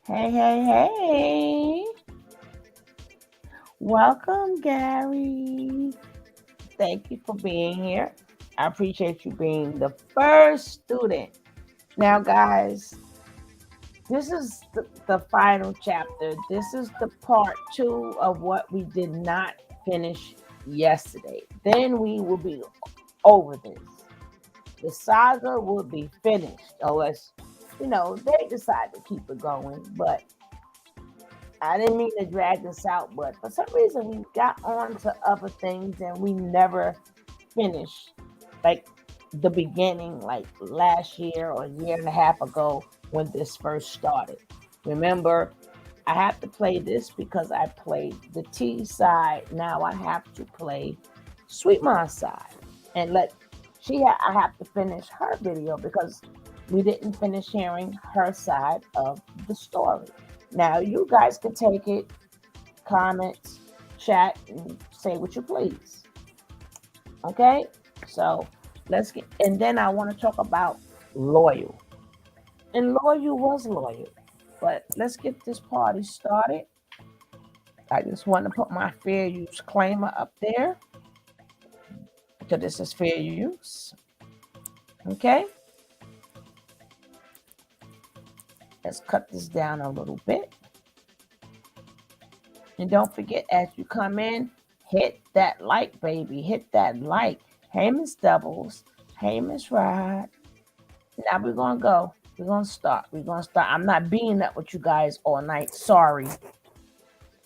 Hey, hey, hey. Welcome, Gary. Thank you for being here. I appreciate you being the first student. Now, guys, this is the final chapter. This is the part two of what we did not finish yesterday. Then we will be over this. The saga will be finished, unless, they decide to keep it going. But I didn't mean to drag this out, but for some reason we got on to other things and we never finished like the beginning, like last year or a year and a half ago when this first started. Remember, I have to play this because I played the T side. Now I have to play Sweetma's side and I have to finish her video because we didn't finish hearing her side of the story. Now you guys can take it, comment, chat, and say what you please. Okay? So and then I want to talk about loyal. And loyal was loyal. But let's get this party started. I just want to put my fair use disclaimer up there because this is fair use. Okay? Let's cut this down a little bit. And don't forget, as you come in, hit that like, baby. Hit that like. Hey, Miss Doubles. Hey, Miss Rod. Now we're going to go. We're going to start. I'm not being up with you guys all night. Sorry.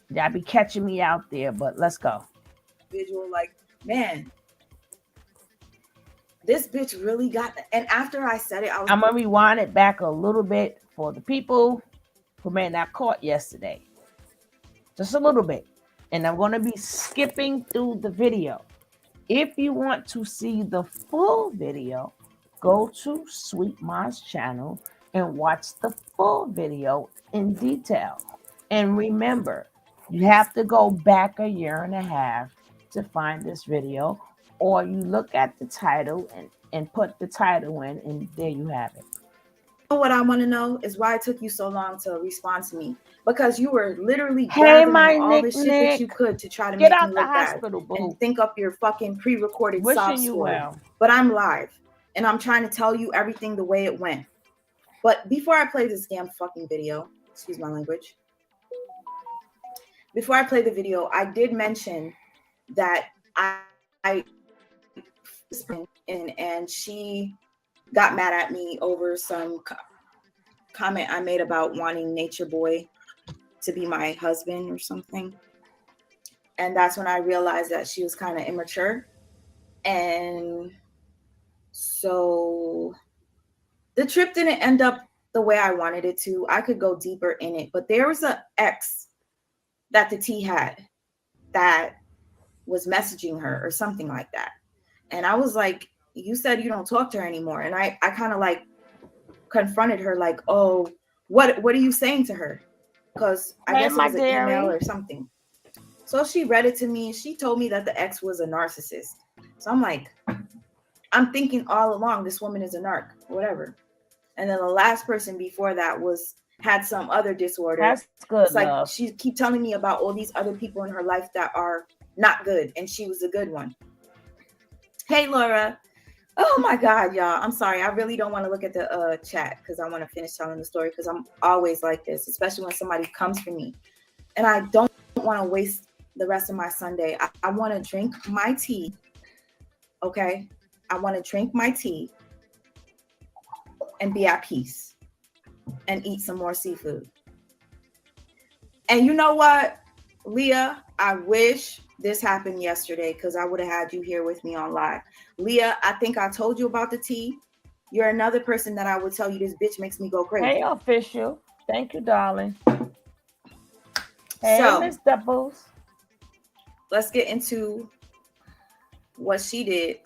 Y'all be catching me out there, but let's go. Visual, like, man, this bitch really got. And after I said it, I'm going to rewind it back a little bit for the people who may not caught yesterday. Just a little bit. And I'm going to be skipping through the video. If you want to see the full video, go to Sweetma's channel and watch the full video in detail. And remember, you have to go back a year and a half to find this video, or you look at the title and put the title in, and there you have it. What I want to know is why it took you so long to respond to me, because you were literally gathering all the shit that you could to try to get make out me the look hospital, bad boo. and think up your fucking pre-recorded Wishing sob you story. well. But I'm live and I'm trying to tell you everything the way it went. But before I play this damn fucking video, excuse my language, before I play the video, I did mention that I and she got mad at me over some comment I made about wanting Nature Boy to be my husband or something. And that's when I realized that she was kind of immature. And so the trip didn't end up the way I wanted it to. I could go deeper in it, but there was an ex that the T had that was messaging her or something like that. And I was like, you said you don't talk to her anymore. And I kind of like confronted her like, oh, what are you saying to her? Because I guess it was an email or something. So she read it to me. She told me that the ex was a narcissist. So I'm like, I'm thinking all along this woman is a narc, whatever. And then the last person before that had some other disorder. That's good. It's like she keep telling me about all these other people in her life that are not good, and she was a good one. Hey, Laura. Oh my God, y'all. I'm sorry. I really don't want to look at the chat because I want to finish telling the story, because I'm always like this, especially when somebody comes for me. And I don't want to waste the rest of my Sunday. I want to drink my tea. Okay? I want to drink my tea and be at peace and eat some more seafood. And you know what, Leah? I wish this happened yesterday because I would have had you here with me on live. Leah, I think I told you about the tea. You're another person that I would tell you this bitch makes me go crazy. Hey, official. Thank you, darling. Hey, Miss Doubles. Let's get into what she did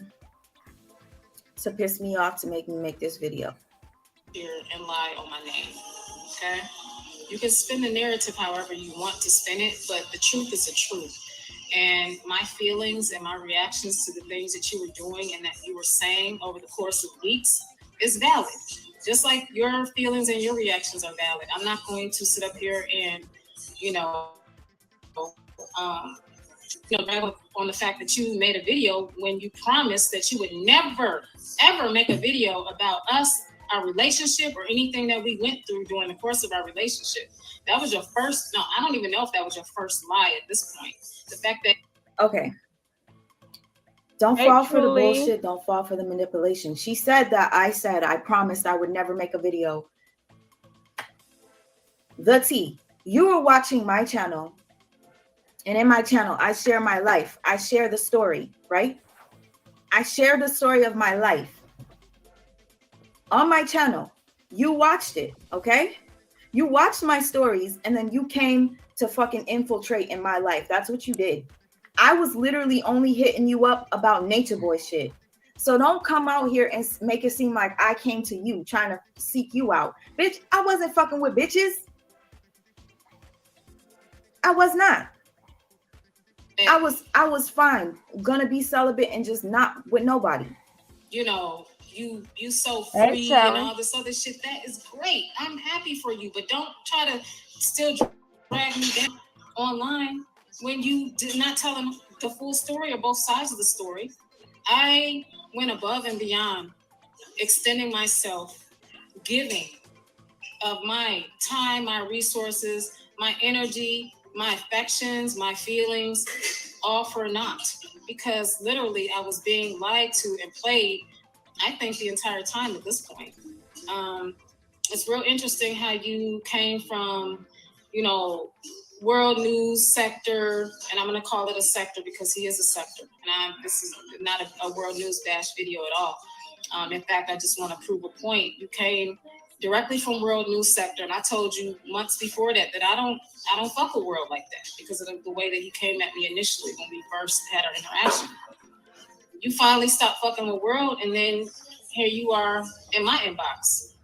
to piss me off to make me make this video. Here and lie on my name. Okay? You can spin the narrative however you want to spin it, but the truth is the truth. And my feelings and my reactions to the things that you were doing and that you were saying over the course of weeks is valid. Just like your feelings and your reactions are valid. I'm not going to sit up here and, you know, brag on the fact that you made a video when you promised that you would never, ever make a video about us, our relationship, or anything that we went through during the course of our relationship. That was your first, no, I don't even know if that was your first lie at this point. The fact that. Okay. Don't Hey, fall for the truly. bullshit. Don't fall for the manipulation. She said that I promised I would never make a video. The T, you were watching my channel. And in my channel, I share my life. I share the story, right? I share the story of my life on my channel. You watched it, okay? You watched my stories and then you came to fucking infiltrate in my life. That's what you did. I was literally only hitting you up about Nature Boy shit. So don't come out here and make it seem like I came to you trying to seek you out. Bitch, I wasn't fucking with bitches. I was not. I was fine, gonna be celibate and just not with nobody. You know, you so free Hey, and all Terry. this other shit. That is great. I'm happy for you, but don't try to still drag me down online when you did not tell them the full story or both sides of the story. I went above and beyond, extending myself, giving of my time, my resources, my energy, my affections, my feelings, all for naught. Because literally I was being lied to and played, I think, the entire time at this point. It's real interesting how you came from, you know, world news sector, and I'm going to call it a sector because he is a sector. And this is not a world news bash video at all. In fact, I just want to prove a point. You came directly from world news sector, and I told you months before that I don't fuck with world like that because of the way that he came at me initially when we first had our interaction. You finally stopped fucking with world, and then here you are in my inbox.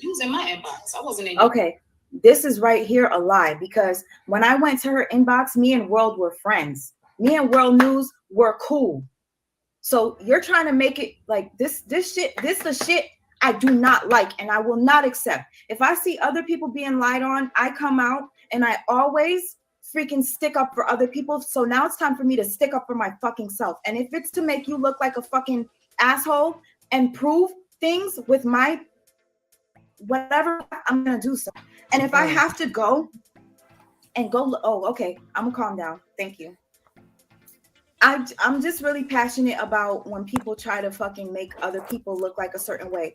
You was in my inbox. I wasn't in your. Okay, this is right here a lie because when I went to her inbox, me and World were friends. Me and World News were cool. So you're trying to make it like this shit, this the shit I do not like and I will not accept. If I see other people being lied on, I come out and I always freaking stick up for other people. So now it's time for me to stick up for my fucking self. And if it's to make you look like a fucking asshole and prove things with my whatever, I'm gonna do so. And if I have to go and go, oh, okay, I'm gonna calm down. Thank you. I'm just really passionate about when people try to fucking make other people look like a certain way.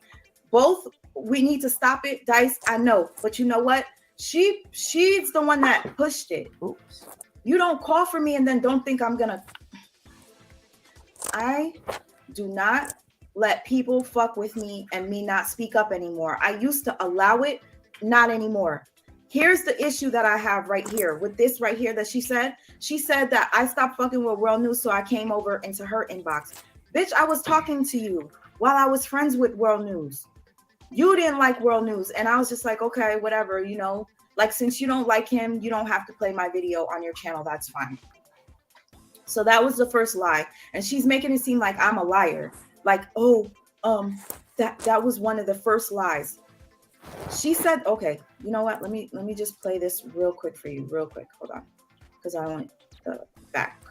Both, we need to stop it. Dice, I know, but you know what? She's the one that pushed it. Oops. You don't call for me and then don't think I'm gonna. I do not let people fuck with me and me not speak up anymore. I used to allow it, not anymore. Here's the issue that I have right here with this right here that she said. She said that I stopped fucking with World News, so I came over into her inbox. Bitch, I was talking to you while I was friends with World News. You didn't like World News, and I was just like, okay, whatever, you know. Like, since you don't like him, you don't have to play my video on your channel. That's fine. So that was the first lie. And she's making it seem like I'm a liar. Like, oh, that was one of the first lies. She said, okay, you know what? Let me just play this real quick for you, real quick. Hold on, because I want the back.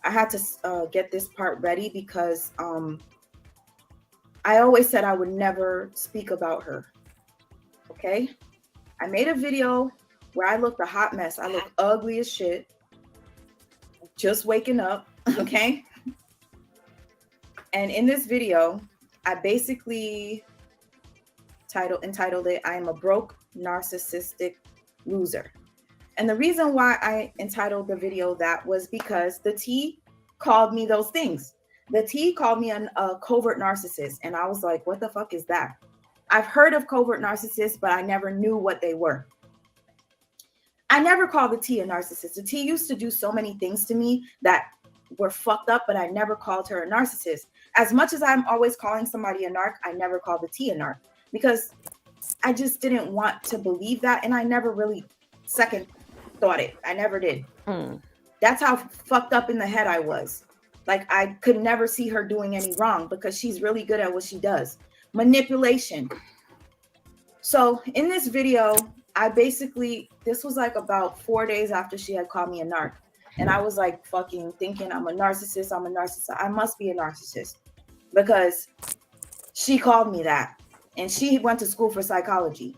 I had to get this part ready because I always said I would never speak about her. Okay, I made a video where I looked a hot mess. I look ugly as shit. Just waking up, okay? And in this video, I basically entitled it, I am a broke, narcissistic loser. And the reason why I entitled the video that was because the T called me those things. The T called me a covert narcissist. And I was like, what the fuck is that? I've heard of covert narcissists, but I never knew what they were. I never called the T a narcissist. The T used to do so many things to me that were fucked up, but I never called her a narcissist. As much as I'm always calling somebody a narc, I never called the T a narc because I just didn't want to believe that. And I never really second thought it. I never did. That's how fucked up in the head I was. Like, I could never see her doing any wrong because she's really good at what she does. manipulation. So in this video, this was like about 4 days after she had called me a narc. And I was like fucking thinking I'm a narcissist. I must be a narcissist because she called me that. And she went to school for psychology.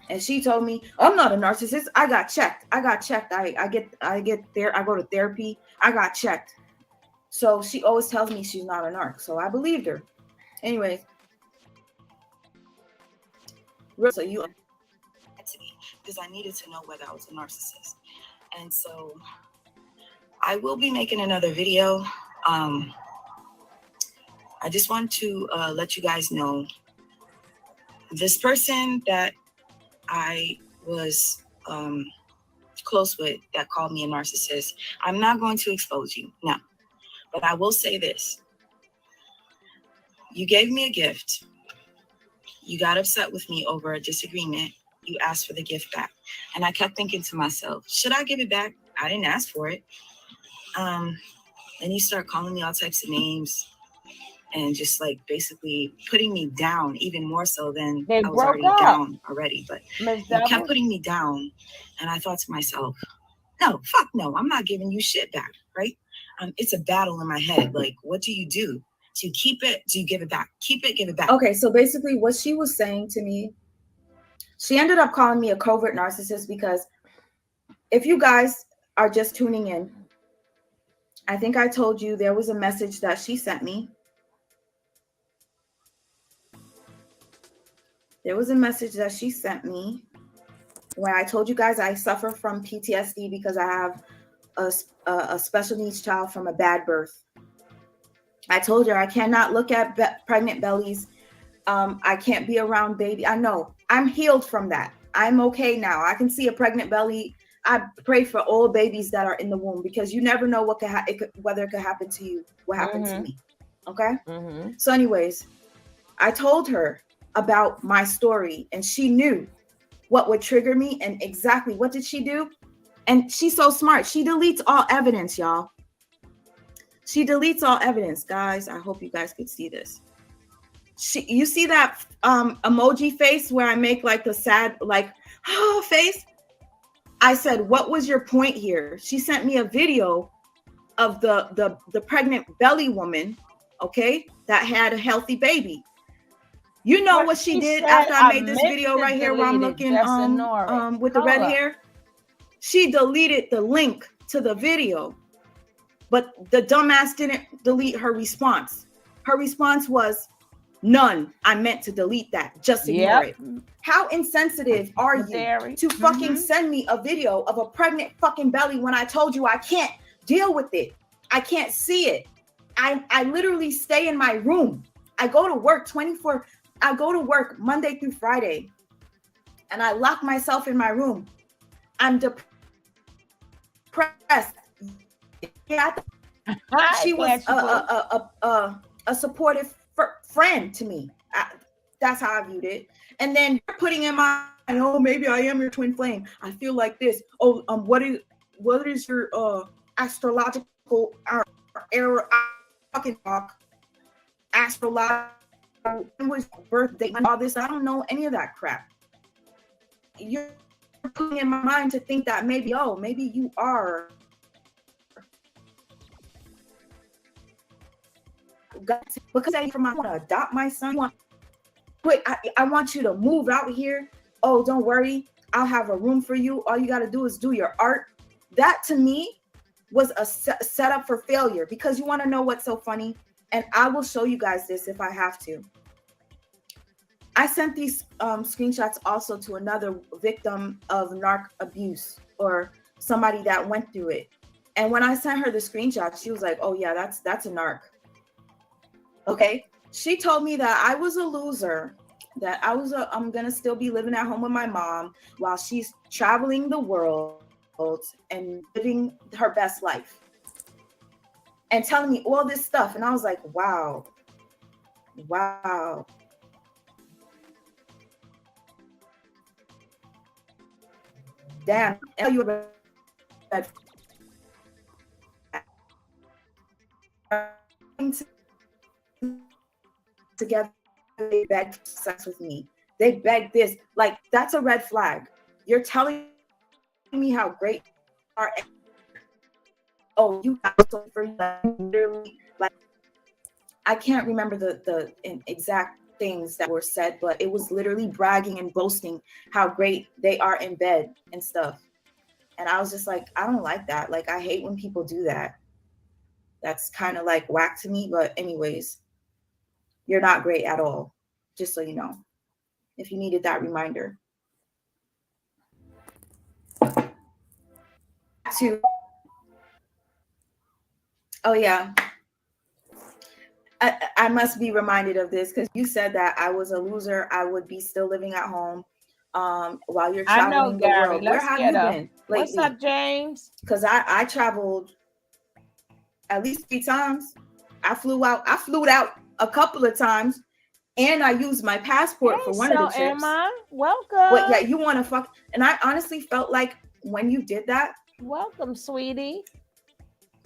And she told me, I'm not a narcissist. I got checked. I go to therapy. I got checked. So she always tells me she's not a narc. So I believed her. Anyways, so you to me because I needed to know whether I was a narcissist. And so I will be making another video. I just want to let you guys know this person that I was close with that called me a narcissist. I'm not going to expose you, no. But I will say this. You gave me a gift. You got upset with me over a disagreement. You asked for the gift back. And I kept thinking to myself, should I give it back? I didn't ask for it. Then you start calling me all types of names and just like basically putting me down even more so than I was already down already. But you kept putting me down. And I thought to myself, no, fuck no, I'm not giving you shit back, right? It's a battle in my head. Like, what do? Do you keep it? Do you give it back? Keep it, give it back. Okay, so basically what she was saying to me, she ended up calling me a covert narcissist because if you guys are just tuning in, I think I told you there was a message that she sent me. There was a message that she sent me where I told you guys I suffer from PTSD because I have a special needs child from a bad birth. I told her I cannot look at pregnant bellies. I can't be around baby. I know I'm healed from that. I'm okay now. I can see a pregnant belly. I pray for all babies that are in the womb because you never know what whether it could happen to you, what happened to me. Okay. So anyways, I told her about my story and she knew what would trigger me and exactly what did she do? And she's so smart. She deletes all evidence, y'all. She deletes all evidence, guys. I hope you guys could see this. You see that emoji face where I make like the sad, like, oh, face? I said, what was your point here? She sent me a video of the pregnant belly woman, okay, that had a healthy baby. You know what she did after I made this video right here where I'm looking with the red hair? She deleted the link to the video, but the dumbass didn't delete her response. Her response was, none. I meant to delete that. Just ignore it. How insensitive are you to fucking send me a video of a pregnant fucking belly when I told you I can't deal with it? I can't see it. I literally stay in my room. I go to work I go to work Monday through Friday and I lock myself in my room. I'm depressed. Yeah, she was a supportive friend to me. That's how I viewed it. And then putting in my, oh, maybe I am your twin flame. I feel like this. Oh, what is your astrological error? Fucking talk. Astrological was birthday, all this. I don't know any of that crap. You're putting in my mind to think that maybe you are. Because I want to adopt my son. I want you to move out here. Oh, don't worry. I'll have a room for you. All you got to do is do your art. That to me was a setup for failure because you want to know what's so funny? And I will show you guys this if I have to. I sent these screenshots also to another victim of narc abuse or somebody that went through it. And when I sent her the screenshot, she was like, oh yeah, that's a narc. Okay. She told me that I was a loser, that I'm going to still be living at home with my mom while she's traveling the world and living her best life and telling me all this stuff. And I was like, wow. Damn. And you were together they begged sex with me. They begged this. Like, that's a red flag. You're telling me how great you are. Oh, you got so for you, like, literally, like, I can't remember the exact things that were said, but it was literally bragging and boasting how great they are in bed and stuff. And I was just like, I don't like that. Like, I hate when people do that. That's kind of like whack to me. But anyways, you're not great at all. Just so you know, if you needed that reminder. To oh yeah, I must be reminded of this because you said that I was a loser. I would be still living at home while you're I know, traveling the Gary. world. Where Let's have get you up. been What's lately? up, James? Because I traveled at least 3 times. I flew out a couple of times, and I used my passport Hey, for one of the so trips. Emma, welcome. But yeah, you want to fuck. And I honestly felt like when you did that, Welcome, sweetie.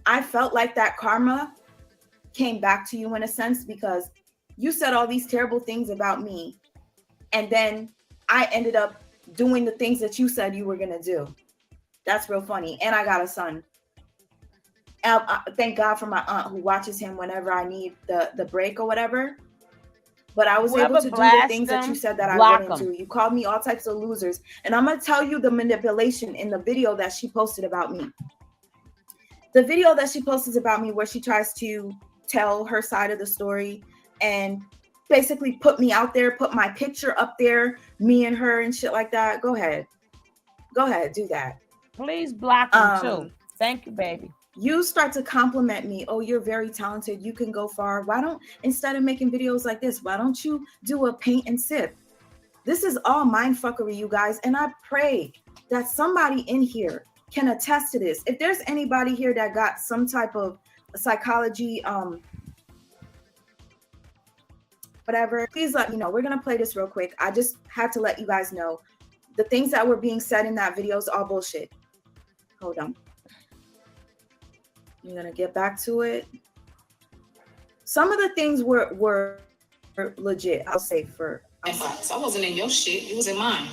I felt like that karma came back to you in a sense because you said all these terrible things about me. And then I ended up doing the things that you said you were going to do. That's real funny. And I got a son. Thank God for my aunt who watches him whenever I need the break or whatever. But I was Whoever able to do the blast things that you them, said that I block wouldn't them. do. You called me all types of losers. And I'm going to tell you the manipulation in the video that she posted about me. The video that she posts about me where she tries to tell her side of the story and basically put me out there, put my picture up there, me and her and shit like that. Go ahead, do that. Please block them too. Thank you, baby. You start to compliment me. Oh, you're very talented. You can go far. Why don't, instead of making videos like this, why don't you do a paint and sip? This is all mind fuckery, you guys. And I pray that somebody in here can attest to this. If there's anybody here that got some type of psychology, whatever, please let me know. We're going to play this real quick. I just had to let you guys know the things that were being said in that video is all bullshit. Hold on. I'm going to get back to it. Some of the things were legit, I'll say, for... I wasn't in your shit. It was in mine.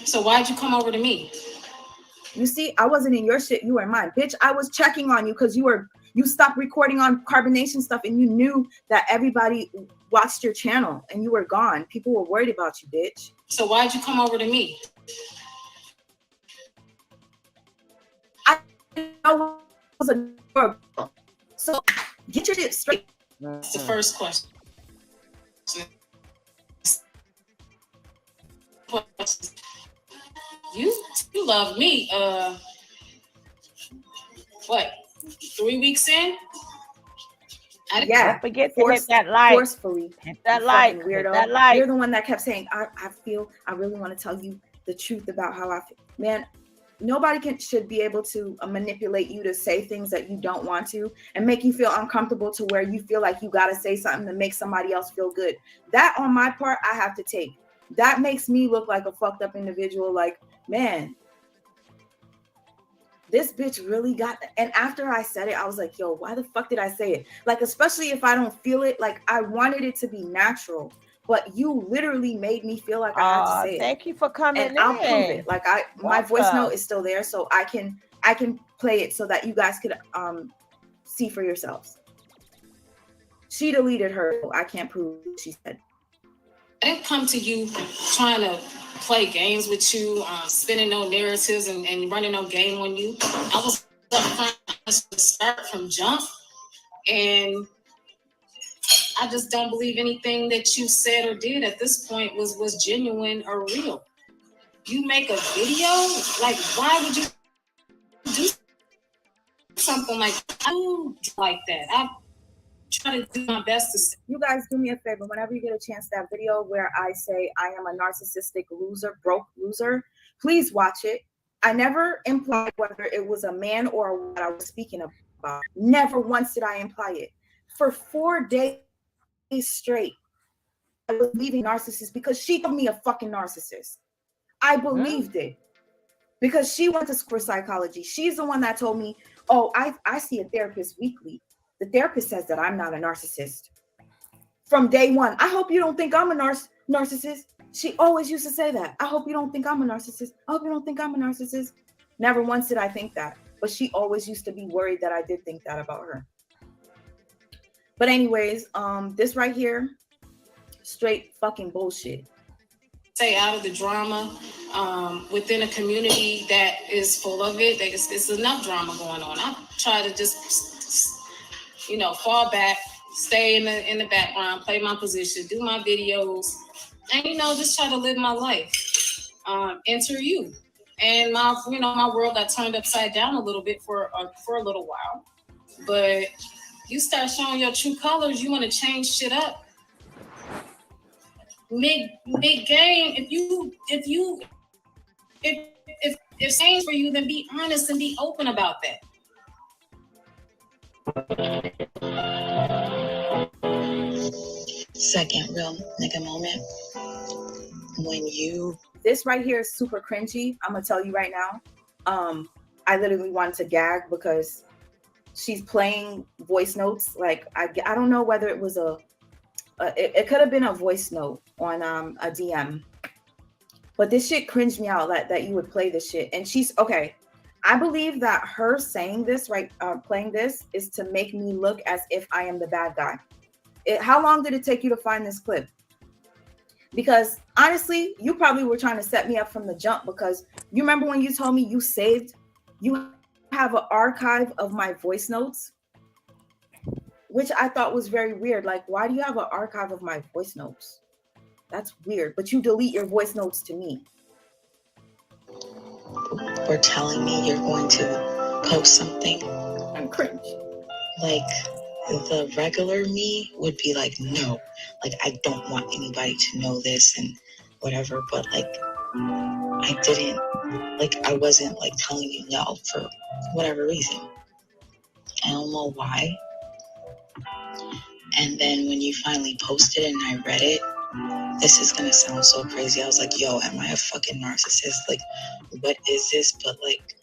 So why'd you come over to me? You see, I wasn't in your shit. You were in mine. Bitch, I was checking on you because you stopped recording on Carbonation stuff and you knew that everybody watched your channel and you were gone. People were worried about you, bitch. So why'd you come over to me? I was a girl. So get your shit straight. That's the first question. You love me. What? 3 weeks in? Yeah. Don't forget to hit that like. Forcefully. Hit that like. Weirdo. Hit that like. You're the one that kept saying, I really want to tell you the truth about how I feel. Man, nobody should be able to manipulate you to say things that you don't want to and make you feel uncomfortable to where you feel like you got to say something to make somebody else feel good. That on my part, I have to take. That makes me look like a fucked up individual. Like, man, this bitch really got... And after I said it, I was like, yo, why the fuck did I say it? Like, especially if I don't feel it, like I wanted it to be natural, but you literally made me feel like I had to say it. Thank you for coming and I'll prove it. Like my voice note is still there, so I can play it so that you guys could see for yourselves. She deleted her. I can't prove it, she said. I didn't come to you trying to play games with you, spinning no narratives and running no game on you. I was up to start from jump, and I just don't believe anything that you said or did at this point was genuine or real. You make a video, like, why would you do something like that? I try to do my best to say. You guys do me a favor. Whenever you get a chance, that video where I say I am a narcissistic loser, broke loser, please watch it. I never implied whether it was a man or what I was speaking about. Never once did I imply it. For 4 days straight, I was leaving narcissist because she called me a fucking narcissist. I believed it because she went to school for psychology. She's the one that told me, oh, I see a therapist weekly. The therapist says that I'm not a narcissist. from day one. I hope you don't think I'm a narcissist. She always used to say that. I hope you don't think I'm a narcissist. I hope you don't think I'm a narcissist. Never once did I think that. But she always used to be worried that I did think that about her. But anyways, this right here, straight fucking bullshit. Stay out of the drama within a community that is full of it. It's enough drama going on. I try to just, fall back, stay in the background, play my position, do my videos, and just try to live my life. Enter you, and my world got turned upside down a little bit for a little while, but you start showing your true colors. You want to change shit up mid game. If change for you, then be honest and be open about that. Second real nigga moment. When you... This right here is super cringy. I'm gonna tell you right now. I literally wanted to gag because she's playing voice notes. Like I don't know whether it was it could have been a voice note on a DM, but this shit cringed me out that you would play this shit. And she's okay. I believe that her saying this, right, playing this, is to make me look as if I am the bad guy. How long did it take you to find this clip? Because honestly, you probably were trying to set me up from the jump, because you remember when you told me you have an archive of my voice notes, which I thought was very weird. Like, why do you have an archive of my voice notes? That's weird. But you delete your voice notes to me. Or telling me you're going to post something. I'm cringe. Like, the regular me would be like, no, like, I don't want anybody to know this and whatever. But like, I didn't, like, I wasn't like telling you no for whatever reason. I don't know why. And then when you finally posted and I read it, this is gonna sound so crazy. I was like, yo, am I a fucking narcissist? Like, what is this? But like,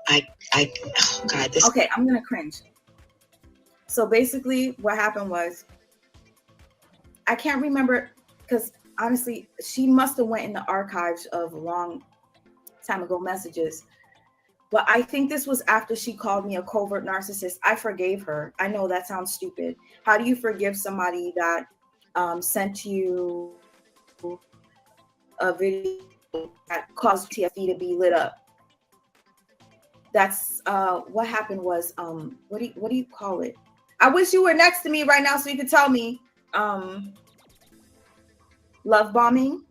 oh God, this. Okay, I'm gonna cringe. So basically what happened was, I can't remember, because honestly, she must have went in the archives of a long time ago messages. But I think this was after she called me a covert narcissist. I forgave her. I know that sounds stupid. How do you forgive somebody that sent you a video that caused TFD to be lit up? That's what happened was, what do you call it? I wish you were next to me right now so you could tell me. Love bombing,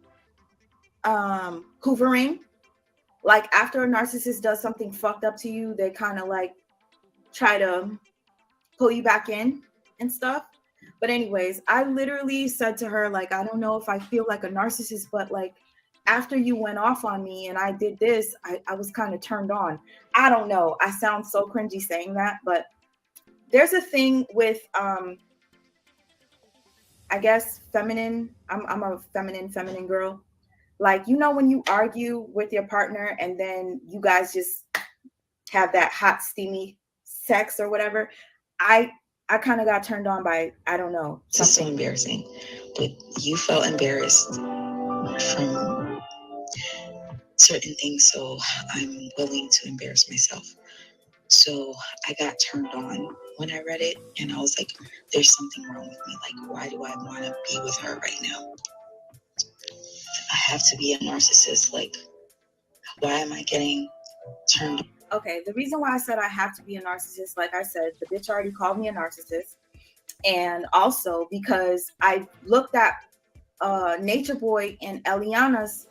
hoovering. Like, after a narcissist does something fucked up to you, they kind of like try to pull you back in and stuff. But anyways, I literally said to her, like, I don't know if I feel like a narcissist, but like, after you went off on me and I did this, I was kind of turned on. I don't know. I sound so cringy saying that, but there's a thing with, I guess, feminine. I'm a feminine girl. Like, when you argue with your partner and then you guys just have that hot, steamy sex or whatever, I kind of got turned on by, I don't know, something. This is so embarrassing. But you felt embarrassed from certain things, so I'm willing to embarrass myself. So I got turned on when I read it, and I was like, there's something wrong with me. Like, why do I want to be with her right now? I have to be a narcissist. Like, why am I getting turned on? Okay, the reason why I said I have to be a narcissist, like I said, the bitch already called me a narcissist. And also because I looked at Nature Boy and Eliana's.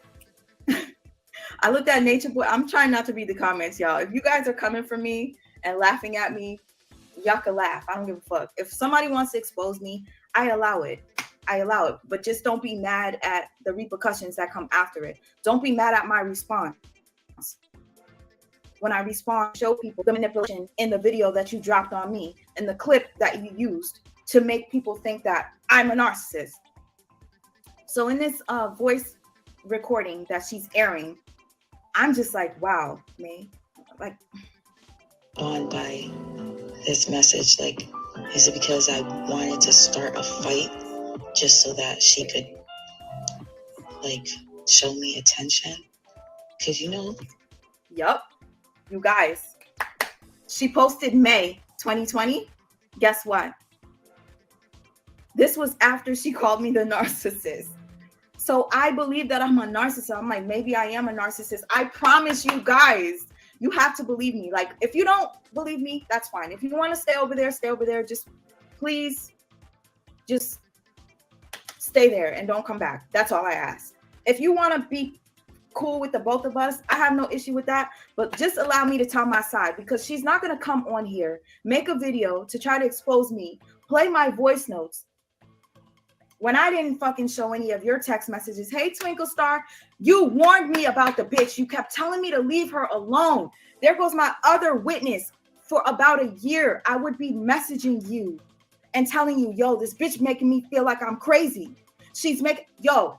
I looked at Nature Boy. I'm trying not to read the comments, y'all. If you guys are coming for me and laughing at me, y'all can laugh. I don't give a fuck. If somebody wants to expose me, I allow it. But just don't be mad at the repercussions that come after it. Don't be mad at my response. When I respond, show people the manipulation in the video that you dropped on me and the clip that you used to make people think that I'm a narcissist. So in this voice recording that she's airing, I'm just like, wow, me. Like, on by this message, like, Is it because I wanted to start a fight just so that she could, like, show me attention? Because, Yup. You guys, she posted May 2020. Guess what? This was after she called me the narcissist. So I believe that I'm a narcissist. I'm like, maybe I am a narcissist. I promise you guys, you have to believe me. Like, if you don't believe me, that's fine. If you want to stay over there, stay over there. Just please, just stay there and don't come back. That's all I ask. If you want to be cool with the both of us, I have no issue with that. But just allow me to tell my side, because she's not going to come on here, make a video to try to expose me, play my voice notes, when I didn't fucking show any of your text messages. Hey, Twinkle Star, you warned me about the bitch. You kept telling me to leave her alone. There goes my other witness. For about a year, I would be messaging you and telling you, yo, this bitch making me feel like I'm crazy. She's making, I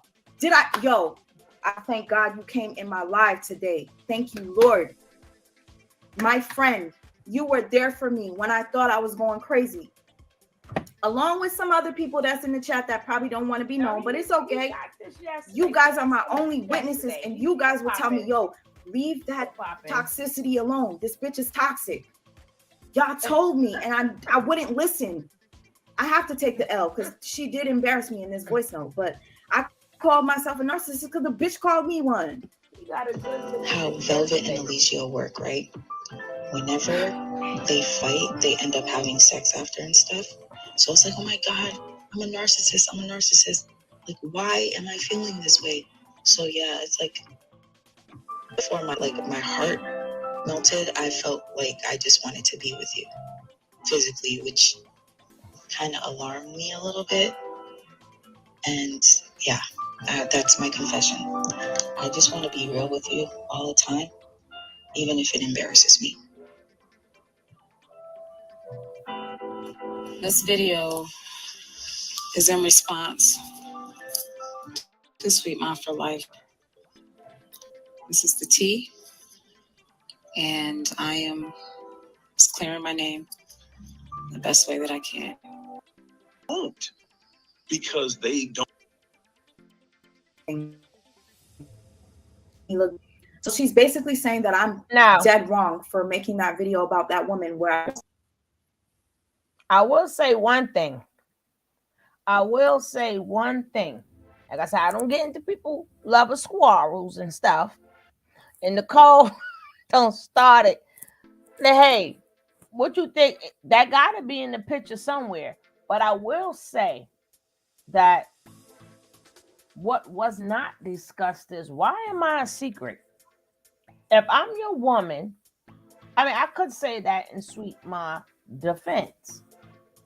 thank God you came in my life today. Thank you, Lord. My friend, you were there for me when I thought I was going crazy. Along with some other people that's in the chat that probably don't want to be known, but it's okay. You guys are my only witnesses, and you guys will tell me, yo, leave that toxicity alone. This bitch is toxic. Y'all told me, and I wouldn't listen. I have to take the L because she did embarrass me in this voice note, but I called myself a narcissist because the bitch called me one. How Velvet and Alicia work, right? Whenever they fight, they end up having sex after and stuff. So it's like, oh my God, I'm a narcissist. Like, why am I feeling this way? So yeah, it's like, before my heart melted, I felt like I just wanted to be with you physically, which kind of alarmed me a little bit. And yeah, that's my confession. I just want to be real with you all the time, even if it embarrasses me. This video is in response to Sweetma for Life. This is the T, and I am just clearing my name the best way that I can. Won't, because they don't. So she's basically saying that I'm dead wrong for making that video about that woman. Where I will say one thing. Like I said, I don't get into people loving squirrels and stuff. And Nicole don't start it. Hey, what you think? That got to be in the picture somewhere. But I will say that what was not discussed is, why am I a secret? If I'm your woman, I mean, I could say that in Sweetma defense.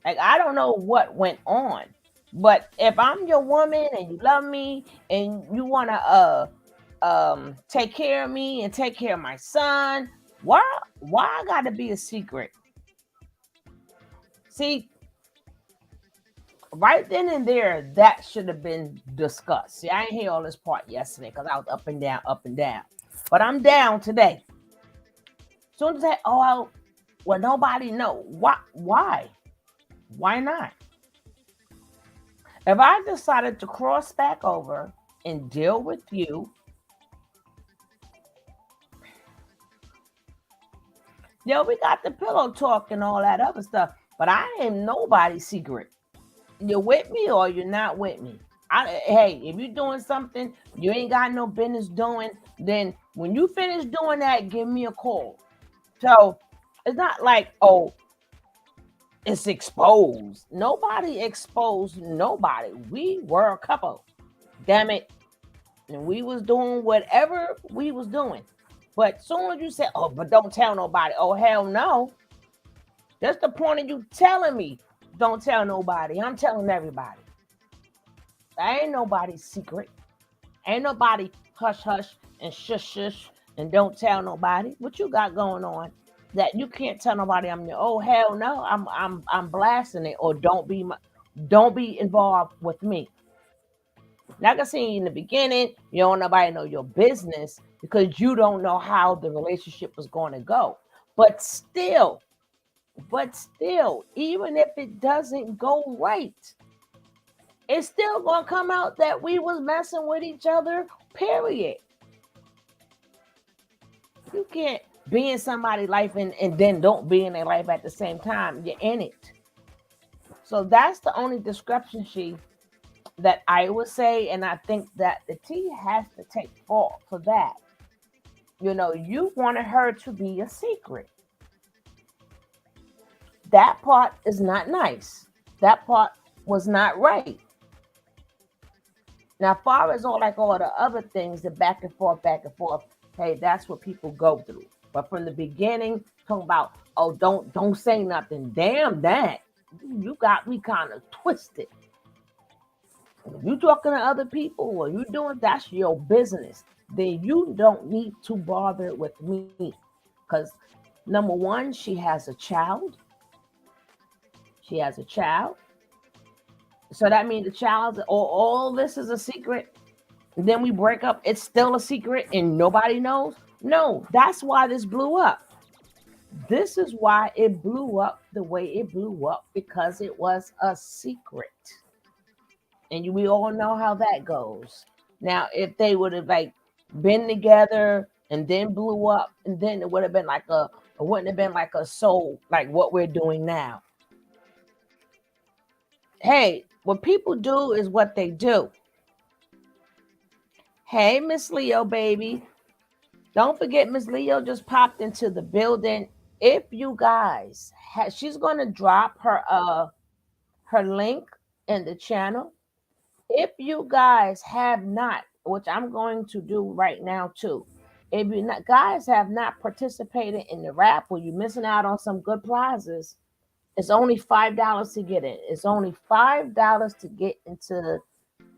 Like, I don't know what went on. But if I'm your woman and you love me and you want to take care of me and take care of my son, why I got to be a secret? See, right then and there, that should have been discussed. See, I didn't hear all this part yesterday because I was up and down. But I'm down today. Soon as well, nobody know. Why? Why not? If I decided to cross back over and deal with you, we got the pillow talk and all that other stuff, but I ain't nobody's secret. You're with me or you're not with me. Hey, if you're doing something you ain't got no business doing, then when you finish doing that, give me a call. So it's not like, oh, it's exposed. Nobody exposed nobody. We were a couple. Damn it. And we was doing whatever we was doing. But soon as you say, oh, but don't tell nobody. Oh, hell no. That's the point of you telling me, don't tell nobody. I'm telling everybody. I ain't nobody's secret. Ain't nobody hush hush and shush shush and don't tell nobody. What you got going on that you can't tell nobody? I'm your, oh hell no, I'm blasting it, or don't be involved with me. Like I said in the beginning, you don't want nobody know your business because you don't know how the relationship was going to go. But still, But still, even if it doesn't go right, it's still gonna come out that we was messing with each other, period. You can't be in somebody's life and then don't be in their life at the same time. You're in it. So that's the only discrepancy that I would say, and I think that the T has to take fault for that. You wanted her to be a secret. That part is not nice. That part was not right. Now, far as all the other things, the back and forth, hey, that's what people go through. But from the beginning, talking about, oh, don't say nothing. Damn that. You got me kind of twisted. You talking to other people or you doing that's your business. Then you don't need to bother with me. Because number one, she has a child. She has a child. So that means the child, all this is a secret. And then we break up, it's still a secret and nobody knows. No, that's why this blew up. This is why it blew up the way it blew up because it was a secret. And we all know how that goes. Now, if they would have been together and then blew up, and then it would have been it wouldn't have been like a soul like what we're doing now. Hey, what people do is what they do. Hey, Miss Leo, baby. Don't forget, Miss Leo just popped into the building. If you guys, she's gonna drop her link in the channel. If you guys have not, which I'm going to do right now too, if you not, guys have not participated in the raffle, you're missing out on some good prizes. It's only $5 to get in. It's only $5 to get into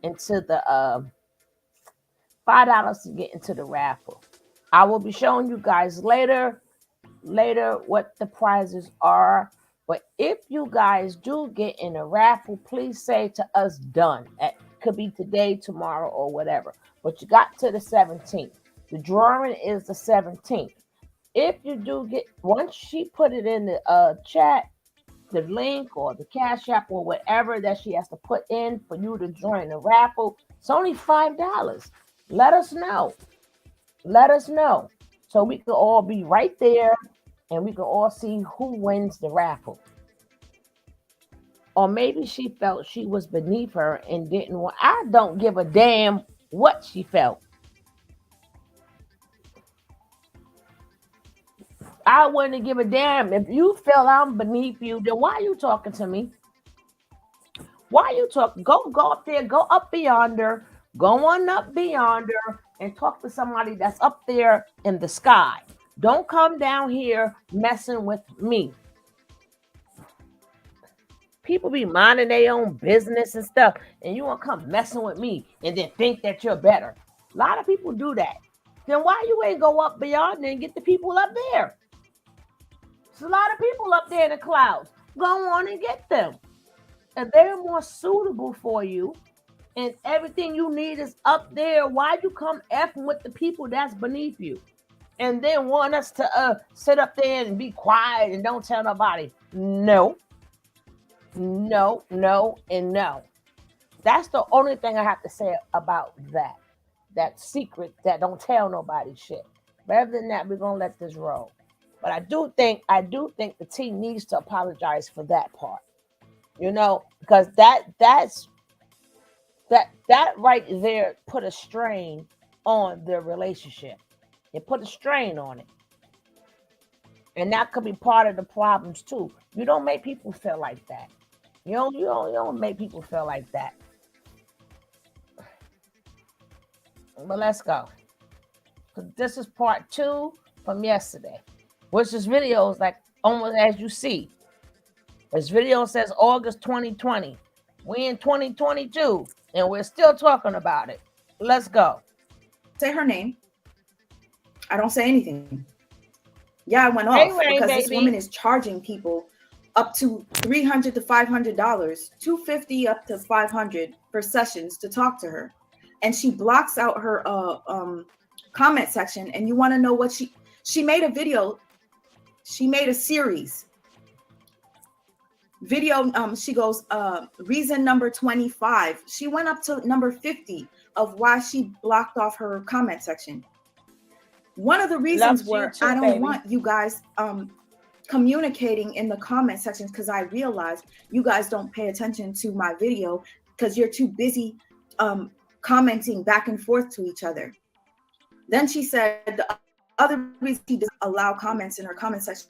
the $5 to get into the raffle. I will be showing you guys later what the prizes are. But if you guys do get in a raffle, please say to us done. It could be today, tomorrow, or whatever. But you got to the 17th. The drawing is the 17th. If you do get, once she put it in the chat, the link or the cash app or whatever that she has to put in for you to join the raffle, it's only $5. Let us know. Let us know. So we can all be right there and we can all see who wins the raffle. Or maybe she felt she was beneath her and didn't want. I don't give a damn what she felt. I wouldn't give a damn. If you feel I'm beneath you, then why are you talking to me? Why are you talking? Go up there, go up beyonder, go on up beyonder and talk to somebody that's up there in the sky. Don't come down here messing with me. People be minding their own business and stuff, and you want to come messing with me and then think that you're better. A lot of people do that. Then why you ain't go up beyond and get the people up there? There's a lot of people up there in the clouds. Go on and get them. And they're more suitable for you. And everything you need is up there. Why you come effing with the people that's beneath you? And then want us to sit up there and be quiet and don't tell nobody. No. No, no, and no. That's the only thing I have to say about that. That secret that don't tell nobody shit. But other than that, we're gonna let this roll. But I do think the team needs to apologize for that part. Because that right there put a strain on their relationship. It put a strain on it. And that could be part of the problems too. You don't make people feel like that. You don't make people feel like that. But let's go. This is part 2 from yesterday. Which this video is like almost as you see. This video says August 2020. We in 2022 and we're still talking about it. Let's go. Say her name. I don't say anything. Yeah, I went off because this woman is charging people up to $300 to $500, $250 up to $500 for sessions to talk to her, and she blocks out her comment section. And you want to know what she made a video? She made a series video, she goes, reason number 25. She went up to number 50 of why she blocked off her comment section. One of the reasons were I don't want you guys communicating in the comment sections, because I realize you guys don't pay attention to my video because you're too busy commenting back and forth to each other. Then she said the other reason she doesn't allow comments in her comment section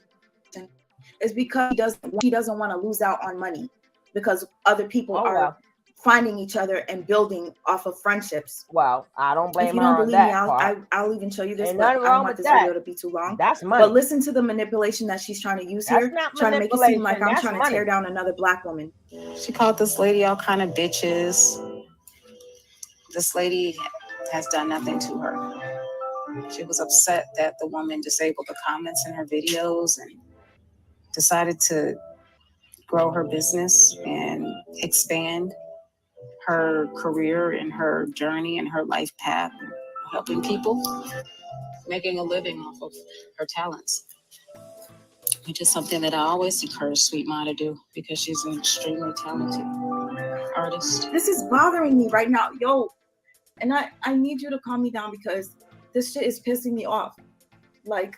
is because she doesn't want to lose out on money, because other people are finding each other and building off of friendships. Well, I don't blame her. If you don't on believe that me, part. I'll even show you this. Ain't But nothing I don't wrong want with this video that. to be too long. That's money. But listen to the manipulation that she's trying to use That's here, not trying to make it seem like I'm manipulation, trying to that's tear money. down another black woman. She called this lady all kind of bitches. This lady has done nothing to her. She was upset that the woman disabled the comments in her videos and decided to grow her business and expand her career and her journey and her life path, helping people, making a living off of her talents, which is something that I always encourage Sweetma to do because she's an extremely talented artist. This is bothering me right now, yo. And I need you to calm me down because this shit is pissing me off. Like,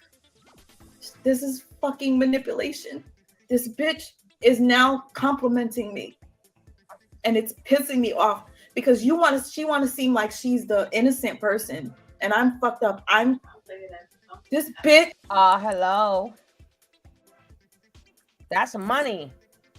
this is fucking manipulation. This bitch is now complimenting me. And it's pissing me off because she want to seem like she's the innocent person. And I'm fucked up. This bitch. Hello. That's money.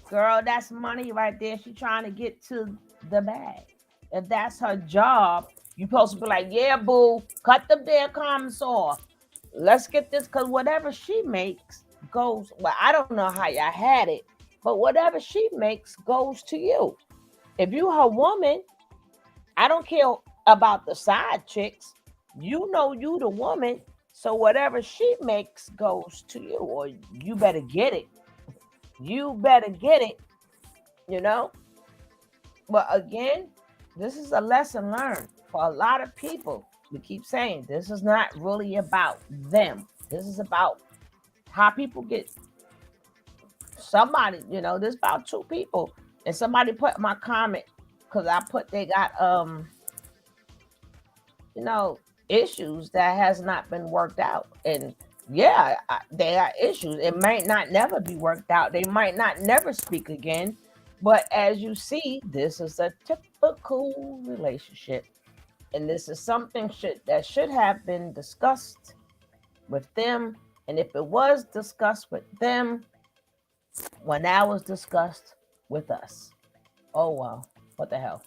Girl, that's money right there. She trying to get to the bag. If that's her job, you're supposed to be like, yeah, boo, cut the damn comments off. Let's get this, because whatever she makes goes, well, I don't know how y'all had it, but whatever she makes goes to you. If you her woman, I don't care about the side chicks. You know you the woman, so whatever she makes goes to you, or you better get it. You better get it, you know? But again, this is a lesson learned for a lot of people. We keep saying this is not really about them. This is about how people get somebody, you know, this about two people. And somebody put my comment, because I put they got you know, issues that has not been worked out. And yeah, they got issues. It might not never be worked out. They might not never speak again. But as you see, this is a typical relationship. And this is something that should have been discussed with them. And if it was discussed with them, when that was discussed with us. Oh, wow. What the hell?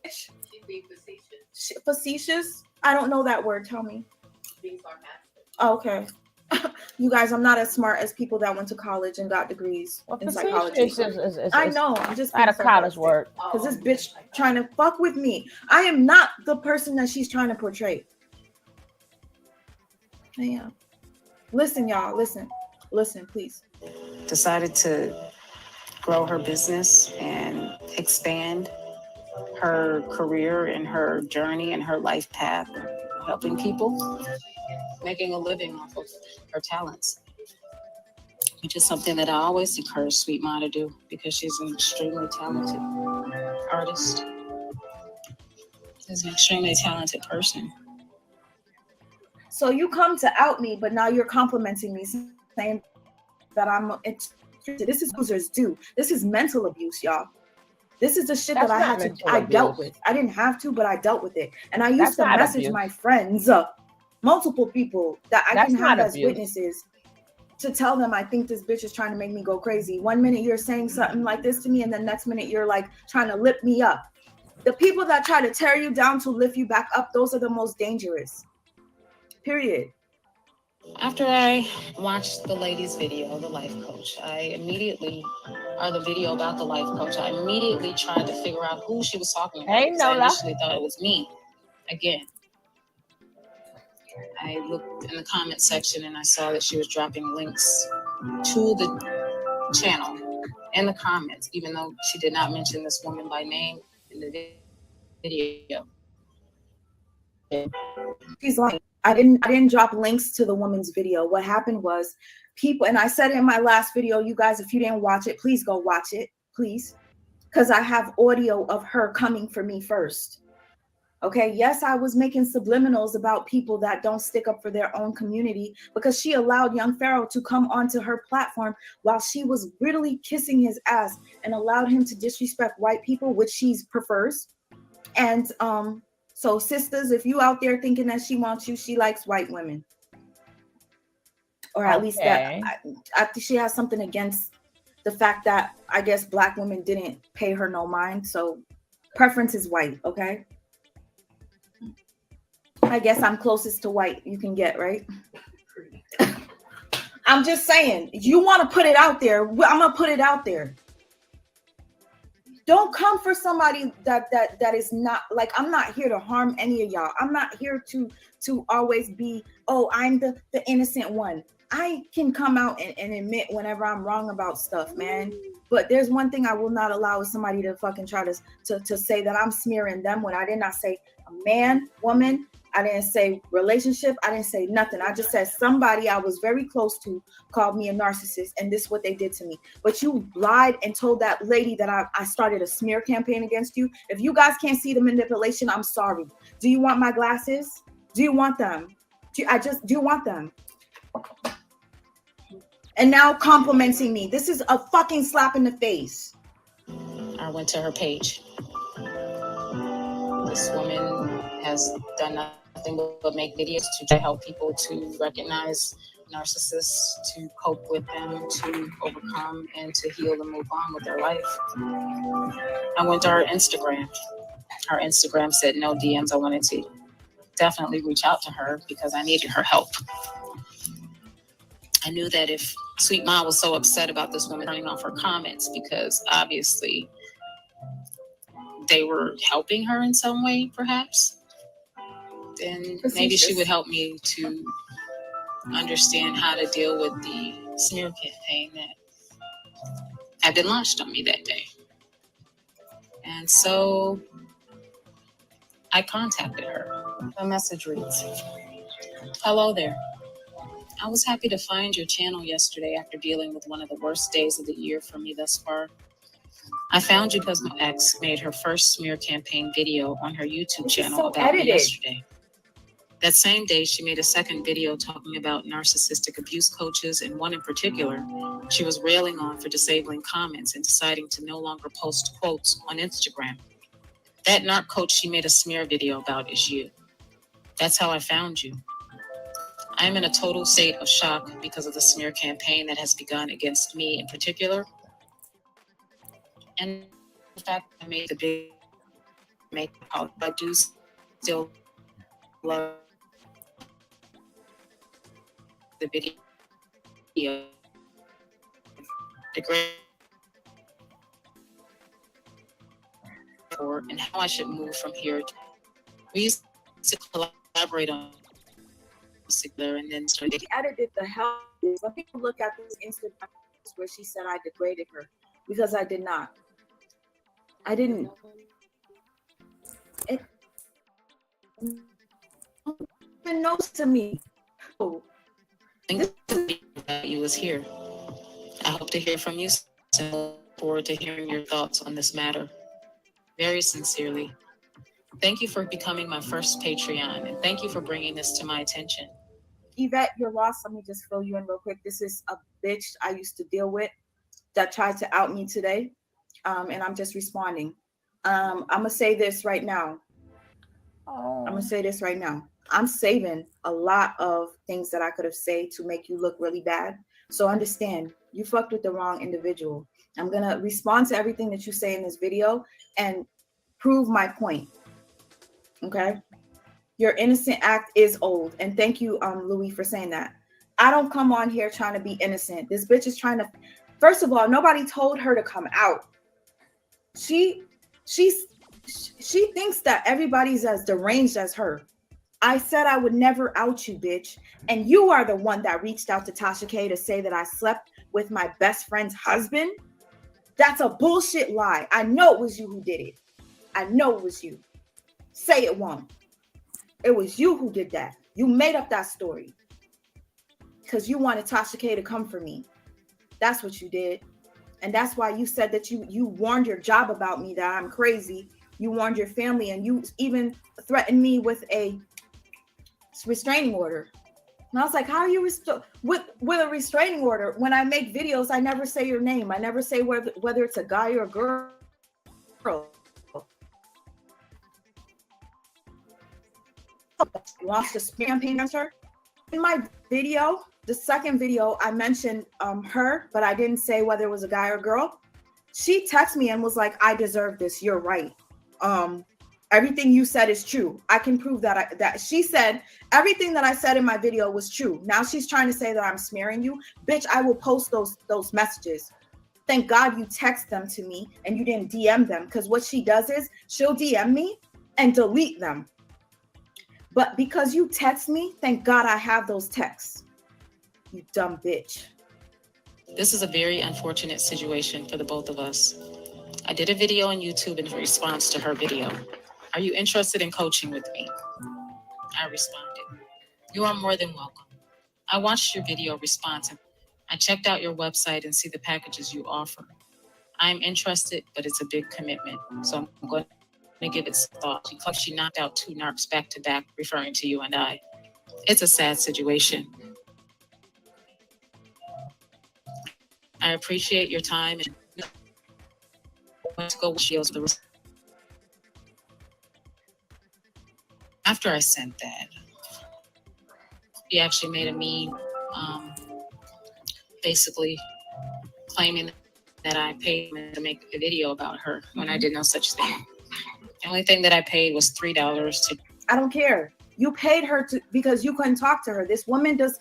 She's being facetious. Facetious? I don't know that word. Tell me. Being sarcastic. Oh, okay. You guys, I'm not as smart as people that went to college and got degrees in psychology. I know. I'm just not a college word. Because this bitch trying to fuck with me. I am not the person that she's trying to portray. Yeah. Listen, y'all. Listen. Listen, please. Decided to grow her business and expand her career and her journey and her life path, helping people, making a living off of her talents, which is something that I always encourage Sweetma to do because she's an extremely talented artist. She's an extremely talented person. So you come to out me, but now you're complimenting me, saying that I'm interested. This is losers do. This is mental abuse, y'all. This is the shit that I dealt with. I didn't have to, but I dealt with it. And I used to message my friends, multiple people that I can have as witnesses, to tell them I think this bitch is trying to make me go crazy. 1 minute you're saying something like this to me, and the next minute you're like trying to lift me up. The people that try to tear you down to lift you back up, those are the most dangerous. Period. After I watched the lady's video, the life coach, the video about the life coach, I immediately tried to figure out who she was talking about. I initially thought it was me. Again, I looked in the comment section and I saw that she was dropping links to the channel in the comments, even though she did not mention this woman by name in the video. She's lying. I didn't drop links to the woman's video. What happened was people, and I said in my last video, you guys, if you didn't watch it, please go watch it, please. Because I have audio of her coming for me first. Okay, yes, I was making subliminals about people that don't stick up for their own community, because she allowed young Pharaoh to come onto her platform while she was brutally kissing his ass and allowed him to disrespect white people, which she prefers. And so sisters, if you out there thinking that she wants you, she likes white women. Or at least that I think she has something against the fact that I guess black women didn't pay her no mind. So preference is white, okay? I guess I'm closest to white you can get, right? I'm just saying, you want to put it out there, I'm gonna put it out there. Don't come for somebody that is not, like, I'm not here to harm any of y'all. I'm not here to always be, oh, I'm the innocent one. I can come out and admit whenever I'm wrong about stuff, man. But there's one thing I will not allow is somebody to fucking try to say that I'm smearing them when I did not say a man, woman. I didn't say relationship. I didn't say nothing. I just said somebody I was very close to called me a narcissist, and this is what they did to me. But you lied and told that lady that I started a smear campaign against you. If you guys can't see the manipulation, I'm sorry. Do you want my glasses? Do you want them? Do you want them? And now complimenting me. This is a fucking slap in the face. I went to her page. This woman has done nothing but make videos to try to help people to recognize narcissists, to cope with them, to overcome, and to heal and move on with their life. I went to her Instagram. Her Instagram said no DMs. I wanted to definitely reach out to her because I needed her help. I knew that if Sweetma was so upset about this woman turning off her comments because obviously they were helping her in some way, perhaps, then maybe she would help me to understand how to deal with the smear campaign that had been launched on me that day. And so I contacted her. The message reads, "Hello there. I was happy to find your channel yesterday after dealing with one of the worst days of the year for me thus far. I found you because my ex made her first smear campaign video on her YouTube channel about me yesterday. That same day, she made a second video talking about narcissistic abuse coaches, and one in particular she was railing on for disabling comments and deciding to no longer post quotes on Instagram. That narc coach she made a smear video about is you. That's how I found you. I am in a total state of shock because of the smear campaign that has begun against me in particular. And the fact that I made the big call, I do still love the video. The great and how I should move from here. We used to collaborate on and then started. She edited the hell. Let me look at this Instagram where she said I degraded her, because I did not. I didn't. It even knows to me. Oh, that you was here. I hope to hear from you soon. I look forward to hearing your thoughts on this matter. Very sincerely. Thank you for becoming my first Patreon, and thank you for bringing this to my attention. Yvette, you're lost. Let me just fill you in real quick. This is a bitch I used to deal with that tried to out me today, and I'm just responding. I'm gonna say this right now. I'm saving a lot of things that I could have said to make you look really bad. So understand, you fucked with the wrong individual. I'm gonna respond to everything that you say in this video and prove my point. Okay? Your innocent act is old. And thank you, Louis, for saying that. I don't come on here trying to be innocent. This bitch is trying to, first of all, nobody told her to come out. She thinks that everybody's as deranged as her. I said I would never out you, bitch. And you are the one that reached out to Tasha K to say that I slept with my best friend's husband. That's a bullshit lie. I know it was you who did it. I know it was you. Say it won't. It was you who did that. You made up that story because you wanted Tasha K to come for me. That's what you did. And that's why you said that you warned your job about me, that I'm crazy. You warned your family, and you even threatened me with a restraining order. And I was like, how are you with a restraining order? When I make videos, I never say your name. I never say whether it's a guy or a girl. Lost a spam pain against her. In my video, the second video, I mentioned her, but I didn't say whether it was a guy or girl. She texted me and was like, I deserve this. You're right. Everything you said is true. I can prove that. That she said everything that I said in my video was true. Now she's trying to say that I'm smearing you. Bitch, I will post those messages. Thank God you text them to me and you didn't DM them, because what she does is she'll DM me and delete them. But because you text me, thank God I have those texts. You dumb bitch. This is a very unfortunate situation for the both of us. I did a video on YouTube in response to her video. Are you interested in coaching with me? I responded, you are more than welcome. I watched your video response and I checked out your website and see the packages you offer. I'm interested, but it's a big commitment, so I'm going to give it some thought. She knocked out 2 narcs back to back, referring to you and I. It's a sad situation. I appreciate your time and to go with Shields. After I sent that, he actually made a meme, basically claiming that I paid him to make a video about her when I did no such thing. The only thing that I paid was $3 to. I don't care. You paid her because you couldn't talk to her. This woman does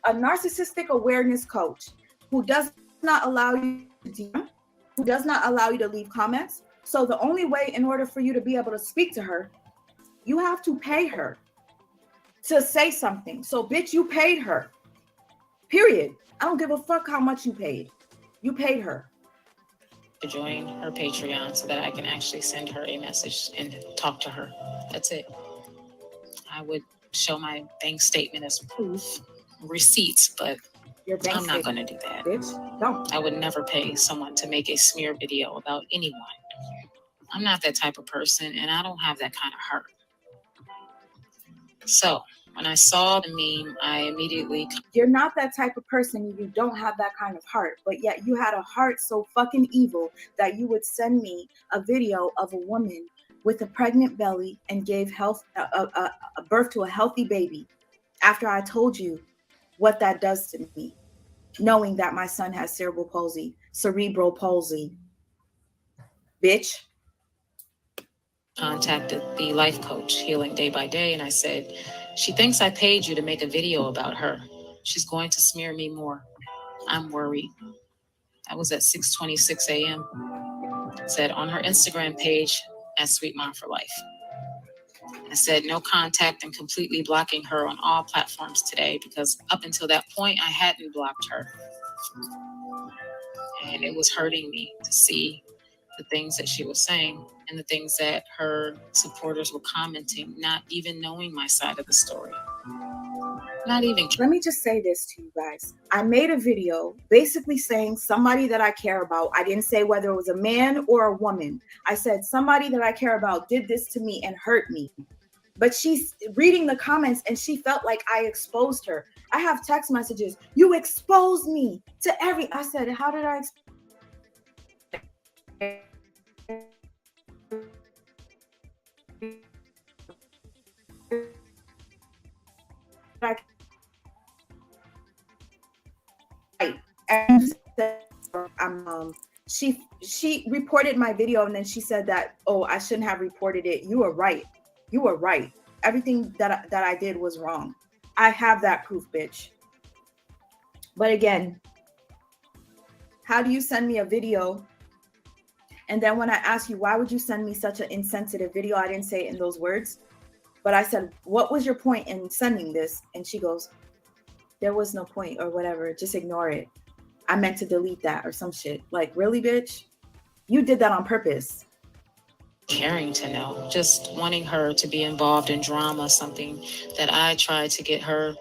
a narcissistic awareness coach who does not allow you to DM, who does not allow you to leave comments. So the only way in order for you to be able to speak to her, you have to pay her to say something. So bitch, you paid her. Period. I don't give a fuck how much you paid. You paid her. To join her Patreon so that I can actually send her a message and talk to her. That's it. I would show my bank statement as proof, receipts, but I'm not going to do that. Bitch, don't. I would never pay someone to make a smear video about anyone. I'm not that type of person, and I don't have that kind of heart. So when I saw the meme, I immediately... You're not that type of person. You don't have that kind of heart, but yet you had a heart so fucking evil that you would send me a video of a woman with a pregnant belly and gave birth to a healthy baby after I told you what that does to me, knowing that my son has cerebral palsy. Bitch. Contacted the life coach, Healing Day by Day, and I said, she thinks I paid you to make a video about her. She's going to smear me more. I'm worried. That was at 6:26 a.m. It said on her Instagram page at Sweetma for Life. I said no contact and completely blocking her on all platforms today, because up until that point, I hadn't blocked her. And it was hurting me to see the things that she was saying and the things that her supporters were commenting, not even knowing my side of the story. Not even. Let me just say this to you guys. I made a video basically saying somebody that I care about. I didn't say whether it was a man or a woman. I said somebody that I care about did this to me and hurt me. But she's reading the comments and she felt like I exposed her. I have text messages. You exposed me to I said, how did I expose? She reported my video and then she said that, oh, I shouldn't have reported it. You were right. Everything that I did was wrong. I have that proof, bitch. But again, how do you send me a video? And then when I ask you, why would you send me such an insensitive video? I didn't say it in those words, but I said, what was your point in sending this? And she goes, there was no point or whatever. Just ignore it. I meant to delete that or some shit. Like, really, bitch? You did that on purpose. caring to know, just wanting her to be involved in drama, something that I tried to get her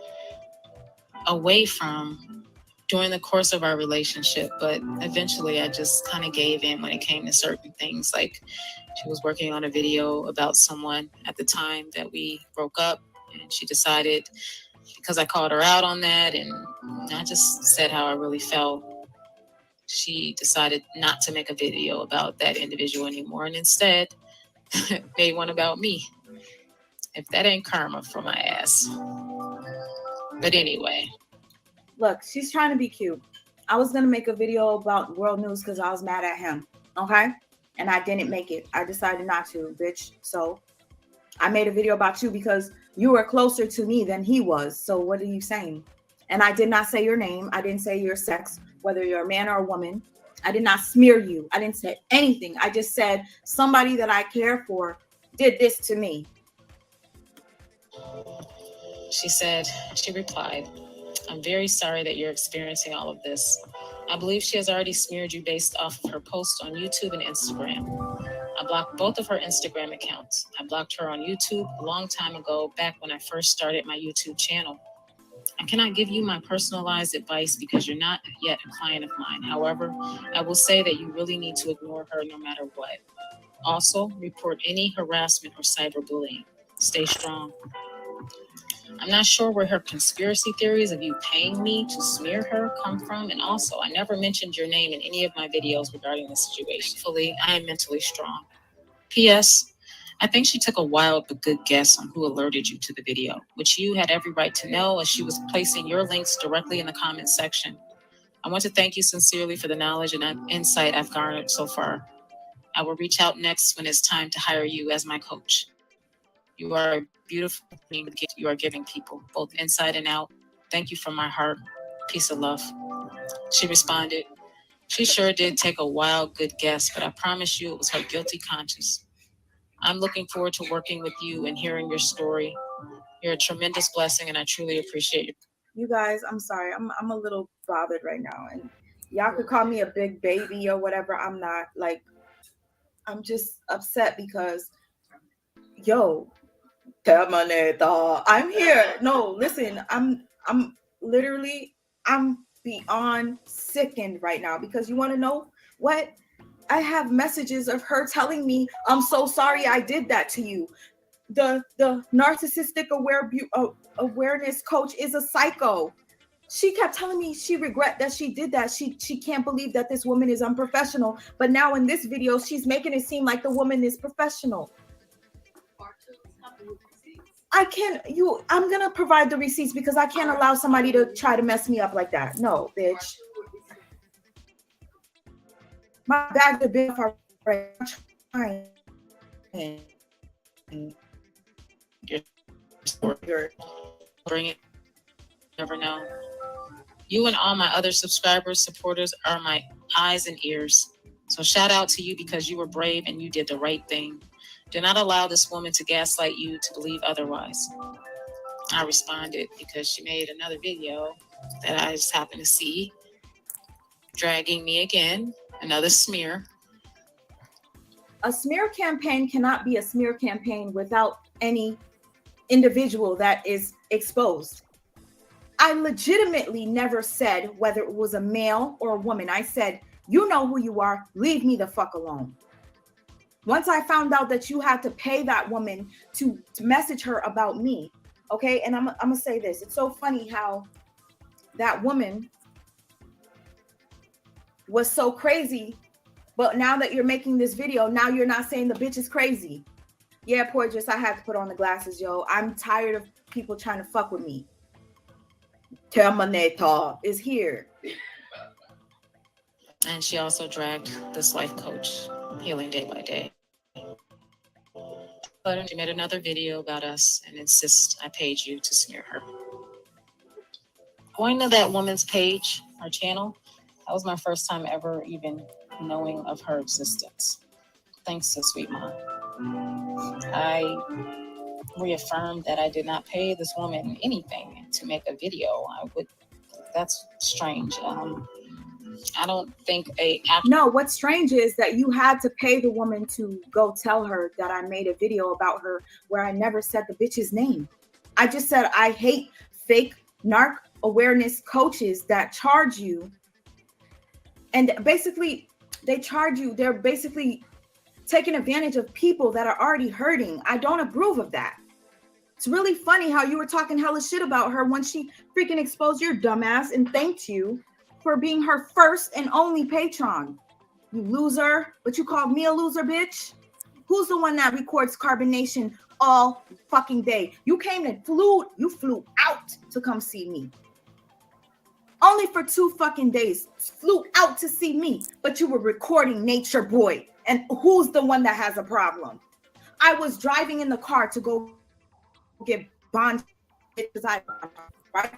away from during the course of our relationship. But eventually I just kind of gave in when it came to certain things. Like, she was working on a video about someone at the time that we broke up, and she decided, because I called her out on that and I just said how I really felt, she decided not to make a video about that individual anymore and instead made one about me. If that ain't karma for my ass. But anyway. Look, she's trying to be cute. I was going to make a video about world news because I was mad at him. Okay? And I didn't make it. I decided not to, bitch. So I made a video about you because you were closer to me than he was. So what are you saying? And I did not say your name. I didn't say your sex, whether you're a man or a woman. I did not smear you. I didn't say anything. I just said somebody that I care for did this to me. She replied, I'm very sorry that you're experiencing all of this. I believe she has already smeared you based off of her posts on YouTube and Instagram. I blocked both of her Instagram accounts. I blocked her on YouTube a long time ago, back when I first started my YouTube channel. I cannot give you my personalized advice because you're not yet a client of mine. However, I will say that you really need to ignore her no matter what. Also, report any harassment or cyberbullying. Stay strong. I'm not sure where her conspiracy theories of you paying me to smear her come from, and also, I never mentioned your name in any of my videos regarding this situation. Hopefully, I am mentally strong. P.S. I think she took a wild but good guess on who alerted you to the video, which you had every right to know, as she was placing your links directly in the comments section. I want to thank you sincerely for the knowledge and insight I've garnered so far. I will reach out next when it's time to hire you as my coach. You are a beautiful being you are giving people, both inside and out. Thank you from my heart. Peace of love. She responded, she sure did take a wild, good guess, but I promise you it was her guilty conscience. I'm looking forward to working with you and hearing your story. You're a tremendous blessing, and I truly appreciate you. You guys, I'm sorry. I'm a little bothered right now. And y'all could call me a big baby or whatever. I'm not. Like, I'm just upset because, yo, Terminator, I'm here. No, listen, I'm literally, I'm beyond sickened right now because you want to know what? I have messages of her telling me, I'm so sorry I did that to you. The narcissistic awareness coach is a psycho. She kept telling me she regret that she did that. She can't believe that this woman is unprofessional. But now in this video, she's making it seem like the woman is professional. I'm gonna provide the receipts because I can't allow somebody to try to mess me up like that. No, bitch. My bag of bill for Bring it. Never know. You and all my other subscribers, supporters are my eyes and ears. So shout out to you because you were brave and you did the right thing. Do not allow this woman to gaslight you to believe otherwise. I responded because she made another video that I just happened to see, dragging me again, another smear. A smear campaign cannot be a smear campaign without any individual that is exposed. I legitimately never said whether it was a male or a woman. I said, you know who you are, leave me the fuck alone. Once I found out that you had to pay that woman to message her about me, okay? And I'm gonna say this. It's so funny how that woman was so crazy, but now that you're making this video, now you're not saying the bitch is crazy. Yeah, Porges, I had to put on the glasses, yo. I'm tired of people trying to fuck with me. Terminator is here. And she also dragged this life coach, Healing Day by Day. But she made another video about us and insists I paid you to smear her. Going to that woman's page, her channel, that was my first time ever even knowing of her existence. Thanks to Sweetma. I reaffirmed that I did not pay this woman anything to make a video. That's strange. I don't think No, what's strange is that you had to pay the woman to go tell her that I made a video about her where I never said the bitch's name. I just said I hate fake narc awareness coaches that charge you. And basically, they charge you. They're basically taking advantage of people that are already hurting. I don't approve of that. It's really funny how you were talking hella shit about her when she freaking exposed your dumbass and thanked you for being her first and only patron. You loser, but you called me a loser, bitch. Who's the one that records Carbonation all fucking day? You flew out to come see me. Only for 2 fucking days. Flew out to see me, but you were recording Nature Boy. And who's the one that has a problem? I was driving in the car to go get bond because I right.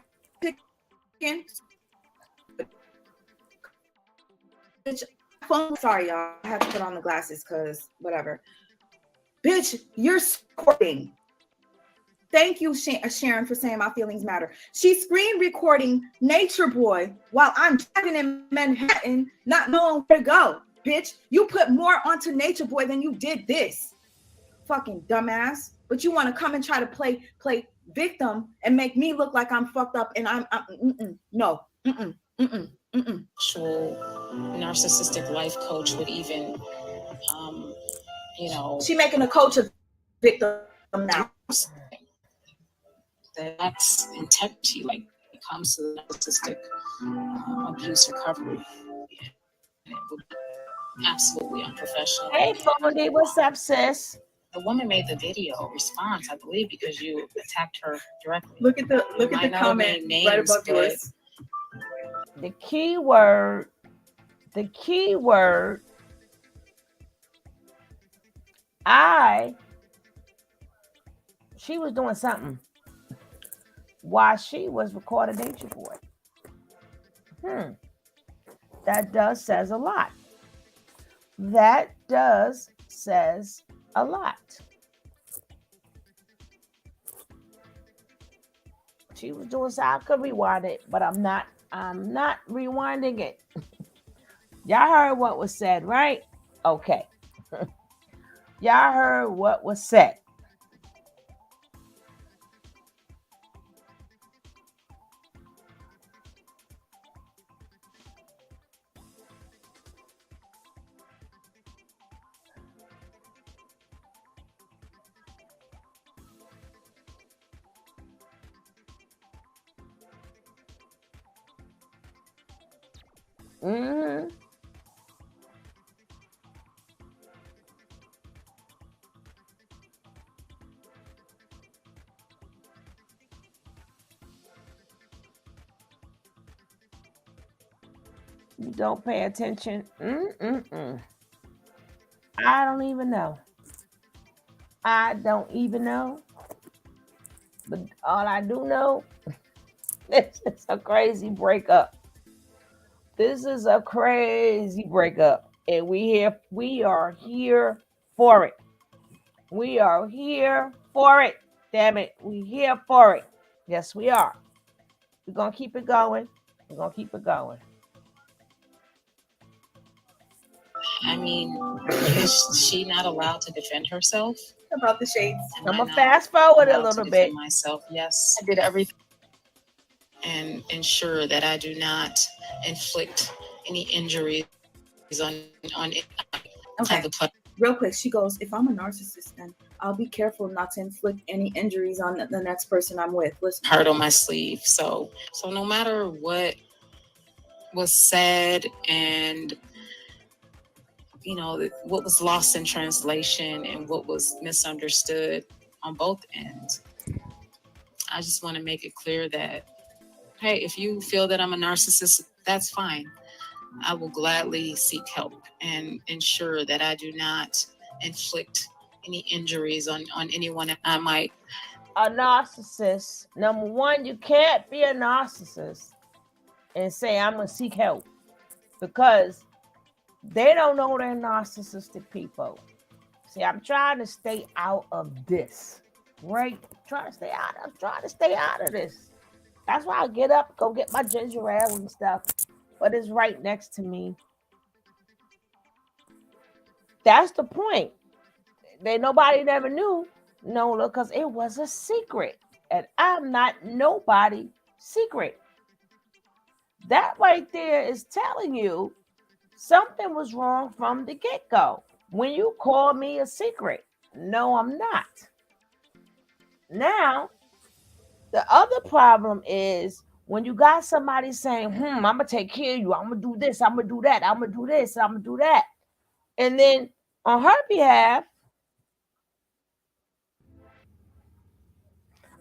Phone. Sorry, y'all. I have to put on the glasses because whatever. Bitch, you're squirting. Thank you, Sharon, for saying my feelings matter. She's screen recording Nature Boy while I'm driving in Manhattan, not knowing where to go. Bitch, you put more onto Nature Boy than you did this. Fucking dumbass. But you want to come and try to play victim and make me look like I'm fucked up and I'm no. actual narcissistic life coach would even, She making a coach a victim now. That's integrity, like it comes to narcissistic abuse recovery. And it would be absolutely unprofessional. Hey, Fondy, what's up, sis? The woman made the video response, I believe, because you attacked her directly. Look at the comment right above yours. The key word, she was doing something while she was recording Nature Boy. That does says a lot. That does says a lot. She was doing so I could rewind it, but I'm not rewinding it. Y'all heard what was said, right? Okay. Y'all heard what was said. Mm-hmm. You don't pay attention. I don't even know. But all I do know, this is a crazy breakup. This is a crazy breakup. And we are here for it. We are here for it. Damn it. We here for it. Yes, we are. We're going to keep it going. I mean, is she not allowed to defend herself? About the shades. I'm going to fast forward a little bit. Myself, yes. I did everything and ensure that I do not inflict any injuries on okay. Real quick, she goes, if I'm a narcissist, then I'll be careful not to inflict any injuries on the next person I'm with. Listen. Heart on my sleeve. So no matter what was said and what was lost in translation and what was misunderstood on both ends, I just want to make it clear that, hey, if you feel that I'm a narcissist, that's fine. I will gladly seek help and ensure that I do not inflict any injuries on anyone I might. A narcissist, number one, you can't be a narcissist and say, I'm going to seek help, because they don't know they're narcissistic people. See, I'm trying to stay out of this, right? I'm trying to stay out of this. That's why I get up, go get my ginger ale and stuff. but it's right next to me. That's the point. That nobody never knew, no, because it was a secret. And I'm not nobody secret. That right there is telling you something was wrong from the get-go. When you call me a secret, no, I'm not. Now, the other problem is when you got somebody saying, I'm gonna take care of you, I'm gonna do this, I'm gonna do that, I'm gonna do this, I'm gonna do that. And then on her behalf,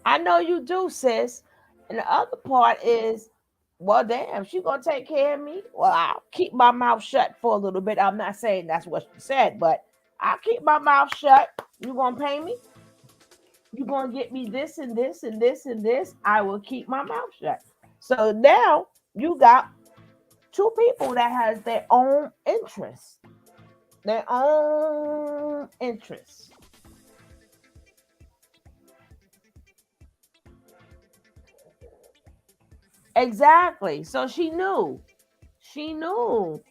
I know you do, sis. And the other part is, well, damn, she gonna take care of me. Well, I'll keep my mouth shut for a little bit. I'm not saying that's what she said, but I'll keep my mouth shut. You gonna pay me? You gonna get me this and this and this and this? I will keep my mouth shut. So now you got two people that has their own interests. Their own interests. Exactly. So she knew. She knew.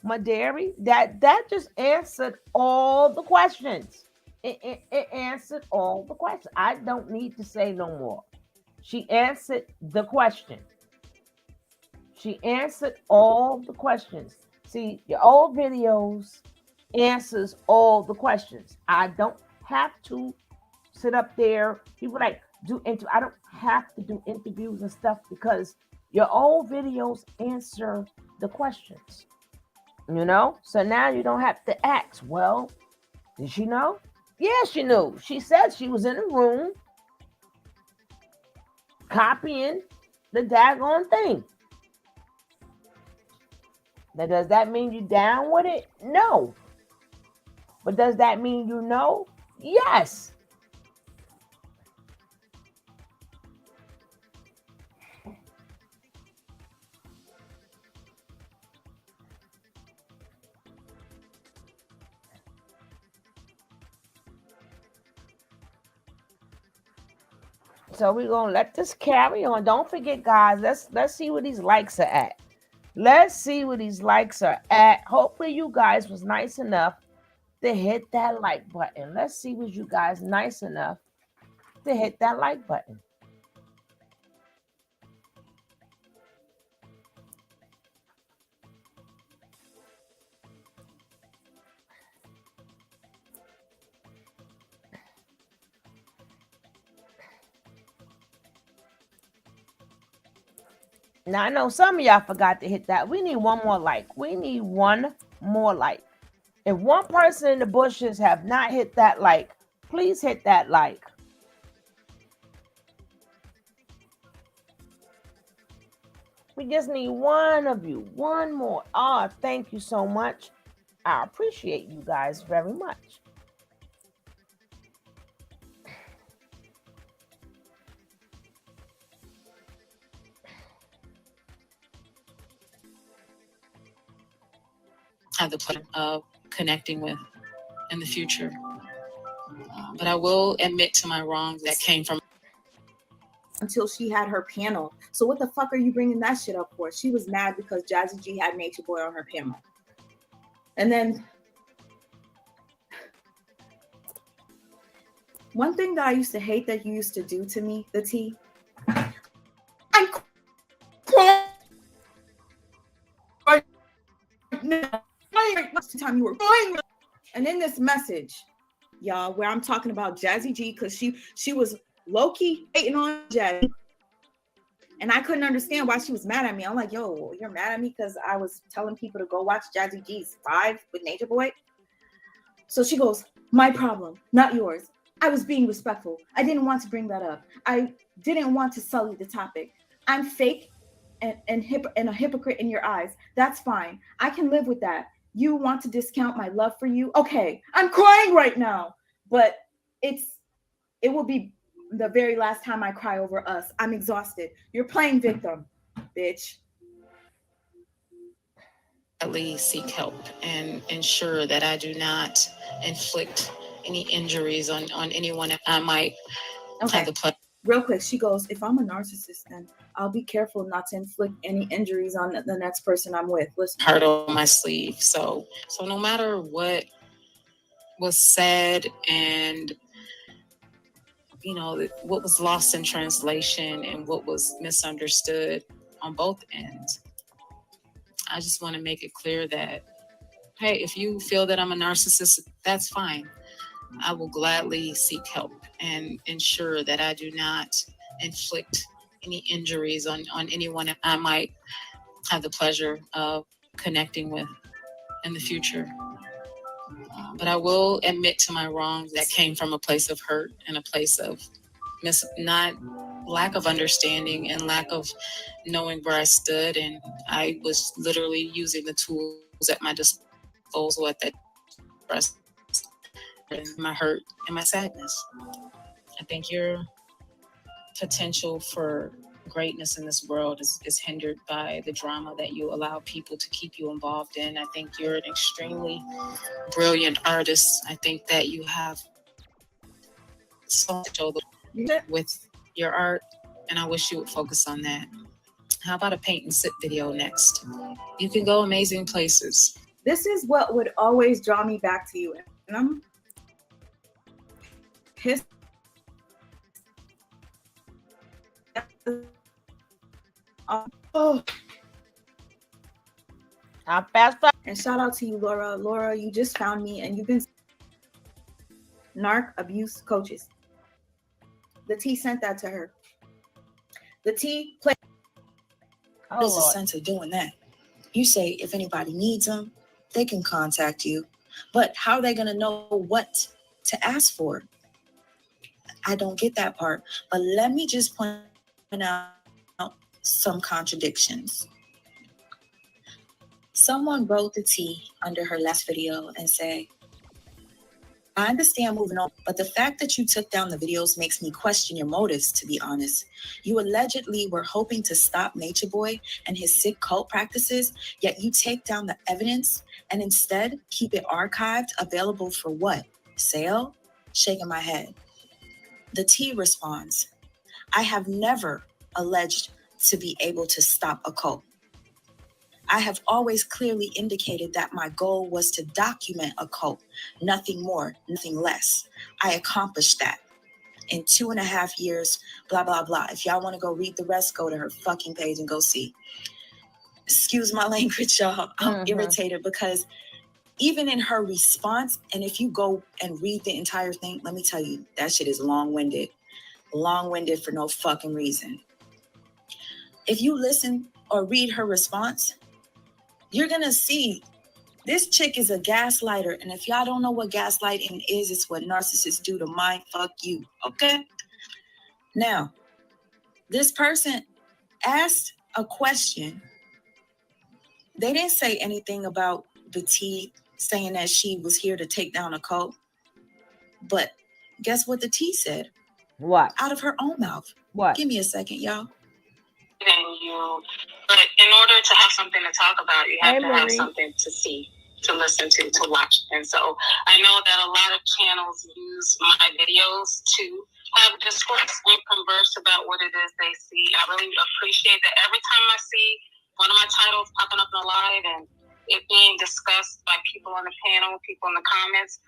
Maderi, that just answered all the questions. It answered all the questions. I don't need to say no more. She answered the question. She answered all the questions. See, your old videos answers all the questions. I don't have to sit up there. People like I don't have to do interviews and stuff because your old videos answer the questions. So now you don't have to ask, well, did she know? Yeah, she knew. She said she was in a room copying the daggone thing. Now, does that mean you down with it? No. But does that mean you know? Yes. So we're gonna let this carry on. Don't forget, guys. Let's see where these likes are at. Let's see where these likes are at. Hopefully, you guys was nice enough to hit that like button. Let's see was you guys nice enough to hit that like button. Now I know some of y'all forgot to hit that. We need one more like. We need one more like. If one person in the bushes have not hit that like, please hit that like. We just need one of you, one more. Oh, thank you so much. I appreciate you guys very much. Have the pleasure of connecting with in the future. But I will admit to my wrongs that came from until she had her panel. So what the fuck are you bringing that shit up for? She was mad because Jazzy G had Nature Boy on her panel. And then one thing that I used to hate that you used to do to me, the T, I'm crying right now. Most of the time you were crying. And in this message, y'all, where I'm talking about Jazzy G, because she was low-key hating on Jazzy. And I couldn't understand why she was mad at me. I'm like, yo, you're mad at me because I was telling people to go watch Jazzy G's 5 with Nature Boy? So she goes, my problem, not yours. I was being respectful. I didn't want to bring that up. I didn't want to sully the topic. I'm fake and a hypocrite in your eyes. That's fine. I can live with that. You want to discount my love for you? Okay, I'm crying right now. But it will be the very last time I cry over us. I'm exhausted. You're playing victim, bitch. at least seek help and ensure that I do not inflict any injuries on anyone I might have the pleasure. Real quick, she goes, if I'm a narcissist, then I'll be careful not to inflict any injuries on the next person I'm with. Listen. Heart on my sleeve. So no matter what was said and what was lost in translation and what was misunderstood on both ends, I just want to make it clear that, hey, if you feel that I'm a narcissist, that's fine. I will gladly seek help and ensure that I do not inflict any injuries on anyone I might have the pleasure of connecting with in the future. But I will admit to my wrongs that came from a place of hurt and a place of not lack of understanding and lack of knowing where I stood. And I was literally using the tools at my disposal at that my hurt and my sadness. I think your potential for greatness in this world is hindered by the drama that you allow people to keep you involved in. I think you're an extremely brilliant artist. I think that you have so much to show with your art, and I wish you would focus on that. How about a paint and sip video next? You can go amazing places. This is what would always draw me back to you, and I'm pissed. Oh. I'm fast. And shout out to you, Laura. Laura, you just found me, and you've been narc abuse coaches. The T sent that to her. The T played. There's a sense of doing that. You say if anybody needs them, they can contact you. But how are they going to know what to ask for? I don't get that part. But let me just point out some contradictions. Someone wrote the T under her last video and said, I understand moving on, but the fact that you took down the videos makes me question your motives, to be honest. You allegedly were hoping to stop Nature Boy and his sick cult practices, yet you take down the evidence and instead keep it archived, available for what? Sale? Shaking my head. The T responds, I have never alleged to be able to stop a cult. I have always clearly indicated that my goal was to document a cult, nothing more, nothing less. I accomplished that in 2.5 years, blah, blah, blah. If y'all want to go read the rest, go to her fucking page and go see. Excuse my language, y'all. I'm irritated because even in her response, and if you go and read the entire thing, let me tell you, that shit is long-winded. Long-winded for no fucking reason. If you listen or read her response, you're going to see this chick is a gaslighter. And if y'all don't know what gaslighting is, it's what narcissists do to mind fuck you. Okay? Now, this person asked a question. They didn't say anything about the T saying that she was here to take down a cult. But guess what the T said? What? Out of her own mouth. What? Give me a second, y'all. But in order to have something to talk about, you have to have something to see, to listen to watch. And so I know that a lot of channels use my videos to have discourse and converse about what it is they see. I really appreciate that every time I see one of my titles popping up in a live and it being discussed by people on the panel, people in the comments,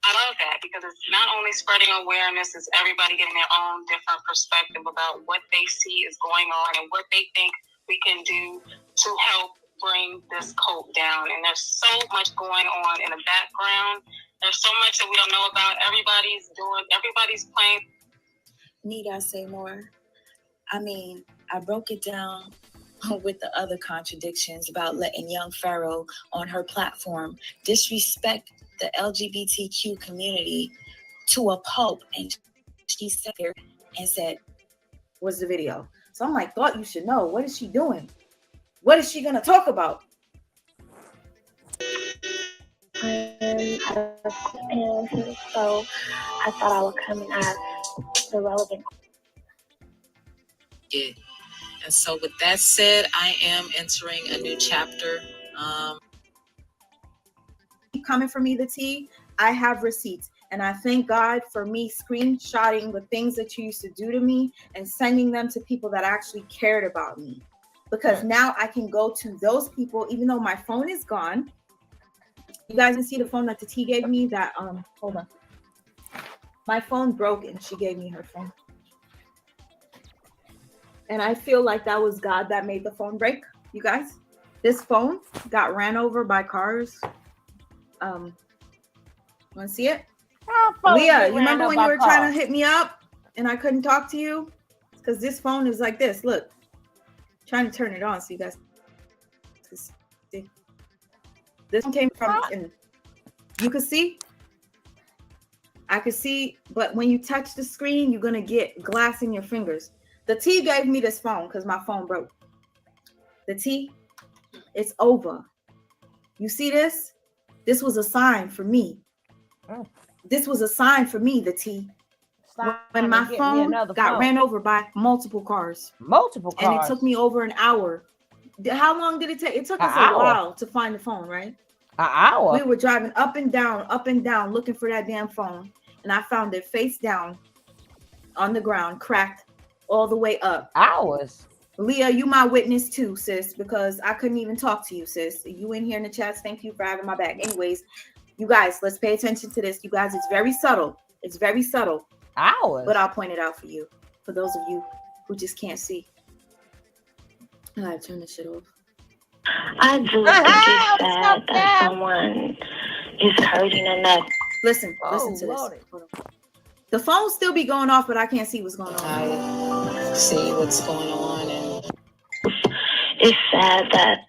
I love that because it's not only spreading awareness, it's everybody getting their own different perspective about what they see is going on and what they think we can do to help bring this cult down. And there's so much going on in the background. There's so much that we don't know about. Everybody's playing. Need I say more? I mean, I broke it down with the other contradictions about letting young Pharaoh on her platform disrespect the LGBTQ community to a pulp, and she sat there and said, was the video. So I'm like, thought you should know. What is she doing? What is she going to talk about? And so I thought I would come and ask the relevant. Yeah. And so with that said, I am entering a new chapter. Coming for me, the T, I have receipts. And I thank God for me screenshotting the things that you used to do to me and sending them to people that actually cared about me. Because now I can go to those people, even though my phone is gone. You guys can see the phone that the T gave me that, hold on. My phone broke and she gave me her phone. And I feel like that was God that made the phone break, you guys. This phone got ran over by cars. Want to see it? Leah, you remember when you were trying to hit me up and I couldn't talk to you? Because this phone is like this. Look, trying to turn it on so you guys can see. This one came from, and you can see. I could see, but when you touch the screen, you're gonna get glass in your fingers. The T gave me this phone because my phone broke. The T, it's over. You see this? This was a sign for me. This was a sign for me, the T. When my phone got ran over by multiple cars. And it took me over an hour. How long did it take? It took us a while to find the phone, right? An hour? We were driving up and down, looking for that damn phone. And I found it face down on the ground, cracked all the way up. Hours? Leah, you my witness too, sis, because I couldn't even talk to you, sis. You in here in the chats. Thank you for having my back. Anyways, you guys, let's pay attention to this. You guys, it's very subtle. It's very subtle. Hours? But I'll point it out for you. For those of you who just can't see. I gotta turn this shit off. I do think it's sad that someone is hurting enough. Listen to this. Hold on. The phone still be going off, but I can't see what's going on. I see what's going on, and it's sad that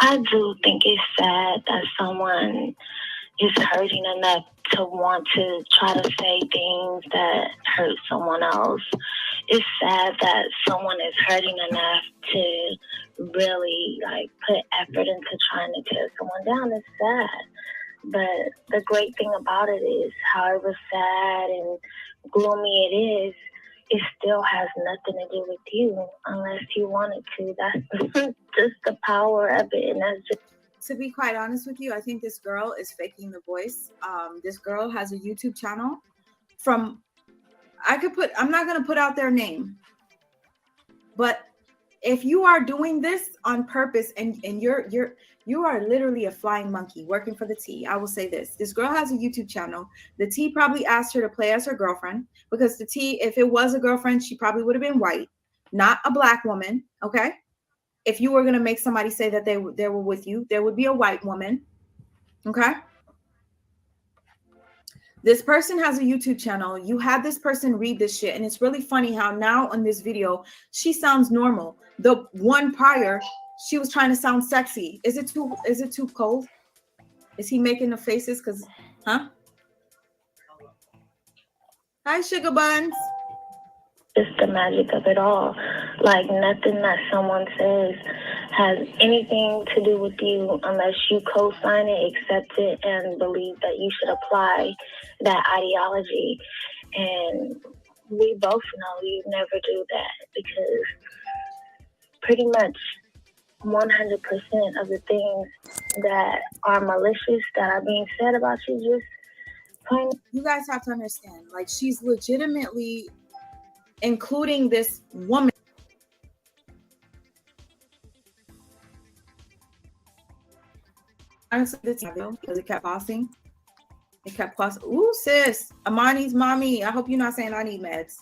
I do think it's sad that someone is hurting enough to want to try to say things that hurt someone else. It's sad that someone is hurting enough to really put effort into trying to tear someone down. It's sad. But the great thing about it is, however sad and gloomy it is, it still has nothing to do with you unless you want it to. That's just the power of it. And that's just... To be quite honest with you, I think this girl is faking the voice. This girl has a YouTube channel I'm not going to put out their name, but if you are doing this on purpose and you are literally a flying monkey working for the T, I will say this girl has a YouTube channel. The T probably asked her to play as her girlfriend, because the T, if it was a girlfriend, she probably would have been white, not a black woman. Okay. If you were going to make somebody say that they were with you, there would be a white woman. Okay. This person has a YouTube channel. You had this person read this shit. And it's really funny how now on this video, she sounds normal. The one prior, she was trying to sound sexy. Is it too cold? Is he making the faces? Huh? Hi, Sugar Buns. It's the magic of it all. Nothing that someone says has anything to do with you unless you co-sign it, accept it, and believe that you should apply that ideology. And we both know you never do that, because pretty much 100% of the things that are malicious that are being said about you just plain. You guys have to understand, she's legitimately including this woman. Honestly, because it kept pausing. Ooh, sis, Amani's mommy. I hope you're not saying I need meds.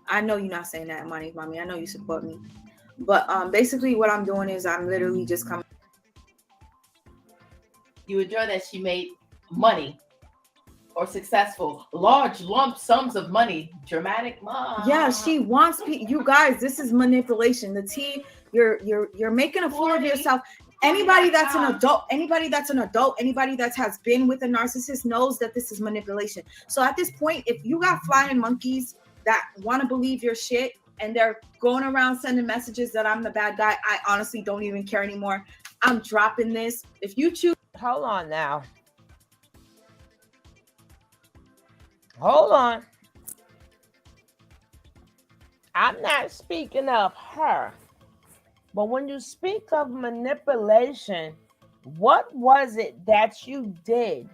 I know you're not saying that, Amani's mommy. I know you support me. But basically what I'm doing is I'm literally just coming. You enjoy that she made money or successful, large lump sums of money, dramatic mom. Yeah, she wants you guys. This is manipulation. The T, you're making a fool of yourself. Anybody that's an adult, anybody that has been with a narcissist knows that this is manipulation. So at this point, if you got flying monkeys that want to believe your shit and they're going around sending messages that I'm the bad guy, I honestly don't even care anymore. I'm dropping this. If you choose, hold on now. Hold on. I'm not speaking of her. But when you speak of manipulation, What was it that you did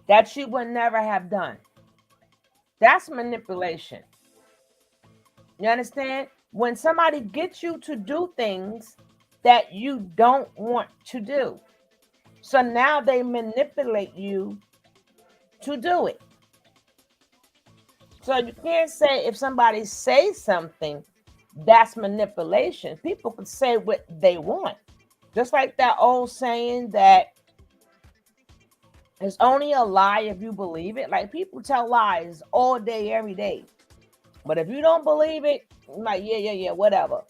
that you would never have done? That's manipulation. You understand? When somebody gets you to do things that you don't want to do. So now they manipulate you to do it. So you can't say if somebody says something, that's manipulation. People can say what they want. Just like that old saying that it's only a lie if you believe it. Like people tell lies all day, every day. But if you don't believe it, like, yeah, whatever.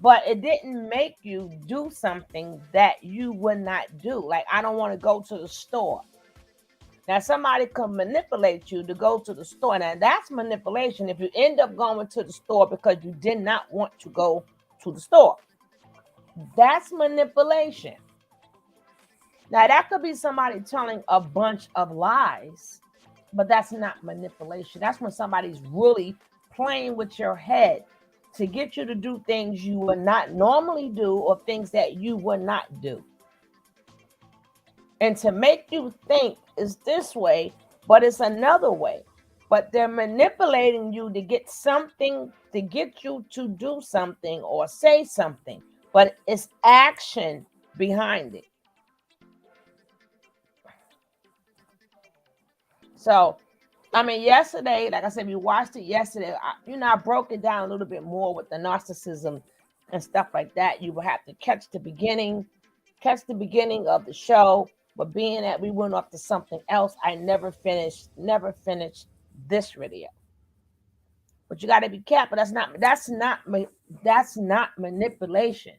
But it didn't make you do something that you would not do. Like, I don't want to go to the store. Now, somebody can manipulate you to go to the store. Now, that's manipulation if you end up going to the store because you did not want to go to the store. That's manipulation. Now, that could be somebody telling a bunch of lies, but that's not manipulation. That's when somebody's really playing with your head to get you to do things you would not normally do or things that you would not do. And to make you think is this way, but it's another way. But they're manipulating you to get something, to get you to do something or say something, but it's action behind it. So, I mean, yesterday, like I said, we watched it yesterday. I broke it down a little bit more with the narcissism and stuff like that. You will have to catch the beginning of the show. But being that we went off to something else, I never finished this video. But you got to be careful. That's not manipulation.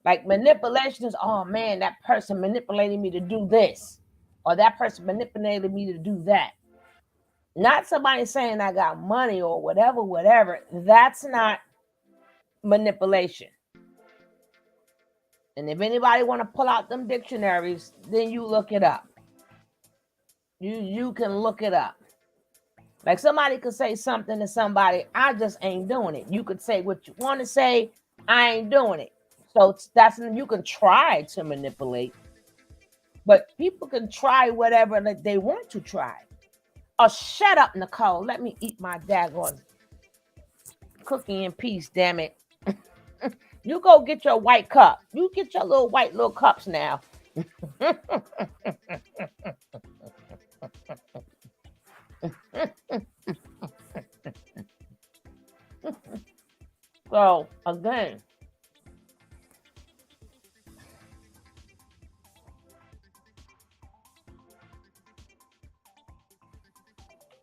Like manipulation is, oh man, that person manipulated me to do this, or that person manipulated me to do that. Not somebody saying I got money or whatever. That's not manipulation. And if anybody want to pull out them dictionaries, then you look it up. You can look it up. Like somebody could say something to somebody, I just ain't doing it. You could say what you want to say, I ain't doing it. So that's you can try to manipulate, but people can try whatever that they want to try. Oh, shut up, Nicole. Let me eat my daggone cookie in peace, damn it. You go get your white cup. You get your little white little cups now. So,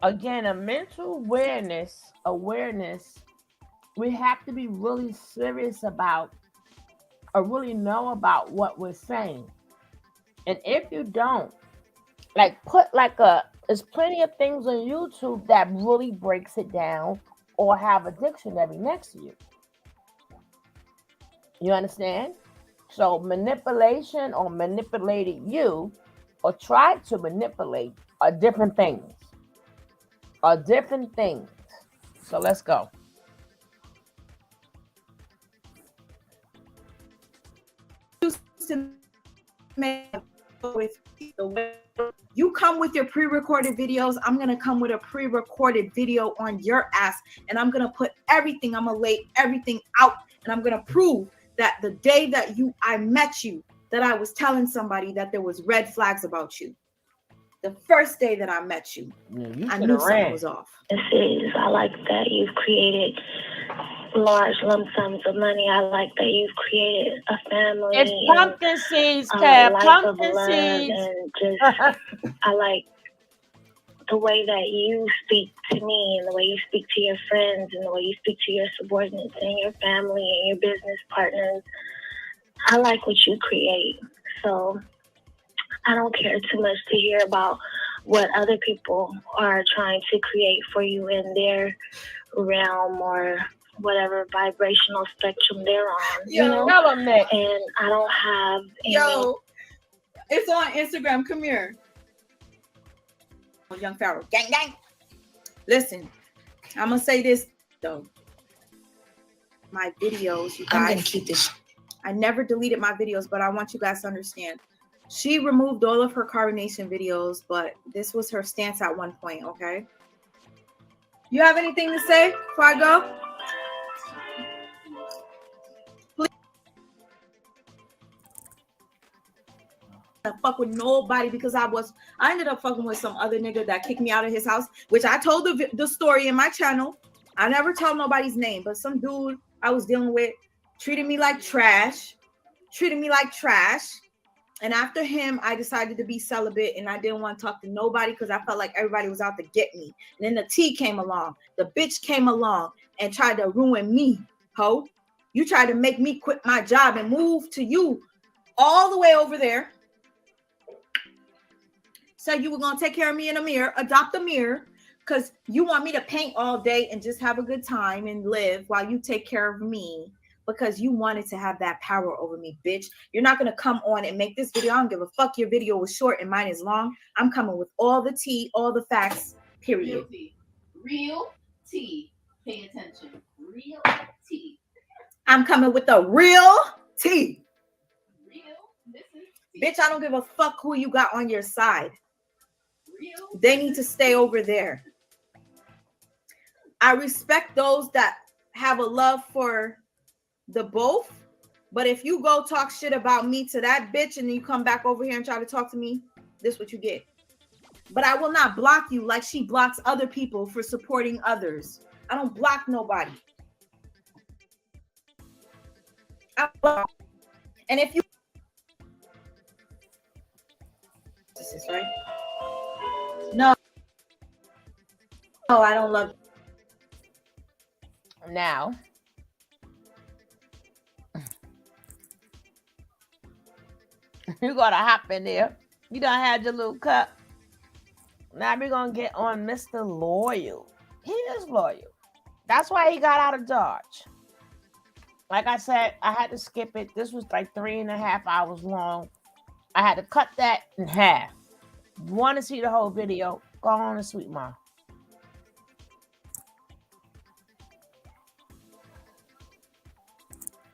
again, a mental awareness, we have to be really serious about or really know about what we're saying. And if you don't, like there's plenty of things on YouTube that really breaks it down or have a dictionary next to you. You understand? So manipulation or manipulated you or tried to manipulate are different things. So let's go. You come with your pre-recorded videos, I'm gonna come with a pre-recorded video on your ass, and I'm gonna put everything, I'm gonna lay everything out, and I'm gonna prove that the day that I met you, that I was telling somebody that there was red flags about you. The first day that I met you, I knew something was off. I like that you've created large lump sums of money. I like that you've created a family. It's pumpkin seeds, Tab. Pumpkin seeds. And just, I like the way that you speak to me and the way you speak to your friends and the way you speak to your subordinates and your family and your business partners. I like what you create. So I don't care too much to hear about what other people are trying to create for you in their realm or whatever vibrational spectrum they're on. You know? And I don't have any... It's on Instagram. Come here. Young Pharaoh. Gang, gang. Listen, I'm going to say this, though. My videos, you guys. I'm going to keep this. I never deleted my videos, but I want you guys to understand. She removed all of her Carbonation videos, but this was her stance at one point, okay? You have anything to say before I go? Fuck with nobody because I ended up fucking with some other nigga that kicked me out of his house, which I told the story in my channel. I never tell nobody's name, but some dude I was dealing with treated me like trash. And after him, I decided to be celibate and I didn't want to talk to nobody because I felt like everybody was out to get me. And then the T came along. The bitch came along and tried to ruin me, ho. You tried to make me quit my job and move to you all the way over there. Said you were going to take care of me in a mirror, adopt a mirror, because you want me to paint all day and just have a good time and live while you take care of me because you wanted to have that power over me, bitch. You're not going to come on and make this video. I don't give a fuck. Your video was short and mine is long. I'm coming with all the tea, all the facts, period. Real tea. Pay attention. Real tea. I'm coming with the real tea. Real. This is tea. Bitch, I don't give a fuck who you got on your side. Real. They need to stay over there. I respect those that have a love for the both, but if you go talk shit about me to that bitch and then you come back over here and try to talk to me, this is what you get. But I will not block you like she blocks other people for supporting others. I don't block nobody. And if you this is right. No, I don't love you. Now, you're gonna hop in there. You done had your little cup. Now we're gonna get on Mr. Loyal. He is loyal. That's why he got out of Dodge. Like I said, I had to skip it. This was like 3.5 hours long. I had to cut that in half. If you want to see the whole video, go on to Sweetma.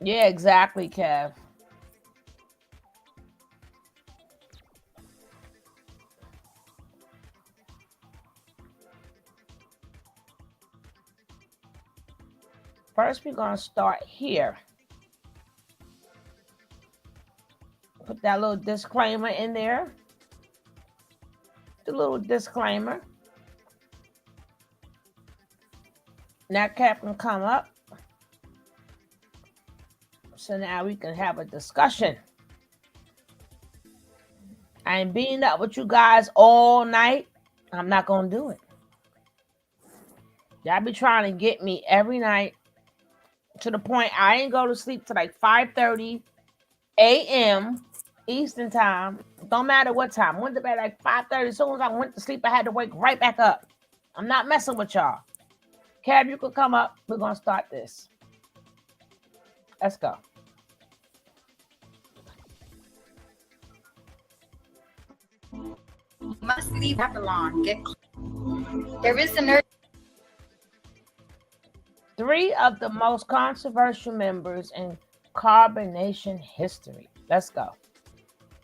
Yeah, exactly, Kev. First, we're going to start here. Put that little disclaimer in there. The little disclaimer. Now, Kev can come up. So now we can have a discussion. I ain't being up with you guys all night. I'm not going to do it. Y'all be trying to get me every night to the point I ain't go to sleep till like 5:30 a.m. Eastern time. Don't matter what time. Went to bed like 5:30. As soon as I went to sleep, I had to wake right back up. I'm not messing with y'all. Kev, you could come up. We're going to start this. Let's go. Must leave Babylon. There is a nurse. 3 of the most controversial members in Carbonation history. Let's go.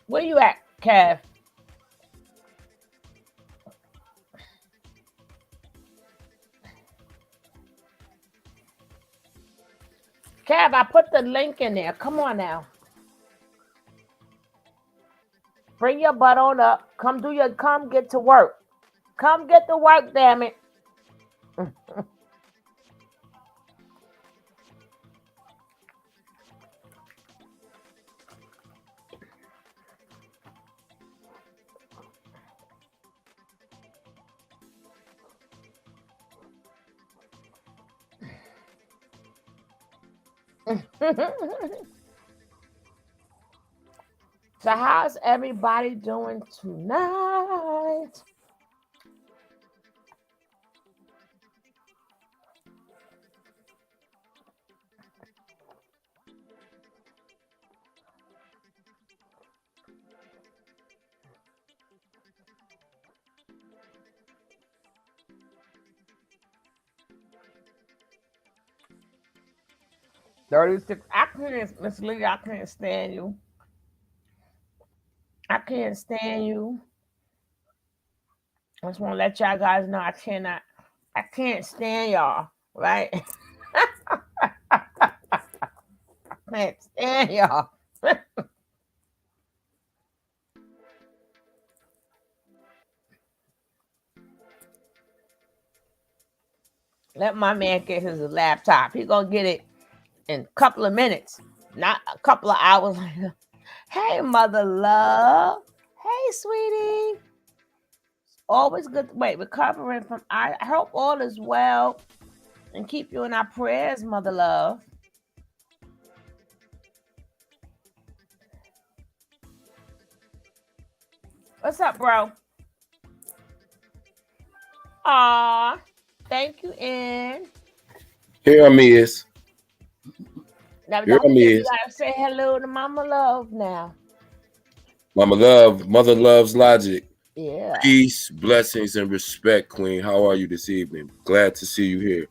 Where you at, Kev? Kev, I put the link in there. Come on now. Bring your butt on up. Come get to work. Come get to work, damn it. So how's everybody doing tonight? 36. I can't, Miss Lee, I can't stand you. I can't stand you. I just want to let y'all guys know I can't stand y'all, right? I can't stand y'all. Let my man get his laptop. He gonna get it in a couple of minutes, not a couple of hours later. Hey, mother love. Hey, sweetie. Always good. Wait, recovering from. I hope all is well and keep you in our prayers, mother love. What's up, bro? Aw, thank you, Ann. Here I'm is. Now Here don't I'm forget we is. gotta say hello to Mama Love now. Mama love, mother loves logic. Yeah. Peace, blessings, and respect, Queen. How are you this evening? Glad to see you here.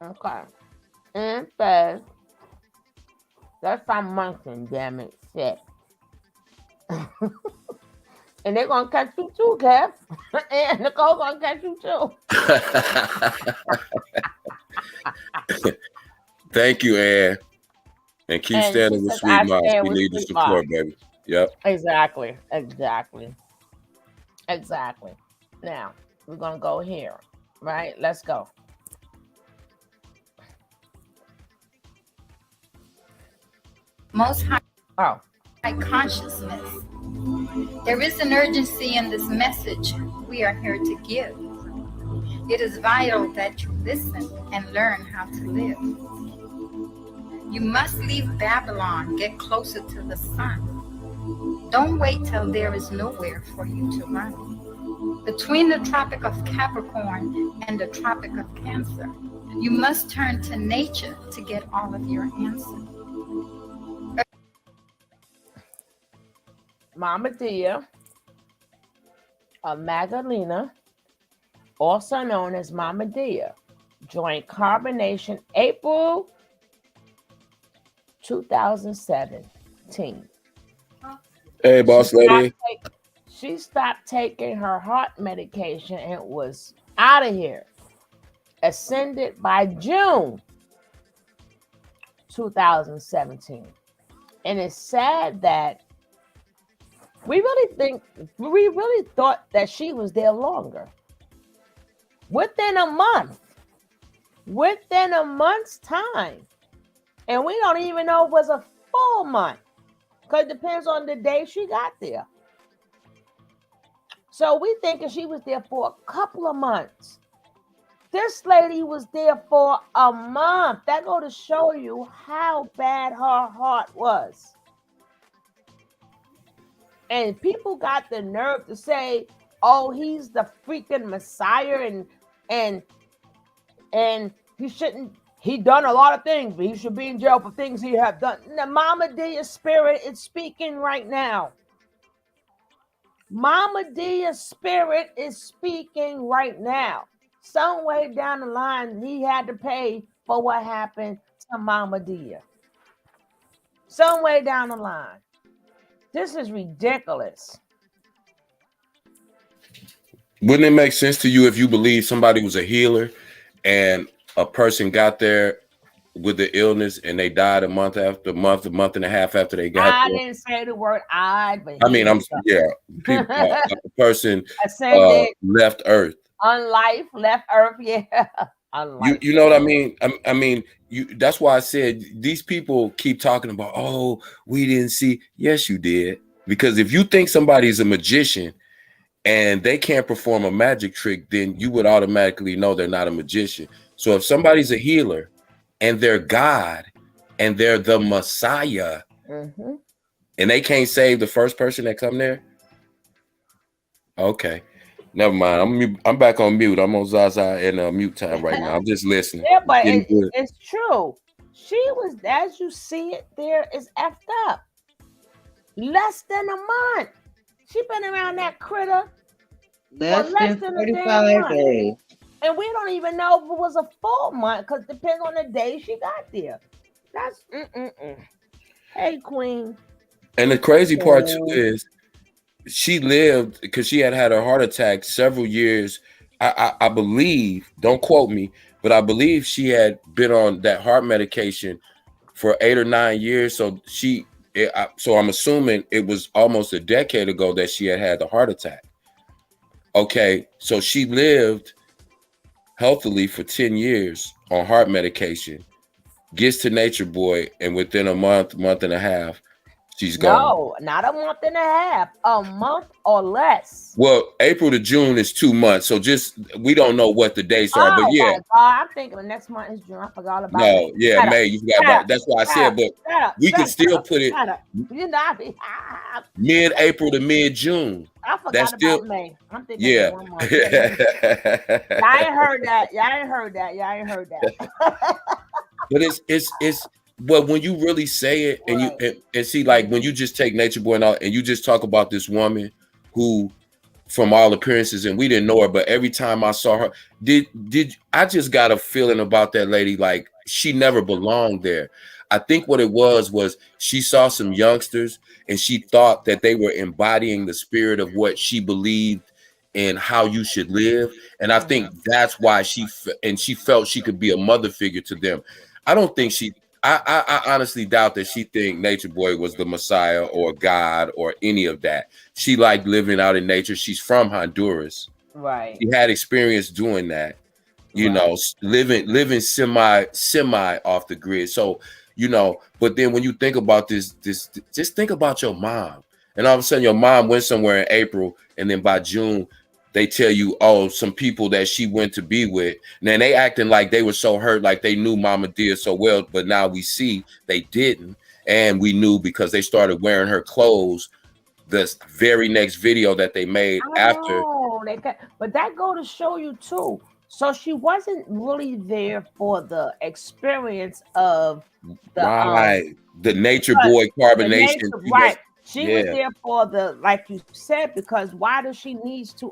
Okay. And says that's some munching, damn it, shit. And they're gonna catch you too, Kev. And Nicole gonna catch you too. Thank you, Ann. And keep And she standing with says I Sweetma. stand We with need the Sweetma. support, baby. Yep. Exactly. Now we're gonna go here. Right? Let's go. Most high Oh. consciousness. There is an urgency in this message we are here to give. It is vital that you listen and learn how to live. You must leave Babylon, get closer to the sun. Don't wait till there is nowhere for you to run. Between the Tropic of Capricorn and the Tropic of Cancer, you must turn to nature to get all of your answers. Mama Dia, Magdalena, also known as Mama Dia, joined Carbonation April 2017. Hey, boss lady. She stopped taking her heart medication and was out of here. Ascended by June 2017. And it's sad that we really thought that she was there longer. Within a month's time. And we don't even know if it was a full month. Because it depends on the day she got there. So we thinking she was there for a couple of months. This lady was there for a month. That go to show you how bad her heart was. And people got the nerve to say, "Oh, he's the freaking Messiah, and he shouldn't. He done a lot of things, but he should be in jail for things he have done." The Mama Dia spirit is speaking right now. Mama Dia's spirit is speaking right now. Some way down the line, he had to pay for what happened to Mama Dia. Some way down the line. This is ridiculous. Wouldn't it make sense to you if you believe somebody was a healer and a person got there with the illness and they died a month after a month and a half after they got I there? didn't say the word "I," but I mean, people, the person ascended, left Earth. on life, left Earth. Yeah, You know what I mean? I mean, that's why I said these people keep talking about, oh, we didn't see. Yes, you did. Because if you think somebody's a magician and they can't perform a magic trick, then you would automatically know they're not a magician. So if somebody's a healer and they're God and they're the Messiah, and they can't save the first person that come there, okay. Never mind. I'm back on mute. I'm on Zaza in mute time right now. I'm just listening. Yeah, but it's true. She was, as you see it, there is effed up. Less than a month. She been around that critter less than 45 days. And we don't even know if it was a full month because it depends on the day she got there. That's Hey, Queen. And the crazy part too Oh. is she lived because she had a heart attack several years. I believe, don't quote me, but I believe she had been on that heart medication for 8 or 9 years. So I'm assuming it was almost a decade ago that she had the heart attack. Okay, so she lived healthily for 10 years on heart medication, gets to Nature Boy, and within a month and a half, she's gone. No, not a month and a half, a month or less. Well, April to June is 2 months, so just we don't know what the dates are, but Oh yeah, my God, I'm thinking the next month is June. I forgot all about no, May. yeah, Shut up, May, you forgot shut about up, that's why I shut said, up, but shut up, we can shut still up, put it shut up. You know, mid-April to mid-June. I That's forgot still, about May. I'm thinking yeah. of 1 month. Yeah, y'all ain't heard that. Y'all ain't heard that. Y'all ain't heard that. But it's but when you really say it and Right. and see, like when you just take Nature Boy and all, and you just talk about this woman who, from all appearances, and we didn't know her, but every time I saw her, did I just got a feeling about that lady, like she never belonged there. I think what it was she saw some youngsters and she thought that they were embodying the spirit of what she believed and how you should live. And I think that's why she felt she could be a mother figure to them. I don't think I honestly doubt that she think Nature Boy was the Messiah or God or any of that. She liked living out in nature. She's from Honduras. Right. She had experience doing that, Right. living semi off the grid. So, but then when you think about this, just think about your mom. And all of a sudden your mom went somewhere in April, and then by June, they tell you, oh, some people that she went to be with. And then they acting like they were so hurt, like they knew Mama did so well, but now we see they didn't. And we knew because they started wearing her clothes the very next video that they made I after. know but that go to show you too. So she wasn't really there for the experience of the Right. The Nature but Boy the carbonation. nature, She was, right? She was yeah. there for the, like you said, because why does she needs to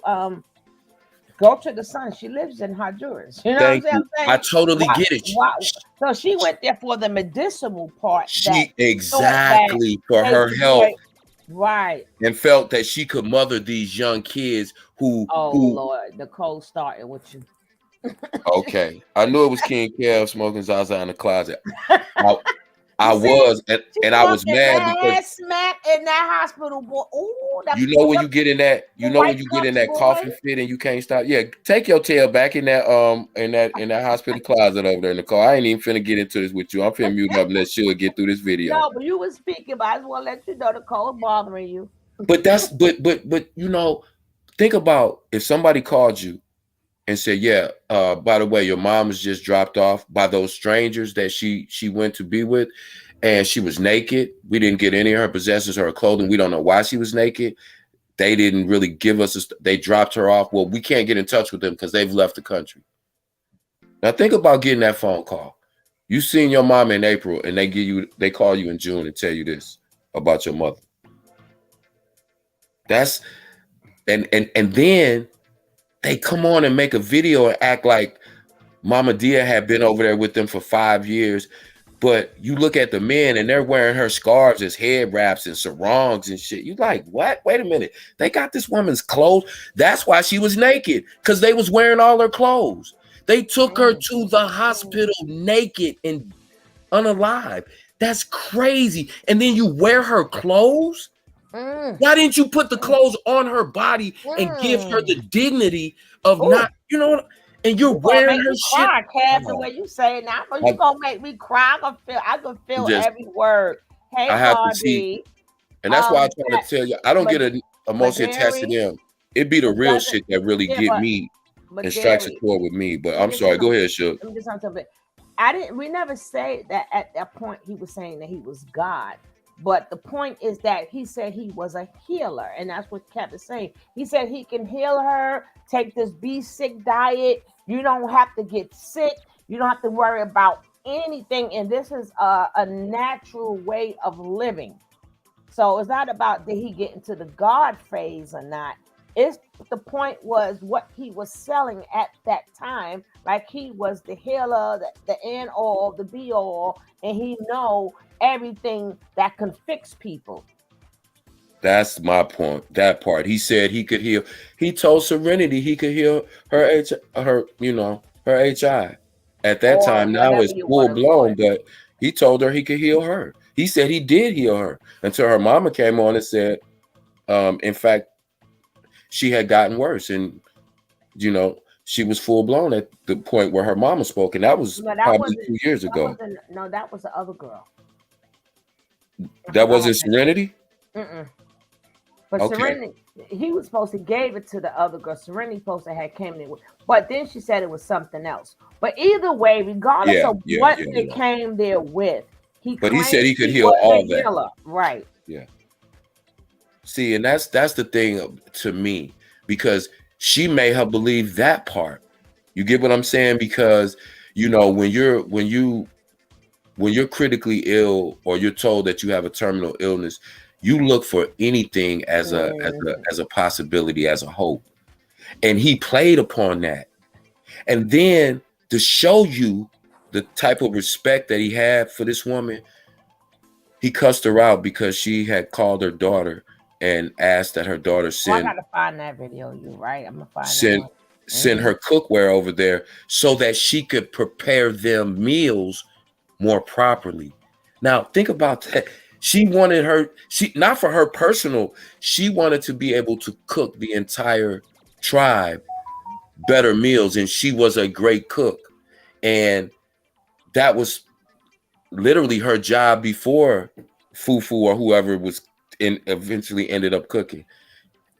go to the sun? She lives in Honduras. You know Thank what I'm you. I saying? totally Why? get it. Why? So she went there for the medicinal part that She thought that exactly for her Nature health, Boy, right? and felt that she could mother these young kids Oh who Lord, Nicole starting with you. okay. I knew it was King Kev smoking Zaza in the closet. I, You I see, was, she and I was talking mad because mad smack in that hospital, boy. Ooh, you know when you get in that, the white boy. coffin fit and you can't stop. Yeah, take your tail back in that in that hospital closet over there, Nicole. I ain't even finna get into this with you. I'm finna mute up and let Sheila get through this video. No, but you was speaking, but I just want to let you know Nicole bothering you. But that's but think about if somebody called you and said, yeah, by the way, your mom was just dropped off by those strangers that she went to be with, and she was naked. We didn't get any of her possessions or her clothing. We don't know why she was naked. They didn't really give us they dropped her off. Well, we can't get in touch with them because they've left the country. Now think about getting that phone call. You seen your mom in April and they call you in June and tell you this about your mother. That's and then they come on and make a video and act like Mama Dia had been over there with them for 5 years. But you look at the men and they're wearing her scarves as head wraps and sarongs and shit. You like, what? Wait a minute. They got this woman's clothes. That's why she was naked, because they was wearing all her clothes. They took her to the hospital naked and unalive. That's crazy. And then you wear her clothes? Why didn't you put the clothes on her body and give her the dignity of Ooh. not, and you're You gonna wearing make her me shit? cry, Cab, the way you say it now. You gonna make me cry. I can feel Just, every word. Hey, I have to see. Cardi. And that's why I try to tell you, I don't but get emotion attached to them. It be the it real doesn't. shit that really Yeah, get me but and strikes a Gary, chord with me. But let me I'm get you sorry. Go something. ahead, Shook. Let me get something. I didn't. We never say that at that point he was saying that he was God. But the point is that he said he was a healer, and that's what Cap is saying. He said he can heal her. Take this be sick diet. You don't have to get sick. You don't have to worry about anything. And this is a natural way of living. So it's not about did he get into the God phase or not. it's the point was what he was selling at that time. Like he was the healer, the end all, the be all, and he know everything that can fix people. That's my point. That part. He said he could heal. He told Serenity he could heal her her HI. At that Or time, now whatever it's you full want to call it. blown, but he told her he could heal her. He said he did heal her until her mama came on and said, in fact, she had gotten worse, and she was full blown at the point where her mama spoke, and that was No, that probably wasn't. 2 years That ago. wasn't. No, that was the other girl. I That forgot her wasn't Serenity. name. Mm-mm. But Okay. Serenity, he was supposed to gave it to the other girl. Serenity supposed to have came in with, but then she said it was something else. But either way, regardless Yeah, of yeah, what yeah, they yeah. came there with, he But he said claimed he could he heal was a all that. healer. Right. Yeah. See, and that's the thing to me, because she may have believed that part. You get what I'm saying? Because when you're critically ill, or you're told that you have a terminal illness, you look for anything as a possibility, as a hope. And he played upon that. And then to show you the type of respect that he had for this woman, he cussed her out because she had called her daughter and asked that her daughter Oh, I gotta find that video. You're right. I'm gonna find that send one. send her cookware over there so that she could prepare them meals more properly. Now think about that. She wanted not for her personal, she wanted to be able to cook the entire tribe better meals, and she was a great cook. And that was literally her job before Fufu or whoever was eventually ended up cooking.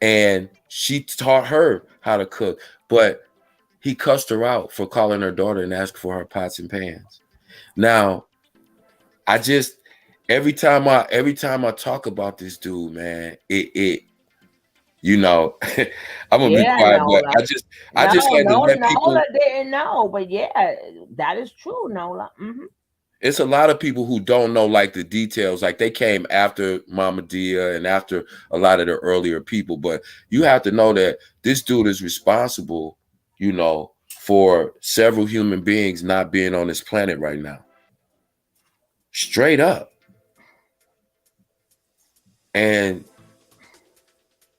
And she taught her how to cook, but he cussed her out for calling her daughter and asked for her pots and pans. Now, I just every time I talk about this dude, man, it I'm gonna be Yeah, quiet, but Nola. I just had to let Nola people. didn't know, but yeah, that is true, Nola. It's a lot of people who don't know like the details. Like they came after Mama Dia and after a lot of the earlier people, but you have to know that this dude is responsible, for several human beings not being on this planet right now. Straight up. And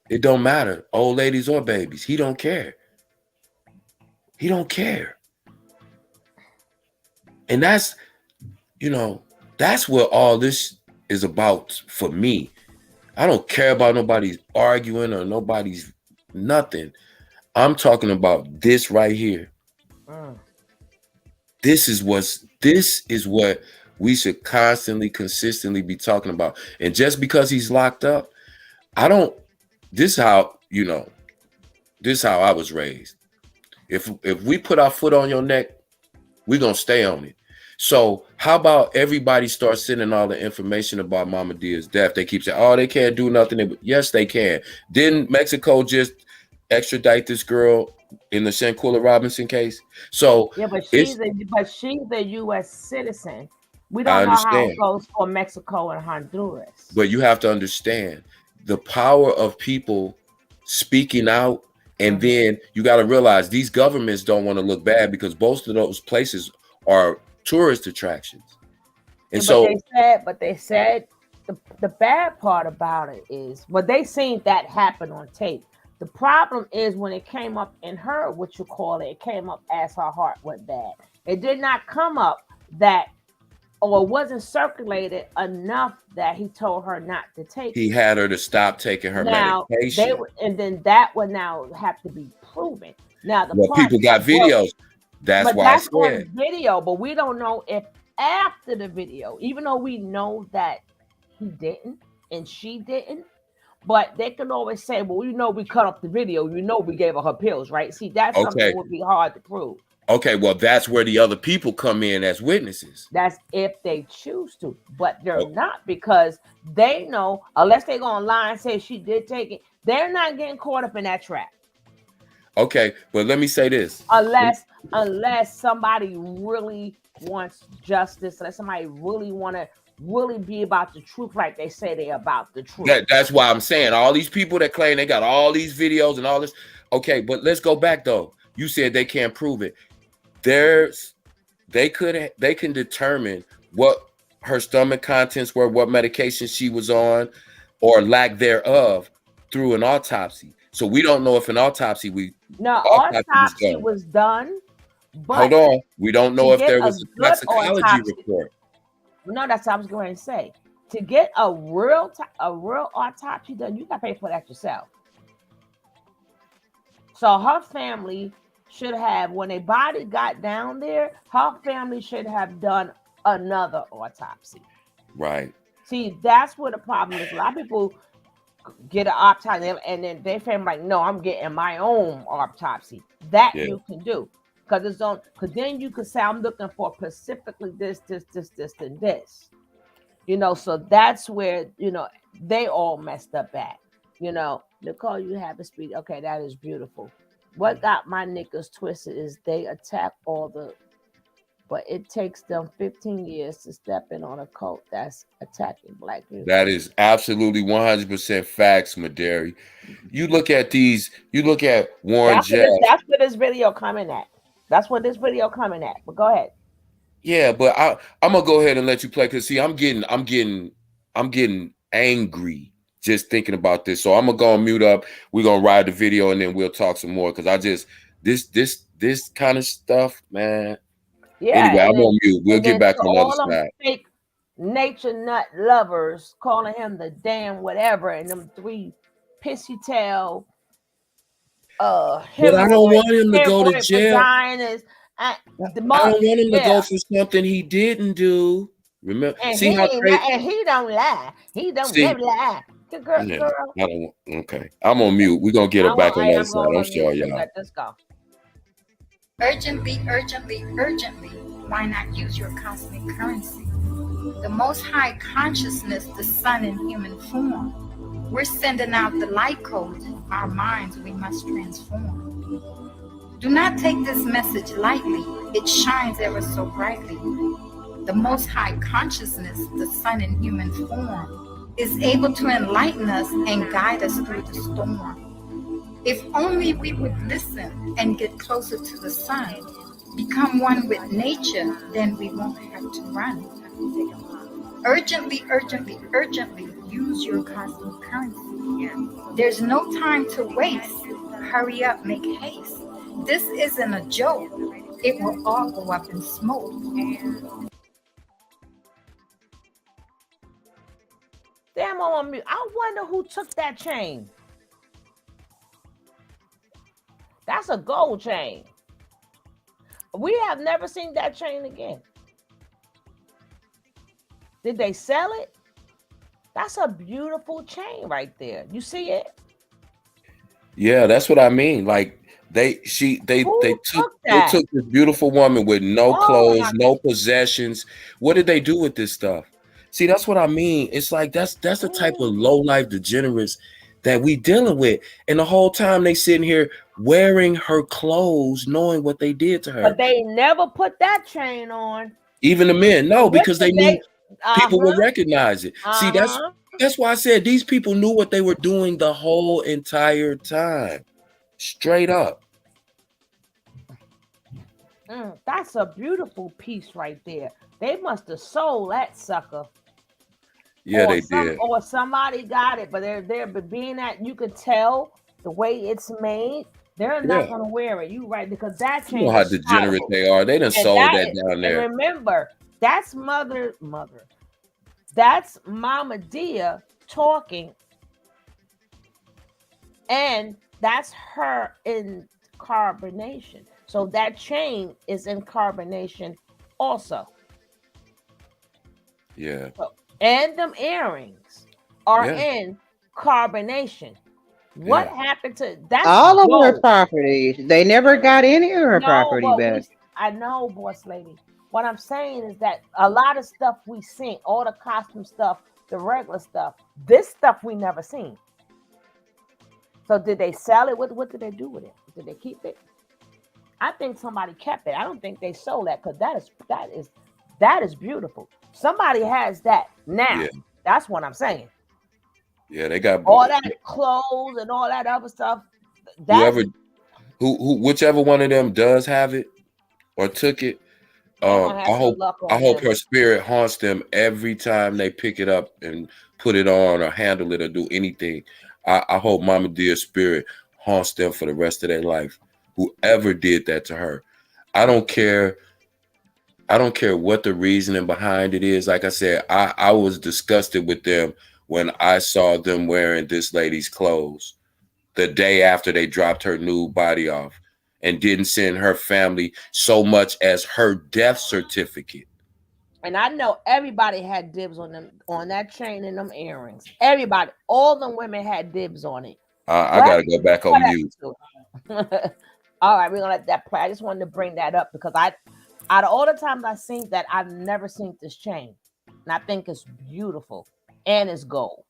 it don't matter, old ladies or babies. He don't care. He don't care. And that's what all this is about for me. I don't care about nobody's arguing or nobody's nothing. I'm talking about this right here. This is what we should constantly, consistently be talking about. And just because he's locked up, this is how I was raised. If we put our foot on your neck, we're gonna stay on it. So how about everybody start sending all the information about Mama Dia's death? They keep saying, oh, they can't do nothing. Yes, they can. Didn't Mexico just extradite this girl in the Shanquilla Robinson case? So yeah, but she's a U.S. citizen. We I don't know how understand. it goes for Mexico and Honduras. But you have to understand the power of people speaking out. And then you got to realize these governments don't want to look bad because both of those places are tourist attractions. And But they said the bad part about it is, well, they seen that happen on tape. The problem is when it came up in her, what you call it came up as her heart went bad. It did not come up that, or it wasn't circulated enough that he told her not to take. He had her to stop taking her medication. And then that would now have to be proven. Now people got videos. That's why I said on video, but we don't know if after the video, even though we know that he didn't and she didn't, but they can always say, well, we cut off the video, we gave her pills, right? See, that's something that would be hard to prove. Okay, well, that's where the other people come in as witnesses. That's if they choose to, but they're not, because they know, unless they go online and say she did take it, they're not getting caught up in that trap. Okay, but let me say this. Unless somebody really wants justice, unless somebody really want to really be about the truth like they say they're about the truth. That's why I'm saying all these people that claim they got all these videos and all this. Okay, but let's go back though. You said they can't prove it. They can determine what her stomach contents were, what medication she was on, or lack thereof through an autopsy. So we don't know if an autopsy No, was autopsy done. was done, Hold but on, we don't know to if get there a was a good toxicology autopsy, report. no, that's what I was going to say. To get a real autopsy done, you got to pay for that yourself. So her family should have, when a body got down there, her family should have done another autopsy. Right. See, that's where the problem is. A lot of people get an autopsy and then they family like, no, I'm getting my own autopsy. That Yeah. you can do. Because then you could say, I'm looking for specifically this, and this. You know, so that's where, you know, they all messed up at. You know, Nicole, you have a speed. Okay, that is beautiful. What got my niggas twisted is they attack but it takes them 15 years to step in on a cult that's attacking black people. That is absolutely 100% facts, Maderi. You look at Warren Jeffs. That's where this video coming at. That's what this video coming at. But go ahead. Yeah, but I'm gonna go ahead and let you play because see, I'm getting angry just thinking about this. So I'm gonna go and mute up. We're gonna ride the video and then we'll talk some more because I just this kind of stuff, man. Yeah. Anyway, I'm on mute. We'll get back on the other all them side. fake nature nut lovers calling him the damn whatever and them 3 pissy tail But I don't want him to go to jail. Vaginas, I don't want him to go for something he didn't do. Remember, and see how crazy. And he don't lie. He don't never lie. Girl. I don't. Okay, I'm on mute. We're gonna get it back on the other side. I'm sorry, y'all. Let's go. Urgently, urgently, urgently. Why not use your cosmic currency? The most high consciousness, the sun in human form. We're sending out the light code. Our minds we must transform. Do not take this message lightly. It shines ever so brightly. The most high consciousness, the sun in human form, is able to enlighten us and guide us through the storm. If only we would listen and get closer to the sun, become one with nature, then we won't have to run. Urgently, urgently, urgently, use your cosmic currency. There's no time to waste. Hurry up, make haste. This isn't a joke. It will all go up in smoke. Damn, on mute. I wonder who took that chain. That's a gold chain. We have never seen that chain again. Did they sell it? That's a beautiful chain right there. You see it? Yeah, that's what I mean. Like they took this beautiful woman with no clothes, no possessions. What did they do with this stuff? See, that's what I mean. It's like that's the type of low life degenerates that we dealing with, and the whole time they sitting here wearing her clothes, knowing what they did to her. But they never put that chain on. Even the men, no, because they knew people would recognize it. See, that's why I said these people knew what they were doing the whole entire time, straight up. That's a beautiful piece right there. They must have sold that sucker. Yeah, they did. Or somebody got it, but they're being that you could tell the way it's made. They're not gonna wear it. You right, because that chain. You know how degenerate they are. They done sold that down there. And remember, that's mother. That's Mama Dia talking, and that's her in carbonation. So that chain is in carbonation also. Yeah. And them earrings are in carbonation. What happened to that? All of her properties. They never got any of her property back. I know, boss lady. What I'm saying is that a lot of stuff we seen, all the costume stuff, the regular stuff, this stuff we never seen. So did they sell it? What did they do with it? Did they keep it? I think somebody kept it. I don't think they sold that because that is beautiful. Somebody has that now. Yeah, That's what I'm saying. yeah, they got All that clothes and all that other stuff. That whoever whichever one of them does have it or took it. they're gonna have I some hope luck I on hope them. her spirit haunts them every time they pick it up and put it on or handle it or do anything. I hope Mama Dear's spirit haunts them for the rest of their life. Whoever did that to her, I don't care. I don't care what the reasoning behind it is. Like I said, I was disgusted with them when I saw them wearing this lady's clothes the day after they dropped her nude body off and didn't send her family so much as her death certificate. And I know everybody had dibs on them, on that chain and them earrings. Everybody, all the women had dibs on it. I What? gotta go back on mute. All right, we're gonna let that play. I just wanted to bring that up because out of all the times I seen that, I've never seen this chain, and I think it's beautiful and it's gold.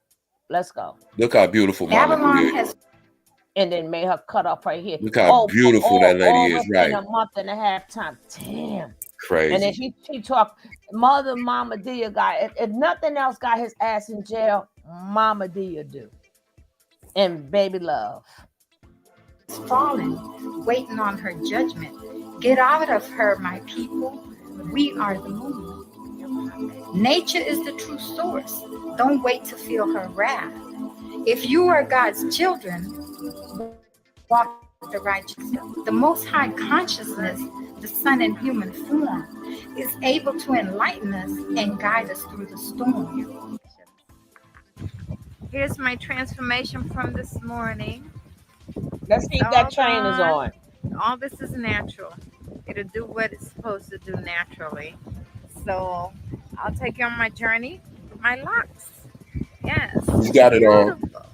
Let's go. Look how beautiful Mama Dear is. And then made her cut off right here. Look how beautiful that lady is, within right? a month and a half time. Damn. Crazy. And then she talked, Mama Dia got, if nothing else got his ass in jail, Mama Dia do. And Baby Love. Fallen, waiting on her judgment. Get out of her, my people. We are the moon. Nature is the true source. Don't wait to feel her wrath. If you are God's children, walk the righteous. The Most High Consciousness, the Son in human form, is able to enlighten us and guide us through the storm. Here's my transformation from this morning. Let's see if that chain is on. All this is natural. It'll do what it's supposed to do naturally. So I'll take you on my journey with my locks. Yes. You got it on. Beautiful.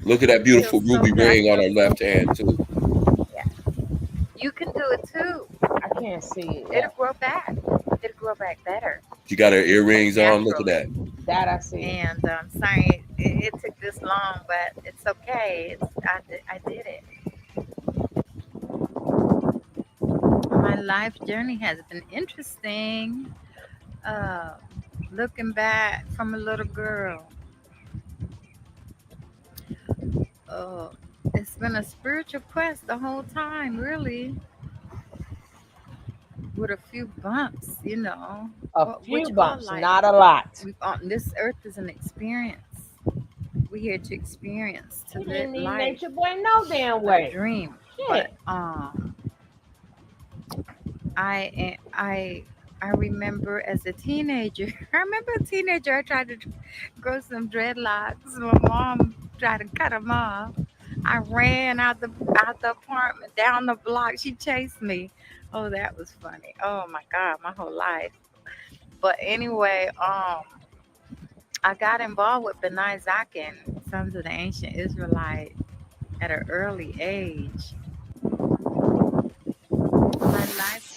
Look at that beautiful Feels so ruby good. ring on her left hand too. Yeah. You can do it too. I can't see it. It'll grow back. It'll grow back better. She got her earrings on. Look at that. That I see. And sorry it took this long, but it's okay. I did it. My life journey has been interesting. Looking back from a little girl. It's been a spiritual quest the whole time, really. With a few bumps, you know. A few bumps, not a lot. This earth is an experience. We're here to experience, to You live didn't need life. Nature Boy no damn way. A dream. Shit. But I remember as a teenager. I remember a teenager. I tried to grow some dreadlocks. My mom tried to cut them off. I ran out the apartment, down the block. She chased me. Oh, that was funny. Oh my God, my whole life. But anyway, I got involved with Benai Zakin, Sons of the Ancient Israelite, at an early age. My life.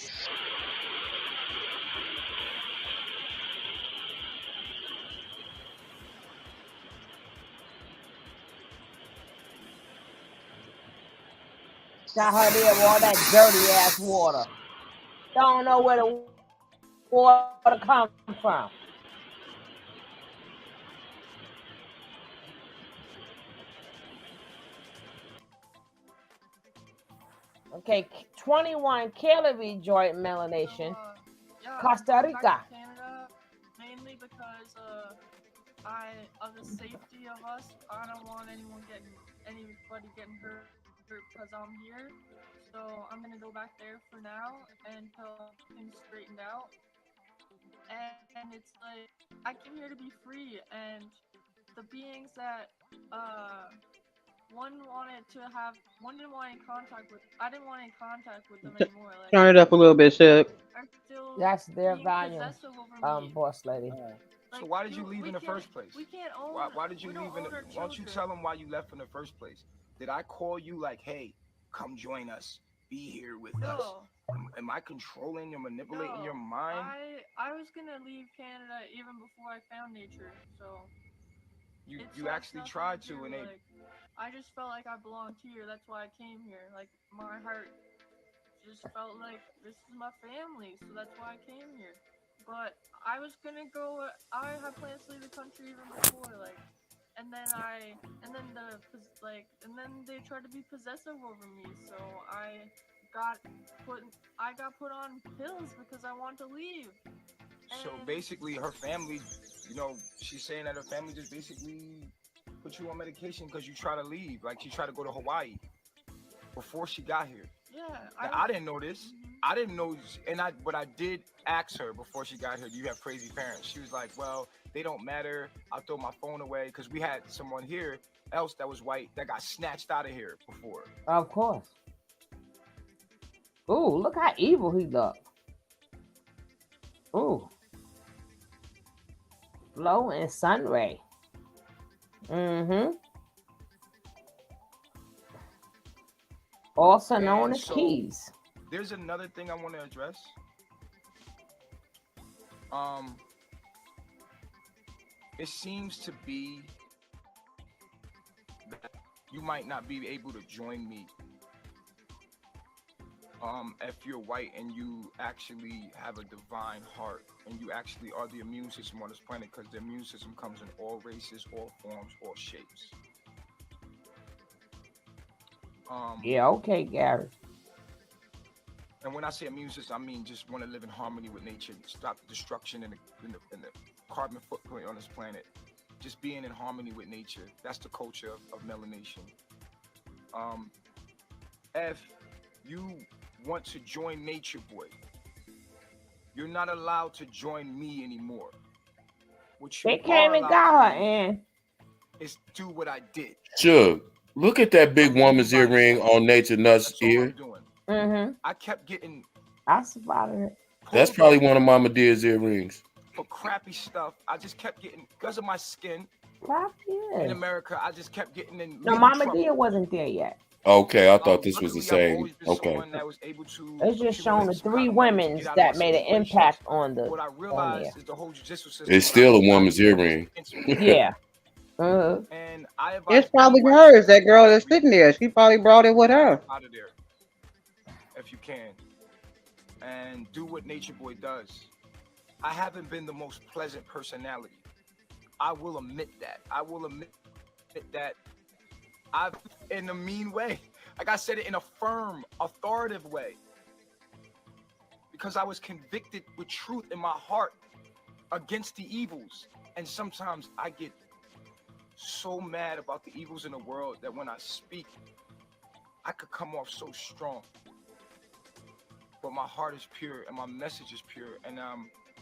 Got her there with all that dirty ass water. Don't know where the water come from. Okay, 21 calorie joint melanation. Costa Rica. Canada, mainly because of the safety of us. I don't want anybody getting hurt because I'm here. So I'm gonna go back there for now until things straightened out. And it's like I came here to be free, and the beings that one didn't want any contact with. I didn't want any contact with them anymore. Like, Turn it up a little bit, Shug. That's their volume, boss lady. So why did you leave in the first place? We can't own. Why did you leave in the? Why don't you tell them why you left in the first place? Did I call you like, hey, come join us, be here with us? Am I controlling or manipulating your mind? I was gonna leave Canada even before I found nature. So you actually tried to, and I just felt like I belonged here. That's why I came here. Like my heart just felt like this is my family, so that's why I came here. But I was gonna go. I had plans to leave the country even before, like, and then they tried to be possessive over me. So got I got put on pills because I want to leave. So basically, her family, she's saying that her family just basically put you on medication because you try to leave. Like, she tried to go to Hawaii before she got here. Yeah, I didn't know this. I didn't know, but I did ask her before she got here, do you have crazy parents? She was like, well, they don't matter. I'll throw my phone away, because we had someone here else that was white that got snatched out of here before. Of course. Ooh, look how evil he looked. Ooh. Flo and Sunray. Mm-hmm. Also known as Keys. There's another thing I want to address. It seems to be that you might not be able to join me if you're white and you actually have a divine heart and you actually are the immune system on this planet, because the immune system comes in all races, all forms, all shapes. Yeah, okay, Gary. And when I say immune system, I mean just want to live in harmony with nature, stop the destruction and the carbon footprint on this planet. Just being in harmony with nature. That's the culture of melanation. If you want to join Nature Boy, you're not allowed to join me anymore. They came and got her, and is do what I did. Sure. Look at that big woman's earring on Nature Nuts ear. Mm-hmm. I kept getting. I spotted it. That's probably one of Mama Dear's earrings. For crappy stuff, I just kept getting, because of my skin. Crappy. In America, I just kept getting in. No, Mama Dear wasn't there yet. Okay, I thought this was the same. Okay. It's just showing the 3 women that made an impact on the. What I realized is the whole judicial system. It's still a woman's earring. Yeah. And it's probably hers. That girl that's sitting there. She probably brought it with her. Out of there, if you can, and do what Nature Boy does. I haven't been the most pleasant personality. I will admit that. I will admit that. I've, in a mean way. Like I said it in a firm, authoritative way. Because I was convicted with truth in my heart against the evils. And sometimes I get so mad about the evils in the world that when I speak, I could come off so strong. But my heart is pure and my message is pure. And I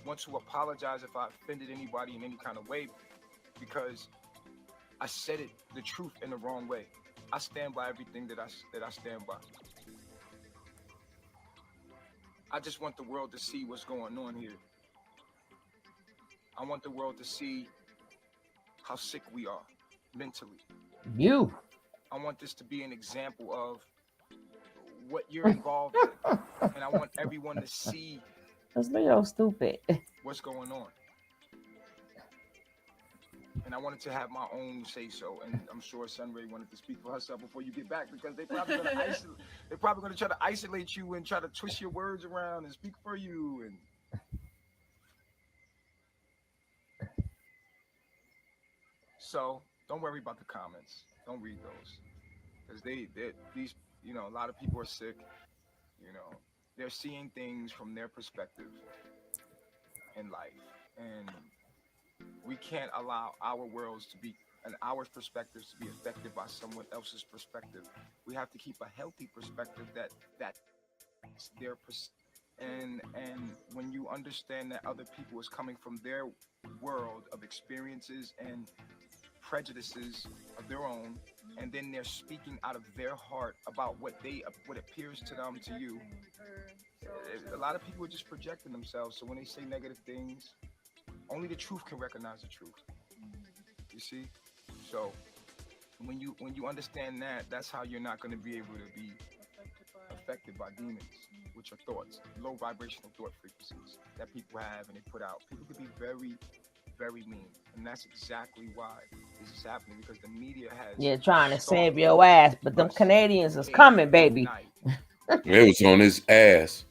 want to apologize if I offended anybody in any kind of way, because I said it, the truth, in the wrong way. I stand by everything that I stand by. I just want the world to see what's going on here. I want the world to see how sick we are mentally. You. I want this to be an example of what you're involved in. And I want everyone to see This video stupid. What's going on. And I wanted to have my own say so, and I'm sure Sunray wanted to speak for herself before you get back, because they're probably going to try to isolate you and try to twist your words around and speak for you. And so don't worry about the comments. Don't read those, because these a lot of people are sick. They're seeing things from their perspective in life, and we can't allow our worlds to be and our perspectives to be affected by someone else's perspective. We have to keep a healthy perspective that's their and when you understand that other people is coming from their world of experiences and prejudices of their own, and then they're speaking out of their heart about what appears to them to you. A lot of people are just projecting themselves, so when they say negative things, only the truth can recognize the truth. You see? So when you understand that, that's how you're not going to be able to be affected by demons, which are thoughts, low vibrational thought frequencies that people have and they put out. People can be very, very mean, and that's exactly why this is happening, because the media has. You're trying to save your ass, but them Canadians is coming, baby. It was on his ass.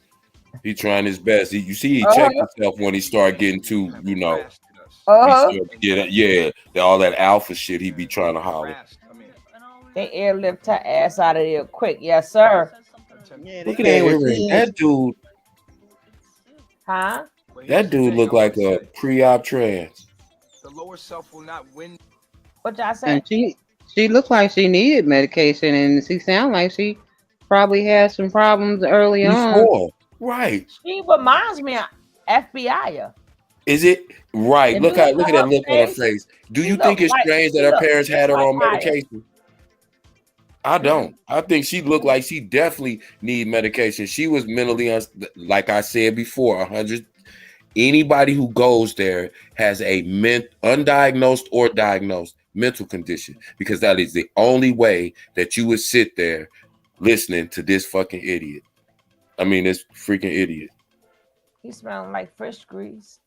He trying his best. You see, he checked Uh-huh. himself when he started getting too, Have you know, harassed us. he Uh-huh. started to get, all that alpha shit he be trying to holler. Harassed. I mean, And always They like airlift her ass out of there quick. Yes, he sir. says something attempt. Yeah, they Look at that came with earring. kids. That dude, it's sick. Huh? But here's that the dude thing. look I want like to a say pre-op trans. the lower self will not win. What y'all And say? she looked like she needed medication, and she sounded like she probably had some problems early on. Before, right? She reminds me of FBI. Is it right? If you look Look at at that her look on her face, face. Do she you think look it's like strange that she her look parents just had her like on Aya. medication? I don't. I think she looked like she definitely need medication. She was mentally, like I said before, 100. Anybody who goes there has a undiagnosed or diagnosed mental condition, because that is the only way that you would sit there listening to this fucking idiot. I mean, this freaking idiot. He smelling like fish grease.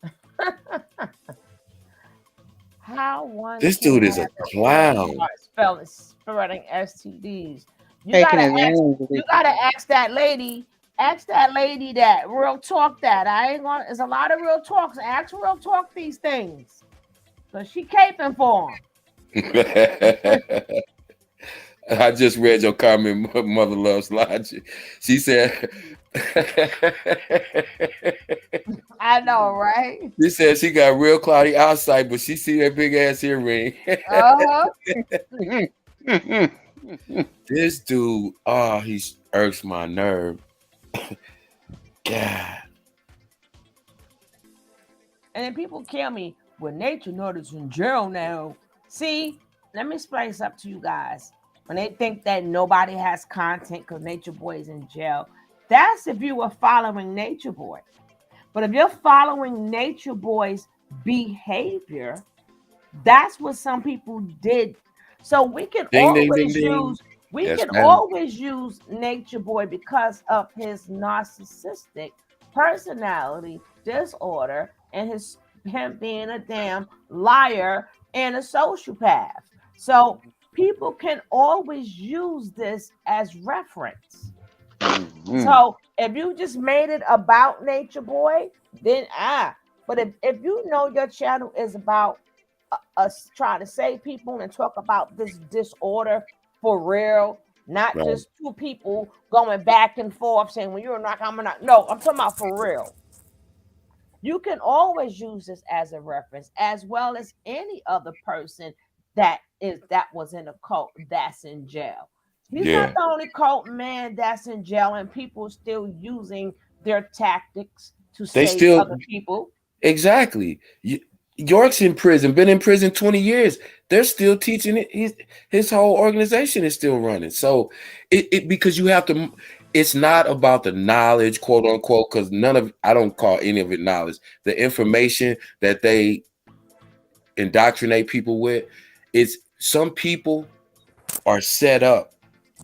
How one This can dude is have a the brain clown. start spreading STDs. You Taking gotta ask. advantage of You these gotta people. ask that lady. Ask that lady that real talk that. I ain't gonna. There's a lot of real talks. Ask real talk these things. Cause she caping for I just read your comment, Mother Loves Logic. She said, him. I know, right? she said she got real cloudy eyesight, but she see that big ass earring. Uh-huh. This dude, he irks my nerve. God. And then people kill me. Well, nature notice in jail now. See, let me explain something to you guys. When they think that nobody has content because Nature Boy is in jail, that's if you were following Nature Boy. But if you're following Nature Boy's behavior, that's what some people did. So we can Ding, ding, ding, always ding. use we Yes, can ma'am. always use Nature Boy because of his narcissistic personality disorder and him being a damn liar and a sociopath. So people can always use this as reference. So if you just made it about Nature Boy, then but if you know your channel is about us trying to save people and talk about this disorder for real, not Right. just two people going back and forth saying, well, you're not, I'm not. No, I'm talking about for real. You can always use this as a reference, as well as any other person that was in a cult that's in jail. He's not Yeah. the only cult man that's in jail, and people still using their tactics to They save still, other people. exactly. York's in prison, been in prison 20 years. They're still teaching it. His whole organization is still running. So because you have to, it's not about the knowledge, quote unquote, because I don't call any of it knowledge. The information that they indoctrinate people with, it's some people are set up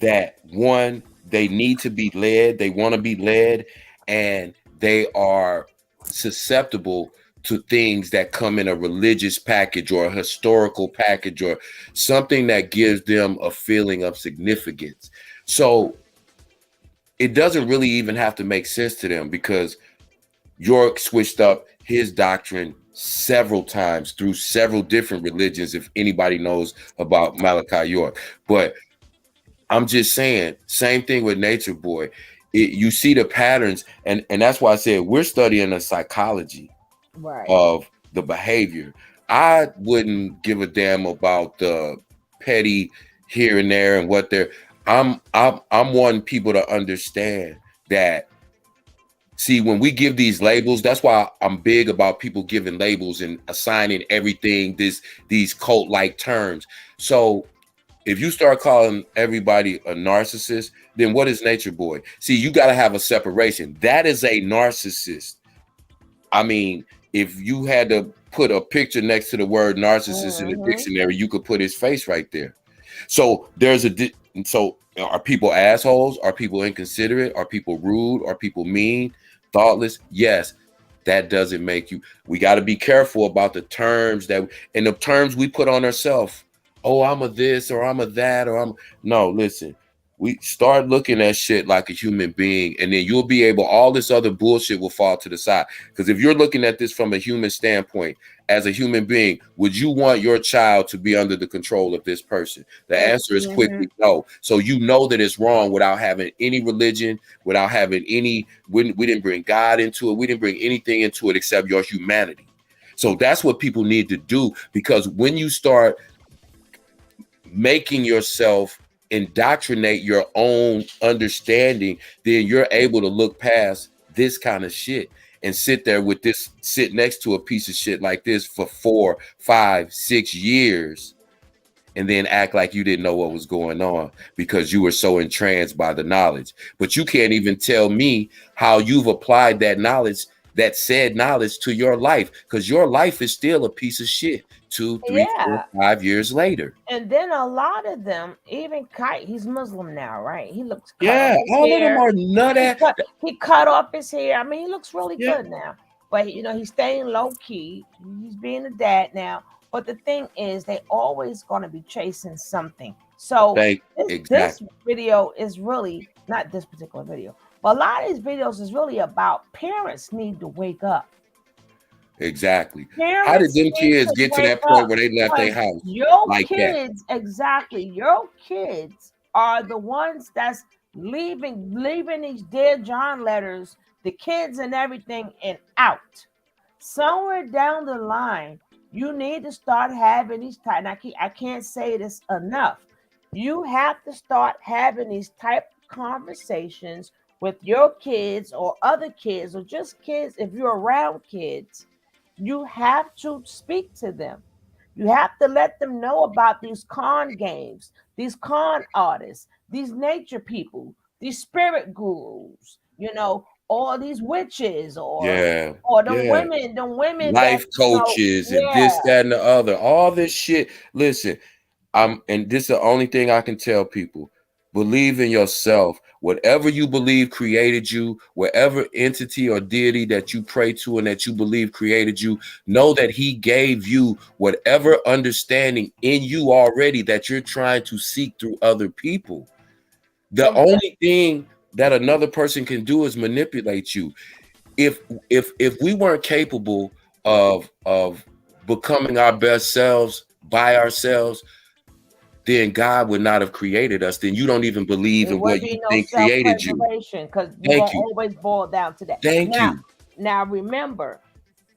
that one, they need to be led, they want to be led, and they are susceptible to things that come in a religious package or a historical package or something that gives them a feeling of significance. So it doesn't really even have to make sense to them, because York switched up his doctrine several times through several different religions, if anybody knows about Malachi York. But I'm just saying, same thing with Nature Boy. You see the patterns, and that's why I said we're studying the psychology Right. of the behavior. I wouldn't give a damn about the petty here and there and what they're. I'm wanting people to understand that. See, when we give these labels, that's why I'm big about people giving labels and assigning everything these cult-like terms. So if you start calling everybody a narcissist, then what is Nature Boy? See, you got to have a separation. That is a narcissist. I mean, if you had to put a picture next to the word narcissist in the Mm-hmm. dictionary, you could put his face right there. So so are people assholes? Are people inconsiderate? Are people rude? Are people mean, thoughtless? Yes. That doesn't make you. We got to be careful about the terms and the terms we put on ourselves. Oh, I'm a this or I'm a that or I'm no. Listen, We start looking at shit like a human being, and then you'll be able, all this other bullshit will fall to the side. Because if you're looking at this from a human standpoint, as a human being, would you want your child to be under the control of this person? The answer is quickly no. So you know that it's wrong without having any religion, without having any, we didn't bring God into it. We didn't bring anything into it except your humanity. So that's what people need to do, because when you start making yourself indoctrinate your own understanding, then you're able to look past this kind of shit and sit there with this, sit next to a piece of shit like this for 4, 5, 6 years, and then act like you didn't know what was going on because you were so entranced by the knowledge. But you can't even tell me how you've applied that knowledge, that said knowledge, to your life, because your life is still a piece of shit 2, 3, 4, 5 years later. And then a lot of them, even Kite, he's Muslim now, right? He looks cut Yeah, off his all of them hair. are nut. He cut off his hair. I mean, he looks really good now. But he's staying low key. He's being a dad now. But the thing is, they always going to be chasing something. So this video is really not this particular video, but a lot of these videos is really about parents need to wake up. Exactly. Parents How did them need kids to get to wake that point up, where they left their because house your like kids, exactly, your kids are the ones that's leaving these Dear John letters, the kids and everything, and out. Somewhere down the line, you need to start having these type. And I can't say this enough. You have to start having these type of conversations with your kids or other kids or just kids. If you're around kids, you have to speak to them. You have to let them know about these con games, these con artists, these nature people, these spirit gurus, all these witches, or them women that life coaches and this, that, and the other, all this shit. Listen, and this is the only thing I can tell people: believe in yourself. Whatever you believe created you, whatever entity or deity that you pray to and that you believe created you, know that he gave you whatever understanding in you already that you're trying to seek through other people. The only thing that another person can do is manipulate you. If we weren't capable of becoming our best selves by ourselves, then God would not have created us. Then you don't even believe in what you think created you. Because you're gonna always boil down to that. Thank you. Now remember,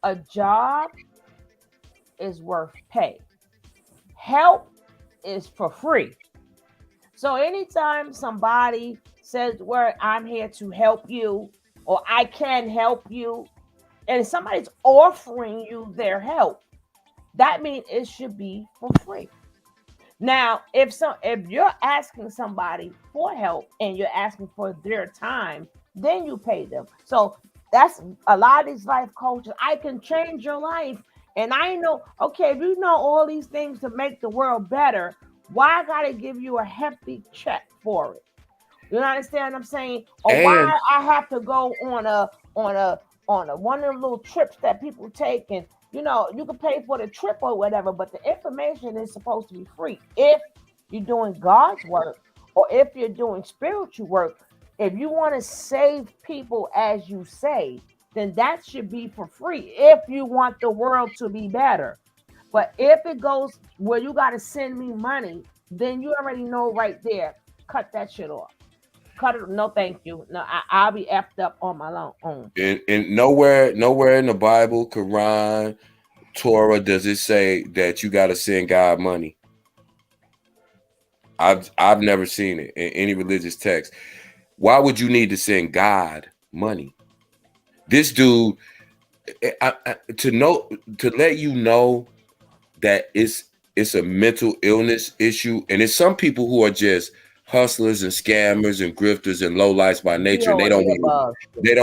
a job is worth pay. Help is for free. So anytime somebody says, "Well, I'm here to help you," or "I can help you," and somebody's offering you their help, that means it should be for free. Now, if you're asking somebody for help and you're asking for their time, then you pay them. So that's a lot of these life coaches. I can change your life. And I know, okay, if you know all these things to make the world better, why I gotta give you a hefty check for it? You understand what I'm saying? Or why I have to go on one of the little trips that people take, and you can pay for the trip or whatever, but the information is supposed to be free. If you're doing God's work or if you're doing spiritual work, if you want to save people as you say, then that should be for free if you want the world to be better. But if it goes where you got to send me money, then you already know right there, cut that shit off. Cut it. No, thank you. No, I'll be effed up on my own. And nowhere in the Bible, Quran, Torah does it say that you got to send God money. I've never seen it in any religious text. Why would you need to send God money? This dude, to let you know that it's a mental illness issue, and it's some people who are just hustlers and scammers and grifters and lowlifes by nature. And they don't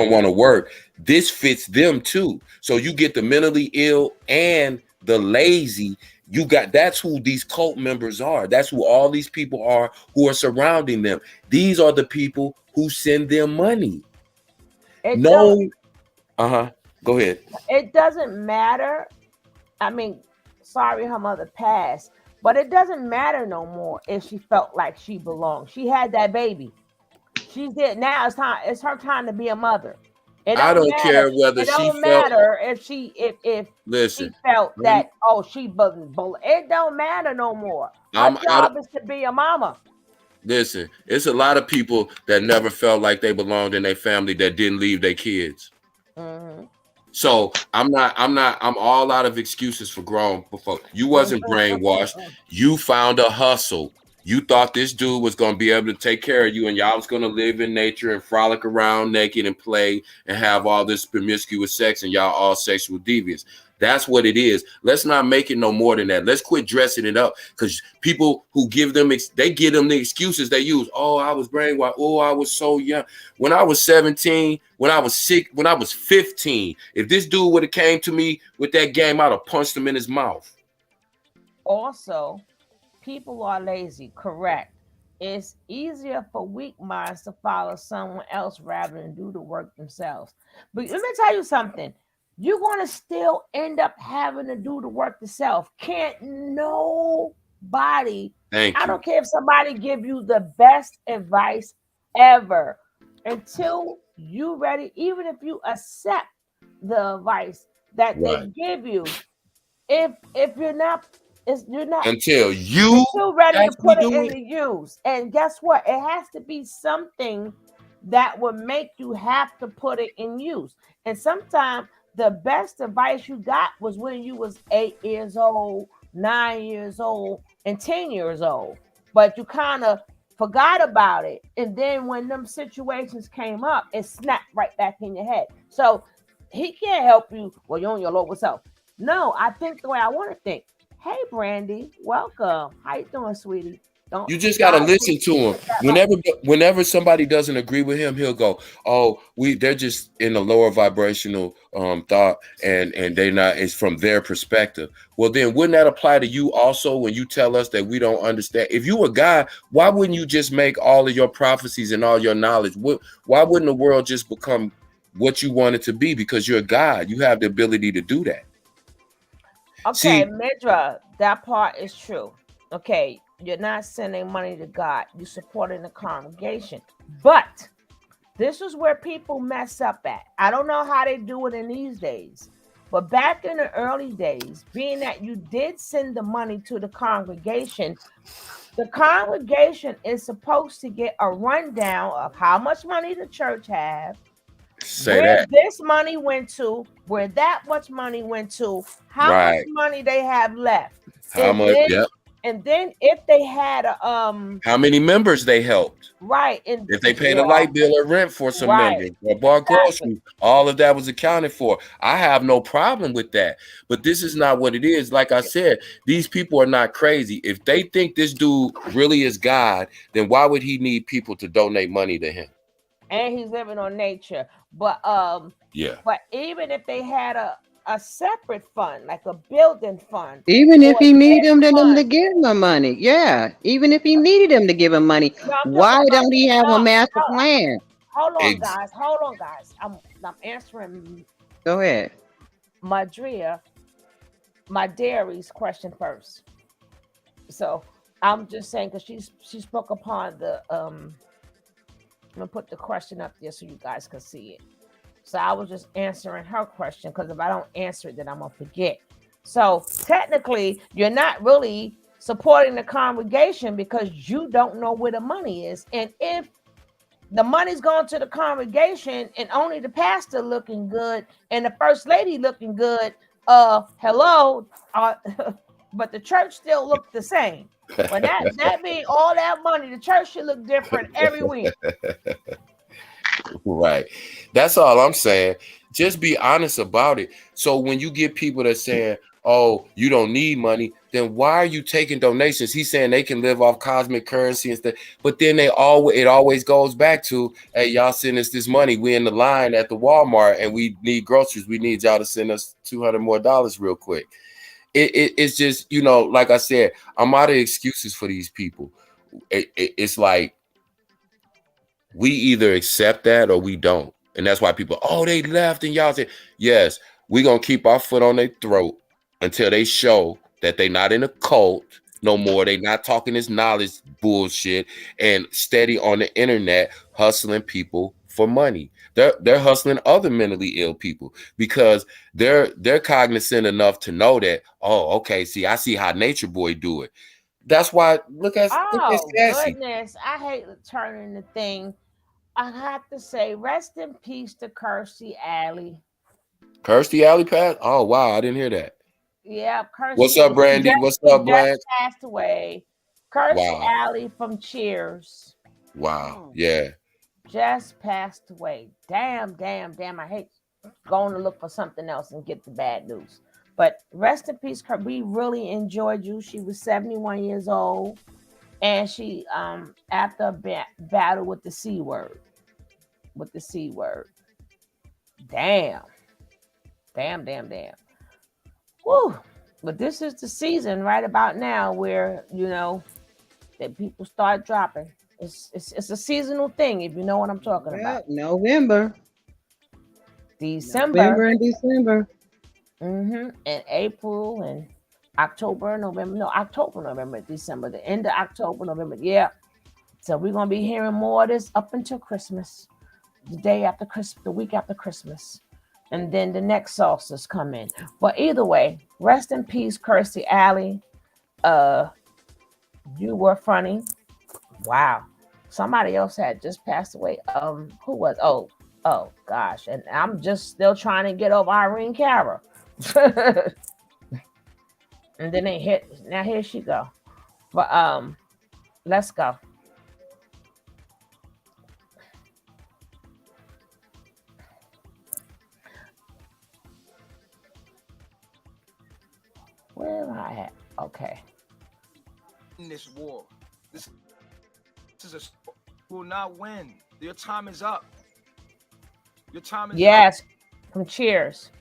want to work. This fits them too. So you get the mentally ill and the lazy. That's who these cult members are. That's who all these people are who are surrounding them. These are the people who send them money. Go ahead. It doesn't matter. I mean, sorry her mother passed, But it doesn't matter no more if she felt like she belonged. She had that baby. She's it now. It's time. It's her time to be a mother. It I don't don't matter. care whether It she don't felt. matter if she Listen, felt I'm, that she wasn't. It don't matter no more. Her I'm I, job is to be a mama. listen. It's a lot of people that never felt like they belonged in their family that didn't leave their kids. Hmm. So I'm all out of excuses for grown before. You wasn't brainwashed. You found a hustle. You thought this dude was gonna be able to take care of you and y'all was gonna live in nature and frolic around naked and play and have all this promiscuous sex and y'all all sexual deviants. That's what it is. Let's not make it no more than that. Let's quit dressing it up because people who give them they give them the excuses they use. Oh, I was brainwashed. Oh, I was so young. When I was 17, when I was sick, when I was 15, if this dude would have came to me with that game, I'd have punched him in his mouth. Also, people are lazy. Correct. It's easier for weak minds to follow someone else rather than do the work themselves. But let me tell you something. You're going to still end up having to do the work yourself. Can't nobody. Thank I you. don't care if somebody give you the best advice ever. Until you ready, even if you accept the advice that they Right. give you, if you're not, you're not Until you until ready to actually put it do it. into use. And guess what? It has to be something that would make you have to put it in use. And sometimes the best advice you got was when you was 8 years old, 9 years old, and 10 years old. But you kind of forgot about it. And then when them situations came up, it snapped right back in your head. So he can't help you. Well, you're on your lower self. No, I think the way I want to think. Hey, Brandy, welcome. How you doing, sweetie? Don't You just gotta God, listen to him. hit that mic. Whenever somebody doesn't agree with him, he'll go, "Oh, they're just in a lower vibrational thought, and they're not. It's from their perspective." Well, then wouldn't that apply to you also when you tell us that we don't understand? If you were God, why wouldn't you just make all of your prophecies and all your knowledge? Why wouldn't the world just become what you want it to be? Because you're God, you have the ability to do that. Okay, See, Midra, that part is true. Okay, you're not sending money to God. You're supporting the congregation. But this is where people mess up at. I don't know how they do it in these days. But back in the early days, being that you did send the money to the congregation is supposed to get a rundown of how much money the church have, say where that this money went to, where that much money went to, how much right. money they have left. How And much? then Yep. if they had a How many members they helped? right and If they paid a yeah, light bill or rent for some right, members or bought exactly. groceries, all of that was accounted for. I have no problem with that. But this is not what it is. Like I said, these people are not crazy. If they think this dude really is God, then why would he need people to donate money to him? And he's living on nature. Yeah. But even if they had a separate fund, like a building fund Even or if he a needed debt them to fund. give him money, yeah. Even if he needed them to give him money, No, I'm talking why about don't he have a no, master hold, plan? hold on, Ex- guys. Hold on, guys. I'm answering Go ahead. Madria, my dairy's question first. So I'm just saying because she spoke upon the I'm gonna put the question up there so you guys can see it. So I was just answering her question because if I don't answer it, then I'm gonna forget. So technically, you're not really supporting the congregation because you don't know where the money is. And if the money's going to the congregation and only the pastor looking good and the first lady looking good, hello, but the church still looked the same. When that means all that money, the church should look different every week. Right. That's all I'm saying. Just be honest about it. So when you get people that saying, "Oh, you don't need money," then why are you taking donations? He's saying they can live off cosmic currency and stuff, but then it always goes back to, "Hey, y'all send us this money. We in the line at the Walmart and we need groceries. We need y'all to send us $200 more real quick." It's just, like I said, I'm out of excuses for these people. It's like we either accept that or we don't. And that's why people, oh, they left and y'all say, yes, we're going to keep our foot on their throat until they show that they're not in a cult no more. They not talking this knowledge bullshit and steady on the internet hustling people for money. They're hustling other mentally ill people because they're cognizant enough to know that, oh, okay, see, I see how Nature Boy do it. That's why look at Oh Sassy. goodness, I hate turning the thing. I have to say, rest in peace to Kirstie Alley. Kirstie Alley passed. Oh wow, I didn't hear that. Yeah, What's Kirstie. up, Brandy? What's She up, just Blanche? passed away. Kirstie Wow. Alley from Cheers Wow. Yeah. just passed away. Damn, damn, damn. I hate going to look for something else and get the bad news. But rest in peace, we really enjoyed you. She was 71 years old, and she after a battle with the C word, with the C word. Damn, damn, damn, damn. Woo! But this is the season right about now where that people start dropping. It's a seasonal thing, if you know what I'm talking Well, about. November December, and December. and April and October, November. No, October, November, December. The end of October, November. Yeah. So we're gonna be hearing more of this up until Christmas, the day after Christmas, the week after Christmas, and then the next solstice come in. But either way, rest in peace, Kirstie Alley. Uh, you were funny. Wow. Somebody else had just passed away. Who was? Oh gosh. And I'm just still trying to get over Irene Cara. And then they hit. Now here she go. But let's go. Where am I at? Okay. In this war, this is a will not win. Your time is up. Your time is Yes. From Cheers.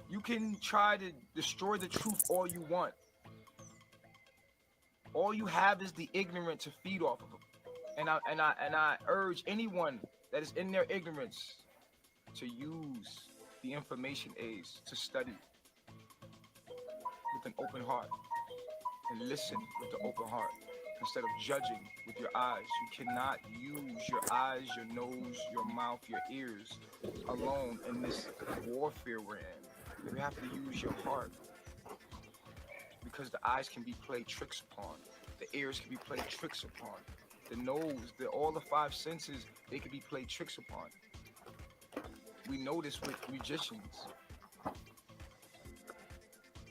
You can try to destroy the truth all you want. All you have is the ignorant to feed off of them. And I urge anyone that is in their ignorance to use the information aids to study with an open heart and listen with the open heart instead of judging with your eyes. You cannot use your eyes, your nose, your mouth, your ears alone in this warfare we're in. You have to use your heart because the eyes can be played tricks upon, the ears can be played tricks upon, the nose, all the five senses, they can be played tricks upon. We know this with magicians.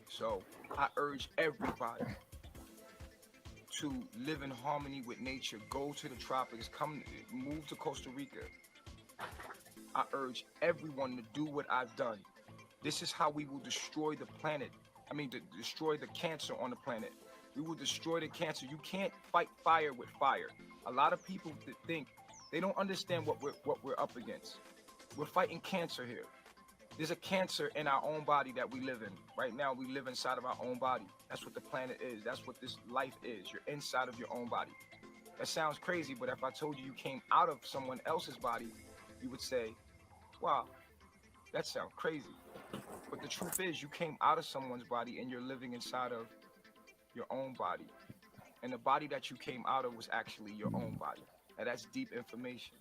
So I urge everybody to live in harmony with nature. Go to the tropics, move to Costa Rica. I urge everyone to do what I've done. This is how we will destroy the planet. Destroy the cancer on the planet. We will destroy the cancer. You can't fight fire with fire. A lot of people that think they don't understand what we're up against. We're fighting cancer here. There's a cancer in our own body that we live in. Right now, we live inside of our own body. That's what the planet is. That's what this life is. You're inside of your own body. That sounds crazy, but if I told you came out of someone else's body, you would say, wow, that sounds crazy. But the truth is, you came out of someone's body and you're living inside of your own body. And the body that you came out of was actually your own body. Now, that's deep information.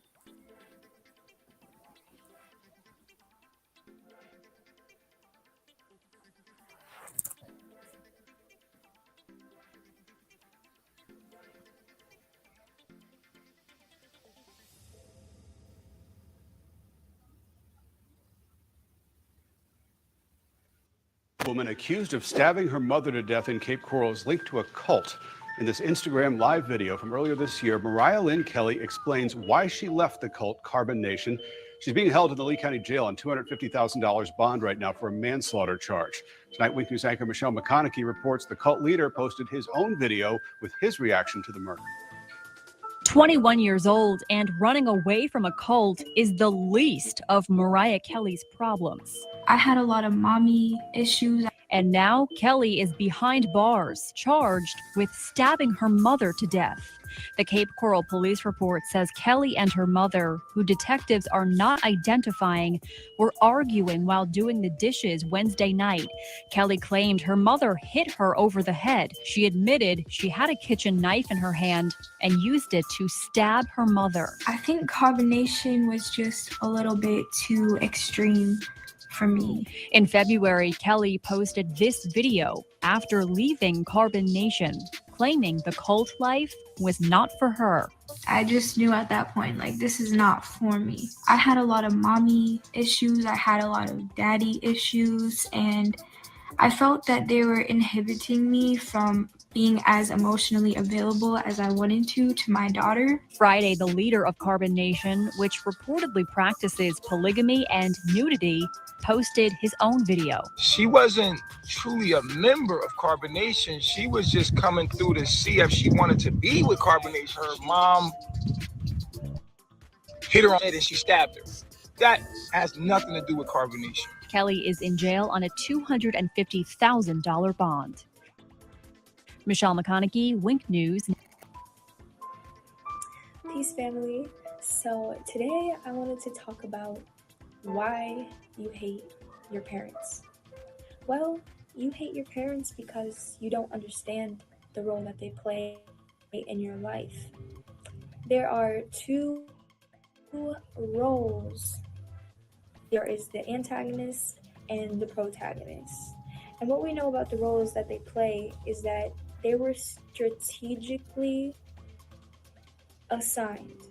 Woman accused of stabbing her mother to death in Cape Coral is linked to a cult. In this Instagram live video from earlier this year, Mariah Lynn Kelly explains why she left the cult Carbonation. She's being held in the Lee County Jail on $250,000 bond right now for a manslaughter charge. Tonight, Week News anchor Michelle McConaughey reports the cult leader posted his own video with his reaction to the murder. 21 years old and running away from a cult is the least of Mariah Kelly's problems. I had a lot of mommy issues. And now Kelly is behind bars, charged with stabbing her mother to death. The Cape Coral police report says Kelly and her mother, who detectives are not identifying, were arguing while doing the dishes Wednesday night. Kelly claimed her mother hit her over the head. She admitted she had a kitchen knife in her hand and used it to stab her mother. I think carbonation was just a little bit too extreme for me. In February, Kelly posted this video after leaving Carbonation, claiming the cult life was not for her. I just knew at that point, like, this is not for me. I had a lot of mommy issues, I had a lot of daddy issues, and I felt that they were inhibiting me from being as emotionally available as I wanted to my daughter. Friday, the leader of Carbonation, which reportedly practices polygamy and nudity, posted his own video. She wasn't truly a member of Carbonation. She was just coming through to see if she wanted to be with Carbonation. Her mom hit her on the head and she stabbed her. That has nothing to do with Carbonation. Kelly is in jail on a $250,000 bond. Michelle McConaughey, Wink News. Peace, family. So today I wanted to talk about why you hate your parents. Well, you hate your parents because you don't understand the role that they play in your life. There are two roles. There is the antagonist and the protagonist. And what we know about the roles that they play is that they were strategically assigned.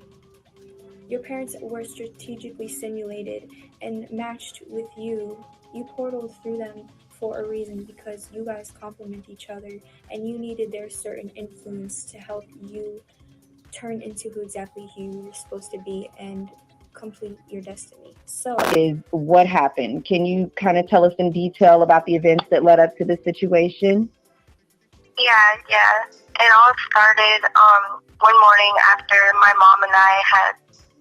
Your parents were strategically simulated and matched with you. You portaled through them for a reason because you guys complement each other and you needed their certain influence to help you turn into who exactly you were supposed to be and complete your destiny. So is what happened. Can you kind of tell us in detail about the events that led up to this situation? Yeah. It all started one morning after my mom and I had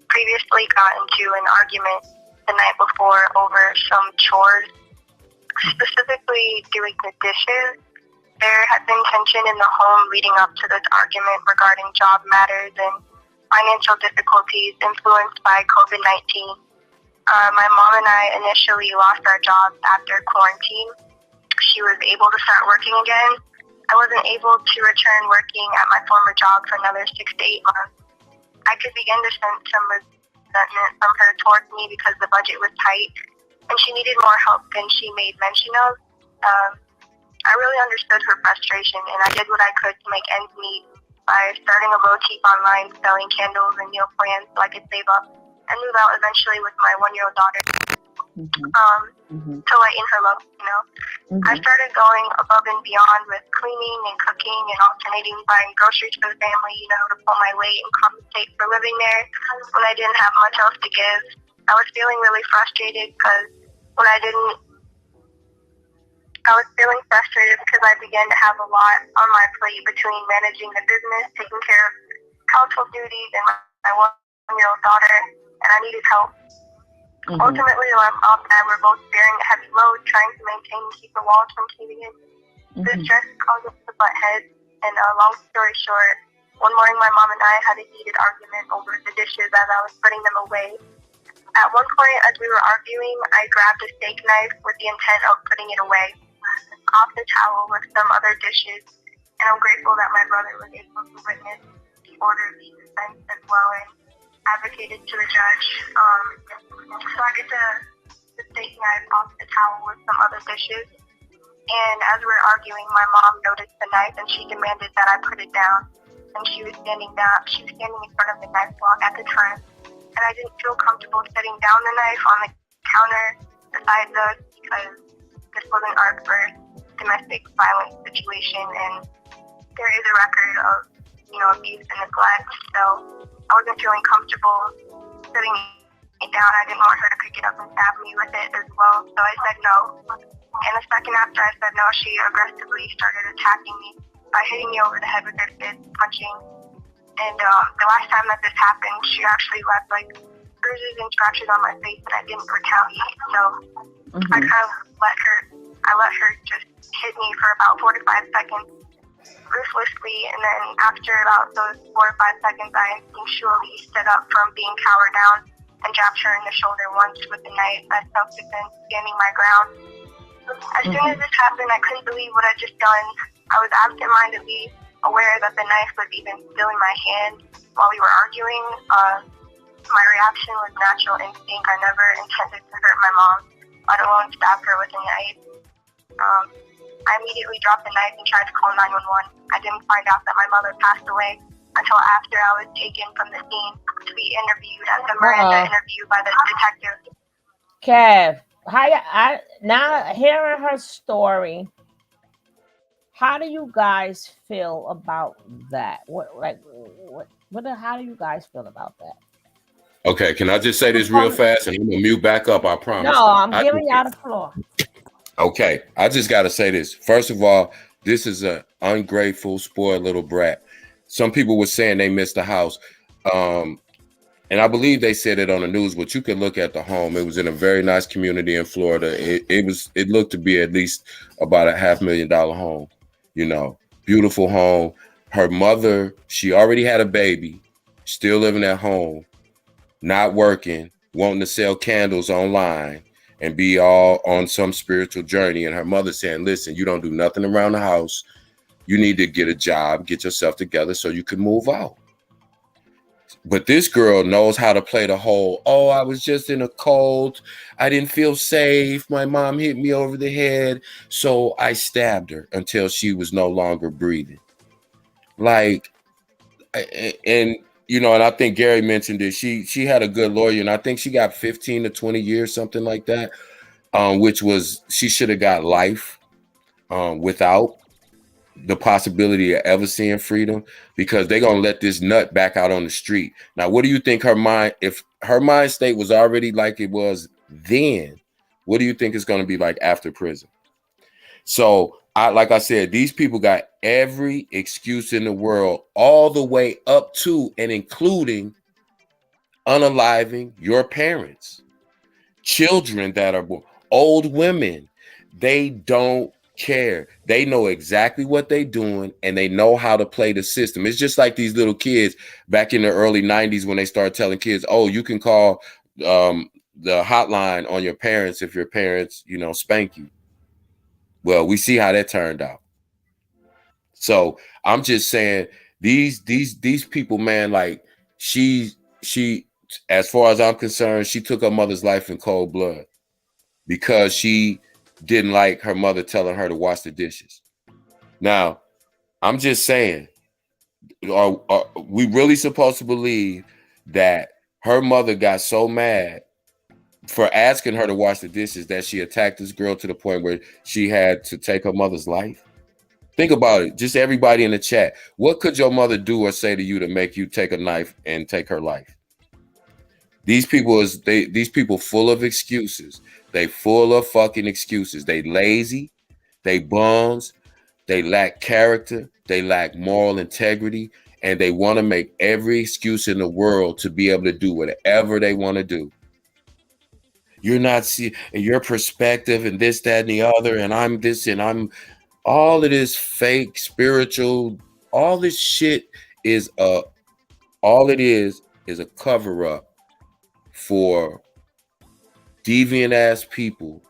previously gotten into an argument the night before over some chores, specifically doing the dishes. There had been tension in the home leading up to this argument regarding job matters and financial difficulties influenced by COVID-19. My mom and I initially lost our jobs after quarantine. She was able to start working again. I wasn't able to return working at my former job for another 6 to 8 months. I could begin to sense some resentment from her towards me because the budget was tight and she needed more help than she made mention of. I really understood her frustration and I did what I could to make ends meet by starting a boutique online selling candles and meal plans so I could save up and move out eventually with my 1-year-old daughter. To lighten her load, I started going above and beyond with cleaning and cooking and alternating buying groceries for the family, to pull my weight and compensate for living there when I didn't have much else to give. I was feeling really frustrated because I began to have a lot on my plate between managing the business, taking care of household duties, and my 1-year-old daughter, and I needed help. Ultimately, my mom and I were both bearing a heavy load, trying to maintain and keep the walls from caving in. The stress caused us to butt heads, and long story short, one morning my mom and I had a heated argument over the dishes as I was putting them away. At one point, as we were arguing, I grabbed a steak knife with the intent of putting it away off the towel with some other dishes, and I'm grateful that my brother was able to witness the order of defense as well and advocated to the judge. So I get the steak knife off the towel with some other dishes, and as we were arguing, my mom noticed the knife and she demanded that I put it down. And she was standing in front of the knife block at the time, and I didn't feel comfortable setting down the knife on the counter beside us because this wasn't our first domestic violence situation, and there is a record of abuse and neglect. So I wasn't feeling comfortable setting it down. I didn't want her to pick it up and stab me with it as well, so I said no. And the second after I said no, she aggressively started attacking me by hitting me over the head with her fist, punching. And the last time that this happened, she actually left bruises and scratches on my face, and I didn't retaliate. So I kind of let her I let her just hit me for about 4 to 5 seconds ruthlessly, and then after about those 4 or 5 seconds, I instinctually stood up from being cowered down and jabbed her in the shoulder once with the knife as self-defense, standing my ground. As soon as this happened, I couldn't believe what I'd just done. I was absent-mindedly aware that the knife was even still in my hand while we were arguing. My reaction was natural instinct. I never intended to hurt my mom, let alone stab her with a knife. I immediately dropped the knife and tried to call 911. I didn't find out that my mother passed away until after I was taken from the scene to be interviewed as a Miranda interview by the detective. Kev, now hearing her story, how do you guys feel about that? How do you guys feel about that? Okay, can I just say this real fast, and I'm gonna mute back up? I promise. No, I'm giving y'all the floor. Okay, I just got to say this. First of all, this is an ungrateful, spoiled little brat. Some people were saying they missed the house. And I believe they said it on the news, but you can look at the home. It was in a very nice community in Florida. It looked to be at least about $500,000 home, you know, beautiful home. Her mother, she already had a baby, still living at home, not working, wanting to sell candles online and be all on some spiritual journey. And her mother saying, listen, you don't do nothing around the house. You need to get a job, get yourself together so you can move out. But this girl knows how to play the whole, oh, I was just in a cult. I didn't feel safe. My mom hit me over the head. So I stabbed her until she was no longer breathing. Like, and you know, and I think Gary mentioned it. She had a good lawyer, and I think she got 15 to 20 years, something like that. Which was, she should have got life without the possibility of ever seeing freedom, because they're gonna let this nut back out on the street. Now, what do you think her mind, if her mind state was already like it was then, what do you think it's gonna be like after prison? So like I said, these people got every excuse in the world, all the way up to and including unaliving your parents, children that are born, old women. They don't care. They know exactly what they're doing, and they know how to play the system. It's just like these little kids back in the early 90s when they started telling kids, oh, you can call the hotline on your parents if your parents, you know, spank you. Well, we see how that turned out. So I'm just saying, these people, man, like she, as far as I'm concerned, she took her mother's life in cold blood because she didn't like her mother telling her to wash the dishes. Now, I'm just saying, are we really supposed to believe that her mother got so mad for asking her to wash the dishes that she attacked this girl to the point where she had to take her mother's life? Think about it. Just everybody in the chat. What could your mother do or say to you to make you take a knife and take her life? These people full of excuses. They full of fucking excuses. They lazy, they bums, they lack character, they lack moral integrity, and they want to make every excuse in the world to be able to do whatever they want to do. You're not seeing your perspective and this, that, and the other, and I'm this, and I'm all of this fake spiritual, all this shit is all it is a cover-up for deviant ass people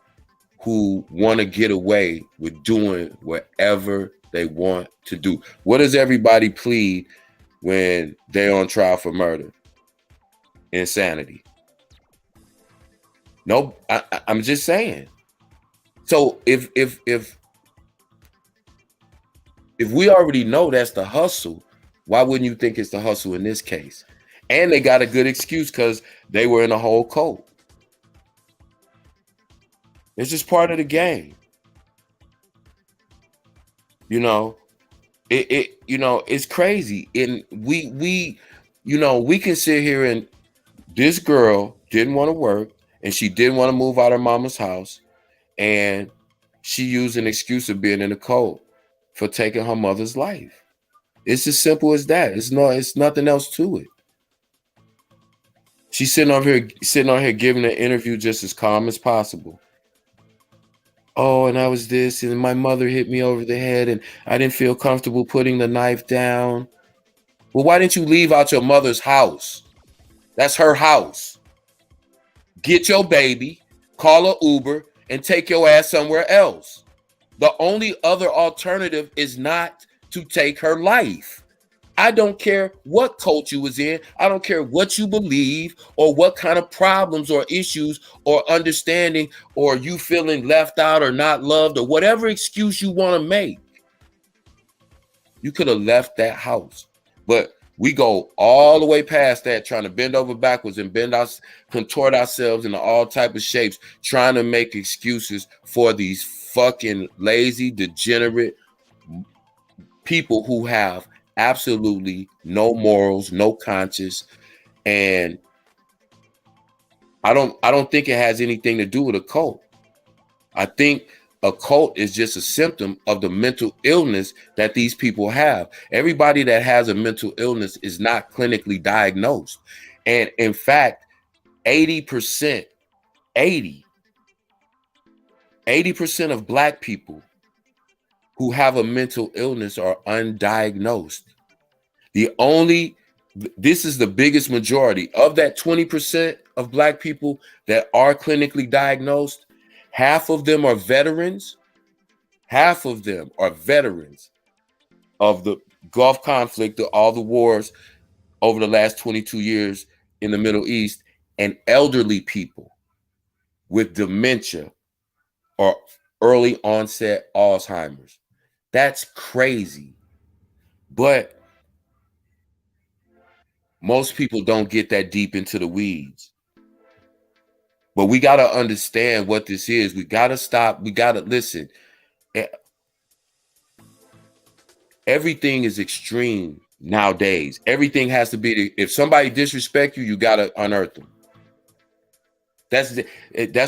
who want to get away with doing whatever they want to do. What does everybody plead when they're on trial for murder? Insanity. No, I'm just saying. So if we already know that's the hustle, why wouldn't you think it's the hustle in this case? And they got a good excuse because they were in a whole cult. It's just part of the game. You know, it's crazy. And we can sit here, and this girl didn't want to work and she didn't want to move out of mama's house, and she used an excuse of being in a cult for taking her mother's life. It's as simple as that. It's nothing else to it. She's sitting on here giving an interview just as calm as possible. oh, and I was this, and my mother hit me over the head, and I didn't feel comfortable putting the knife down. Well, why didn't you leave out your mother's house? That's her house. Get your baby, call a Uber, and take your ass somewhere else. The only other alternative is not to take her life. I don't care what cult you was in. I don't care what you believe or what kind of problems or issues or understanding or you feeling left out or not loved or whatever excuse you want to make. You could have left that house. But we go all the way past that, trying to bend over backwards and contort ourselves into all type of shapes, trying to make excuses for these fucking lazy, degenerate people who have absolutely no morals, no conscience, and I don't think it has anything to do with a cult. I think a cult is just a symptom of the mental illness that these people have. Everybody that has a mental illness is not clinically diagnosed. And in fact, 80% of Black people who have a mental illness are undiagnosed. This is the biggest majority of that 20% of Black people that are clinically diagnosed. Half of them are veterans. Half of them are veterans of the Gulf conflict, all the wars over the last 22 years in the Middle East, and elderly people with dementia or early onset Alzheimer's. That's crazy. But most people don't get that deep into the weeds. But we got to understand what this is. We got to stop. We got to listen. Everything is extreme nowadays. Everything has to be, if somebody disrespect you, you got to unearth them. That's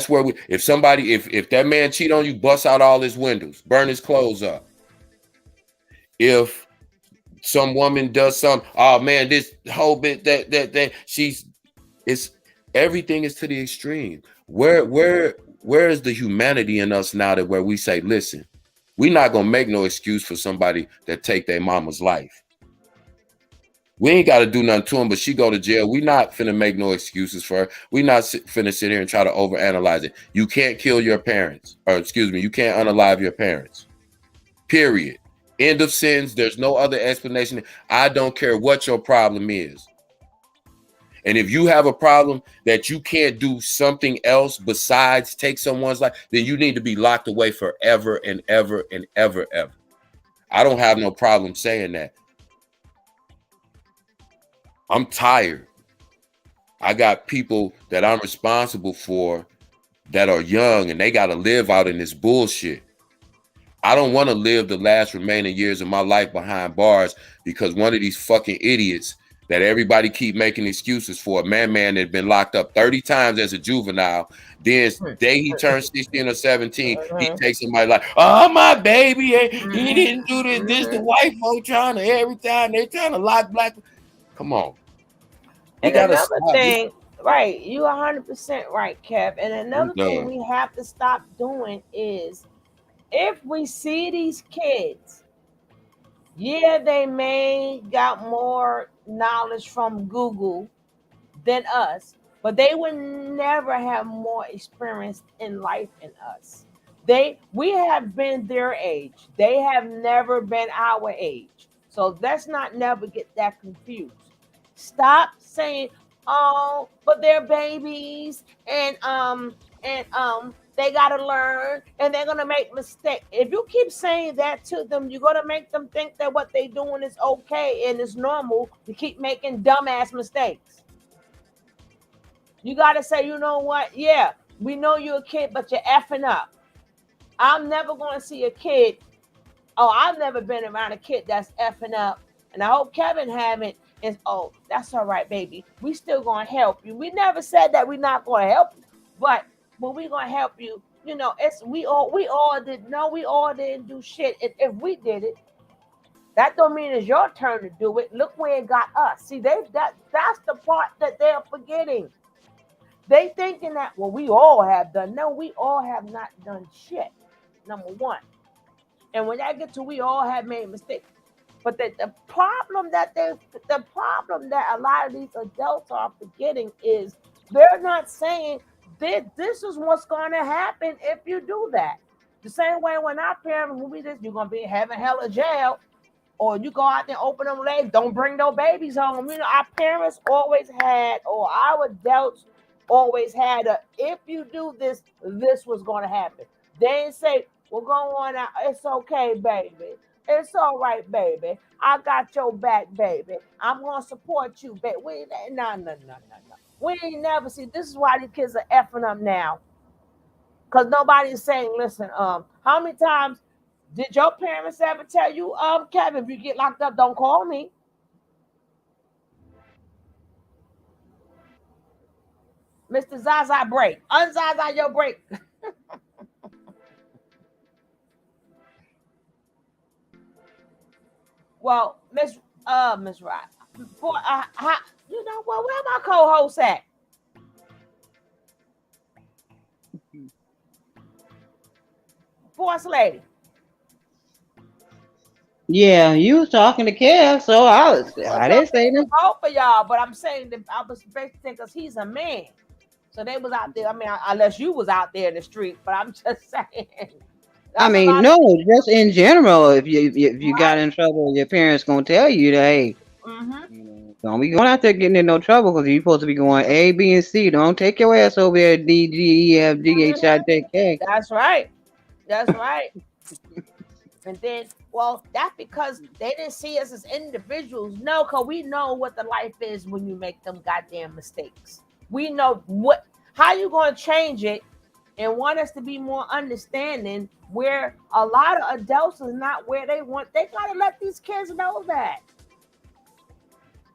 where if that man cheat on you, bust out all his windows, burn his clothes up. If some woman does something, oh man, this whole bit that everything is to the extreme. Where is the humanity in us now that where we say, listen, we're not gonna make no excuse for somebody that take their mama's life. We ain't got to do nothing to him, but she go to jail. We not finna make no excuses for her. We not finna sit here and try to overanalyze it. You can't kill your parents, or excuse me, you can't unalive your parents. Period. End of sentence. There's no other explanation. I don't care what your problem is. And if you have a problem that you can't do something else besides take someone's life, then you need to be locked away forever and ever and ever, ever. I don't have no problem saying that. I'm tired. I got people that I'm responsible for that are young and they got to live out in this bullshit. I don't want to live the last remaining years of my life behind bars because one of these fucking idiots that everybody keep making excuses for, a man that had been locked up 30 times as a juvenile, then day he turns 16 or 17, he takes somebody like, oh, my baby, he didn't do this. This the white folk trying to, every time they trying to lock Black. Come on. And another thing, right, you 100% right, Kev. And another thing we have to stop doing is, if we see these kids, yeah, they may got more knowledge from Google than us, but they would never have more experience in life than us. We have been their age. They have never been our age. So let's not never get that confused. Stop saying, oh, but they're babies and they gotta learn and they're gonna make mistakes. If you keep saying that to them, you're gonna make them think that what they're doing is okay and it's normal to keep making dumbass mistakes. You gotta say, you know what? Yeah, we know you're a kid, but you're effing up. I'm never gonna see a kid. Oh, I've never been around a kid that's effing up, and I hope Kevin haven't. Is, oh, that's all right, baby. We still gonna help you. We never said that we're not gonna help you, but we gonna help you. You know, it's we all didn't do shit. If we did it, that don't mean it's your turn to do it. Look where it got us. See, that's the part that they're forgetting. They thinking that, well, we all have done. No, we all have not done shit. Number one. And when I get to, we all have made mistakes. But the problem that the problem that a lot of these adults are forgetting is they're not saying that this is what's going to happen if you do that. The same way when our parents, when we this, you're gonna be in heaven, hell, or jail, or you go out there open them legs, don't bring no babies home. You know, our parents always had, or our adults always had a if you do this, this was gonna happen. They ain't say, well, go on out, it's okay, baby. It's all right, baby. I got your back, baby. I'm gonna support you, baby. We no, no, no, no, no. We ain't never see. This is why these kids are effing up now, because nobody's saying, listen, how many times did your parents ever tell you, Kevin, if you get locked up, don't call me? Mr. Zaza break. Unzaza your break. Well, Miss Rod, for you know what, where my co-host at? Force lady. Yeah, you was talking to Kev, so Well, I didn't say to that. both of y'all, but I'm saying that I was basically because he's a man. So they was out there. I mean, unless you was out there in the street, but I'm just saying. I That's a mean, lot of no, just in general. If you got right. in trouble, your parents gonna tell you that, hey, Mm-hmm. don't be going out there getting in no trouble because you're supposed to be going A, B, and C. Don't take your ass over there D, G, E, F, G, H, I, J, K. That's right. That's right. And then, well, that's because they didn't see us as individuals. No, because we know what the life is when you make them goddamn mistakes. We know how you going to change it and want us to be more understanding where a lot of adults is not where they want. They got to let these kids know that.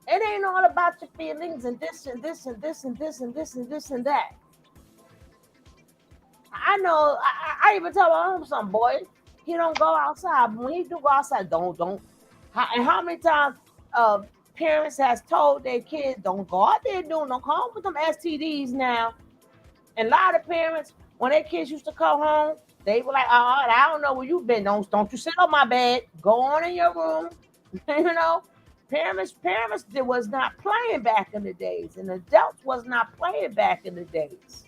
It ain't all about your feelings and this and this and this and this and this and this and that. I know. I even tell my own son, boy, he don't go outside. But when he do go outside, don't. And how many times uh, parents has told their kids, don't go out there doing, don't come home with them STDs now. And a lot of parents, when their kids used to come home, they were like, "Oh, I don't know where you've been. Don't you sit on my bed. Go on in your room." you know, parents that was not playing back in the days, and adults was not playing back in the days.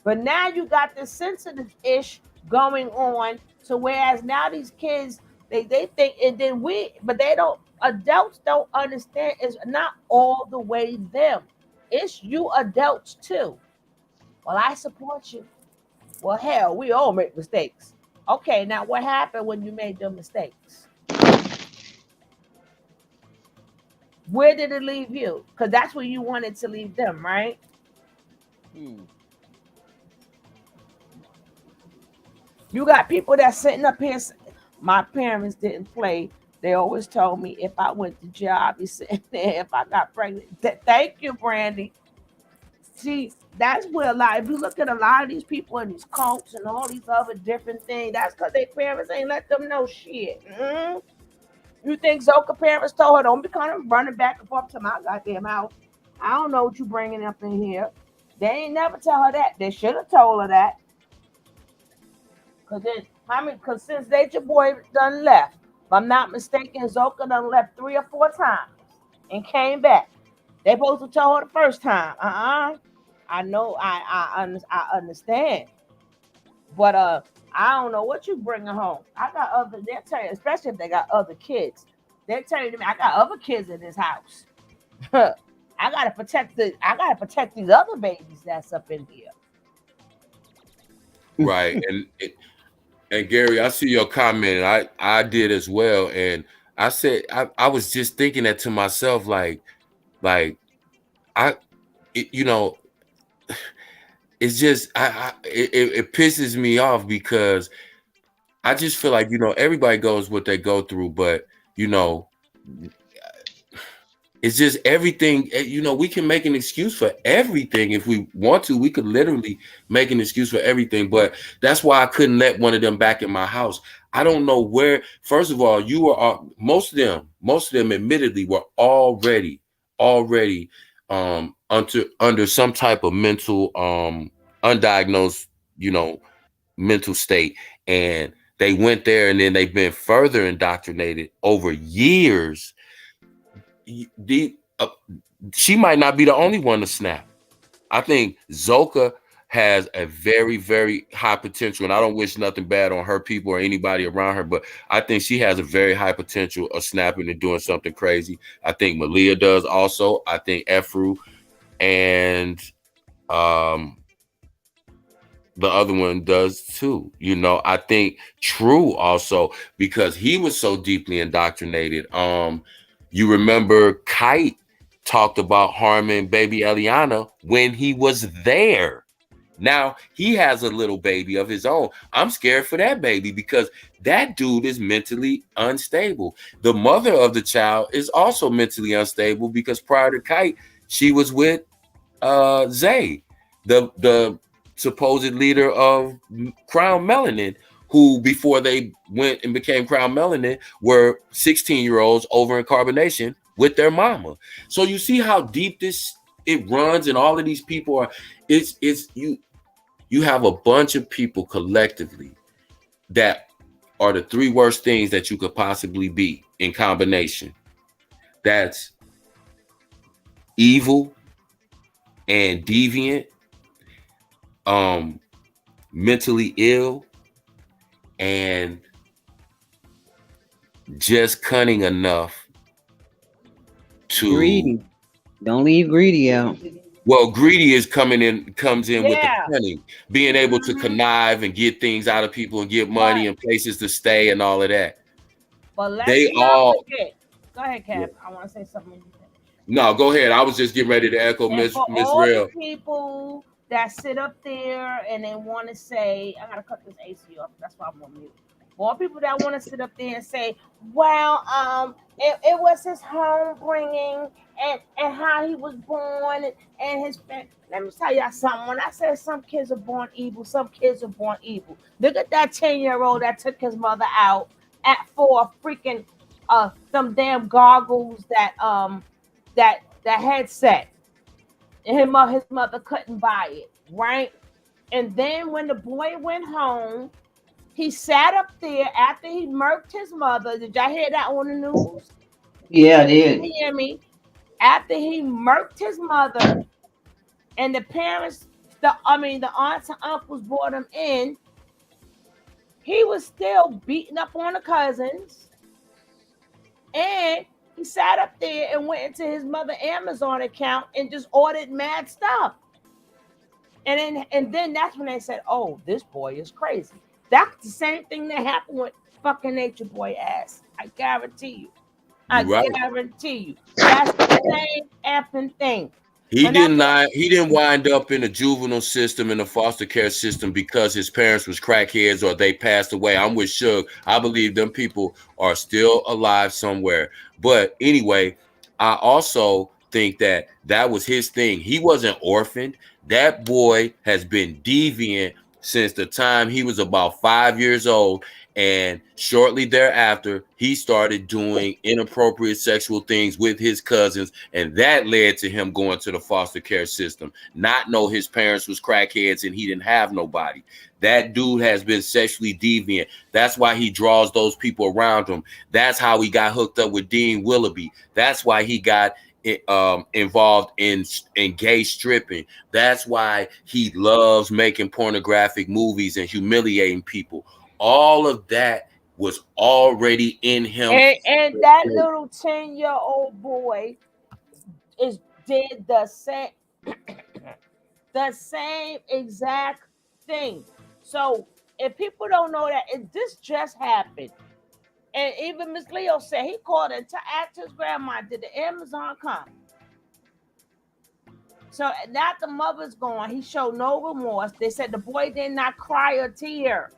But now you got this sensitive ish going on. So whereas now these kids they think and then but they don't adults don't understand it's not all the way them. It's you adults too. Well, I support you. Well, hell, we all make mistakes. Okay, now what happened when you made the mistakes? Where did it leave you? Because that's where you wanted to leave them, right? You got people that sitting up here. My parents didn't play. They always told me if I went to jail, I'd be sitting there. If I got pregnant, thank you, Brandy. See, that's where a lot. If you look at a lot of these people in these cults and all these other different things, that's because their parents ain't let them know shit. You think Zoka parents told her don't be kind of running back and forth to my goddamn house? I don't know what you bringing up in here. They ain't never tell her that. They should have told her that. Cause then, I mean, cause since Nature Boy done left, if I'm not mistaken, Zoka done left 3 or 4 times and came back. They supposed to tell her the first time. I know, I understand, but I don't know what you bringing home. I got other. They'll tell you, especially if they got other kids. They'll tell you to me, I got other kids in this house. I gotta protect I gotta protect these other babies that's up in here. Right. And Gary, I see your comment. And I did as well. And I said I was just thinking that to myself, like I you know, it's just it pisses me off because I just feel like, everybody goes what they go through, but it's just everything, we can make an excuse for everything if we want to. We could literally make an excuse for everything, but that's why I couldn't let one of them back in my house. I don't know where. First of all, you were most of them admittedly were already under some type of mental undiagnosed, mental state, and they went there, and then they've been further indoctrinated over years. The She might not be the only one to snap. I think Zoka has a very, very high potential, and I don't wish nothing bad on her people or anybody around her, but I think she has a very high potential of snapping and doing something crazy. I think Malia does also. I think Efru and um the other one does too. I think True also, because he was so deeply indoctrinated. You remember Kite talked about harming baby Eliana when he was there. Now he has a little baby of his own. I'm scared for that baby because that dude is mentally unstable. The mother of the child is also mentally unstable because prior to Kite, she was with Zay, the supposed leader of Crown Melanin, who before they went and became Crown Melanin were 16-year-olds over in Carbonation with their mama. So you see how deep this it runs, and all of these people are. It's you have a bunch of people collectively that are the three worst things that you could possibly be in combination. That's evil and deviant, um, mentally ill, and just cunning enough to. Greedy. Don't leave greedy out. Well, greedy comes in with the Yeah. cunning, being able to connive and get things out of people and get money But and places to stay and all of that. let's They not all. forget. Go ahead, Cap. I want to say something when you finish. No, go ahead. I was just getting ready to echo And Miss for Miss all the Real. people that sit up there and they want to say, I gotta cut this AC off. That's why I'm on mute. For all people that want to sit up there and say, well, it was his home bringing and how he was born and his family. Let me tell y'all something. When I say some kids are born evil, some kids are born evil. Look at that 10-year-old that took his mother out for a freaking some damn goggles that headset. And his mother couldn't buy it, right? And then when the boy went home, he sat up there after he murked his mother. Did y'all hear that on the news? Yeah, I Did did. you hear me? After he murked his mother, and the parents, the aunts and uncles brought him in, he was still beating up on the cousins, and he sat up there and went into his mother Amazon account and just ordered mad stuff. And then that's when they said, "Oh, this boy is crazy." That's the same thing that happened with fucking Nature Boy ass. I guarantee you. I You're right. guarantee you. That's the same effing thing. He When that did boy, not. He didn't wind up in the juvenile system in the foster care system because his parents was crackheads or they passed away. I'm with Suge. I believe them people are still alive somewhere. But anyway, I also think that was his thing. He wasn't orphaned. That boy has been deviant since the time he was about 5 years old. And shortly thereafter, he started doing inappropriate sexual things with his cousins, and that led to him going to the foster care system. Not know his parents was crackheads and he didn't have nobody. That dude has been sexually deviant. That's why he draws those people around him. That's how he got hooked up with Dean Willoughby. That's why he got involved in gay stripping. That's why he loves making pornographic movies and humiliating people. All of that was already in him. and that little 10-year-old boy did the same exact thing. So if people don't know that, this just happened. And even Miss Leo said he called and asked his grandma, did the Amazon come? So now the mother's gone. He showed no remorse. They said the boy did not cry a tear.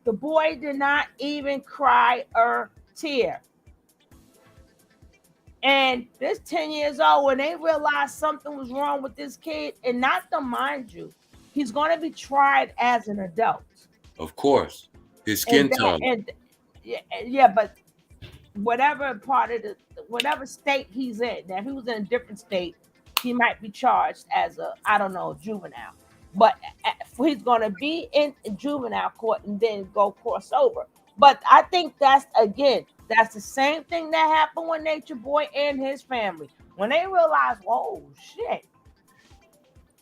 The boy did not even cry a tear. And this 10 years old, when they realized something was wrong with this kid, and not to mind you, he's going to be tried as an adult. Of course. His skin tone. Yeah, but whatever whatever state he's in. Now, if he was in a different state, he might be charged as a, I don't know, juvenile. but he's going to be in juvenile court and then go cross over. But I think that's that's the same thing that happened with Nature Boy and his family when they realized, whoa, shit.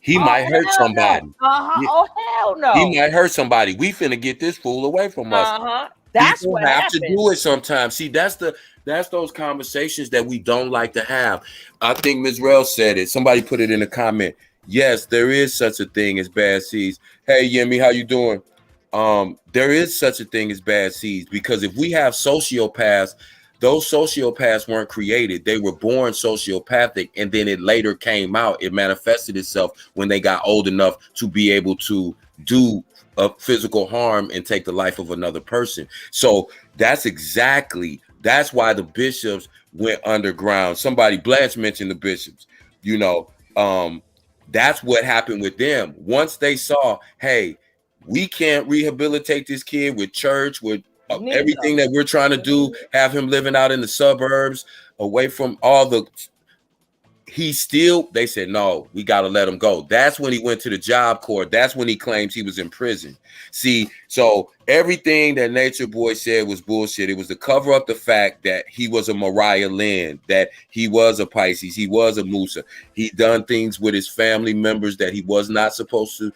He Oh might hurt hell no! somebody. Oh hell He no! might hurt somebody. We finna get this fool away from us. That's People what have to happened. do it sometimes. See, that's those conversations that we don't like to have. I think Ms. Rel said it. Somebody put it in a comment. Yes, there is such a thing as bad seeds. Hey, Yemi, how you doing? There is such a thing as bad seeds, because if we have sociopaths, those sociopaths weren't created. They were born sociopathic, and then it later came out. It manifested itself when they got old enough to be able to do a physical harm and take the life of another person. So that's why the bishops went underground. Somebody, Blanche, mentioned the bishops. You know, that's what happened with them. Once they saw, hey, we can't rehabilitate this kid with church, with everything that we're trying to do, have him living out in the suburbs, away from all the, they said, no, we got to let him go. That's when he went to the job court. That's when he claims he was in prison. See, so everything that Nature Boy said was bullshit. It was to cover up the fact that he was a Mariah Lynn, that he was a Pisces, he was a Musa. He done things with his family members that he was not supposed to,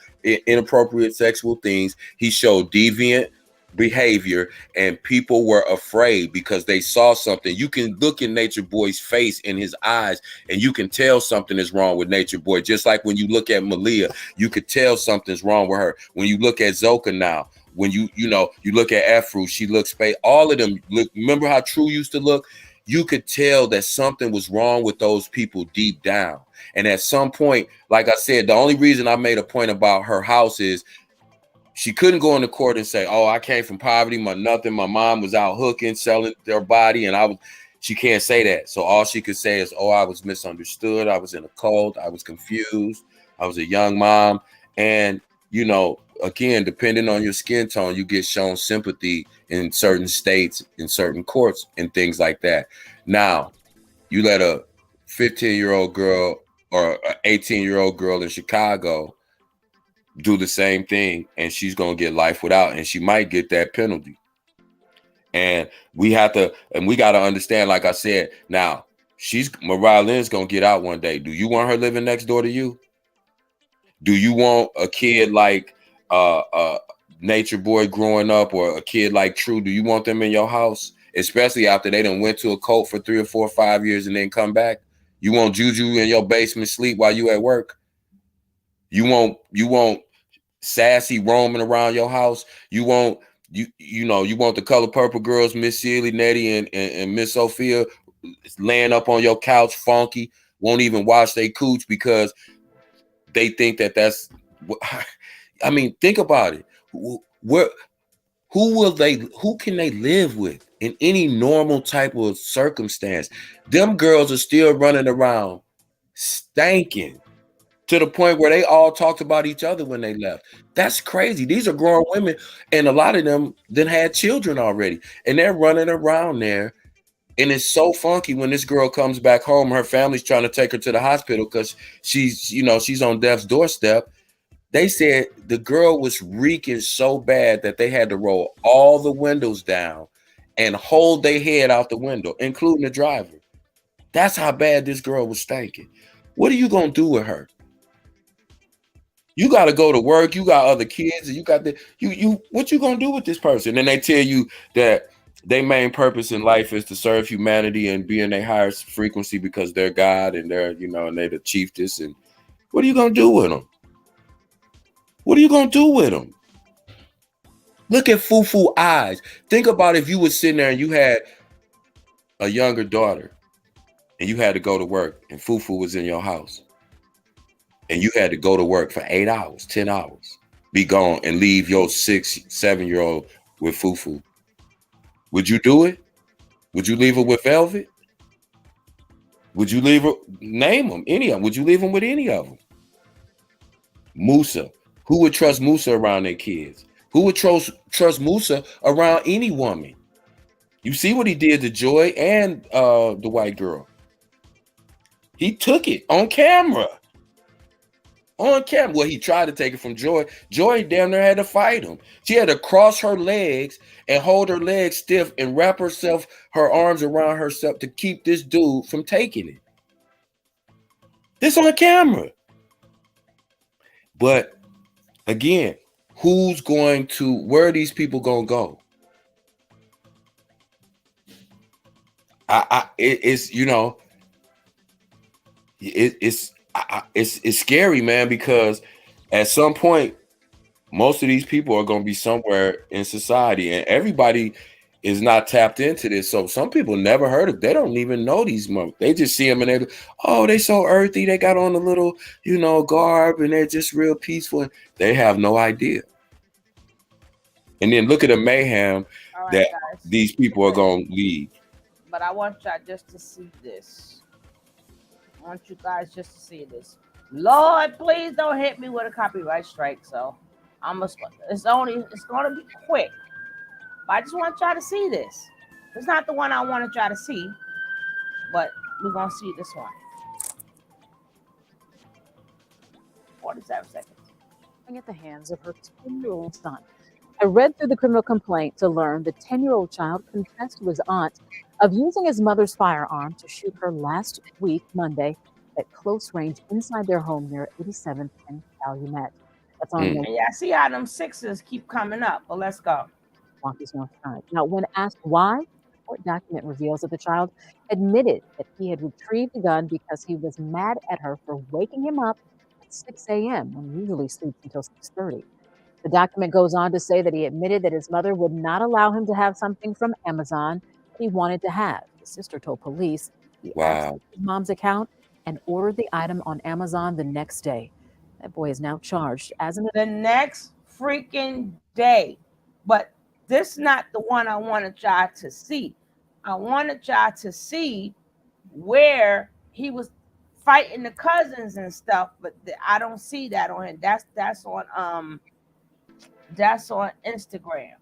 inappropriate sexual things. He showed deviant behavior, and people were afraid because they saw something. You can look in Nature Boy's face, in his eyes, and you can tell something is wrong with Nature Boy. Just like when you look at Malia, you could tell something's wrong with her. When you look at Zoka now, when you look at Afro, she looks all of them look. Remember how True used to look? You could tell that something was wrong with those people deep down. And at some point, like I said, the only reason I made a point about her house is she couldn't go into court and say, oh, I came from poverty, my mom was out hooking, selling their body, and she can't say that. So all she could say is, oh, I was misunderstood, I was in a cult, I was confused, I was a young mom. And, again, depending on your skin tone, you get shown sympathy in certain states, in certain courts, and things like that. Now, you let a 15-year-old girl or an 18-year-old girl in Chicago do the same thing, and she's gonna get life without, and she might get that penalty. And we got to understand, like I said, now Mariah Lynn's gonna get out one day. Do you want her living next door to you? Do you want a kid like Nature Boy growing up, or a kid like True? Do you want them in your house, especially after they done went to a cult for 3 or 4 or 5 years and then come back? You want Juju in your basement sleep while you at work? You want Sassy roaming around your house? You want the Color Purple girls, Miss Sealy, Nettie, and Miss Sophia, laying up on your couch, funky, won't even wash their cooch because they think that's. I mean, think about it. Who can they live with in any normal type of circumstance? Them girls are still running around stanking, to the point where they all talked about each other when they left. That's crazy. These are grown women, and a lot of them then had children already, and they're running around there. And it's so funky when this girl comes back home. Her family's trying to take her to the hospital because she's on death's doorstep. They said the girl was reeking so bad that they had to roll all the windows down and hold their head out the window, including the driver. That's how bad this girl was stinking. What are you gonna do with her? You got to go to work. You got other kids, and you got what you gonna do with this person? And they tell you that their main purpose in life is to serve humanity and be in their highest frequency because they're God and they're and they're the chiefess. And what are you gonna do with them? What are you gonna do with them? Look at Fufu eyes. Think about if you were sitting there and you had a younger daughter, and you had to go to work, and Fufu was in your house. And you had to go to work for 8 hours, 10 hours, be gone, and leave your 6, 7-year-old with Fufu. Would you do it? Would you leave her with Velvet? Would you leave her? Name them, any of them. Would you leave them with any of them? Musa. Who would trust Musa around their kids? Who would trust Musa around any woman? You see what he did to Joy and the white girl. He took it on camera. On camera. Well, he tried to take it from Joy. Joy damn near had to fight him. She had to cross her legs and hold her legs stiff and wrap her arms around herself to keep this dude from taking it. This on camera. But again, where are these people gonna go? It's scary, man, because at some point most of these people are going to be somewhere in society, and everybody is not tapped into this. So some people never heard of. They don't even know these monks. They just see them and they go, "Oh, they so earthy. They got on a little, garb, and they're just real peaceful." They have no idea. And then look at the mayhem that guys. These people are going to leave. But I want y'all just to see this. I want you guys just to see this. Lord, please don't hit me with a copyright strike. So it's gonna be quick. But I just want y'all to see this. It's not the one I wanted y'all to see, but we're gonna see this one. 47 seconds. At the hands of her 10-year-old son. I read through the criminal complaint to learn the 10-year-old child confessed to his aunt of using his mother's firearm to shoot her last week, Monday, at close range inside their home near 87th and Calumet. That's on Yeah, I see how them sixes keep coming up, but let's go. North Side. Now, when asked why, the court document reveals that the child admitted that he had retrieved the gun because he was mad at her for waking him up at 6 a.m. when he usually sleeps until 6:30. The document goes on to say that he admitted that his mother would not allow him to have something from Amazon that he wanted to have. His sister told police he accessed his mom's account and ordered the item on Amazon the next day. That boy is now charged as the next freaking day. But this is not the one I wanted y'all to see. I wanted y'all to see where he was fighting the cousins and stuff, but I don't see that on him. That's on Instagram.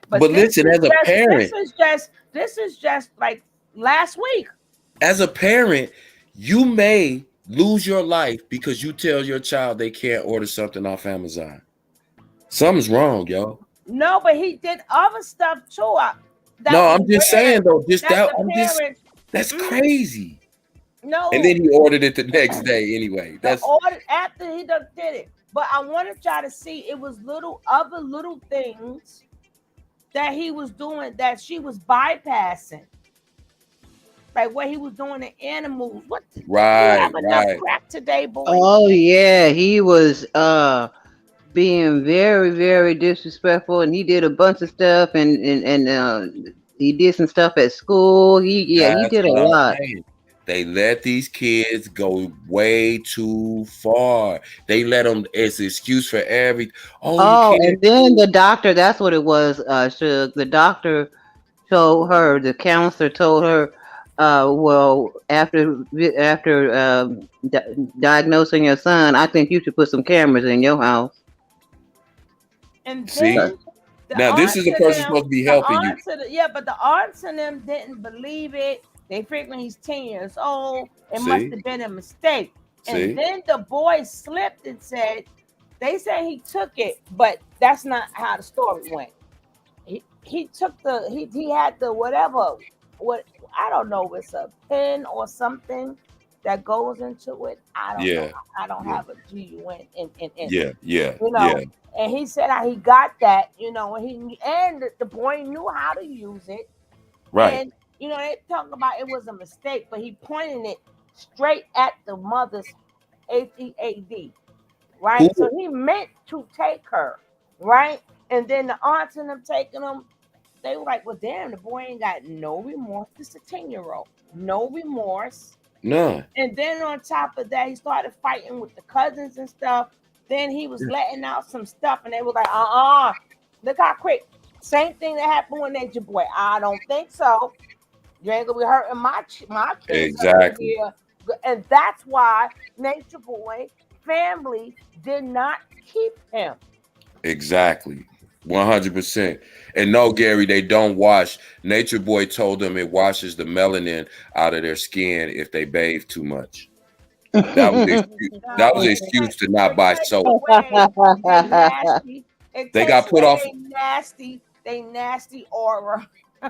But listen, as a parent, this is just like last week. As a parent, you may lose your life because you tell your child they can't order something off Amazon. Something's wrong, yo. No, but he did other stuff too. I'm just saying though, that's crazy. No, and then he ordered it the next day anyway. That's ordered after he done did it. But I wanted y'all to see it was other little things that he was doing that she was bypassing. Like what he was doing to animals. What? Right. You have enough crap today, boy. Oh yeah, he was being very, very disrespectful, and he did a bunch of stuff, and he did some stuff at school. He did a lot. They let these kids go way too far. They let them as an excuse for everything. And then the doctor, that's what it was, Shug. The doctor told her, the counselor told her, well, after diagnosing your son, I think you should put some cameras in your house. And then now this is the person supposed to be helping you. But the aunts and them didn't believe it. They figured he's 10 years old. It must have been a mistake. And then the boy slipped and said, they said he took it, but that's not how the story went. He took he had the I don't know, it's a pen or something that goes into it. I don't know. I don't have a GUN in. And he said how he got that, and the boy knew how to use it. Right. And they talking about it was a mistake, but he pointed it straight at the mother's HEAD, right? Ooh. So he meant to take her, right? And then the aunts and them taking him, they were like, well, damn, the boy ain't got no remorse. This is a 10-year-old. No remorse. None. And then on top of that, he started fighting with the cousins and stuff. Then he was letting out some stuff, and they were like, look how quick. Same thing that happened with Nature Boy. I don't think so. You ain't gonna be hurting my kids. Exactly. Here. And that's why Nature Boy family did not keep him. Exactly. 100%. And no, Gary, they don't wash. Nature Boy told them it washes the melanin out of their skin if they bathe too much. That was excuse. That was No, an it excuse to it not buy takes soap. away they nasty. It They takes got put away off. they nasty aura.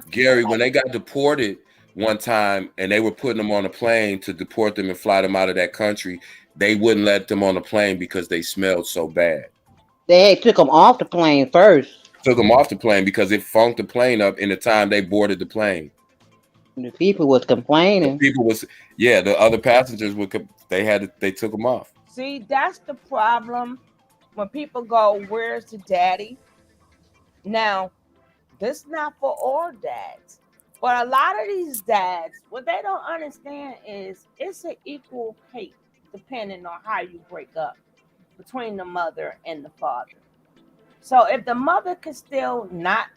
Gary, when they got deported one time and they were putting them on a plane to deport them and fly them out of that country, they wouldn't let them on the plane because they smelled so bad. They took them off the plane first. Took them off the plane because it funked the plane up in the time they boarded the plane. The people was The complaining. people was, yeah, the other passengers they took them off. See, that's the problem when people go, "Where's the daddy?" Now, this not for all dads, but a lot of these dads, what they don't understand is it's an equal hate depending on how you break up between the mother and the father. So if the mother can still not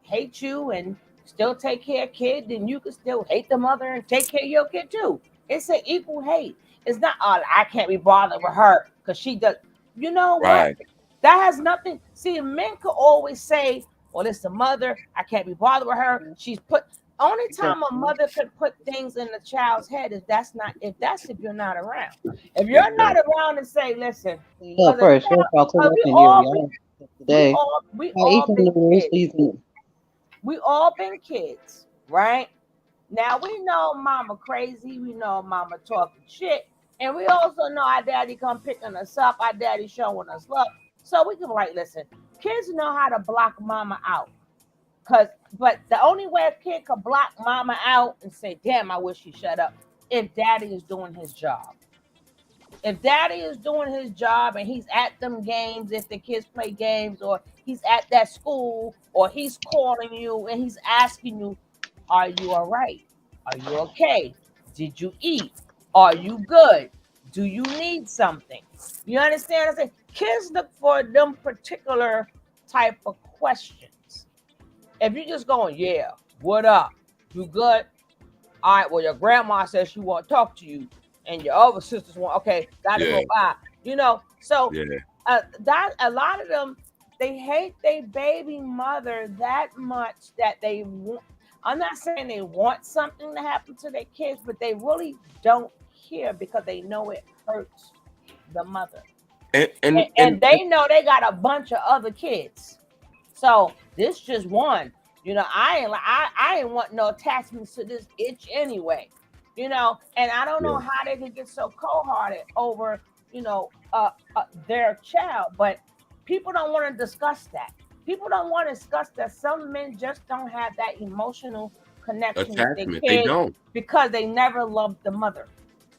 hate you and still take care of kid, then you can still hate the mother and take care of your kid too. It's an equal hate. It's not, oh, I can't be bothered with her because she does. You know what? Right. That has nothing. See, men could always say, well, it's the mother. I can't be bothered with her. She's put. Only time a mother could put things in the child's head is if you're not around. If you're not Exactly. around and say, listen, Yeah, because a first child, I'll come 'cause up in here, y'all. Today. we I eat all some been noodles, kids. please. We all been kids, right? Now we know mama crazy, we know mama talking shit, and we also know our daddy come picking us up, our daddy showing us love. So we can like, listen, kids know how to block mama out. But the only way a kid could block mama out and say, damn, I wish he shut up, if daddy is doing his job. If daddy is doing his job and he's at them games, if the kids play games, or he's at that school, or he's calling you and he's asking you, are you all right? Are you okay? Did you eat? Are you good? Do you need something? You understand? I say kids look for them particular type of questions. If you're just going, yeah, what up? You good? All right, well, your grandma says she want to talk to you, and your other sisters want, okay, gotta Yeah. go by. So Yeah. that a lot of them, they hate their baby mother that much that they want. I'm not saying they want something to happen to their kids, but they really don't care because they know it hurts the mother. And And, and and and, and they know they got a bunch of other kids. So this just one. I ain't want no attachments to this itch anyway. And I don't know yeah. how they could get so cold hearted over, their child, but people don't want to discuss that. People don't want to discuss that some men just don't have that emotional connection with their Attachment. They kid don't. because they never loved the mother.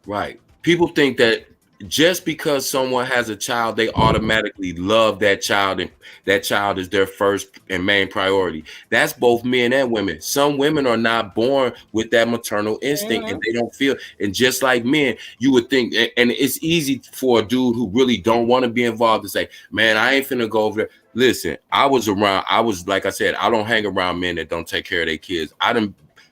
Right. People think that just because someone has a child, they automatically love that child and that child is their first and main priority. That's both men and women. Some women are not born with that maternal instinct and Hmm. they don't feel. And just like men, you would think, and it's easy for a dude who really don't want to be involved to say, man, I ain't finna go over there. Listen, I was like I said, I don't hang around men that don't take care of their kids.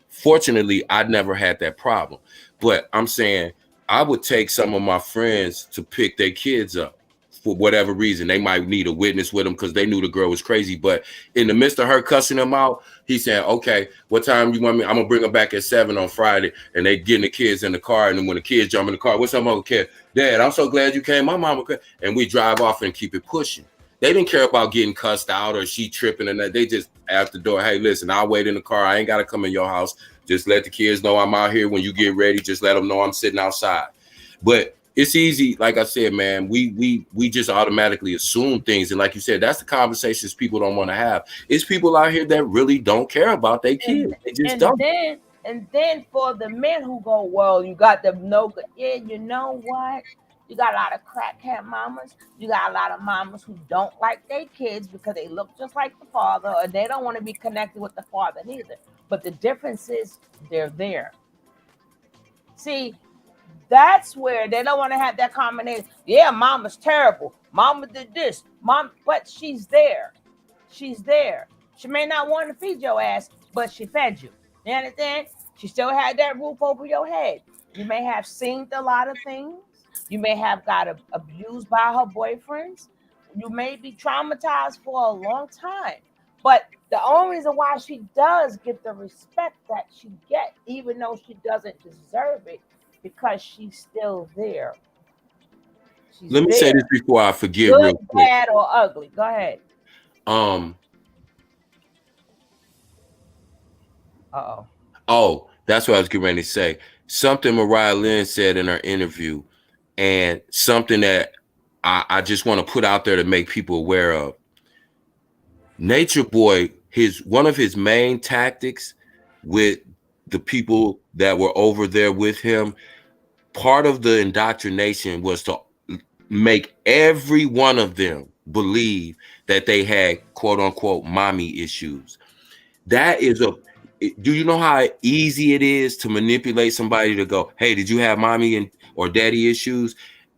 Fortunately, I never had that problem. But I'm saying I would take some of my friends to pick their kids up for whatever reason. They might need a witness with them because they knew the girl was crazy. But in the midst of her cussing them out, he said, okay, what time you want me? I'm going to bring her back at 7 on Friday. And they getting the kids in the car. And then when the kids jump in the car, what's up, Uncle Kev? Dad, I'm so glad you came. My mama could. And we drive off and keep it pushing. They didn't care about getting cussed out or she tripping and that. They just at the door, hey, listen, I'll wait in the car. I ain't got to come in your house. Just let the kids know I'm out here. When you get ready, just let them know I'm sitting outside. But it's easy, like I said, man. We just automatically assume things, and like you said, that's the conversations people don't want to have. It's people out here that really don't care about their kids. and They just and don't. then and then for the men who go, well, you got the no good. Yeah, you know what? You got a lot of crackhead mamas. You got a lot of mamas who don't like their kids because they look just like the father, or they don't want to be connected with the father neither. But the difference is they're there. See, that's where they don't want to have that combination. Yeah, mama's terrible. Mama did this. But she's there. She's there. She may not want to feed your ass, but she fed you. You understand? She still had that roof over your head. You may have seen a lot of things. You may have got abused by her boyfriends. You may be traumatized for a long time. But the only reason why she does get the respect that she get, even though she doesn't deserve it, because she's still there. She's Let me say this there. before I forget Good, real quick. bad, or ugly. Go ahead. Um, Uh-oh. oh, that's what I was getting ready to say. Something Mariah Lynn said in her interview, and something that I just want to put out there to make people aware of. Nature Boy, one of his main tactics with the people that were over there with him, part of the indoctrination was to make every one of them believe that they had quote unquote mommy issues. That is do you know how easy it is to manipulate somebody to go, hey, did you have mommy or daddy issues?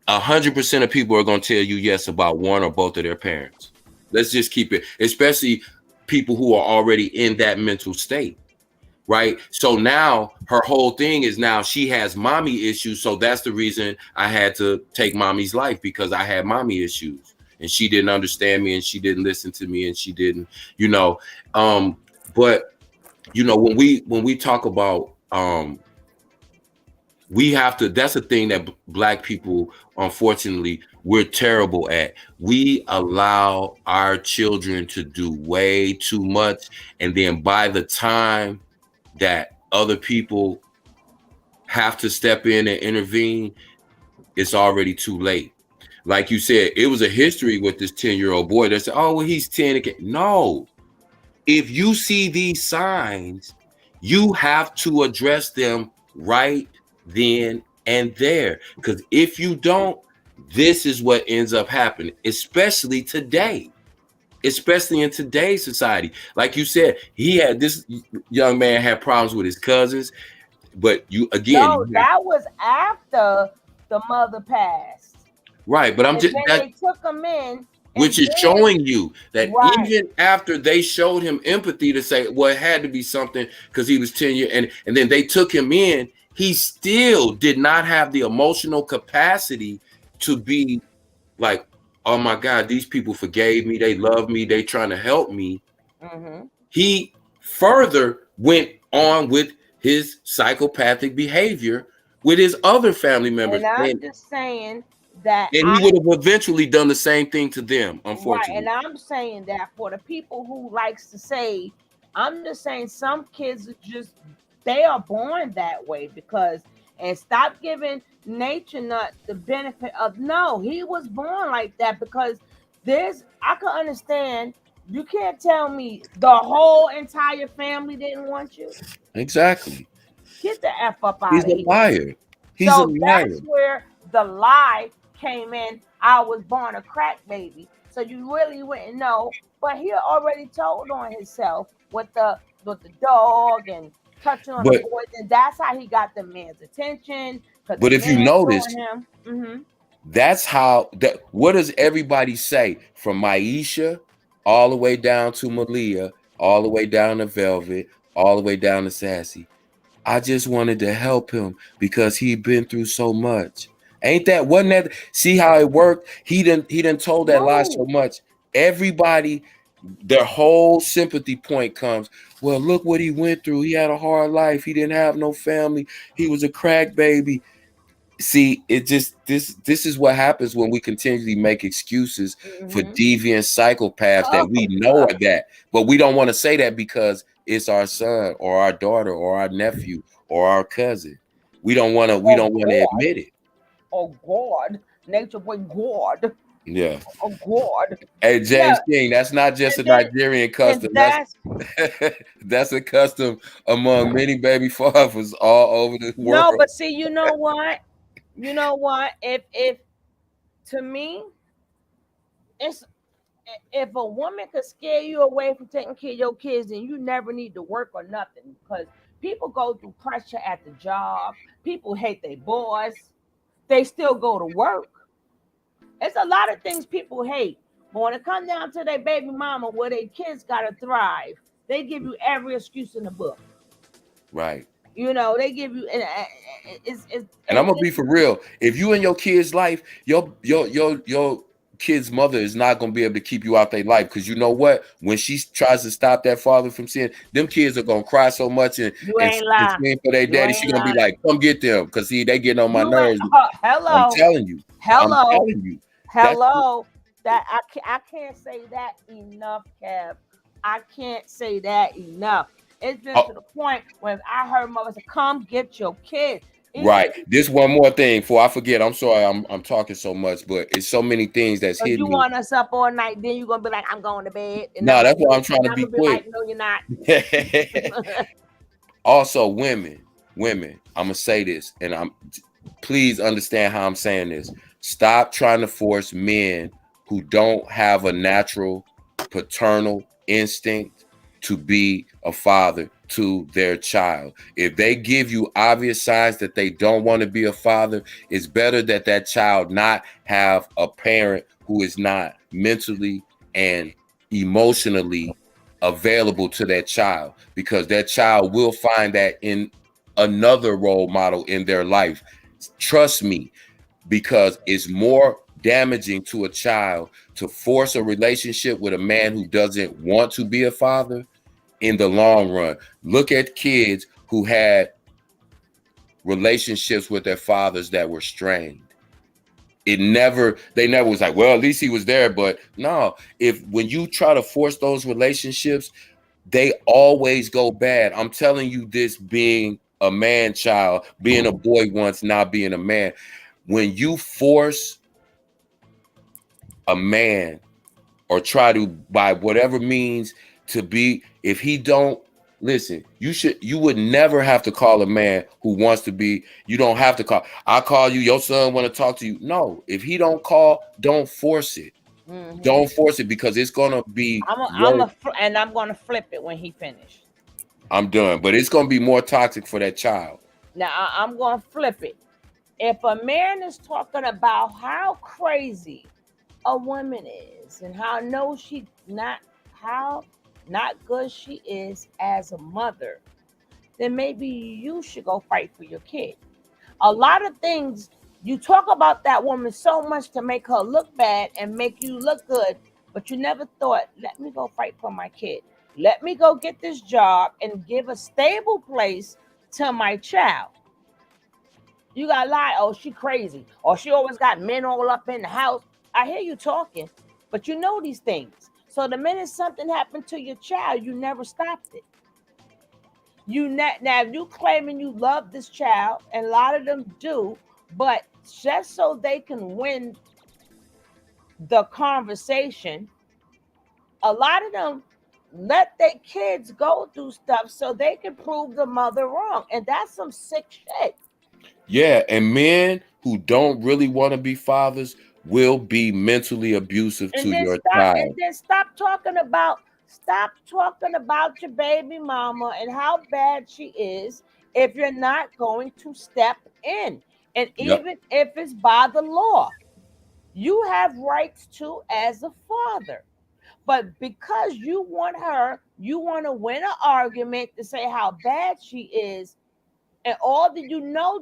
100% of people are going to tell you yes about one or both of their parents. Let's just keep it, especially people who are already in that mental state. Right. So now her whole thing is now she has mommy issues. So that's the reason I had to take mommy's life, because I had mommy issues and she didn't understand me and she didn't listen to me and she didn't, but when we talk about we have to, that's a thing that Black people, unfortunately, we're terrible at. We allow our children to do way too much, and then by the time that other people have to step in and intervene, it's already too late. Like you said, it was a history with this 10-year-old boy that said, oh, well, he's 10 again. No, if you see these signs, you have to address them right then and there. Because if you don't, this is what ends up happening, especially today. Especially in today's society. Like you said, this young man had problems with his cousins, but No, that was after the mother passed. Right, but I'm just they took him in, which is showing you that even after they showed him empathy to say, well, it had to be something because he was 10 years, and then they took him in, he still did not have the emotional capacity to be like, oh my God, these people forgave me, they love me, they trying to help me. Mm-hmm. He further went on with his psychopathic behavior with his other family members. And I'm just saying that he would have eventually done the same thing to them, unfortunately. Right, and I'm saying that for the people who likes to say, I'm just saying some kids are just, they are born that way and stop giving Nature Nut the benefit of, no, he was born like that because I can understand, you can't tell me the whole entire family didn't want you. Exactly. Get the F up out He's of a here. liar. He's a liar. That's where the lie came in. I was born a crack baby. So you really wouldn't know. But he already told on himself with the dog and touching on the boys. And that's how he got the man's attention. But if you notice, that's how what does everybody say? From Maisha all the way down to Malia, all the way down to Velvet, all the way down to Sassy. I just wanted to help him because he'd been through so much. Wasn't that see how it worked? He didn't told that lie so much. Everybody, their whole sympathy point comes, well, look what he went through. He had a hard life. He didn't have no family. He was a crack baby. See, it just this is what happens when we continually make excuses for deviant psychopaths that we know are that, but we don't want to say that because it's our son or our daughter or our nephew or our cousin. We don't want to admit it. Oh God, Nature Boy, God. Yeah. Oh God. Hey, James King, that's not just a Nigerian custom. That's a custom among many baby fathers all over the world. No, but see, you know what? If to me, it's if a woman could scare you away from taking care of your kids, then you never need to work or nothing, because people go through pressure at the job. People hate their boss. They still go to work. It's a lot of things people hate. But when it comes down to their baby mama, where their kids gotta thrive, they give you every excuse in the book. Right. They give you, and I'm gonna be for real. If you in your kid's life, your kid's mother is not going to be able to keep you out their life, because you know what? When she tries to stop that father from seeing, them kids are going to cry so much and You ain't lying. scream for their You daddy. ain't She going to be lying. like, come get them, because see, they getting on my You ain't. nerves. I'm Hello. telling you. I'm Hello. telling you. Hello. That I can't say that enough, Kev. I can't say that enough. It's been to the point when I heard mother say, "Come get your kid." Right. This one more thing before I forget. I'm sorry, I'm talking so much, but it's so many things that's So you hitting me. want us up all night, then you're gonna be like, "I'm going to bed." And No, that's why I'm trying to be quick. Like, no, you're not. Also, women, I'm gonna say this, and please understand how I'm saying this. Stop trying to force men who don't have a natural paternal instinct to be a father to their child. If they give you obvious signs that they don't want to be a father, it's better that that child not have a parent who is not mentally and emotionally available to that child, because that child will find that in another role model in their life. Trust me, because it's more damaging to a child to force a relationship with a man who doesn't want to be a father in the long run. Look at kids who had relationships with their fathers that were strained. They never was like, well, at least he was there. But no, when you try to force those relationships, they always go bad. I'm telling you this, being a man child, being a boy once, now being a man. When you force a man or try to, by whatever means, to be, if he don't listen, you would never have to call a man who wants to be. You don't have to call. I call you, your son want to talk to you. No, if he don't call, don't force it. Mm-hmm. Don't force it, because it's gonna be and I'm gonna flip it when he finished. I'm done, but it's gonna be more toxic for that child. Now I'm gonna flip it. If a man is talking about how crazy a woman is and how not good she is as a mother, then maybe you should go fight for your kid. A lot of things you talk about that woman so much to make her look bad and make you look good, but you never thought, let me go fight for my kid. Let me go get this job and give a stable place to my child. You got to lie, oh, she crazy, or she always got men all up in the house. I hear you talking, but you know these things. So the minute something happened to your child, you never stopped it. Now you claiming you love this child, and a lot of them do, but just so they can win the conversation, a lot of them let their kids go through stuff so they can prove the mother wrong, and that's some sick shit. Yeah, and men who don't really want to be fathers will be mentally abusive to your child. And then stop talking about your baby mama and how bad she is if you're not going to step in. And even if it's by the law, you have rights to as a father. But because you want to win an argument to say how bad she is, and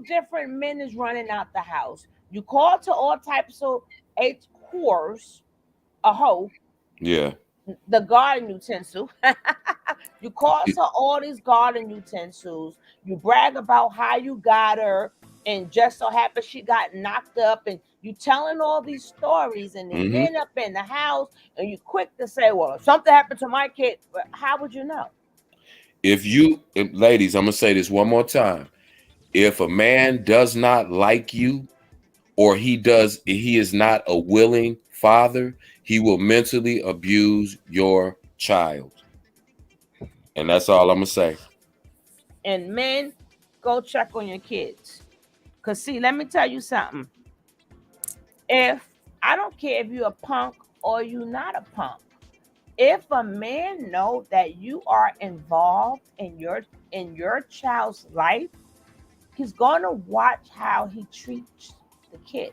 different men is running out the house. You call to all types of whores, a hoe. Yeah. The garden utensil. You call to all these garden utensils. You brag about how you got her, and just so happens she got knocked up, and you telling all these stories, and the men up in the house, and you quick to say, well, if something happened to my kid, how would you know? Ladies, I'm gonna say this one more time. If a man does not like you, or he is not a willing father, he will mentally abuse your child. And that's all I'm gonna say. And men, go check on your kids. Cause see, let me tell you something. If I don't care if you're a punk or you're not a punk, if a man know that you are involved in your child's life, he's gonna watch how he treats the kid.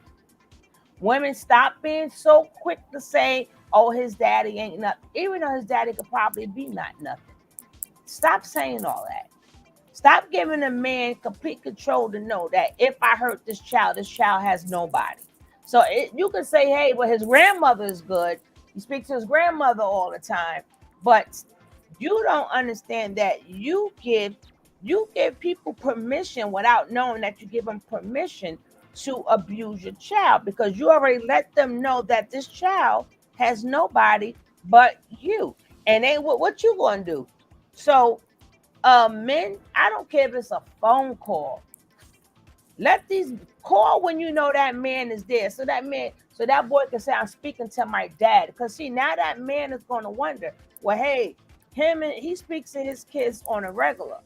Women, stop being so quick to say, oh, his daddy ain't nothing, even though his daddy could probably be not nothing. Stop saying all that. Stop giving a man complete control to know that if I hurt this child has nobody. So you could say, hey, well, his grandmother is good. He speaks to his grandmother all the time, but you don't understand that you give people permission without knowing that you give them permission to abuse your child, because you already let them know that this child has nobody but you, and ain't what you gonna do. So men, I don't care if it's a phone call. Let these call when you know that man is there. So that boy can say, I'm speaking to my dad. Because see, now that man is gonna wonder, well, hey, he speaks to his kids on a regular.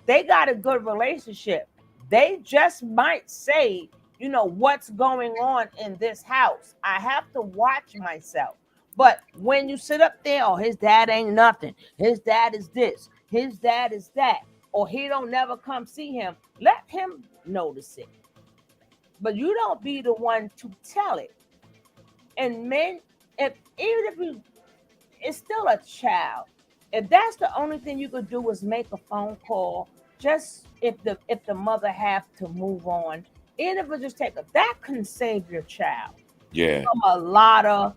They got a good relationship. They just might say, what's going on in this house. I have to watch myself. But when you sit up there, oh, his dad ain't nothing. His dad is this. His dad is that. Or he don't never come see him. Let him notice it. But you don't be the one to tell it. And men, even if you, it's still a child. If that's the only thing you could do is make a phone call, just if the mother have to move on, even if it just take that can save your child Yeah. from a lot of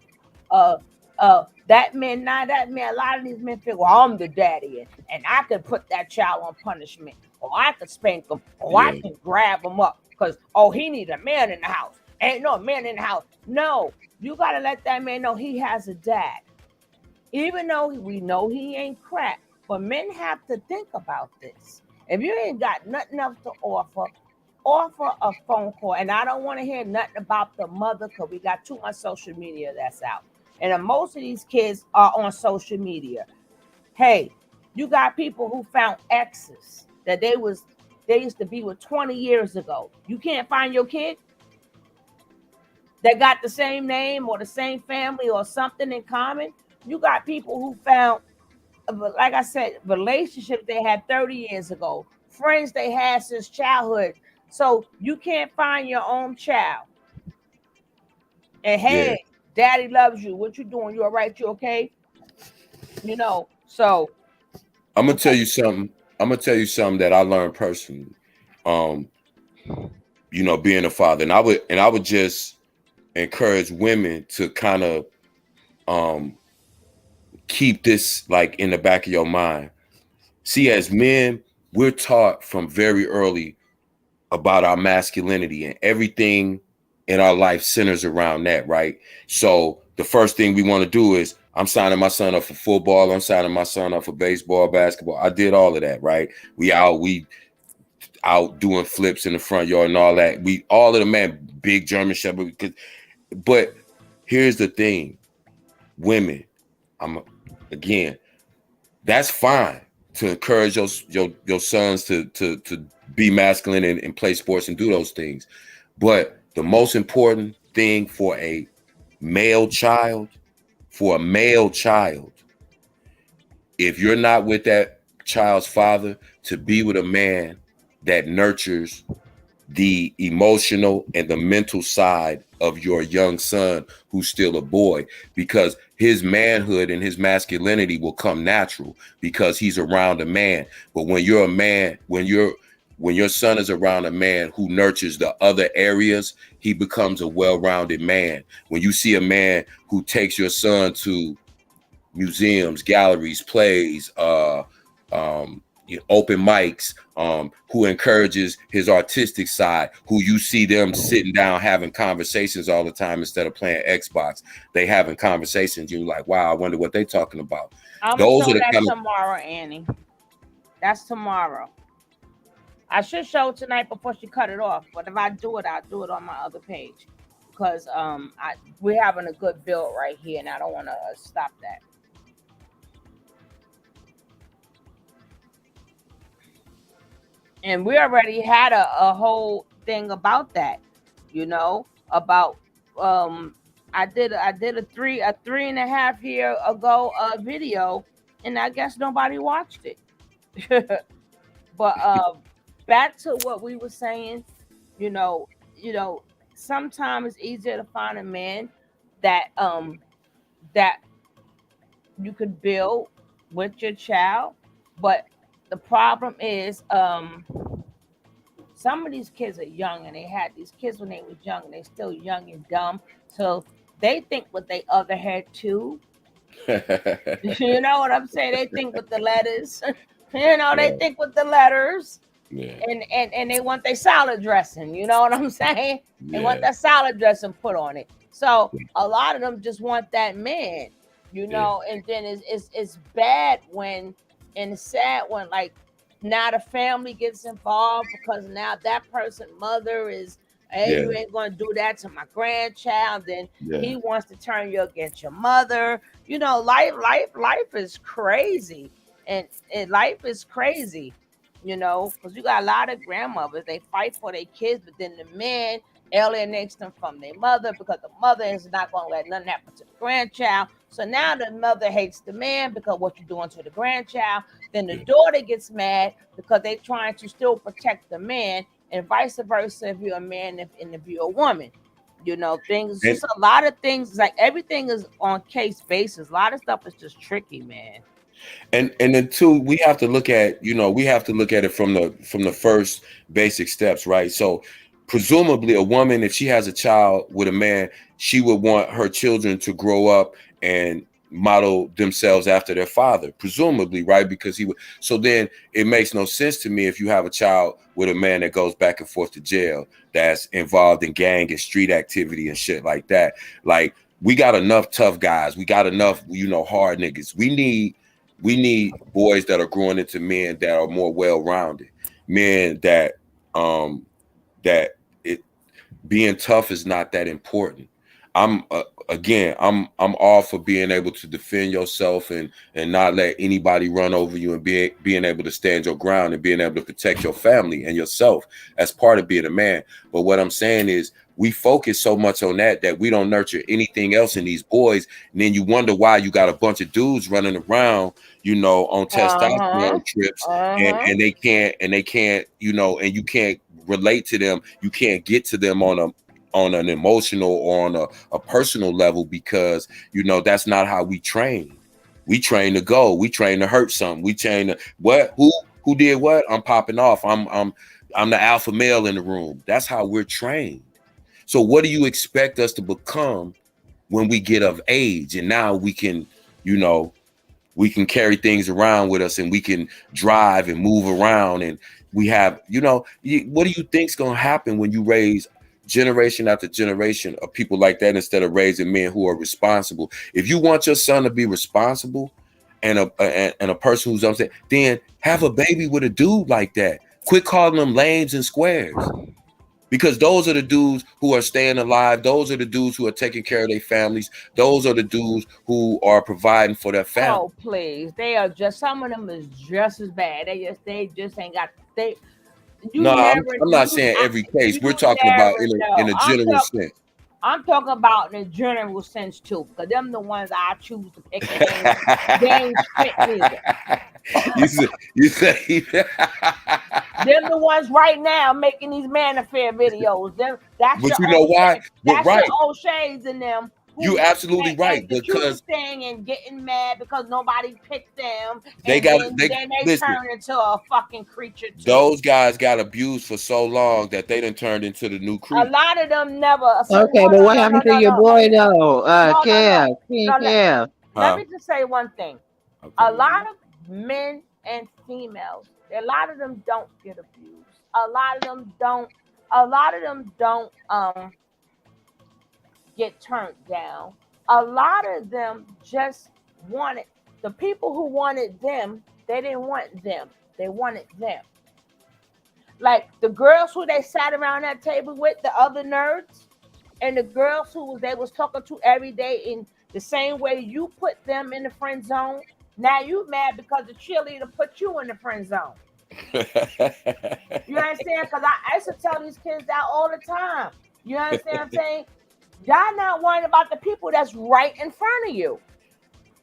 uh a lot of these men feel, well, I'm the daddy, and I can put that child on punishment, or I can spank him, or I Yeah. can grab him up because, oh, he need a man in the house. Ain't no man in the house. No, you gotta let that man know he has a dad. Even though we know he ain't crap, but men have to think about this. If you ain't got nothing else to offer a phone call. And I don't want to hear nothing about the mother, because we got too much social media that's out. And most of these kids are on social media. Hey, you got people who found exes that they used to be with 20 years ago. You can't find your kid that got the same name or the same family or something in common. You got people who found, like I said, relationships they had 30 years ago, friends they had since childhood. So you can't find your own child. And Yeah. hey, daddy loves you. What you doing? You all right? You okay? So I'm gonna tell you something. I'm gonna tell you something that I learned personally. Um, being a father, and I would just encourage women to kind of um keep this like in the back of your mind. See, as men, we're taught from very early about our masculinity, and everything in our life centers around that, right? So the first thing we want to do is, I'm signing my son up for football, I'm signing my son up for baseball, basketball. I did all of that, right? We out doing flips in the front yard and all that. We all of the man, big German Shepherd. But here's the thing, women, I'm again, that's fine to encourage your sons to be masculine and play sports and do those things. But the most important thing male child, for a male child, if you're not with that child's father, to be with a man that nurtures the emotional and the mental side of your young son who's still a boy, because his manhood and his masculinity will come natural because he's around a man. But when you're a man, when your son is around a man who nurtures the other areas, he becomes a well-rounded man. When you see a man who takes your son to museums, galleries, plays, open mics, who encourages his artistic side, who you see them sitting down having conversations all the time instead of playing Xbox. They having conversations. You're like, wow, I wonder what they talking about. I'm gonna Those show are the that kind of tomorrow, Annie. That's tomorrow. I should show it tonight before she cut it off. But if I do it, I'll do it on my other page, because we're having a good build right here, and I don't want to stop that. And we already had a whole thing about that, about I did a three and a half year ago video, and I guess nobody watched it. But back to what we were saying, you know, you know, sometimes it's easier to find a man that you could build with your child, but the problem is some of these kids are young, and they had these kids when they was young, and they still young and dumb. So they think with they other head too. You know what I'm saying? They think with the letters. They Yeah. think with the letters. Yeah. And they want their salad dressing. You know what I'm saying? They want Yeah. that salad dressing put on it. So a lot of them just want that man. Yeah. And then it's bad when, and it's sad when, like, now the family gets involved because now that person's mother is, hey, Yeah. you ain't gonna do that to my grandchild. Then Yeah. he wants to turn you against your mother. Life is crazy, and life is crazy. Because you got a lot of grandmothers, they fight for their kids, but then the men alienates them from their mother because the mother is not going to let nothing happen to the grandchild. So now the mother hates the man because what you're doing to the grandchild. Then the daughter gets mad because they're trying to still protect the man, and vice versa if you're a man and if you're a woman. Things, And just a lot of things, like everything is on case basis. A lot of stuff is just tricky, man. and then two, we have to look at, we have to look at it from the first basic steps, right? So presumably a woman, if she has a child with a man, she would want her children to grow up and model themselves after their father, presumably, right? Because he would. So then it makes no sense to me if you have a child with a man that goes back and forth to jail, that's involved in gang and street activity and shit like that. Like, we got enough tough guys, we got enough, hard niggas. We need boys that are growing into men that are more well-rounded, men that that it being tough is not that important. I'm again, I'm all for being able to defend yourself and not let anybody run over you, and being able to stand your ground and being able to protect your family and yourself as part of being a man. But what I'm saying is, we focus so much on that we don't nurture anything else in these boys, and then you wonder why you got a bunch of dudes running around, on testosterone trips, and they can't, and you can't relate to them, you can't get to them on an emotional or on a personal level, because that's not how we train. We train to go, we train to hurt something, we train to what, who did what, I'm popping off, I'm the alpha male in the room. That's how we're trained. So what do you expect us to become when we get of age, and now we can carry things around with us, and we can drive and move around, and we have, what do you think's going to happen when you raise generation after generation of people like that, instead of raising men who are responsible? If you want your son to be responsible and a person who's upset, then have a baby with a dude like that. Quit calling them lames and squares, because those are the dudes who are staying alive. Those are the dudes who are taking care of their families. Those are the dudes who are providing for their family. Oh, please. They are just, some of them is just as bad. They just ain't got, you No, never, I'm not saying every case. you We're talking about never in know. a general sense. I'm talking about in a general sense too, because them the ones I choose to pick, and they ain't shit neither. You say Them the ones right now making these man affair videos. That's but your you know why? But that's right, your O'Shea's in them. you absolutely right, Executing because thing and getting mad because nobody picked them, they and got then they they listen. turn into a fucking creature too. Those guys got abused for so long that they done turned into the new A creep. lot of them never. Okay, but what happened to your boy though? Kev, King Kev. Let me just say one thing. Okay. A lot of men and females, a lot of them don't get abused. A lot of them don't. A lot of them don't get turned down. A lot of them just wanted, the people who wanted them. They didn't want them. They wanted them. Like the girls who they sat around that table with, the other nerds, and the girls who they was talking to every day, in the same way you put them in the friend zone. Now you mad because the cheerleader put you in the friend zone. You understand? Because I used to tell these kids that all the time. You understand what I'm saying? Y'all not worrying about the people that's right in front of you.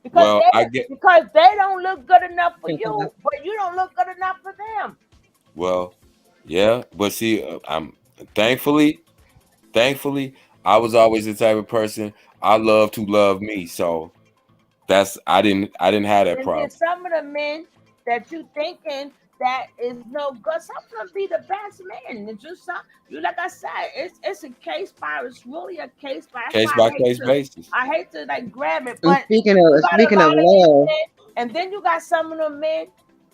Because because they don't look good enough for you, but you don't look good enough for them. Well, yeah, but see, I'm thankfully, I was always the type of person, I love to love me. So I didn't have that And then problem. some of the men that you thinking that is no good. Some of them be the best man. It's just some, you like I said, it's a case by. It's really a case by. That's Case why by case basis. I hate to like grab it, And but you got a speaking of lot of these love, men, and then you got some of them men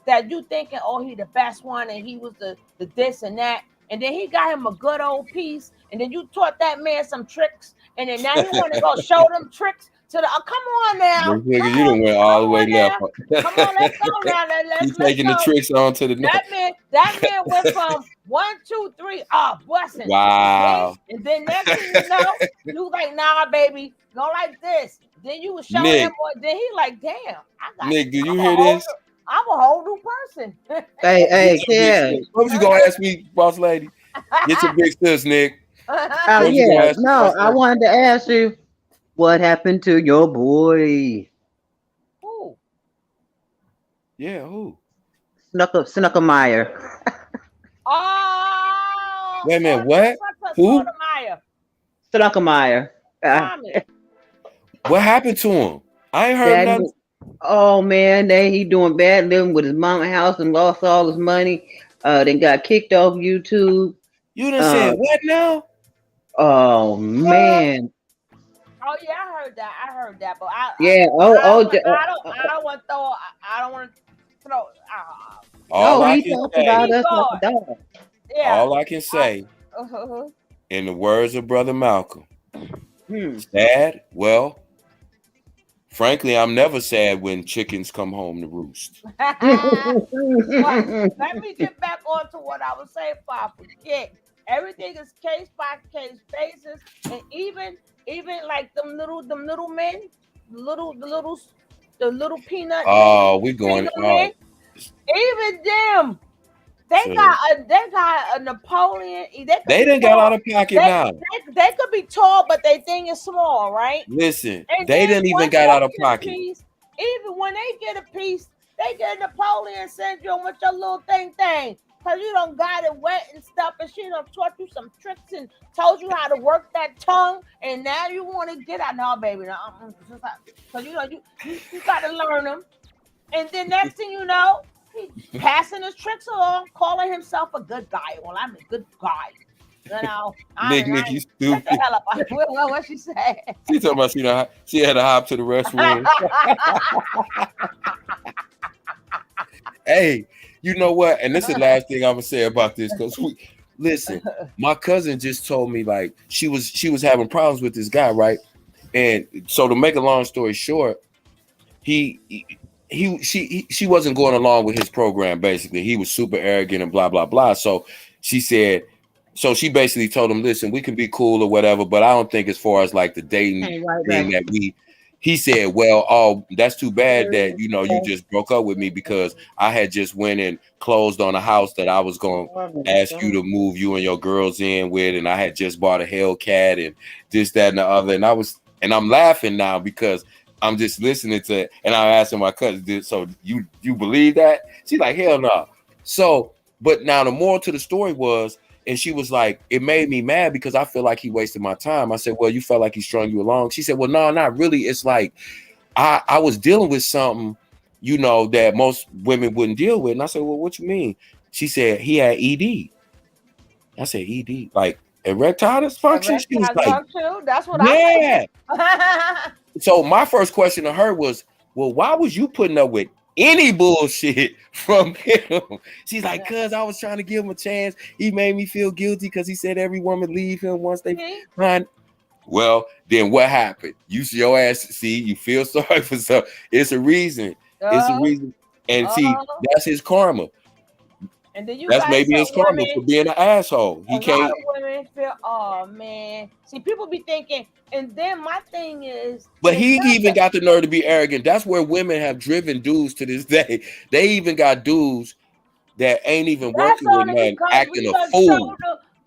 that you thinking, oh, he the best one, and he was the this and that, and then he got him a good old piece, and then you taught that man some tricks, and then now he want to go show them tricks to the. Oh, come on now, This nigga, you done went all the way left. come on, let's go now. You Let's taking the go. tricks on to the next. That man went from 1, 2, 3, blessing. Wow. And then next thing you know, you like, nah, baby, go like this. Then you was showing him Nick. what. Then he like, damn, Nick, do you I'm a hear whole this? I'm a whole new person. hey, yeah. What was you gonna ask me, boss lady? Get your big sis, Nick. Oh What was you gonna yeah, ask me, no, boss I lady? wanted to ask you what happened to your boy. Who? Yeah, who? Snuckermeyer. Oh, Wait a minute, what? Who? Sotomayor. Snuckermeyer. Tommy. What happened to him? I ain't heard That nothing. oh man, he doing bad living with his mama house and lost all his money. Then got kicked off YouTube. You done said what now? Oh man. Oh yeah, I heard that, but Yeah. I don't want to throw. I don't want to throw. All I he can talked say, about us like a dog. Yeah. all I can say, in the words of Brother Malcolm, sad. Well, frankly, I'm never sad when chickens come home to roost. But let me get back on to what I was saying before I forget. Everything is case by case basis, and even like them little men, the little peanut. Oh, we going. peanut men, even them. They So- got a Napoleon. They done got out of pocket now. They could be tall, but they thing is small, right? Listen, And they then didn't even once got they out of get a pocket. piece, even when they get a piece, they get Napoleon syndrome with your little thing. Cause you done got it wet and stuff, and she done taught you some tricks and told you how to work that tongue, and now you want to get out. No, baby, no. So you know you got to learn them, and then next thing you know, he passing his tricks along, calling himself a good guy. Well, I'm a good guy. You know, Nick, you shut the stupid. hell up. What she said? She talking about she had to hop to the restroom. Hey, you know what? And this is the last thing I'm gonna say about this, because listen, my cousin just told me like she was having problems with this guy, right? And so to make a long story short, she wasn't going along with his program. Basically, he was super arrogant and blah blah blah. So she said. So she basically told him, listen, we can be cool or whatever, but I don't think as far as like the dating thing that he said, well, oh, that's too bad that, you just broke up with me because I had just went and closed on a house that I was going to ask you to move you and your girls in with. And I had just bought a Hellcat and this, that, and the other. And I'm laughing now because I'm just listening to it. And I'm asking my cousin, so you believe that? She's like, hell no. So, but now the moral to the story was, and she was like, it made me mad because I feel like he wasted my time. I said, well, you felt like he strung you along. She said, well, no, not really. It's like I was dealing with something, that most women wouldn't deal with. And I said, well, what you mean? She said, he had ED. I said, ED, like erectile dysfunction? She was like, that's what I So my first question to her was, well, why was you putting up with any bullshit from him? She's like, cuz I was trying to give him a chance. He made me feel guilty because he said every woman leave him once they find. Well, then what happened? You see your ass, see, you feel sorry for some. It's a reason. It's a reason. And see, that's his karma. And then that's maybe his karma for being an asshole. He can't. A lot of women feel, oh man. See, people be thinking, and then my thing is, but he even got the nerve to be arrogant. That's where women have driven dudes to this day. They even got dudes that ain't even working with men acting a fool.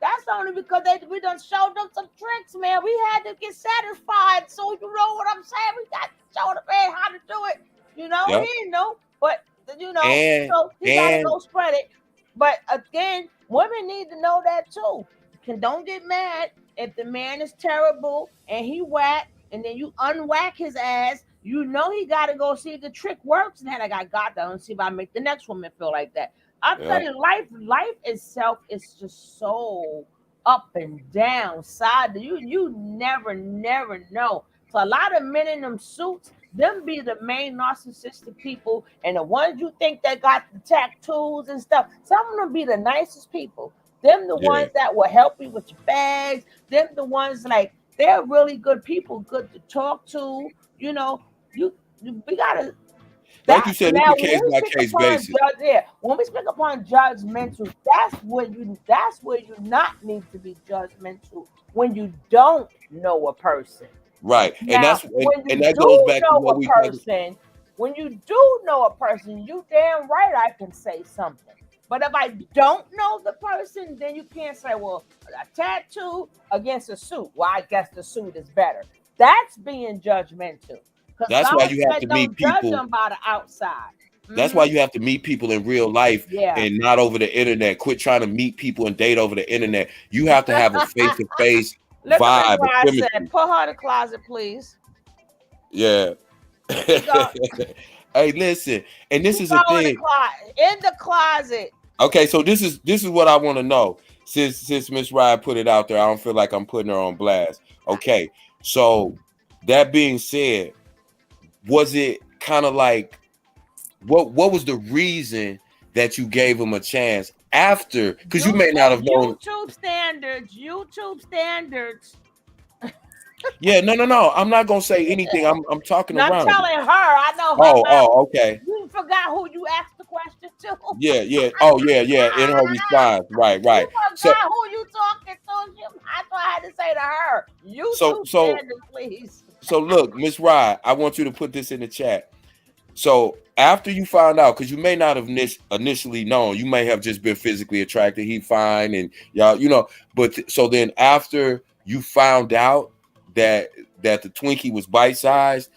That's only because we done showed them some tricks, man. We had to get satisfied. So you know what I'm saying? We got to show the man how to do it. He didn't know, but so he gotta go spread it. But again, women need to know that too. Don't get mad if the man is terrible and he whack, and then you unwhack his ass. You know he got to go see if the trick works. And then I got to see if I make the next woman feel like that. I'll Yeah. tell you, life itself is just so up and down, side. You never know. So a lot of men in them suits, them be the main narcissistic people, and the ones you think that got the tattoos and stuff. Some of them be the nicest people. Them the Yeah. ones that will help you with your bags. Them the ones like they're really good people, good to talk to. You know, we gotta Like that you said, it's now a when case we by speak case upon basis. judge, yeah, when we speak upon judgmental, that's where you not need to be judgmental when you don't know a person. Right. And Now, that's when you and that goes do back to know what a we talked. person, when you do know a person, you damn right I can say something. But if I don't know the person, then you can't say, well, a tattoo against a suit. Well, I guess the suit is better. That's being judgmental. Because That's why God you have said, to meet don't judge people. them by the outside. That's why Hmm. you have to meet people in real life Yeah. and not over the internet. Quit trying to meet people and date over the internet. You have to have a face to face Look at Miss vibe of Rice said, chemistry. put her in the closet, please. Yeah. We go, Hey, listen, and this we is the go in the thing. closet. In the closet. Okay, so this is what I want to know. Since Miss Ryan put it out there, I don't feel like I'm putting her on blast. Okay, so that being said, was it kind of like what was the reason that you gave him a chance after? Because you may not have known. YouTube standards. YouTube standards. Yeah, no. I'm not gonna say anything. I'm talking Not around it. telling her. I know her mouth. Oh, okay. You forgot who you asked the question to. Yeah. Oh, yeah. In her response, right. You So forgot who you talking to. That's what I had to say to her. so YouTube so standards, please. so look, Miss Rye, I want you to put this in the chat. So after you found out, because you may not have initially known, you may have just been physically attracted. He fine, and y'all, But so then after you found out that the Twinkie was bite sized,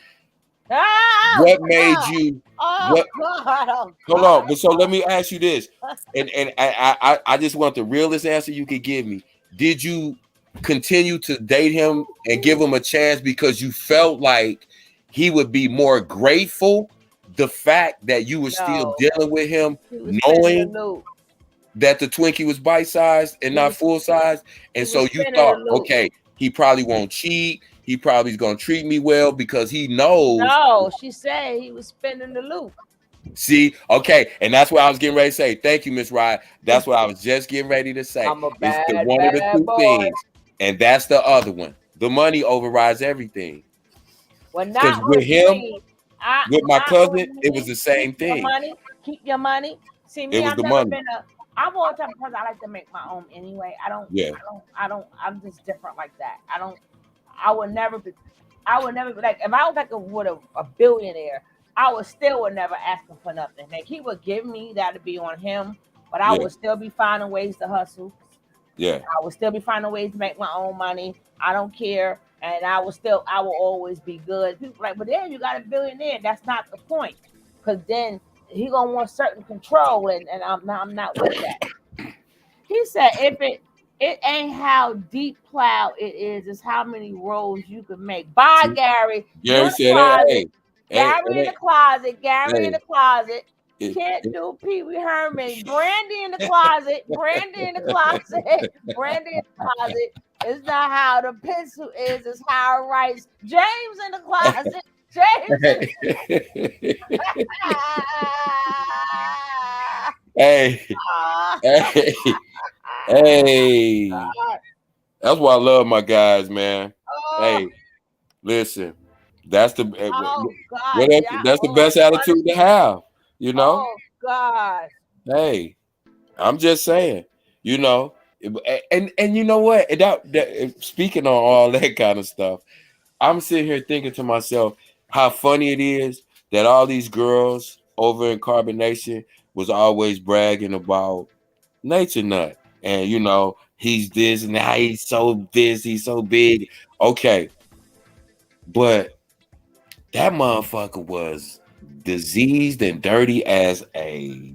Oh what made God. you Oh what? God. Oh Hold God. on, but so let me ask you this, and I just want the realest answer you could give me. Did you continue to date him and give him a chance because you felt like he would be more grateful the fact that you were still No. dealing with him, He was spinning the knowing loop. that the Twinkie was bite sized and He not was full size, he and was so you spinning the thought, loop. okay, he probably won't cheat. He probably is gonna treat me well because he knows. No, she said he was spinning the loop. See, okay, and that's what I was getting ready to say. Thank you, Miss Ryan. That's what I was just getting ready to say. I'm a It's the bad, one of the bad two boy. things, and that's the other one. The money overrides everything. Well, Because not with with him, me. with my Not with cousin, it was me. the same Keep your thing. money. Keep your money. See It me, was I've the never money. been a. I'm all the type of person I like to make my own anyway. I don't. Yeah. I don't. I don't. I'm just different like that. I don't. I would never be. I would never be like if I was like a billionaire. I would never ask him for nothing. Like he would give me that to be on him, but I Yeah. would still be finding ways to hustle. Yeah. I would still be finding ways to make my own money. I don't care. And I will always be good. People like, but then you got a billionaire. That's not the point. Because then he gonna want certain control, and I'm not with that. He said, if it ain't how deep plow it is, it's how many rolls you can make. Bye, See? Gary. You Gary in the said, closet. hey, Gary in the closet. Gary in hey, the closet. hey, Can't do Pee Wee Herman. Brandy in the closet. Brandy in the closet. Brandy in the closet. It's not how the pencil is. It's how it writes. James in the closet. James in the hey, hey, hey. That's why I love my guys, man. Oh, Hey, listen, that's the oh well, God. Yeah. that's the Oh, best attitude to have, you know. oh God. Hey, I'm just saying, you know, and you know what? Speaking on all that kind of stuff, I'm sitting here thinking to myself how funny it is that all these girls over in Carbonation was always bragging about Nature Nut, and he's this and now he's so this, he's so big. Okay, but that motherfucker was diseased and dirty as a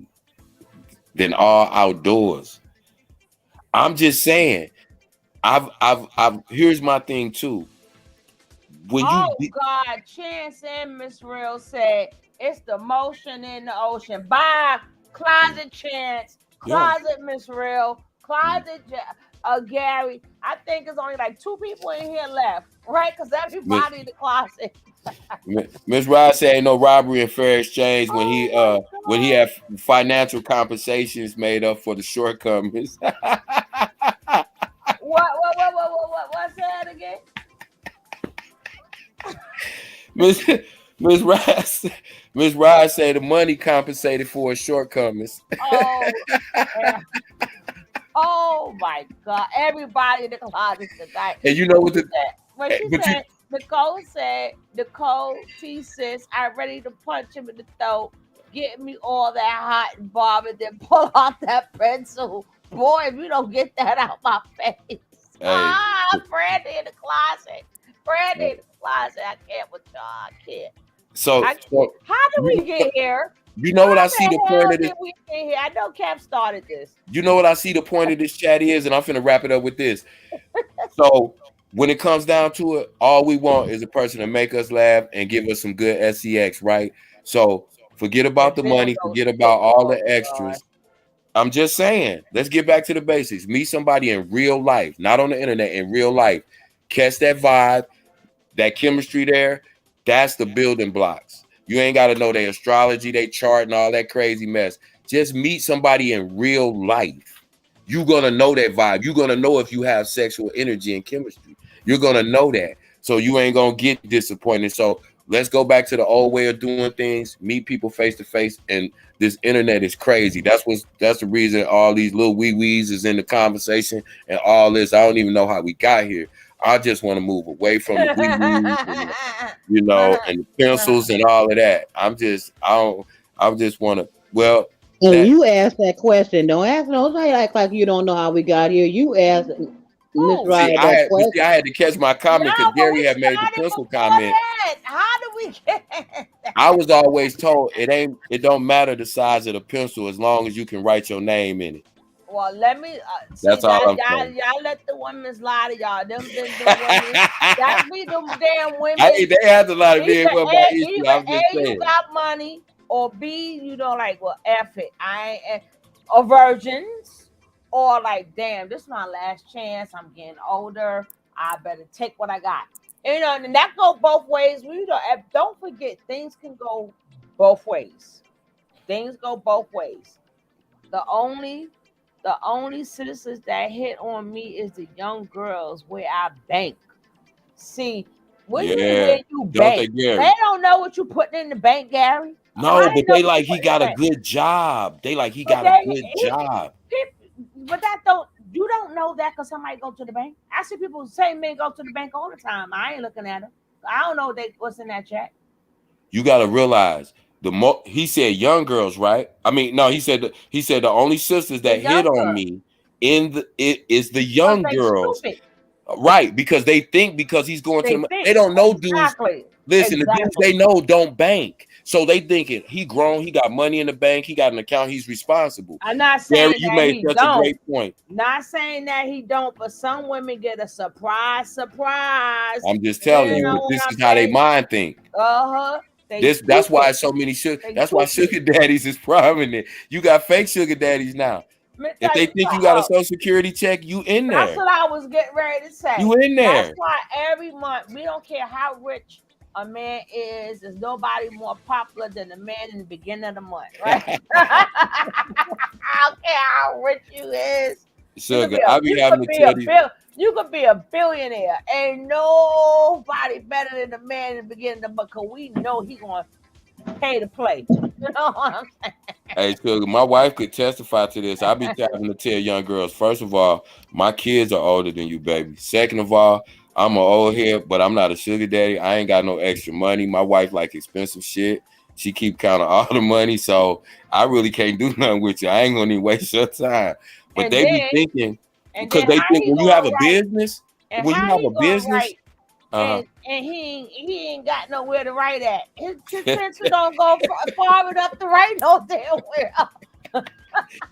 than all outdoors. I'm just saying. I've. Here's my thing too. When you Oh God. Chance and Miss Real said it's the motion in the ocean. Bye, Closet Chance, Yeah. Closet Miss Real, Closet Gary. I think there's only like 2 people in here left, right? Because everybody in the closet. Miss Rod said ain't no robbery and fair exchange when Oh when he had financial compensations made up for the shortcomings. What's that again? Miss Miss Rice, Miss Rice said the money compensated for his shortcomings. Oh, yeah. Oh my God! Everybody in the closet tonight. And you know what When she but you said, Nicole T says, I'm ready to punch him in the throat, get me all that hot and bomb, and then pull out that pencil. Boy, if you don't get that out my face. hey, Brandy in the closet. Brandy in the closet. I can't with y'all. I can't. so How did we get here? you know what How I see the hell point of this? did we get here? I know Cap started this. You know what I see the point of this chat is, and I'm finna wrap it up with this. So when it comes down to it, all we want is a person to make us laugh and give us some good sex, right? So forget about the money, forget about all the extras. I'm just saying, let's get back to the basics. Meet somebody in real life, not on the internet, in real life. Catch that vibe, that chemistry there. That's the building blocks. You ain't got to know their astrology, they chart, and all that crazy mess. Just meet somebody in real life. You're going to know that vibe. You're going to know if you have sexual energy and chemistry. You're going to know that. So you ain't going to get disappointed. So let's go back to the old way of doing things, meet people face to face. And this internet is crazy. That's the reason all these little wee-wees is in the conversation and all this. I don't even know how we got here. I just want to move away from the wee-wees and, and the pencils and all of that. I just want to, well, and you ask that question. Don't act like you don't know how we got here. You ask Miss Rod that question. I had to catch my comment because Gary had made the pencil comment. How did we get? I was always told it don't matter the size of the pencil as long as you can write your name in it. Well, let me That's all I'm saying. Y'all let the women lie to y'all. Them women. That's me, them damn women. They have to lie to me. Either A, you got money, or B, like, well, F it. I ain't or virgins, or like, damn, this is my last chance. I'm getting older. I better take what I got. And that go both ways. Don't forget, things can go both ways. Things go both ways. The only citizens that hit on me is the young girls where I bank. See, when you bank, they don't know what you putting in the bank, Gary. No, but they like he got a good job. They like he got a good job. But you don't know that because somebody go to the bank. I see people say men go to the bank all the time. I ain't looking at them. I don't know what's in that chat. You got to realize he said young girls, right? I mean, no, he said the only sisters that hit on me is the young girls. Stupid. Right, because they think because he's going to they don't know dudes. Listen, the dudes they know don't bank. So they thinking he grown, he got money in the bank, he got an account, he's responsible. I'm not saying you made such a great point. Not saying that he don't, but some women get a surprise. I'm just telling you, this is how they mind think. That's why so many that's why sugar daddies is prominent. You got fake sugar daddies now. If they think you got a social security check, you in there. That's what I was getting ready to say. You in there. That's why every month, we don't care how rich a man is, there's nobody more popular than the man in the beginning of the month, right? I don't care how rich you is. Sugar, I be having to tell you. You could be a billionaire. Ain't nobody better than the man in the beginning of the month, because we know he going to pay to play. You know what I'm saying? Hey, Sugar, my wife could testify to this. I be having to tell young girls, first of all, my kids are older than you, baby. Second of all, I'm an old head, but I'm not a sugar daddy. I ain't got no extra money. My wife like expensive shit. She keep counting all the money, so I really can't do nothing with you. I ain't gonna even waste your time. But and they be thinking, because they think when you have a business, and he ain't got nowhere to write at. His pencil don't go far enough to write no damn where.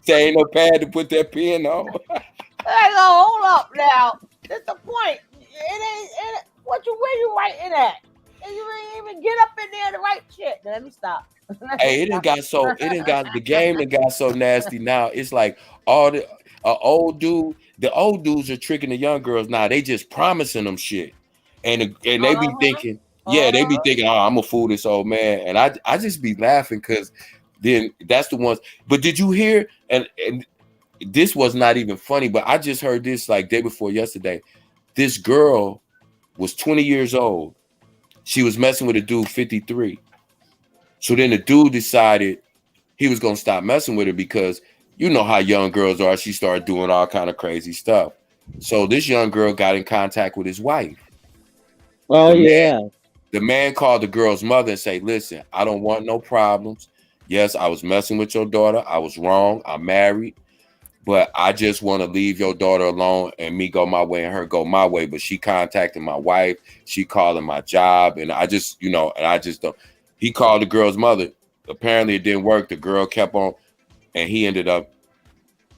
There ain't no pad to put that pen on. Hey, hold up now. That's the point. Where you writing at? And you ain't even get up in there to write shit. Now, let me stop. Hey, it didn't got the game that got so nasty now. It's like all the the old dudes are tricking the young girls now. They just promising them shit. And they be thinking, yeah, they be thinking, oh, I'm gonna fool this old man. And I just be laughing because then that's the ones. But did you hear? And this was not even funny, but I just heard this like day before yesterday. This girl was 20 years old. She was messing with a dude 53. So then the dude decided he was gonna stop messing with her because you know how young girls are. She started doing all kind of crazy stuff. So this young girl got in contact with his wife. Oh yeah. The man called the girl's mother and say, listen, I don't want no problems. Yes, I was messing with your daughter. I was wrong. I'm married. But I just want to leave your daughter alone and me go my way and her go my way. But she contacted my wife. She calling my job. And I just, and I just don't. He called the girl's mother. Apparently it didn't work. The girl kept on. And he ended up,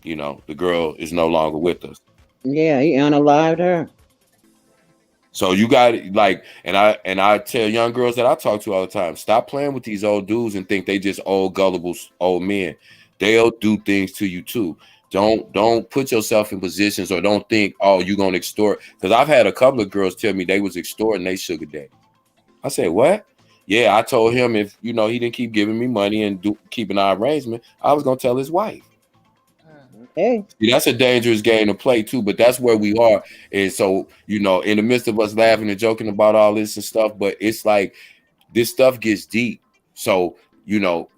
the girl is no longer with us. Yeah, he unalived her. So you got and I tell young girls that I talk to all the time, stop playing with these old dudes and think they just old gullible old men. They'll do things to you too. Don't put yourself in positions or don't think, oh, you're gonna extort. Because I've had a couple of girls tell me they was extorting they sugar daddy. I said, what? Yeah, I told him if he didn't keep giving me money and keeping our arrangement, I was gonna tell his wife. Okay. See, that's a dangerous game to play too, but that's where we are. And so, in the midst of us laughing and joking about all this and stuff, but it's like this stuff gets deep. So,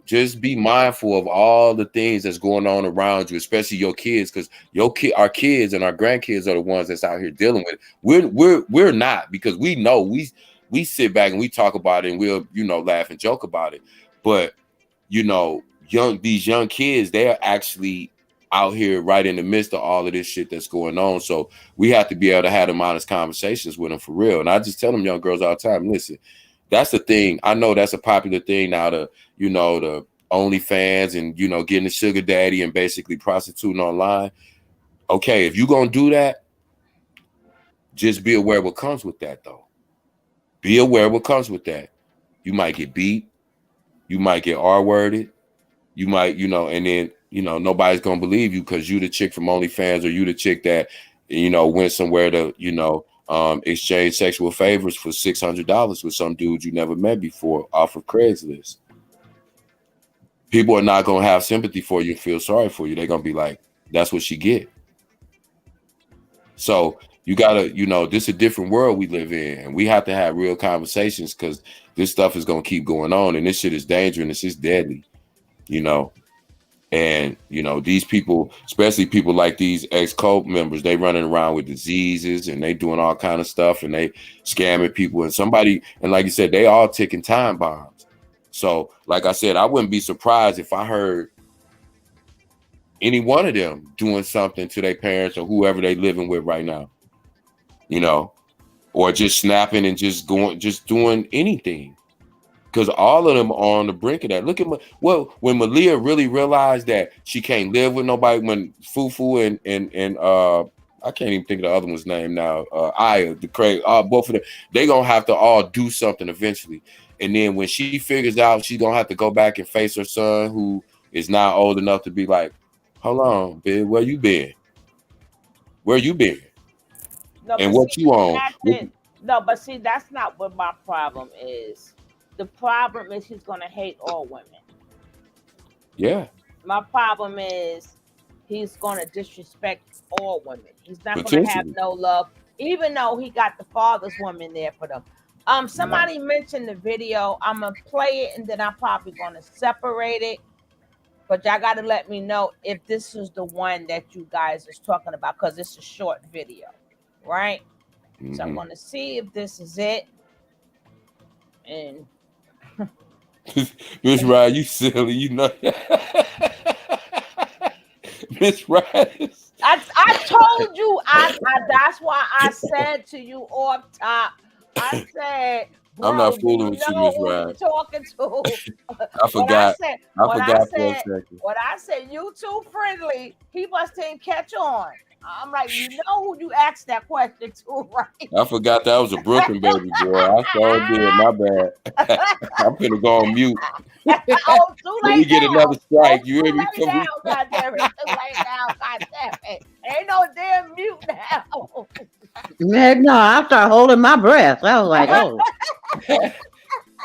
just be mindful of all the things that's going on around you, especially your kids, because our kids and our grandkids are the ones that's out here dealing with it. We're not, because we know we sit back and we talk about it and we'll, laugh and joke about it. But, these young kids, they are actually out here right in the midst of all of this shit that's going on. So we have to be able to have them honest conversations with them for real. And I just tell them young girls all the time, listen, that's the thing. I know that's a popular thing now, the OnlyFans and, getting a sugar daddy and basically prostituting online. Okay, if you're going to do that, just be aware what comes with that, though. Be aware what comes with that. You might get beat. You might get R-worded. You might, and then, nobody's going to believe you because you the chick from OnlyFans or you the chick that, went somewhere to, exchange sexual favors for $600 with some dude you never met before off of Craigslist. People are not going to have sympathy for you and feel sorry for you. They're going to be like, that's what she get. So you got to, this is a different world we live in. And we have to have real conversations because this stuff is going to keep going on. And this shit is dangerous. It's deadly, And, these people, especially people like these ex-cult members, they running around with diseases and they doing all kind of stuff and they scamming people. And like you said, they all ticking time bombs. So, like I said, I wouldn't be surprised if I heard any one of them doing something to their parents or whoever they living with right now, or just snapping and just doing anything. Because all of them are on the brink of that. Look at when Malia really realized that she can't live with nobody. When Fufu and I can't even think of the other one's name now. Aya, the Craig, both of them, they gonna have to all do something eventually. And then when she figures out she's gonna have to go back and face her son, who is now old enough to be like, hold on, babe, where you been? Where you been? No, and what you on? No, but see, that's not what my problem is. The problem is he's gonna hate all women. Yeah. My problem is he's gonna disrespect all women. He's not gonna have no love, even though he got the father's woman there for them. Somebody mentioned the video. I'm gonna play it and then I'm probably gonna separate it. But y'all gotta let me know if this is the one that you guys is talking about, because it's a short video, right? Mm-hmm. So I'm gonna see if this is it. And Miss Ryan, you silly, Miss Ryan. I told you, I that's why I said to you off top, I said, bro, I'm not fooling with you, Miss Ryan. Talking to. I forgot. What I said, you too friendly. He must didn't catch on. I'm like, you know who you asked that question to, right? I forgot that was a Brooklyn baby boy. I sure did. My bad. I'm finna go on mute. Oh, too Till we late get now. another strike. You Too hear me? late now, God damn it. Too late now, God damn it. Ain't no damn mute now. Man, no, I started holding my breath. I was like, oh.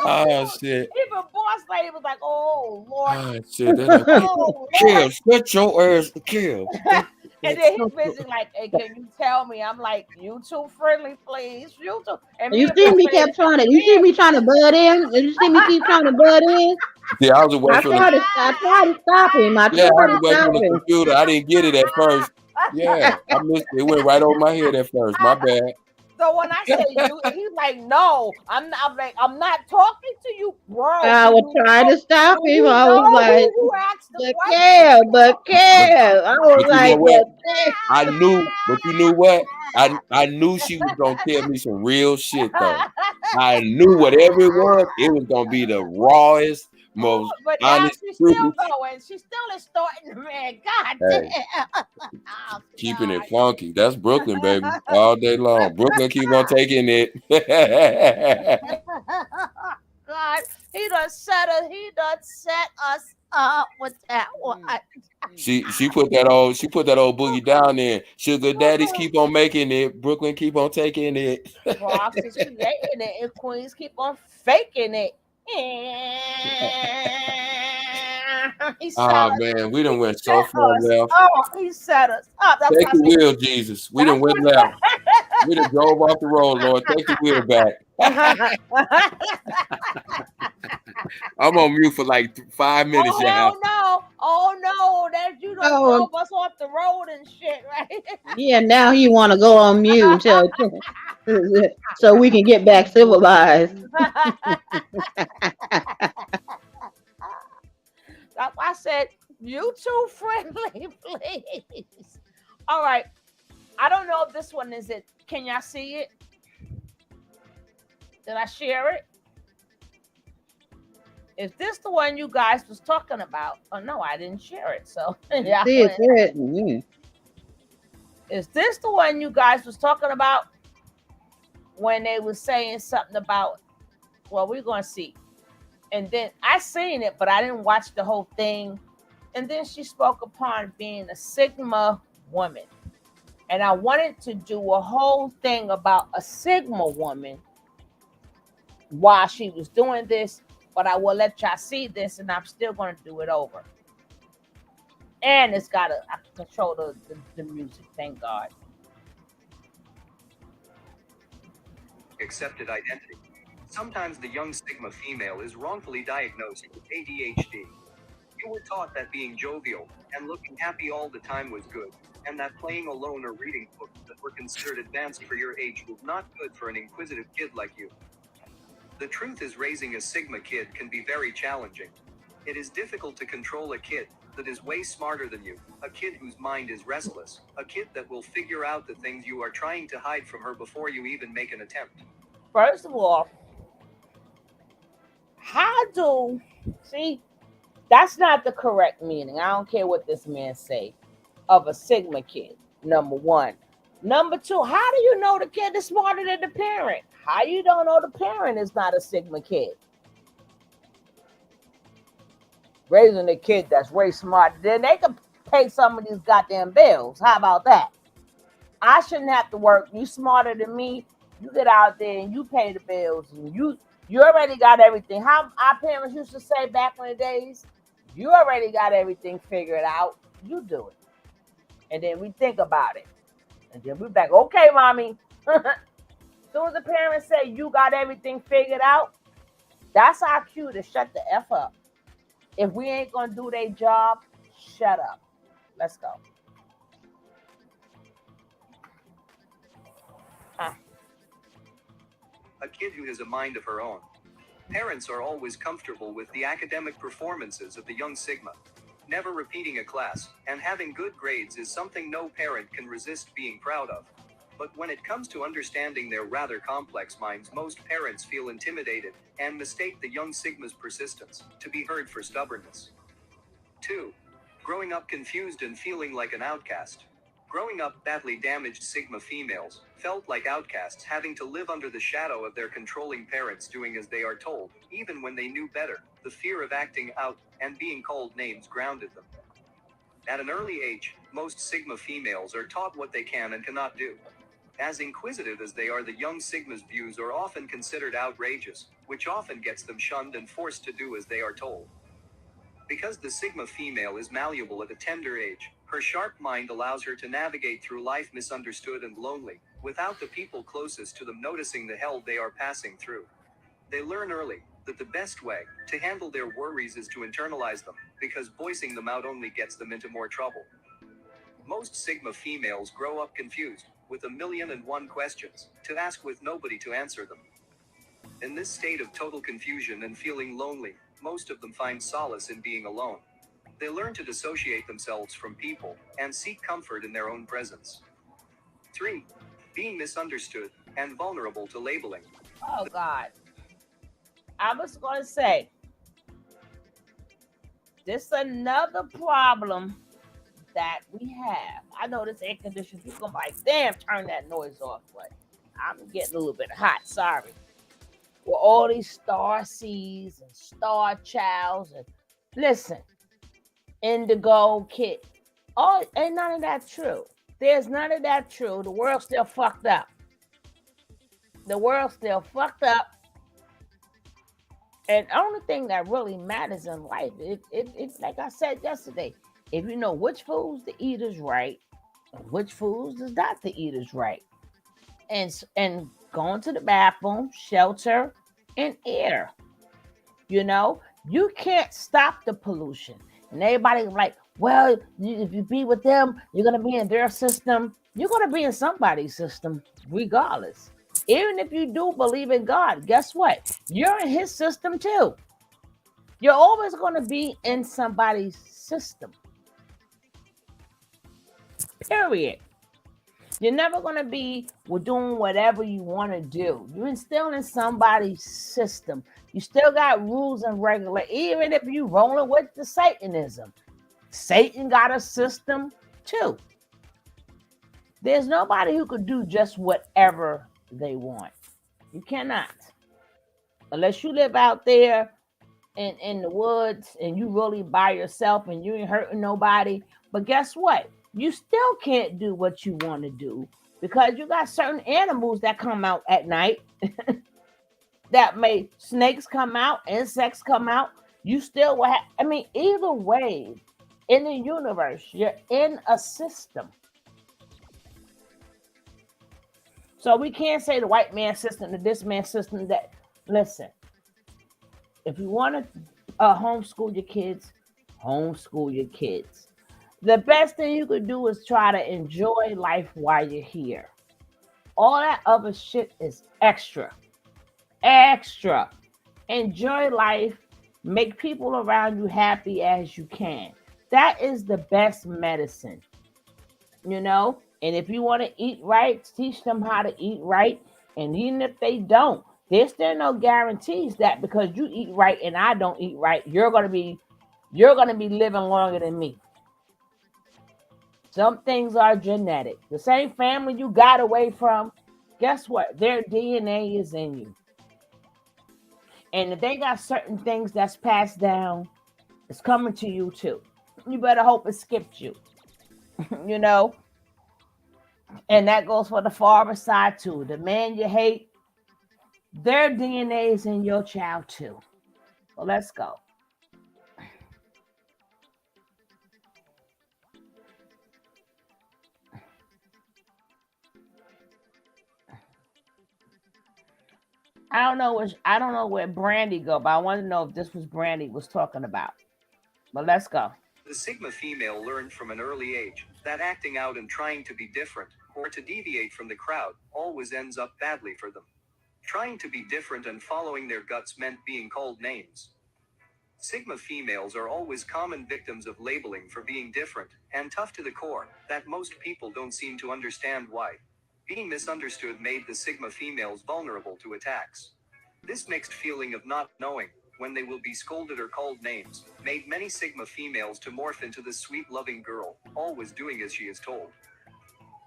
Oh shit. Even boss lady was like, oh Lord. Oh shit. They're like, Oh Kill, Lord. shut your ass, kill. And then he's busy like, hey, can you tell me? I'm like, you too friendly, please. You too. And me You and see boss me lady, kept trying to, you see me trying to butt in? You see me keep trying to butt in? Yeah, I was away I from tried the to stop him. I Yeah, I tried was to away stop from the him. computer. I didn't get it at first. Yeah, I missed it. It went right over my head at first. My bad. so when I say you, he's like, no, I'm not. I'm like, I'm not talking to you, bro. I Do was you trying know? to stop Do him. you I was know who like, you asked the but question care, but But, care. I was but you know like, what? but care. I knew, but you knew what? I knew she was gonna tell me some real shit though. I knew whatever it was gonna be the rawest, most But now honest she's truth. still going. She still is starting, man. God Hey, damn. Oh, keeping God. it funky. That's Brooklyn, baby, all day long. Brooklyn keep on taking it. God, he done set us up with that one. She put that old boogie down there. Sugar daddies keep on making it. Brooklyn keep on taking it. Bronx is creating it, and Queens keep on faking it. He set Oh us. man, we done He went so set far us left. up. He set us up. That's Take what I the said. wheel, Jesus. We done That's went left. We done drove off the road, Lord. Take the wheel back. I'm on mute for like 5 minutes, Oh y'all. hell no! Oh no! That you done Oh, drove us off the road and shit, right? yeah, now he want to go on mute until so we can get back civilized. That's why I said you too friendly, please. All right. I don't know if this one is it. Can y'all see it? Did I share it? Is this the one you guys was talking about? Oh no, I didn't share it. So yeah. See it. Mm. Is this the one you guys was talking about when they was saying something about? Well, we're gonna see. And then I seen it, but I didn't watch the whole thing. And then she spoke upon being a Sigma woman. And I wanted to do a whole thing about a Sigma woman while she was doing this, but I will let y'all see this and I'm still going to do it over. And I can control the music, thank God. Accepted identity. Sometimes the young Sigma female is wrongfully diagnosed with ADHD. You were taught that being jovial and looking happy all the time was good, and that playing alone or reading books that were considered advanced for your age was not good for an inquisitive kid like you. The truth is, raising a Sigma kid can be very challenging. It is difficult to control a kid that is way smarter than you, a kid whose mind is restless, a kid that will figure out the things you are trying to hide from her before you even make an attempt. First of all, that's not the correct meaning. I don't care what this man say of a Sigma kid, number one. Number two, how do you know the kid is smarter than the parent? How you don't know the parent is not a Sigma kid? Raising a kid that's way smart, then they can pay some of these goddamn bills. How about that? I shouldn't have to work. You smarter than me. You get out there and you pay the bills, and you already got everything. How our parents used to say back in the days, you already got everything figured out. You do it, and then we think about it, and then we back. Okay, mommy. As soon as the parents say you got everything figured out, that's our cue to shut the f up. If we ain't gonna do their job, shut up. Let's go. A kid who has a mind of her own. Parents are always comfortable with the academic performances of the young Sigma. Never repeating a class and having good grades is something no parent can resist being proud of. But when it comes to understanding their rather complex minds, most parents feel intimidated and mistake the young Sigma's persistence to be heard for stubbornness. 2. Growing up confused and feeling like an outcast. Growing up, badly damaged Sigma females felt like outcasts, having to live under the shadow of their controlling parents, doing as they are told, even when they knew better. The fear of acting out and being called names grounded them. At an early age, most Sigma females are taught what they can and cannot do. As inquisitive as they are, the young Sigma's views are often considered outrageous, which often gets them shunned and forced to do as they are told. Because the Sigma female is malleable at a tender age, her sharp mind allows her to navigate through life misunderstood and lonely, without the people closest to them noticing the hell they are passing through. They learn early that the best way to handle their worries is to internalize them, because voicing them out only gets them into more trouble. Most Sigma females grow up confused, with 1,000,001 questions to ask with nobody to answer them. In this state of total confusion and feeling lonely, most of them find solace in being alone. They learn to dissociate themselves from people and seek comfort in their own presence. 3. Being misunderstood and vulnerable to labeling. Oh God. I was going to say, this another problem that we have. I know this air conditioner, people gonna be like, damn, turn that noise off, but I'm getting a little bit hot, sorry. With all these star seeds and star childs and listen, indigo kit. Oh, ain't none of that true. There's none of that true. The world's still fucked up. The world's still fucked up. And the only thing that really matters in life, it's like I said yesterday, if you know which foods to eat is right, and which foods is not to eat is right, and going to the bathroom, shelter, and air. You know, you can't stop the pollution. And everybody like, well, if you be with them, you're gonna be in their system. You're gonna be in somebody's system, regardless. Even if you do believe in God, guess what? You're in his system too. You're always going to be in somebody's system. Period. You're never going to be doing whatever you want to do. You're still in somebody's system. You still got rules and regulations, even if you're rolling with the Satanism. Satan got a system too. There's nobody who could do just whatever they want. You cannot. Unless you live out there in the woods and you really by yourself and you ain't hurting nobody. But guess what? You still can't do what you want to do because you got certain animals that come out at night that may snakes come out, insects come out. You still will have, I mean, either way, in the universe, you're in a system. So we can't say the white man's system, the this man's system, that. Listen, if you want to homeschool your kids, homeschool your kids. The best thing you could do is try to enjoy life while you're here. All that other shit is extra. Extra. Enjoy life. Make people around you happy as you can. That is the best medicine. You know? And if you want to eat right, teach them how to eat right. And even if they don't, there's still no guarantees that because you eat right and I don't eat right, you're gonna be living longer than me. Some things are genetic. The same family you got away from, guess what? Their DNA is in you. And if they got certain things that's passed down, it's coming to you too. You better hope it skipped you. You know? And that goes for the father side too. The man you hate, their DNA is in your child too. Well, let's go. I don't know where Brandy go, but I want to know if this was Brandy was talking about. But let's go. The Sigma female learned from an early age that acting out and trying to be different or to deviate from the crowd always ends up badly for them. Trying to be different and following their guts meant being called names. Sigma females are always common victims of labeling for being different and tough to the core, that most people don't seem to understand why. Being misunderstood made the Sigma females vulnerable to attacks. This mixed feeling of not knowing when they will be scolded or called names made many Sigma females to morph into the sweet loving girl, always doing as she is told.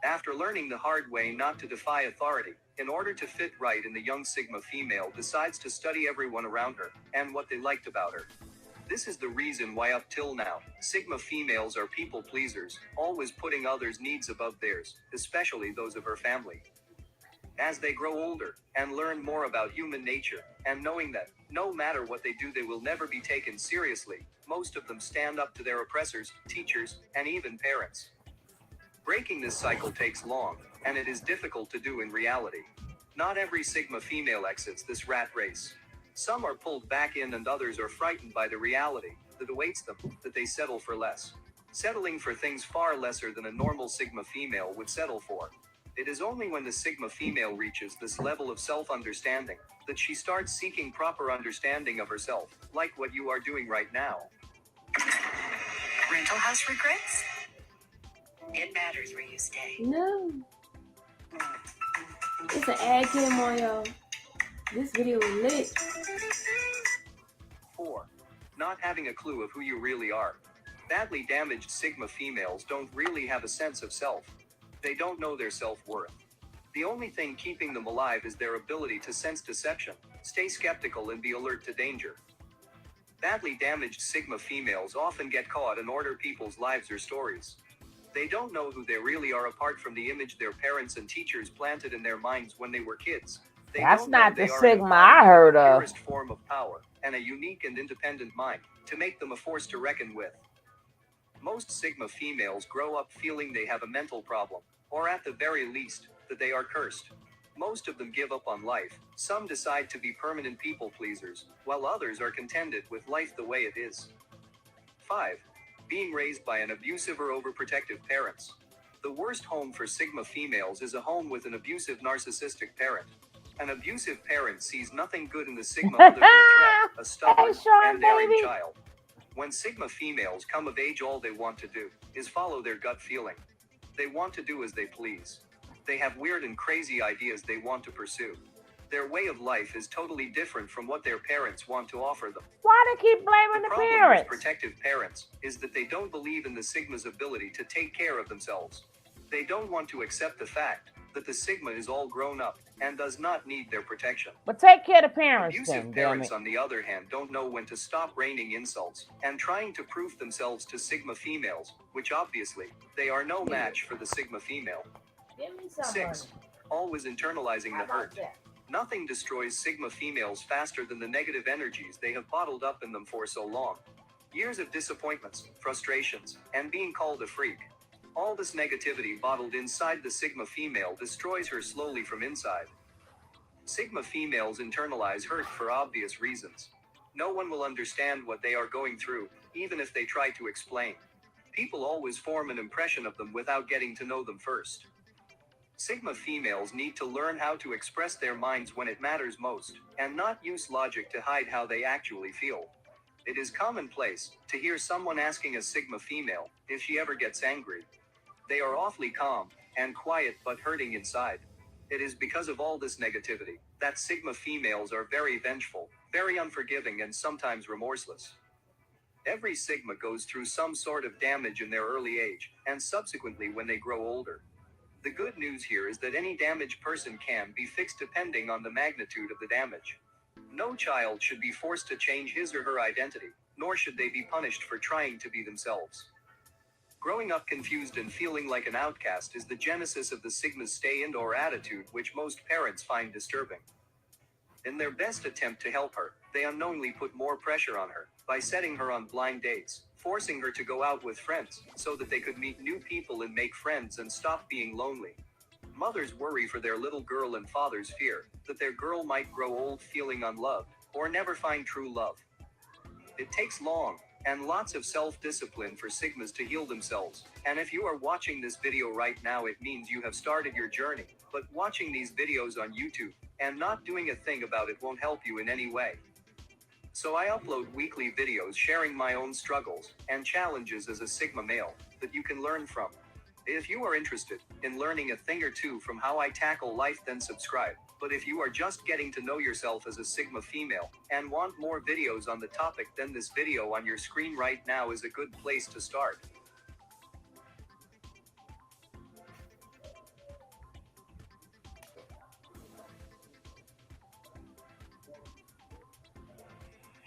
After learning the hard way not to defy authority, in order to fit right in, the young Sigma female decides to study everyone around her, and what they liked about her. This is the reason why up till now, Sigma females are people pleasers, always putting others' needs above theirs, especially those of her family. As they grow older, and learn more about human nature, and knowing that, no matter what they do they will never be taken seriously, most of them stand up to their oppressors, teachers, and even parents. Breaking this cycle takes long, and it is difficult to do in reality. Not every Sigma female exits this rat race. Some are pulled back in and others are frightened by the reality that awaits them, that they settle for less. Settling for things far lesser than a normal Sigma female would settle for. It is only when the Sigma female reaches this level of self-understanding that she starts seeking proper understanding of herself, like what you are doing right now. Rental house regrets? It matters where you stay. No. It's an ad cam on y'all. This video is lit. 4. Not having a clue of who you really are. Badly damaged Sigma females don't really have a sense of self. They don't know their self-worth. The only thing keeping them alive is their ability to sense deception, stay skeptical, and be alert to danger. Badly damaged Sigma females often get caught and order people's lives or stories. They don't know who they really are apart from the image their parents and teachers planted in their minds when they were kids. They That's don't know not they the are an Sigma I heard embodiment, of. purest form of power, and a unique and independent mind, to make them a force to reckon with. Most Sigma females grow up feeling they have a mental problem, or at the very least, that they are cursed. Most of them give up on life. Some decide to be permanent people pleasers, while others are contented with life the way it is. 5. Being raised by an abusive or overprotective parents. The worst home for Sigma females is a home with an abusive narcissistic parent. An abusive parent sees nothing good in the Sigma other than a threat, a stubborn and daring child. When Sigma females come of age, all they want to do is follow their gut feeling. They want to do as they please. They have weird and crazy ideas they want to pursue. Their way of life is totally different from what their parents want to offer them. Why they keep blaming the problem parents? with protective parents is that they don't believe in the Sigma's ability to take care of themselves. They don't want to accept the fact that the Sigma is all grown up and does not need their protection. But take care of the parents Abusive then, damn parents, it. on the other hand, don't know when to stop raining insults and trying to prove themselves to Sigma females, which obviously, they are no match for the Sigma female. Give me some 6. money. Always internalizing How the hurt. about that? Nothing destroys Sigma females faster than the negative energies they have bottled up in them for so long. Years of disappointments, frustrations, and being called a freak. All this negativity bottled inside the Sigma female destroys her slowly from inside. Sigma females internalize hurt for obvious reasons. No one will understand what they are going through, even if they try to explain. People always form an impression of them without getting to know them first. Sigma females need to learn how to express their minds when it matters most, and not use logic to hide how they actually feel. It is commonplace to hear someone asking a Sigma female if she ever gets angry. They are awfully calm and quiet but hurting inside. It is because of all this negativity that Sigma females are very vengeful, very unforgiving, and sometimes remorseless. Every Sigma goes through some sort of damage in their early age, and subsequently when they grow older. The good news here is that any damaged person can be fixed depending on the magnitude of the damage. No child should be forced to change his or her identity, nor should they be punished for trying to be themselves. Growing up confused and feeling like an outcast is the genesis of the Sigma's stay-in-or attitude, which most parents find disturbing. In their best attempt to help her, they unknowingly put more pressure on her by setting her on blind dates, forcing her to go out with friends so that they could meet new people and make friends and stop being lonely. Mothers worry for their little girl and fathers fear that their girl might grow old feeling unloved or never find true love. It takes long and lots of self-discipline for Sigmas to heal themselves, and if you are watching this video right now, it means you have started your journey, but watching these videos on YouTube and not doing a thing about it won't help you in any way. So I upload weekly videos sharing my own struggles and challenges as a Sigma male that you can learn from. If you are interested in learning a thing or two from how I tackle life, then subscribe. But if you are just getting to know yourself as a Sigma female and want more videos on the topic, then this video on your screen right now is a good place to start.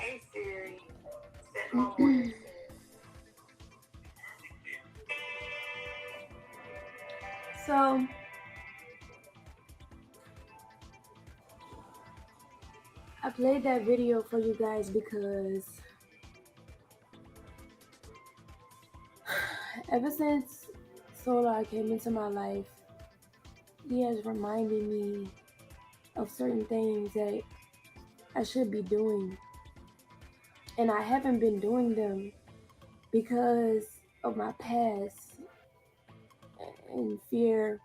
Hey Siri, set my morning. So I played that video for you guys because ever since Solar came into my life, he has reminded me of certain things that I should be doing. And I haven't been doing them because of my past and fear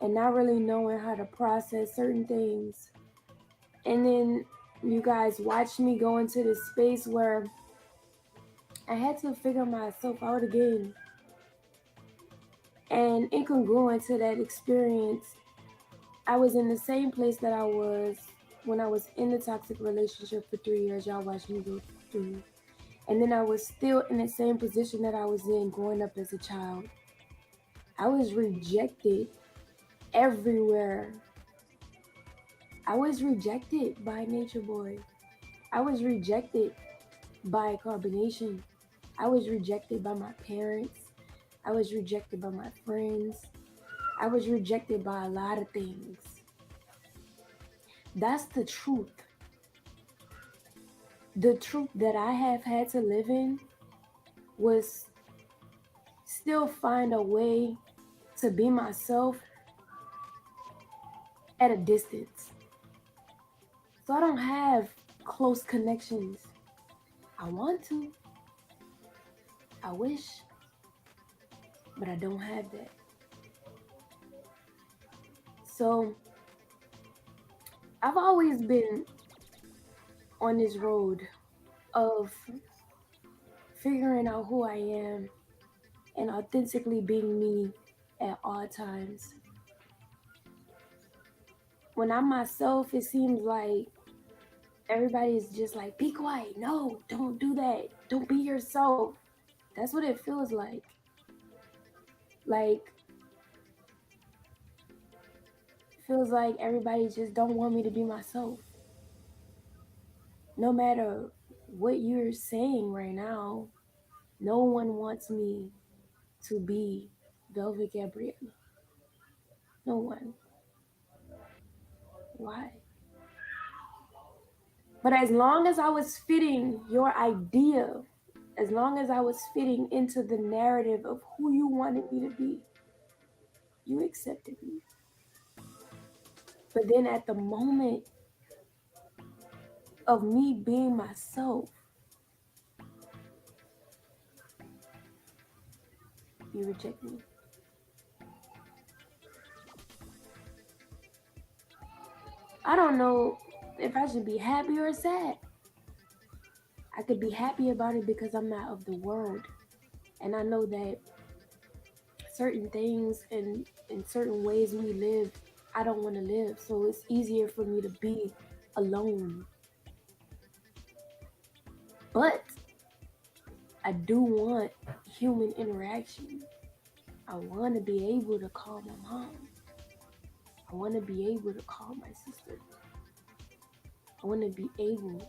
and not really knowing how to process certain things. And then you guys watched me go into this space where I had to figure myself out again. And incongruent to that experience, I was in the same place that I was when I was in the toxic relationship for 3 years. Y'all watched me go through. And then I was still in the same position that I was in growing up as a child. I was rejected everywhere. I was rejected by Nature Boy. I was rejected by Carbonation. I was rejected by my parents. I was rejected by my friends. I was rejected by a lot of things. That's the truth. The truth that I have had to live in was still find a way to be myself at a distance. So I don't have close connections. I want to. I wish. But I don't have that. So I've always been on this road of figuring out who I am and authentically being me at all times. When I'm myself, it seems like everybody is just like, be quiet. No, don't do that. Don't be yourself. That's what it feels like. Like, feels like everybody just don't want me to be myself. No matter what you're saying right now, no one wants me to be Velvet Gabriella. No one. Why? But as long as I was fitting your idea, as long as I was fitting into the narrative of who you wanted me to be, you accepted me. But then at the moment of me being myself, you reject me. I don't know if I should be happy or sad. I could be happy about it because I'm not of the world. And I know that certain things and in certain ways we live, I don't want to live. So it's easier for me to be alone. But I do want human interaction. I want to be able to call my mom. I want to be able to call my sister. I want to be able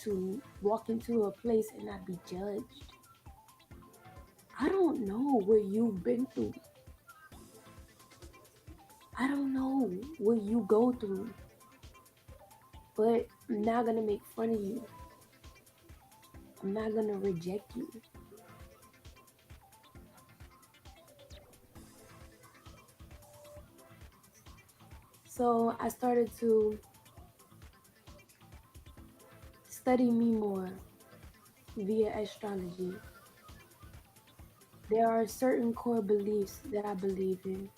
to walk into a place and not be judged. I don't know what you've been through. I don't know what you go through. But I'm not going to make fun of you. I'm not going to reject you. So I started to study me more via astrology. There are certain core beliefs that I believe in.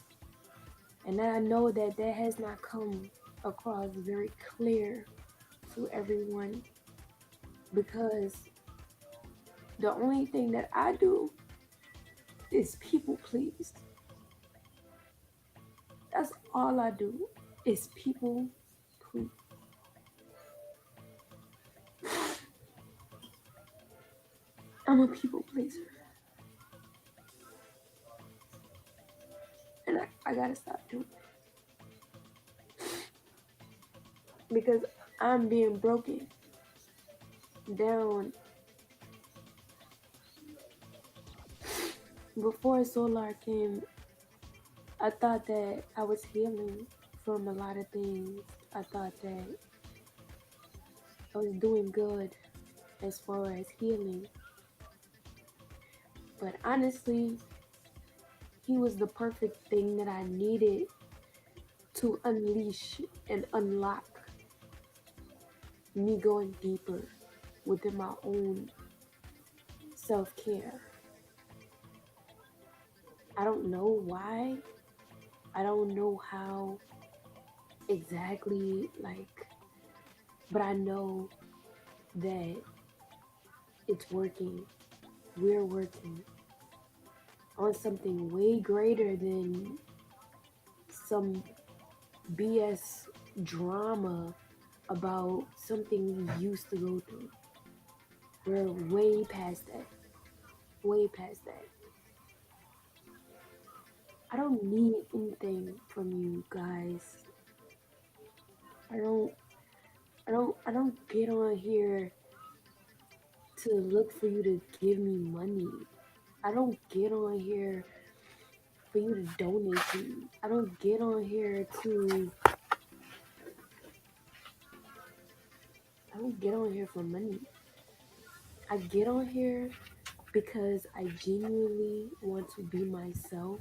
And I know that that has not come across very clear to everyone because the only thing that I do is people please. That's all I do is people please. I'm a people pleaser. And I gotta stop doing it. Because I'm being broken. down before Solar came. I thought that I was healing from a lot of things. I thought that I was doing good as far as healing. But honestly, he was the perfect thing that I needed to unleash and unlock me going deeper within my own self care. I don't know why. I don't know how exactly, but I know that it's working. We're working on something way greater than some BS drama about something we used to go through. We're way past that. Way past that. I don't need anything from you guys. I don't I don't get on here to look for you to give me money. I don't get on here for you to donate to me. I don't get on here to I don't get on here for money. I get on here because I genuinely want to be myself,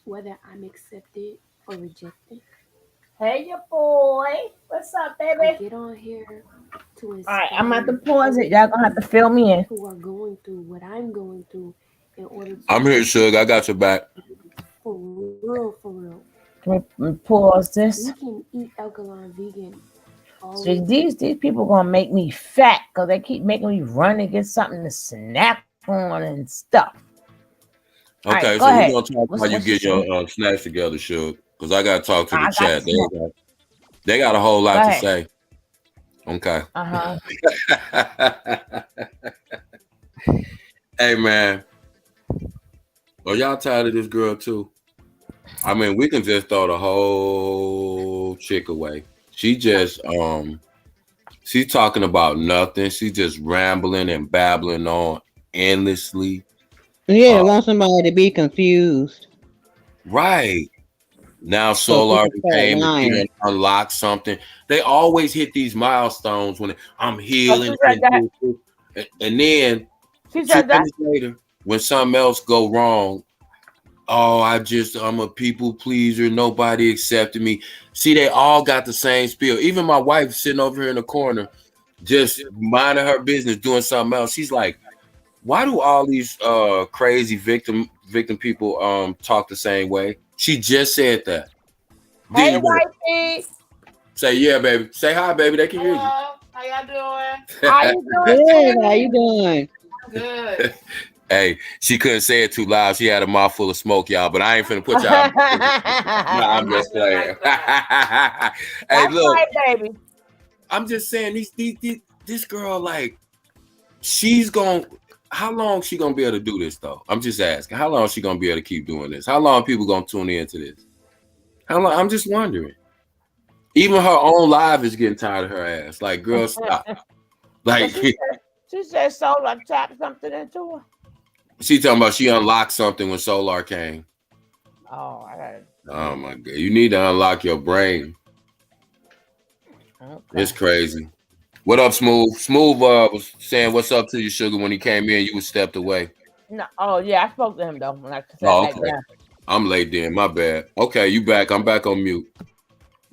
whether I'm accepted or rejected. Hey, your boy. What's up, I baby? get on here to All right, I'm about to inspire pause other it. Y'all gonna have to people fill me in. who are going through what I'm going through in order I'm to, here, Suge. I got your back. for real, for real. Let me pause We this. can eat alkaline vegan all So we these people gonna make me fat because they keep making me run and get something to snack on and stuff. All right, Okay, go so we're ahead. gonna talk What's about you what's your getting show? your snacks together, Suge. Because I gotta talk to the I got the chat. smoke. They got a whole Go lot to ahead. say. Okay. Hey man, are y'all tired of this girl too? I mean, we can just throw the whole chick away. She just she's talking about nothing. She's just rambling and babbling on endlessly. Yeah, Uh they want somebody to be confused right. Now so she Solar can start came and she lying. done unlocked something. They always hit these milestones when I'm Oh, healing. she I said didn't that. do this. And then She 2 said that. minutes later, when something else go wrong, oh, I'm a people pleaser. Nobody accepted me. See, they all got the same spiel. Even my wife sitting over here in the corner, just minding her business, doing something else. She's like, why do all these crazy victim people talk the same way? She just said that. Then Hey, you better wifey. say, yeah, baby. Say hi, baby. They can hear you. Hello, how y'all doing? How you doing, Good. How sweetie? you doing? Good. Hey, she couldn't say it too loud. She had a mouthful of smoke, y'all. But I ain't finna put y'all. No, I'm just playing. Hey, That's look, right, baby. I'm just saying this girl, like, she's going. How long she gonna be able to do this though? I'm just asking. How long she gonna be able to keep doing this? How long people gonna tune into this? How long? I'm just wondering. Even her own live is getting tired of her ass. Like, girl, stop. So Like, she said Solar tapped something into her. she talking about she unlocked something when Solar came. Oh, I got it. Oh my god, you need to unlock your brain. Okay. It's crazy. What up, Smooth? Smooth was saying what's up to you, Sugar, when he came in. You was stepped away. No, oh yeah, I spoke to him though when I sat Oh, back okay. down. I'm late then. My bad. Okay, you back. I'm back on mute.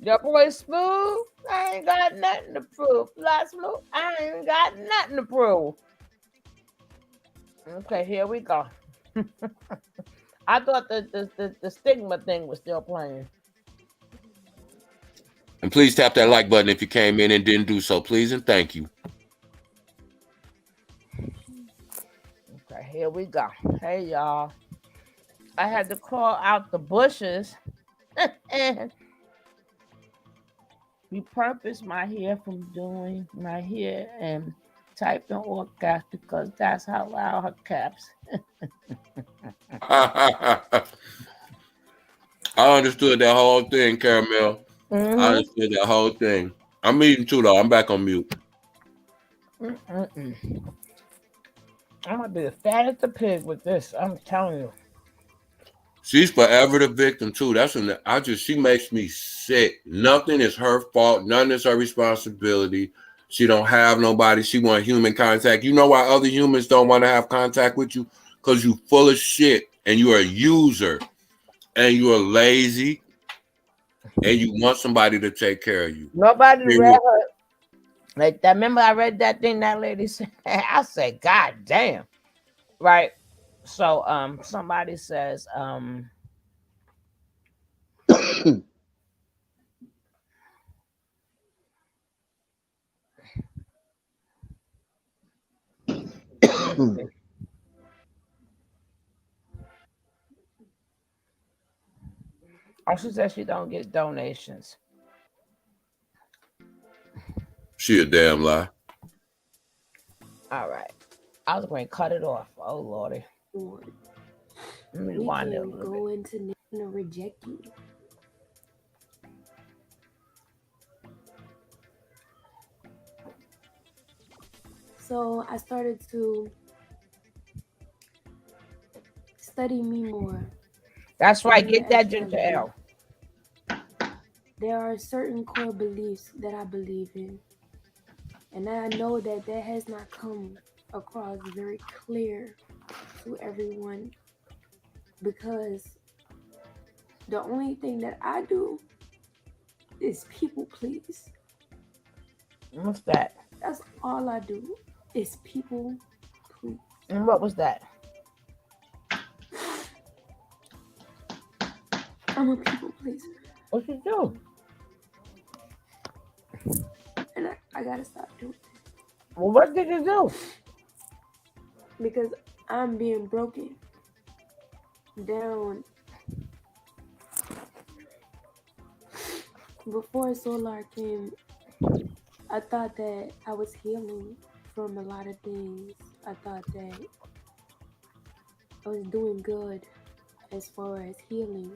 Your boy Smooth, I ain't got nothing to prove. Like Smooth, I ain't got nothing to prove. Okay, here we go. I thought the stigma thing was still playing. And please tap that like button if you came in and didn't do so, please, and thank you. Okay, here we go. Hey y'all. I had to crawl out the bushes and repurpose my hair from doing my hair and typing all caps because that's how loud her caps. I understood that whole thing, Caramel. I understood that whole thing. I'm eating too, though. I'm back on mute. Mm-mm-mm. I'm gonna be the fattest the pig with this. I'm telling you. She's forever the victim too. That's when she makes me sick. Nothing is her fault. Nothing is her responsibility. She don't have nobody. She want human contact. You know why other humans don't want to have contact with you? Because you full of shit and you're a user and you're lazy and you want somebody to take care of you. Nobody read Period. her like that. Remember, I read that thing that lady said. I said, "God damn!" Right. So, somebody says, oh, she says she don't get donations. She a damn lie. All right. I was going to cut it off. Oh, Lordy. Let me We rewind it a can little go bit. into reject you. So I started to study me more. That's right. Study Get your that ginger astrology. ale. There are certain core beliefs that I believe in. And I know that that has not come across very clear to everyone because the only thing that I do is people please. What's that? That's all I do is people please. And what was that? I'm a people pleaser. What you do? And I gotta stop doing it. Well, what did you do? Because I'm being broken down. Before Solar came, I thought that I was healing from a lot of things. I thought that I was doing good as far as healing.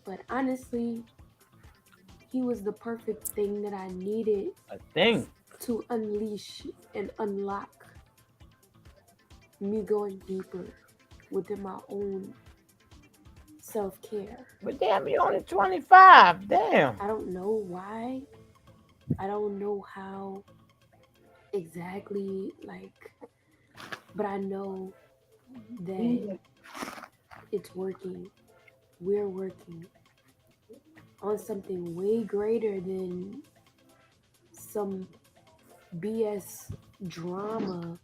But honestly, he was the perfect thing that I needed A thing. to unleash and unlock me going deeper within my own self-care. But damn, you're only 25. Damn. I don't know why. I don't know how exactly, but I know that it's working. We're working on something way greater than some BS drama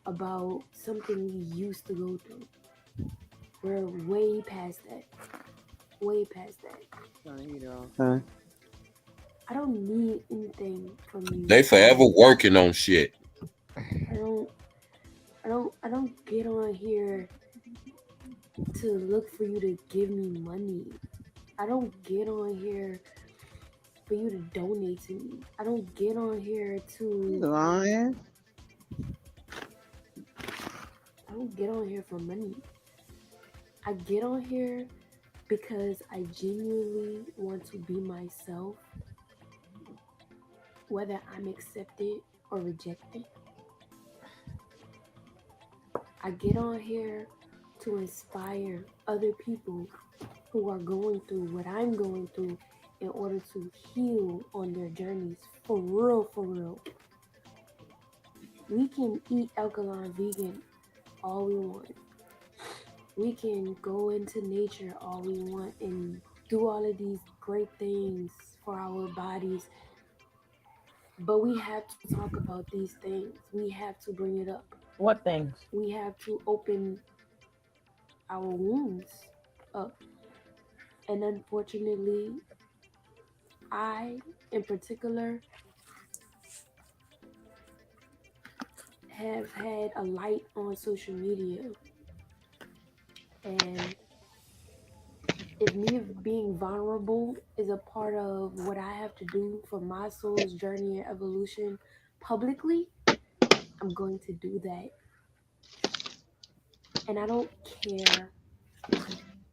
about something we used to go through. We're way past that. Way past that. Okay. I don't need anything from you. They forever working on shit. I don't get on here to look for you to give me money. I don't get on here for you to donate to me. I don't get on here to Lying. I don't get on here for money. I get on here because I genuinely want to be myself, whether I'm accepted or rejected. I get on here to inspire other people who are going through what I'm going through in order to heal on their journeys. For real, for real. We can eat alkaline vegan all we want. We can go into nature all we want and do all of these great things for our bodies. But we have to talk about these things. We have to bring it up. What things? We have to open our wounds up. And unfortunately, I, in particular, have had a light on social media. And if me being vulnerable is a part of what I have to do for my soul's journey and evolution publicly, I'm going to do that. And I don't care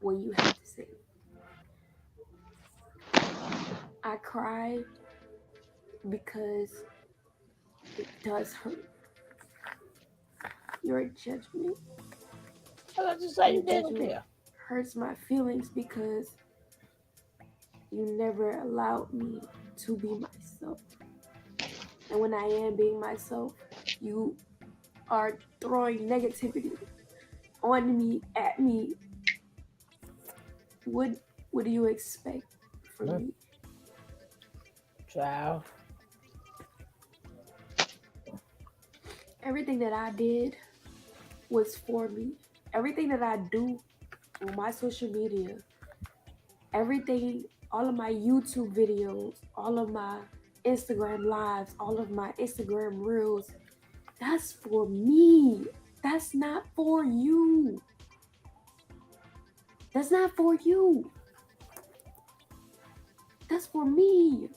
what you have to say. I cry because It does hurt. Your judgment. I just say Your you didn't judgment care. hurts my feelings because you never allowed me to be myself. And when I am being myself, you are throwing negativity on me, at me. What do you expect from me? Child. Everything that I did was for me. Everything that I do on my social media, everything, all of my YouTube videos, all of my Instagram lives, all of my Instagram reels, that's for me. That's not for you. That's not for you. That's for me.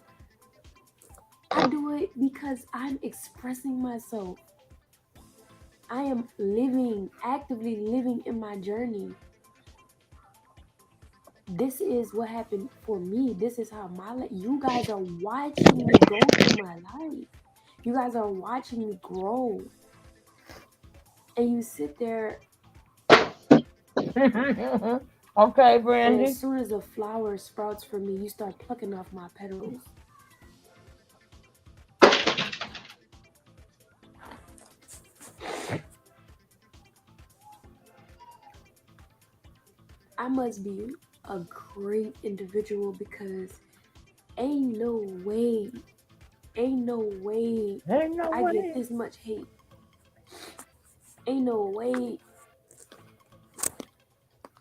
I do it because I'm expressing myself. I am living, actively living in my journey. This is what happened for me. This is how my life. You guys are watching me go through my life. You guys are watching me grow. And you sit there. Okay, And Brandy. as soon as a flower sprouts for me, you start plucking off my petals. I must be a great individual because ain't no way I get this much hate. Ain't no way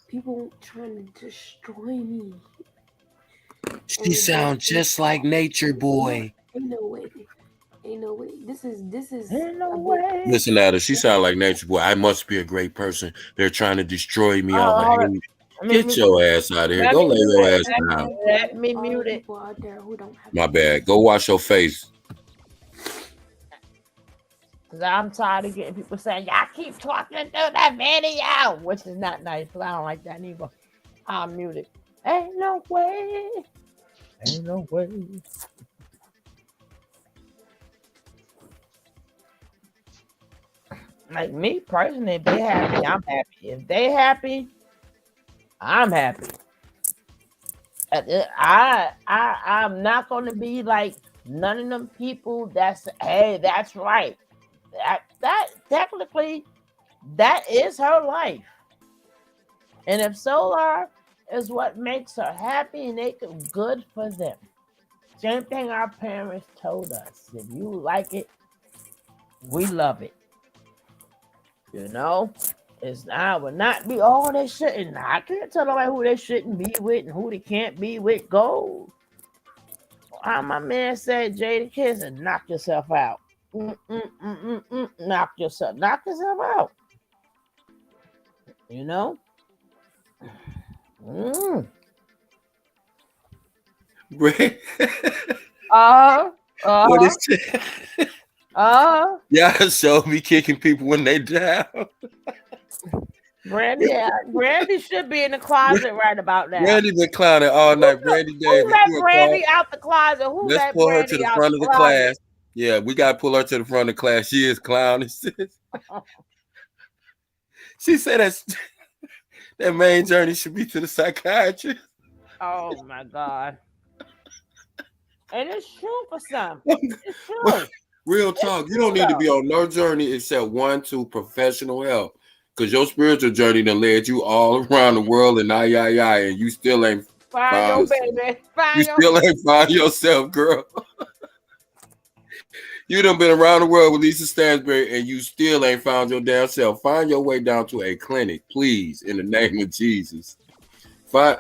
people trying to destroy me. She sounds just like Nature Boy. Ain't no way. Ain't no way. This is Ain't no a way. bit. Listen at her. She sounds like Nature Boy. I must be a great person. They're trying to destroy me off of hate. Get your ass out of here. Go lay your ass down. Let me All mute the it. people out there who don't have My bad. Go wash your face. Because I'm tired of getting people saying, y'all keep talking through that video, which is not nice because I don't like that either. I'll mute it. Ain't no way. Ain't no way. Like me personally, if they happy, I'm happy. If they happy, I'm happy. I'm not gonna be like none of them people that's hey, that's right. That technically that is her life. And if solar is what makes her happy and make it good for them. Same thing our parents told us. If you like it, we love it. You know? I would not be they shouldn't. I can't tell nobody who they shouldn't be with and who they can't be with. Go. How my man said, Jada Kiss, and knock yourself out. Knock yourself out. You know? What is y'all show me kicking people when they down. Brandy should be in the closet right about now. Brandy been clowning all night. Brandy Davis. Who let Brandy out the closet? Who Let's let pull her Brandy to the out front the of the closet? class. Yeah, we gotta pull her to the front of the class. She is clowning. She said that main journey should be to the psychiatrist. Oh my God. And it's true for some. It's true. Real talk. You don't need to be on no journey except one to professional help. Because your spiritual journey done led you all around the world and and you still ain't find your baby. Ain't find yourself, girl. You done been around the world with Lisa Stansberry and you still ain't found your damn self. Find your way down to a clinic, please, in the name of Jesus. The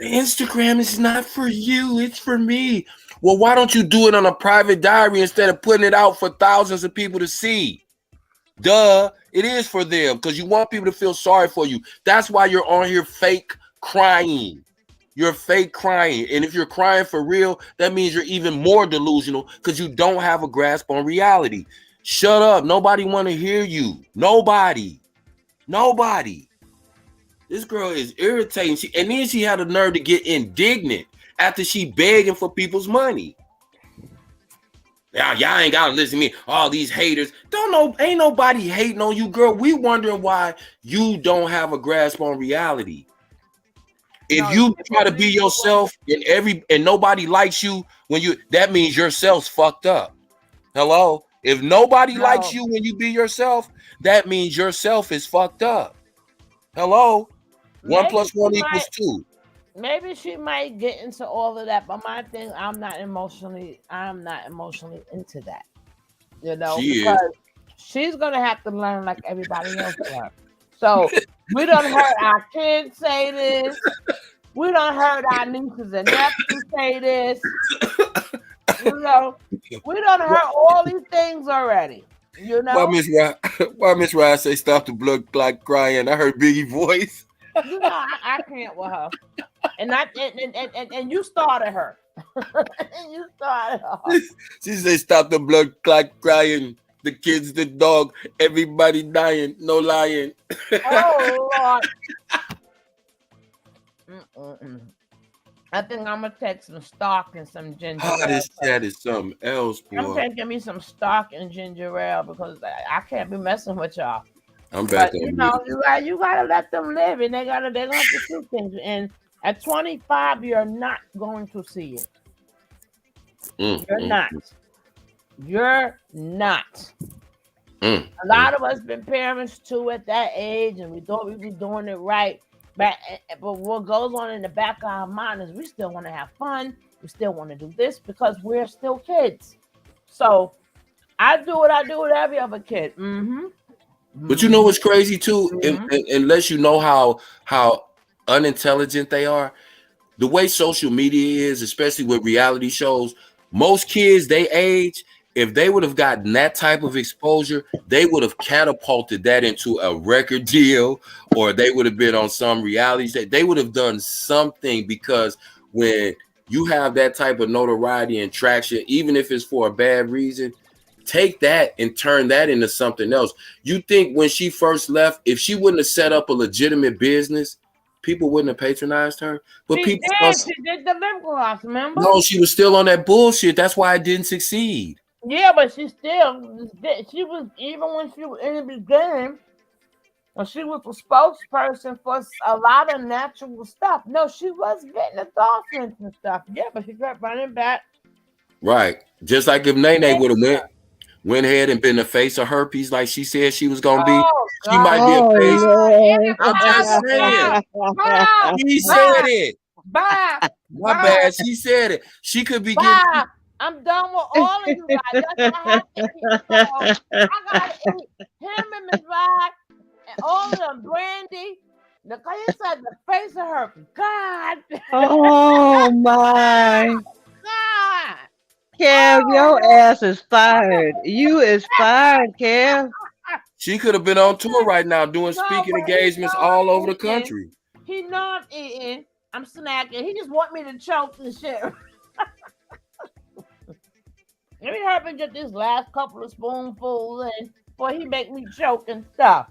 Instagram is not for you, it's for me. Well, why don't you do it on a private diary instead of putting it out for thousands of people to see? Duh, it is for them because you want people to feel sorry for you. That's why you're on here fake crying. You're fake crying. And if you're crying for real, that means you're even more delusional because you don't have a grasp on reality. Shut up. Nobody want to hear you. Nobody. This girl is irritating. And then she had the nerve to get indignant after she begging for people's money. Y'all ain't gotta listen to me. All these haters. Ain't nobody hating on you, girl. We wondering why you don't have a grasp on reality. If you try to be yourself and nobody likes you that means yourself's fucked up. Hello? If nobody likes you when you be yourself, that means yourself is fucked up. Hello? 1 + 1 = 2. Maybe she might get into all of that, but my thing, I'm not emotionally into that. You know, She because is. she's gonna have to learn like everybody else does. So we done heard our kids say this. We done heard our nieces and nephews say this. You know, we done heard all these things already. You know, Why Miss Ryan say stop the blood clot crying? I heard Biggie voice. you know, I can't with her. And you started her. You started her. She said stop the blood clot crying. The kids, the dog, everybody dying. No lying. Oh Lord. I think I'm gonna take some stock and some ginger ale. This chat is something else, boy. I'm taking me some stock and ginger ale because I can't be messing with y'all. I'm back on you know, you gotta let them live, and they're gonna have to see things. And at 25, you're not going to see it. You're not. You're not. A lot of us been parents too at that age, and we thought we'd be doing it right. But what goes on in the back of our mind is we still want to have fun. We still want to do this because we're still kids. So I do what I do with every other kid. But you know what's crazy too? Unless you know how unintelligent they are, the way social media is, especially with reality shows, most kids they age, if they would have gotten that type of exposure, they would have catapulted that into a record deal, or they would have been on some reality show. They would have done something, because when you have that type of notoriety and traction, even if it's for a bad reason, take that and turn that into something else. You think when she first left, if she wouldn't have set up a legitimate business, people wouldn't have patronized her? But she did the lip gloss, remember? No, she was still on that bullshit. That's why it didn't succeed. Yeah, but she was, even when she was in the beginning, when she was the spokesperson for a lot of natural stuff. No, she was getting endorsements and stuff. Yeah, but she kept running back. Right. Just like if Nene would have went ahead and been the face of herpes like she said she was gonna be, she might be a face. I'm just saying. She said it. Bye. My bad. She said it. She could be getting. I'm done with all of you guys. That's what I have to eat. So I gotta eat him and Miss Rod and all of them. Brandy. Look, you said the face of her. God. Oh my. God. Kev, your ass is fired. You is fired, Kev. She could have been on tour right now doing speaking engagements all over the country. He know I'm eating. I'm snacking. He just want me to choke and shit. Let me help him get this last couple of spoonfuls in before he make me choke and stuff.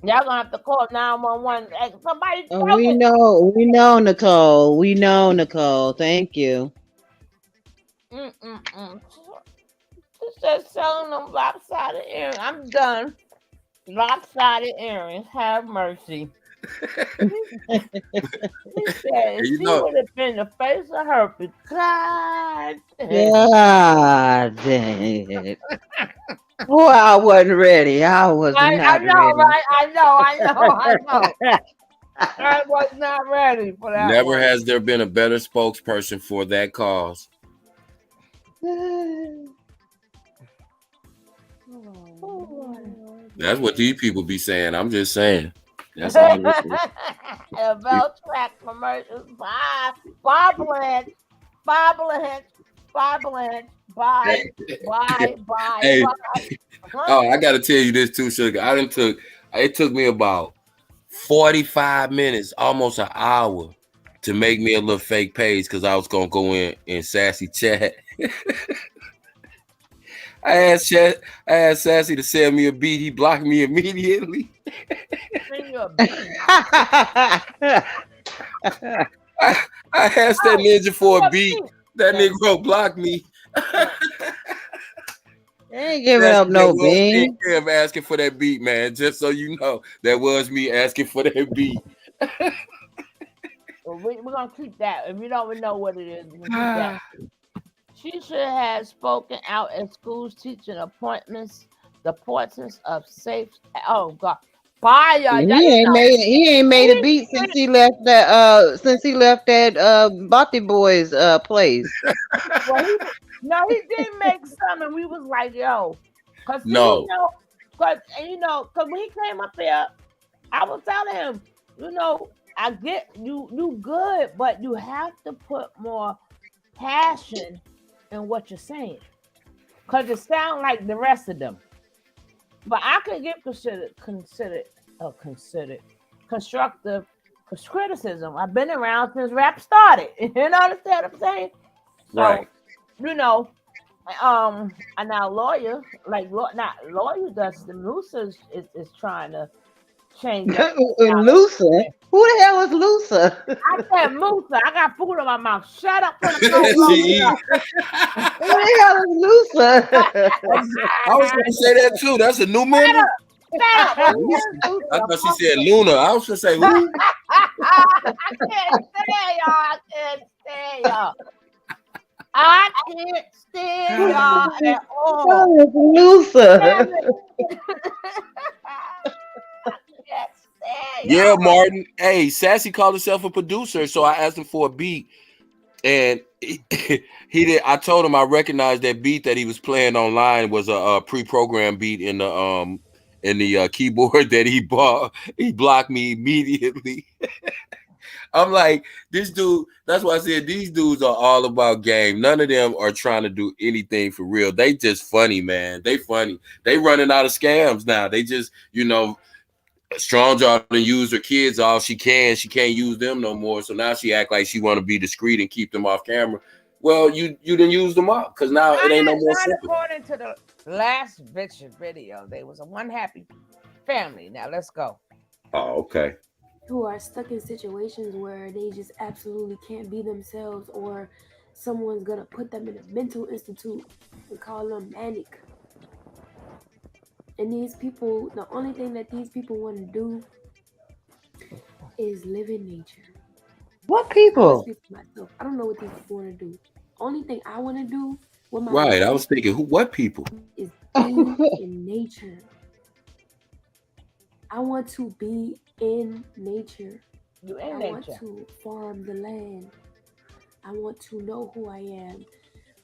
Y'all gonna have to call 911. Hey, somebody choke We it. know, Nicole. We know, Nicole. Thank you. She said selling them lopsided earrings. I'm done. Lopsided earrings. Have mercy. He said if she would have been the face of her, God. God dang it. Boy, I wasn't ready. I was not I know, ready. right? I know. I was not ready for that. Never has there been a better spokesperson for that cause. That's what these people be saying. I'm just saying. That's all. Bell track commercials. Bye. Bye, Blanche. Bye, Blanche. Bye, Blanche. Bye. Bye. Bye. Hey. Bye. Oh, I gotta tell you this too, Sugar. It took me about 45 minutes, almost an hour, to make me a little fake page because I was gonna go in Sassy chat. I asked Sassy to send me a beat. He blocked me immediately. I asked that ninja for a beat. That nigga blocked me. ain't giving That's, up that no was me bean. and Kev asking for that beat, man. Just so you know, that was me asking for that beat. Well, we're gonna keep that. If you don't know what it is, we're gonna keep that. She should have spoken out at schools teaching appointments, the importance of safe. Oh God, fire! He ain't made a beat since he left that Boppy Boys place. Well, he did make some, and we was like, yo, cause see, No. cause when he came up there, I was telling him, I get you good, but you have to put more passion in what you're saying, cause it sounds like the rest of them. But I could give considered constructive criticism. I've been around since rap started. You understand what I'm saying? So, Right. And now lawyer, not lawyer does the Musa is trying to change up. Lusa? Who the hell is Lusa? I said Musa. I got food in my mouth. Shut up, put a phone up. Who the hell is Lusa? I was going to say that too. That's a new member. Shut up. I thought she said Luna. I was going to say who? I can't stand y'all. I can't stand y'all. I can't stand y'all at all. Lusa. Yeah, Martin. Hey, Sassy called himself a producer, so I asked him for a beat, and he did. I told him I recognized that beat that he was playing online was a pre-programmed beat in the keyboard that he bought. He blocked me immediately. I'm like, this dude. That's why I said these dudes are all about game. None of them are trying to do anything for real. They just funny, man. They funny. They running out of scams now. They just, Strong Jaw to use her kids all she can. She can't use them no more. So now she act like she want to be discreet and keep them off camera. Well, you didn't use them up because now it ain't no more Not sympathy. according to the last video. They was a one happy family. Now let's go. Oh, okay. Who are stuck in situations where they just absolutely can't be themselves, or someone's gonna put them in a mental institute and call them manic. And these people, the only thing that these people want to do is live in nature. What people? I speak for myself. I don't know what these people want to do. Only thing I want to do with my Right. life I was thinking, what people? is be in nature. I want to be in nature. I want to farm the land. I want to know who I am.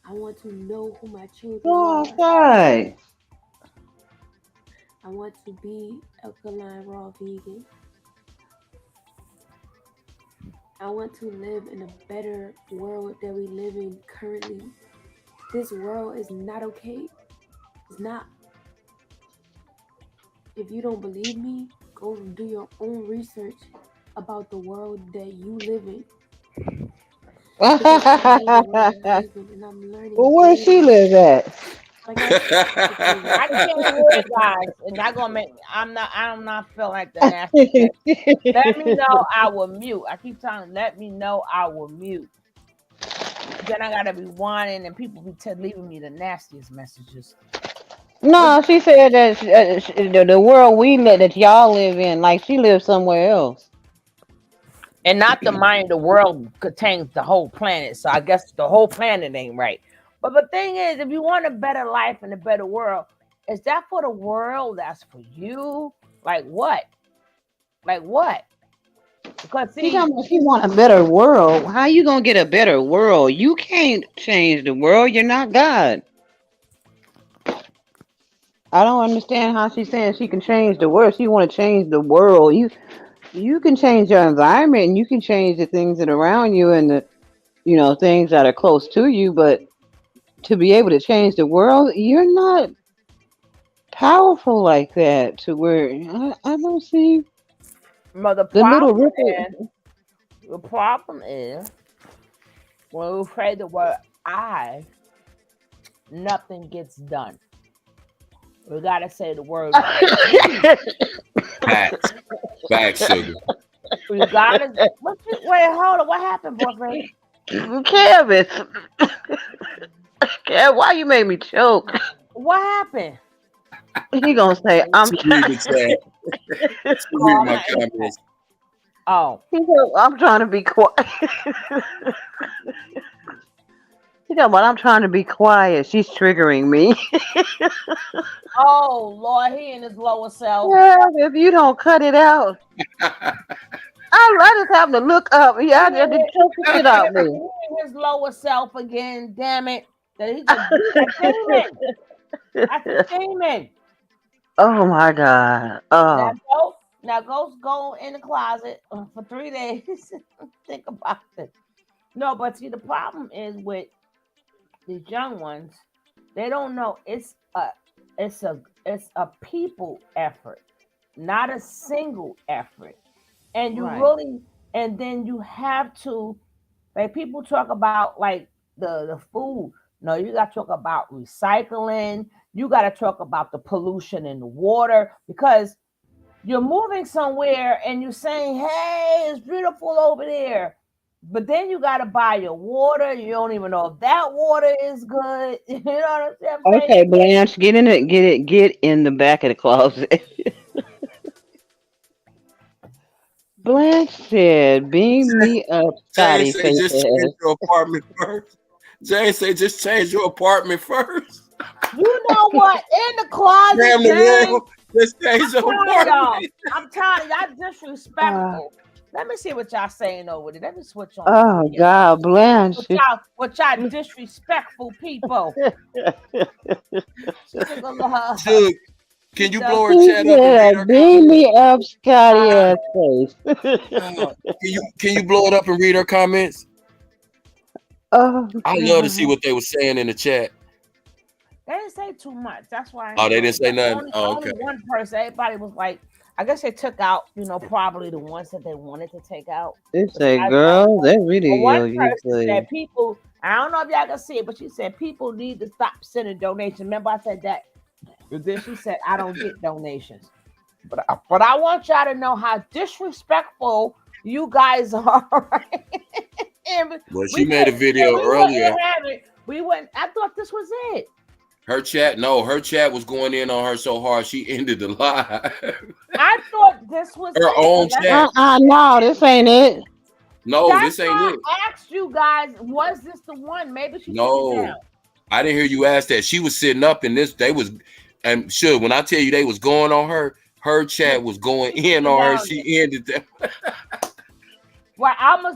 I want to know who my children Go are. outside. I want to be alkaline raw vegan. I want to live in a better world that we live in currently. This world is not okay. It's not. If you don't believe me, go do your own research about the world that you live in. Well, where she live at? I can't hear guys, and that gonna make me. I'm not feeling like the nasty. Let me know. I will mute. I keep telling. Let me know. I will mute. Then I gotta be whining, and people be leaving me the nastiest messages. No, she said that the world that y'all live in, like she lives somewhere else. And not the mind, the world contains the whole planet. So I guess the whole planet ain't right. But the thing is, if you want a better life and a better world, is that for the world? That's for you? Like what? Like what? Because see, she want a better world. How you gonna get a better world? You can't change the world. You're not God. I don't understand how she's saying she can change the world. She want to change the world. You can change your environment and you can change the things that are around you and the things that are close to you, but to be able to change the world, you're not powerful like that to where I don't see the little problem ripple. The problem is when we say the word I, nothing gets done. We gotta say the word Facts, sugar. We gotta wait, hold on. What happened, boyfriend? Kevin, Kev, why you made me choke? What happened? He gonna say, "I'm She read trying." the chat. She Oh, read I'm my not in the chat. comments. Oh, He go, "I'm trying to be quiet." He go, "But I'm trying to be quiet." She's triggering me. oh, Lord, he in his lower self. Yeah, if you don't cut it out, I just have to look up. He Yeah, I in just his, choke the shit he out of me. in his lower self again. Damn it! That he's a demon. That's a demon. Oh my god. Now Oh. go, go in the closet for 3 days. Think about it. No, but see, the problem is with these young ones, they don't know it's a people effort, not a single effort. And you Right. really, and then you have to, like, people talk about like the food. No, you got to talk about recycling. You got to talk about the pollution in the water, because you're moving somewhere and you're saying, "Hey, it's beautiful over there." But then you got to buy your water. You don't even know if that water is good. You know what I'm saying? Okay, Blanche, get in it. Get in the back of the closet. Blanche said, "Beam me up, James Scotty say face just change your apartment first. James say just change your apartment first. You know what? In the closet, Damn the James. world. Just change your Tired y'all. apartment. I'm tired. Y'all Uh, disrespectful. Let me see what y'all saying over there. Let me switch on over oh here. God, Blanche. What y'all disrespectful people. She think of her. Suge, She can you does. blow her He chat up and read said, her "Beam comments? me up, Scotty Uh, ass face." Can you blow it up and read her comments? Oh I love to see God. what they were saying in the chat. they didn't say too much. That's why I Oh, ain't they go. didn't say nothing. Oh, Only okay. one person. Everybody was like, I guess they took out, probably the ones that they wanted to take out. They say, Besides that "Girl, one, that but one video you person play." said people. I don't know if y'all can see it, but she said people need to stop sending donations. Remember, I said that. But then she said I don't get donations. But I want y'all to know how disrespectful you guys are. Right? And Well, we she made a could, video we earlier. wouldn't have it. We wouldn't. I thought this was it. Her chat was going in on her so hard she ended the live. I thought this was Her it. own chat. No, this ain't it. No, That's this ain't why it. I asked you guys, was this the one? Maybe she took it down. No, I didn't hear you ask that. She was sitting up in this. They was, and sure, when I tell you they was going on her chat was going She took in it on her. down. She ended them. Well,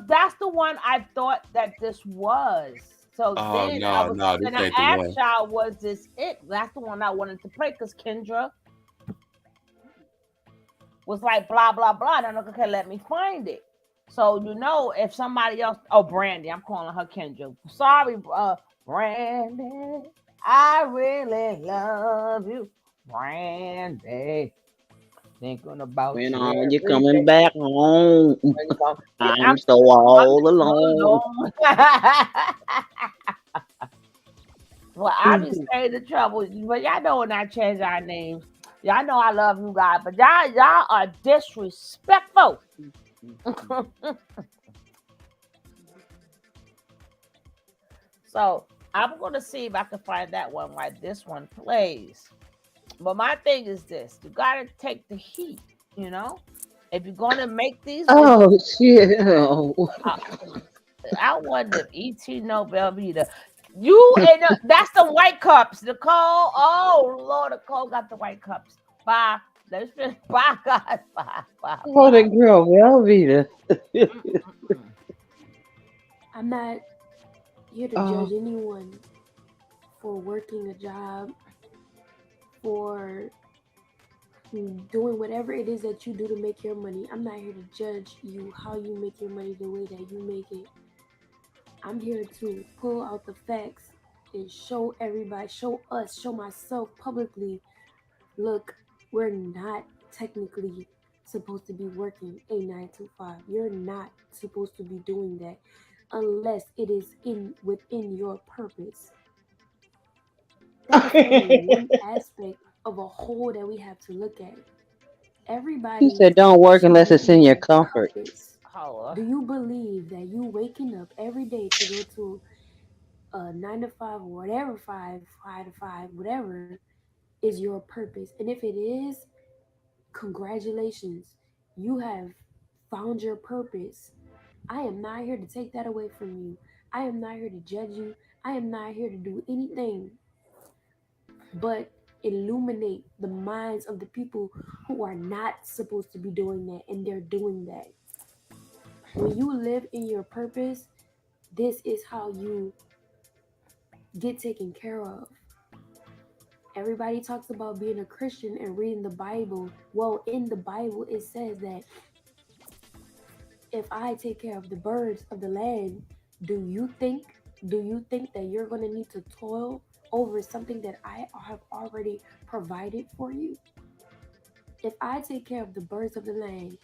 that's the one I thought that this was. So Oh then no, no, then this I ain't the asked one. y'all, was this it? That's the one I wanted to play because Kendra was like blah blah blah. And I'm like, okay, let me find it. So if somebody else, oh Brandy, I'm calling her Kendra. Sorry, Brandy, I really love you, Brandy. Thinking about When you are you every day. coming back home? When you come, yeah, I'm so all I'm so alone. alone. Well, I be scared of trouble, but y'all know when I change our names. Y'all know I love you guys, but y'all are disrespectful. So I'm gonna see if I can find that one while this one plays. But my thing is this: you gotta take the heat. You know, if you're gonna make these videos, Oh shit. Oh. I, I wonder if ET Nobel be the you and that's the white cups, Nicole. Oh Lord, Nicole got the white cups. Bye. Let's just bye, guys. Bye, bye, Oh, bye. that girl Velveeta. Mm-mm-mm. I'm not here to Oh. judge anyone for working a job, for doing whatever it is that you do to make your money. I'm not here to judge you how you make your money the way that you make it. I'm here to pull out the facts and show everybody, show us, show myself publicly. Look, we're not technically supposed to be working a 9 to 5. You're not supposed to be doing that unless it is within your purpose. That is only one aspect of a whole that we have to look at. He Everybody said, "Don't work should unless it's live in your with comfort." purpose. Holla. Do you believe that you waking up every day to go to 9 to 5 or whatever, five to five, whatever is your purpose. And if it is, congratulations, you have found your purpose. I am not here to take that away from you. I am not here to judge you. I am not here to do anything but illuminate the minds of the people who are not supposed to be doing that and they're doing that. When you live in your purpose, this is how you get taken care of. Everybody talks about being a Christian and reading the Bible. Well, in the Bible, it says that if I take care of the birds of the land, do you think that you're going to need to toil over something that I have already provided for you? If I take care of the birds of the land,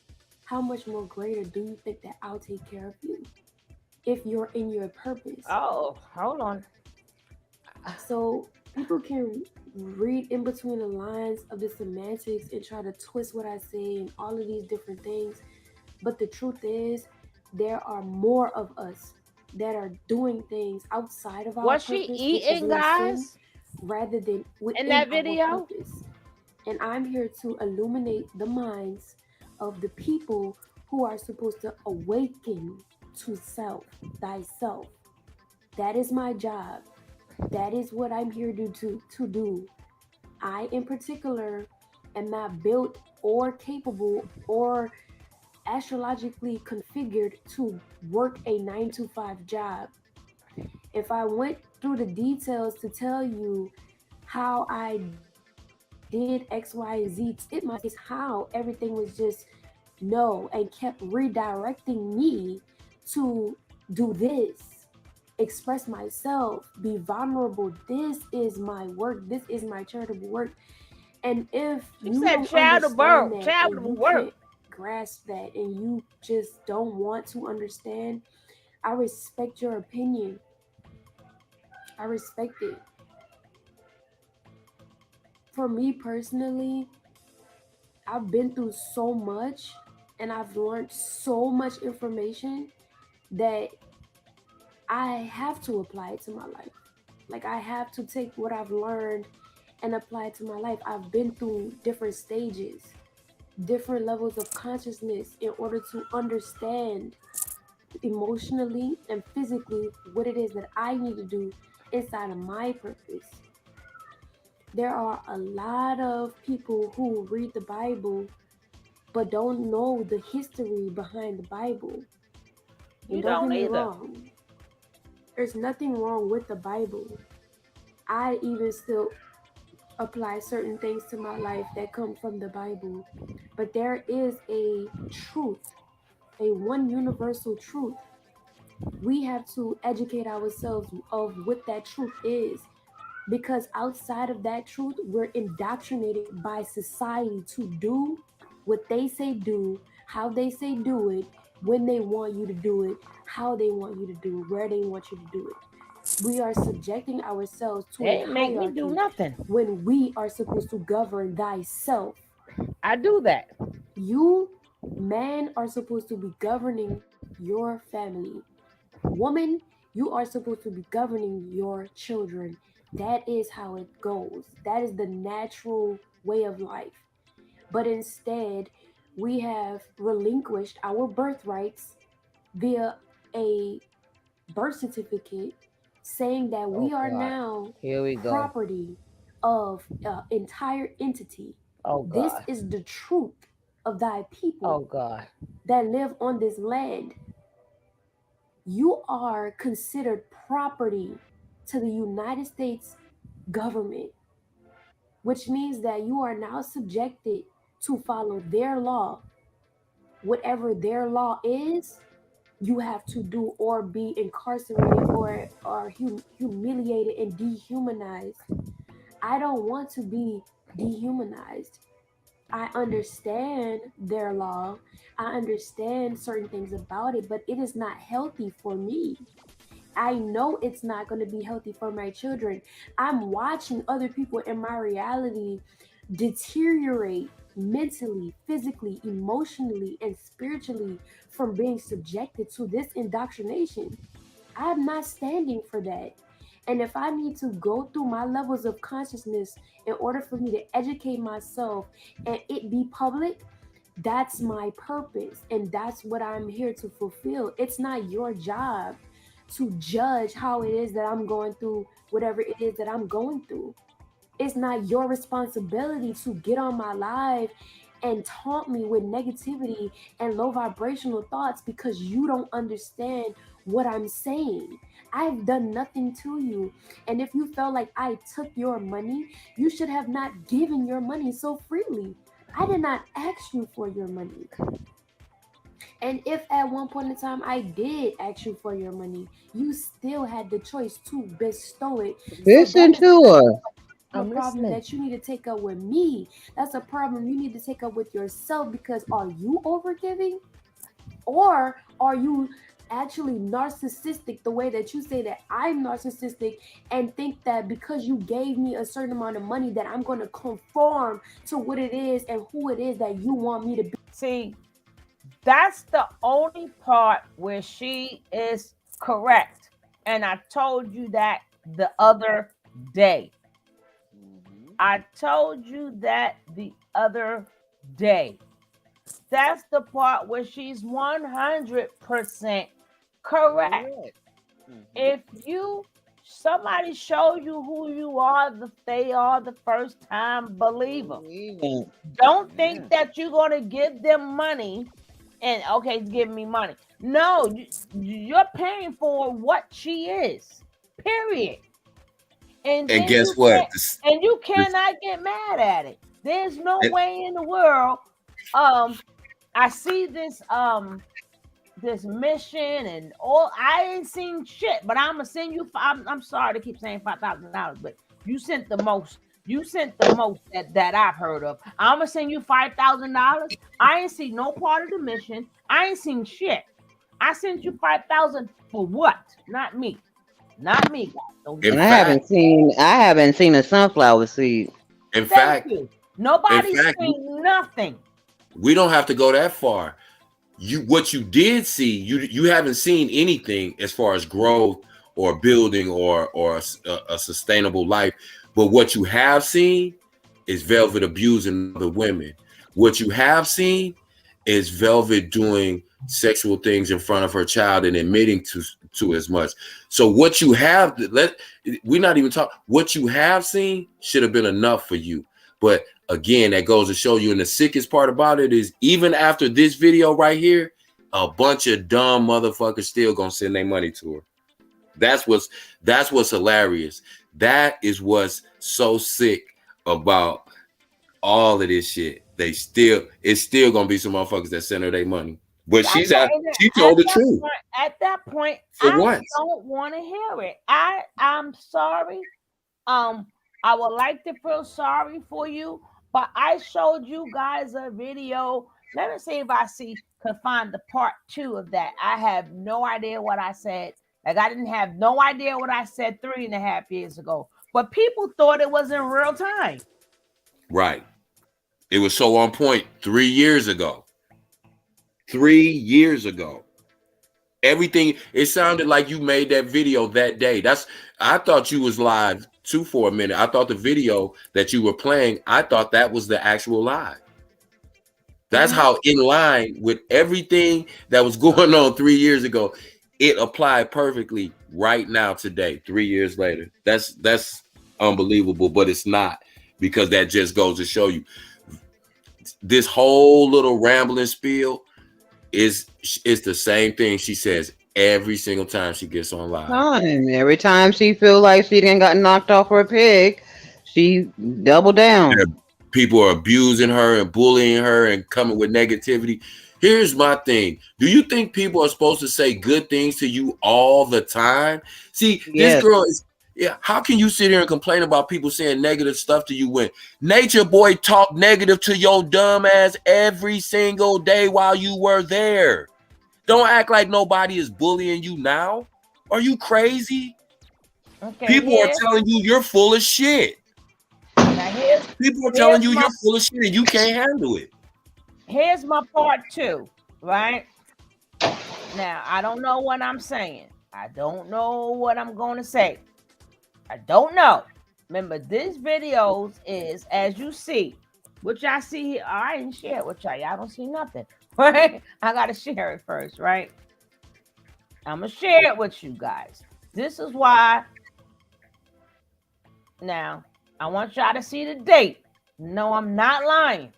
how much more greater do you think that I'll take care of you if you're in your purpose? Oh, hold on. So people can read in between the lines of the semantics and try to twist what I say and all of these different things. But the truth is, there are more of us that are doing things outside of our Was she purpose, which is eating, in sin, guys, rather than in within that our video? purpose. And I'm here to illuminate the minds of the people who are supposed to awaken to self, thyself. That is my job. That is what I'm here to do. I, in particular, am not built or capable or astrologically configured to work a 9 to 5 job. If I went through the details to tell you how I did X, Y, and Z, it myself is how everything was just no and kept redirecting me to do this, express myself, be vulnerable. This is my work, this is my charitable work. And if She you said don't understand that and charitable you work. can't grasp that and you just don't want to understand, I respect your opinion. I respect it. For me personally, I've been through so much and I've learned so much information that I have to apply it to my life. Like, I have to take what I've learned and apply it to my life. I've been through different stages, different levels of consciousness in order to understand emotionally and physically what it is that I need to do inside of my purpose. There are a lot of people who read the Bible but don't know the history behind the Bible. And You don't get don't me either. wrong, there's nothing wrong with the Bible. I even still apply certain things to my life that come from the Bible. But there is a truth, a one universal truth. We have to educate ourselves of what that truth is, because outside of that truth, we're indoctrinated by society to do what they say do, how they say do it, when they want you to do it, how they want you to do it, where they want you to do it. We are subjecting ourselves to They a ain't make me do hierarchy nothing. when we are supposed to govern thyself. I do that. You, man, are supposed to be governing your family. Woman, you are supposed to be governing your children. That is how it goes. That is the natural way of life. But instead, we have relinquished our birthrights via a birth certificate saying that we Oh are God. now Here we go. property of an entire entity. Oh This God. is the truth of thy Oh people God. that live on this land. You are considered property to the United States government, which means that you are now subjected to follow their law. Whatever their law is, you have to do or be incarcerated or humiliated and dehumanized. I don't want to be dehumanized. I understand their law. I understand certain things about it, but it is not healthy for me. I know it's not going to be healthy for my children. I'm watching other people in my reality deteriorate mentally, physically, emotionally, and spiritually from being subjected to this indoctrination. I'm not standing for that. And if I need to go through my levels of consciousness in order for me to educate myself and it be public, that's my purpose. And that's what I'm here to fulfill. It's not your job to judge how it is that I'm going through whatever it is that I'm going through. It's not your responsibility to get on my live and taunt me with negativity and low vibrational thoughts because you don't understand what I'm saying. I've done nothing to you. And if you felt like I took your money, you should have not given your money so freely. I did not ask you for your money. And if at one point in time I did ask you for your money, you still had the choice to bestow it. So Listen that is to her. a I'm problem listening. that you need to take up with me. That's a problem you need to take up with yourself, because are you overgiving, or are you actually narcissistic the way that you say that I'm narcissistic and think that because you gave me a certain amount of money that I'm going to conform to what it is and who it is that you want me to be. See, that's the only part where she is correct. And I told you that the other day. I told you that the other day. That's the part where she's 100% correct. If somebody show you who you are, they are the first time believer. Don't think that you're going to give them money and okay, give me money. No, you're paying for what she is. Period. And And then guess what? you cannot get mad at it. There's no way in the world. I see this mission and all. I ain't seen shit, but I'm gonna send you. I'm sorry to keep saying $5,000, but you sent the most. You sent the most that I've heard of. I'm gonna send you $5,000. I ain't seen no part of the mission. I ain't seen shit. I sent you 5,000 for what? Not me. Not me, guys. Don't In get And it. fact, I haven't seen a sunflower seed. in Thank fact, you. in Nobody's fact, seen nothing. we don't have to go that far. What you did see, you haven't seen anything as far as growth or building or a sustainable life. But what you have seen is Velvet abusing other women. What you have seen is Velvet doing sexual things in front of her child and admitting to as much. So what you have, we're not even talking. What you have seen should have been enough for you. But again, that goes to show you. And the sickest part about it is, even after this video right here, a bunch of dumb motherfuckers still gonna send their money to her. That's what's hilarious. That is what's so sick about all of this shit. It's still gonna be some motherfuckers that send her their money. But she told the truth. At that point, For I once. don't want to hear it. I'm sorry. I would like to feel sorry for you, but I showed you guys a video. Let me see if I could find the part 2 of that. I have no idea what I said. Like, I didn't have no idea what I said 3.5 years ago. But people thought it was in real time. Right. It was so on point 3 years ago. 3 years ago. Everything, it sounded like you made that video that day. I thought you was live too for a minute. I thought the video that you were playing, I thought that was the actual live. That's how in line with everything that was going on 3 years ago, it applied perfectly right now today, 3 years later. That's unbelievable, but it's not, because that just goes to show you this whole little rambling spiel is the same thing she says every single time she gets on live. Every time she feel like she done got knocked off her peg, she double down. People are abusing her and bullying her and coming with negativity. Here's my thing. Do you think people are supposed to say good things to you all the time? See, this girl is, how can you sit here and complain about people saying negative stuff to you when Nature Boy talked negative to your dumb ass every single day while you were there? Don't act like nobody is bullying you now. Are you crazy? Okay, people are telling you you're full of shit. People are telling you you're full of shit and you can't handle it. Here's my part 2, right? Now, I don't know what I'm saying. I don't know what I'm going to say. I don't know. Remember, this videos is as you see. What y'all see here, I didn't share it with y'all. Y'all don't see nothing, right? I gotta share it first, right? I'm gonna share it with you guys. This is why. Now, I want y'all to see the date. No, I'm not lying,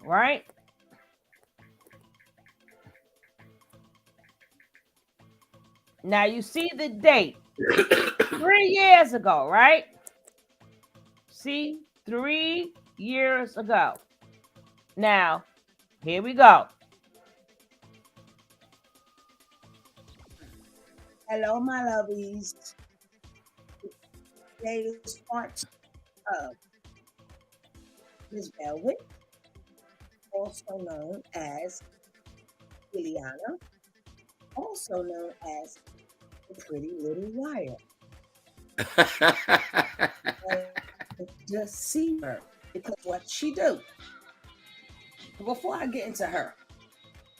right? Now you see the date. 3 years ago, right? See, 3 years ago. Now, here we go. Hello, my lovies. Today is part of Miss Velvet, also known as Liliana, also known as the Pretty Little Liar. Just see her because what she do. Before I get into her,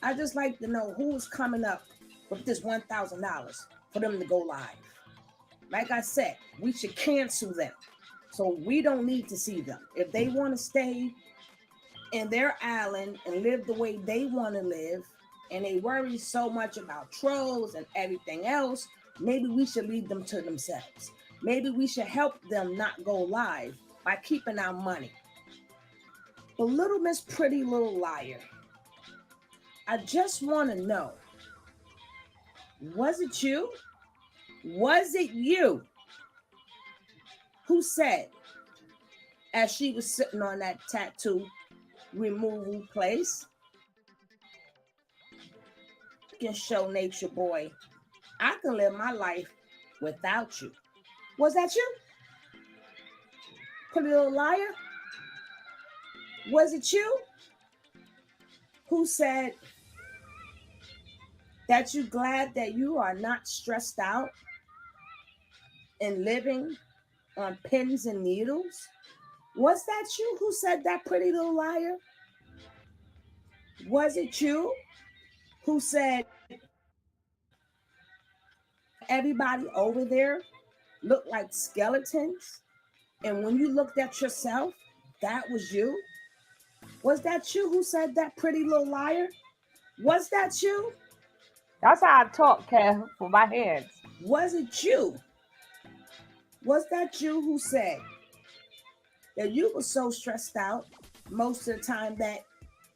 I just like to know who is coming up with this $1,000 for them to go live. Like I said, we should cancel them. So we don't need to see them. If they want to stay in their island and live the way they want to live, and they worry so much about trolls and everything else, maybe we should leave them to themselves. Maybe we should help them not go live by keeping our money. But little Miss Pretty Little Liar, I just want to know, was it you? Was it you who said, as she was sitting on that tattoo removal place, can show Nature Boy, I can live my life without you? Was that you? Pretty Little Liar? Was it you who said that you're glad that you are not stressed out and living on pins and needles? Was that you who said that, Pretty Little Liar? Was it you who said everybody over there looked like skeletons? And when you looked at yourself, that was you? Was that you who said that, Pretty Little Liar? Was that you? That's how I talk, Kev, for my hands. Was it you? Was that you who said that you were so stressed out most of the time that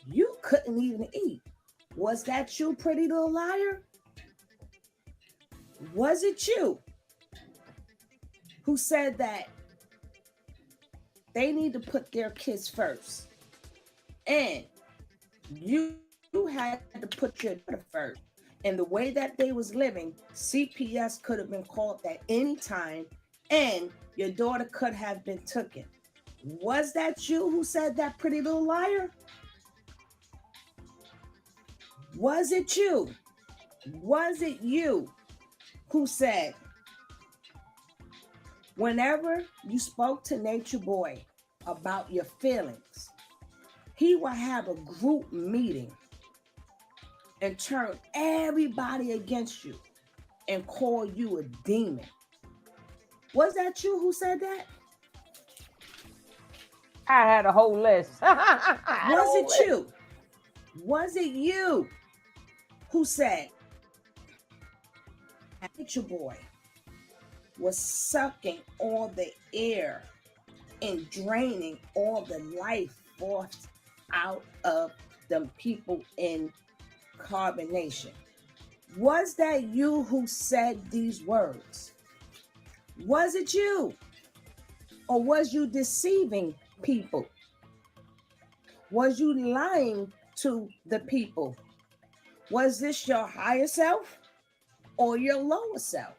you couldn't even eat? Was that you, Pretty Little Liar? Was it you who said that they need to put their kids first and you had to put your daughter first? And the way that they was living, CPS could have been called at any time and your daughter could have been taken. Was that you who said that, Pretty Little Liar? Was it you? Was it you who said, whenever you spoke to Nature Boy about your feelings, he would have a group meeting and turn everybody against you and call you a demon? Was that you who said that? I had a whole list. Was it you? Was it you who said Nature Boy was sucking all the air and draining all the life force out of them people in Carbonation? Was that you who said these words? Was it you? Or was you deceiving people? Was you lying to the people? Was this your higher self or your lower self?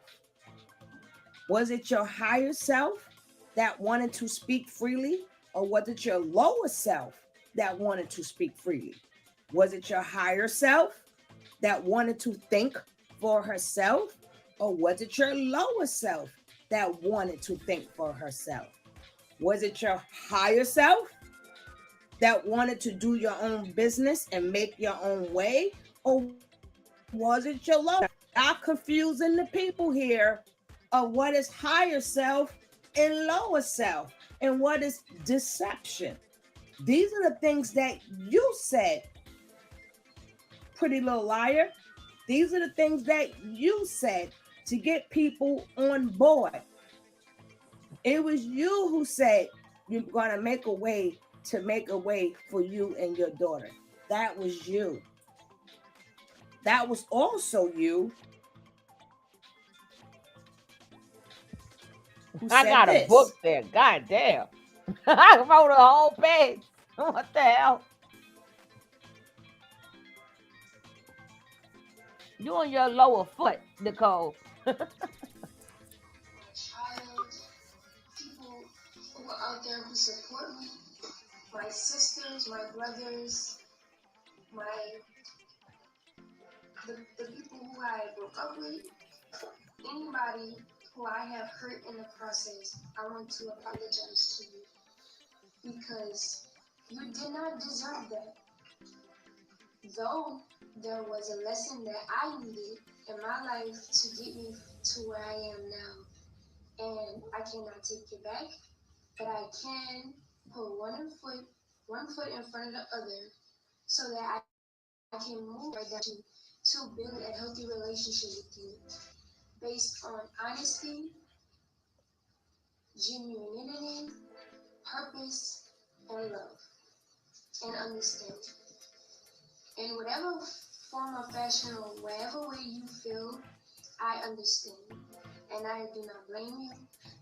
Was it your higher self that wanted to speak freely, or was it your lower self that wanted to speak freely? Was it your higher self that wanted to think for herself, or was it your lower self that wanted to think for herself? Was it your higher self that wanted to do your own business and make your own way, or was it your lower? I'm confusing the people here. of what is higher self and lower self, and what is deception. These are the things that you said, Pretty Little Liar. These are the things that you said to get people on board. It was you who said you're going to make a way for you and your daughter. That was you. That was also you who I said got a this. book there. God damn. I wrote a whole page. What the hell? You on your lower foot, Nicole. Child, people who are out there who support me, my sisters, my brothers, the people who I broke up with, anybody who I have hurt in the process, I want to apologize to you because you did not deserve that. Though there was a lesson that I needed in my life to get me to where I am now, and I cannot take it back, but I can put one foot in front of the other, so that I can move right down to build a healthy relationship with you based on honesty, genuinity, purpose, and love, and understanding. In whatever form or fashion or whatever way you feel, I understand. And I do not blame you.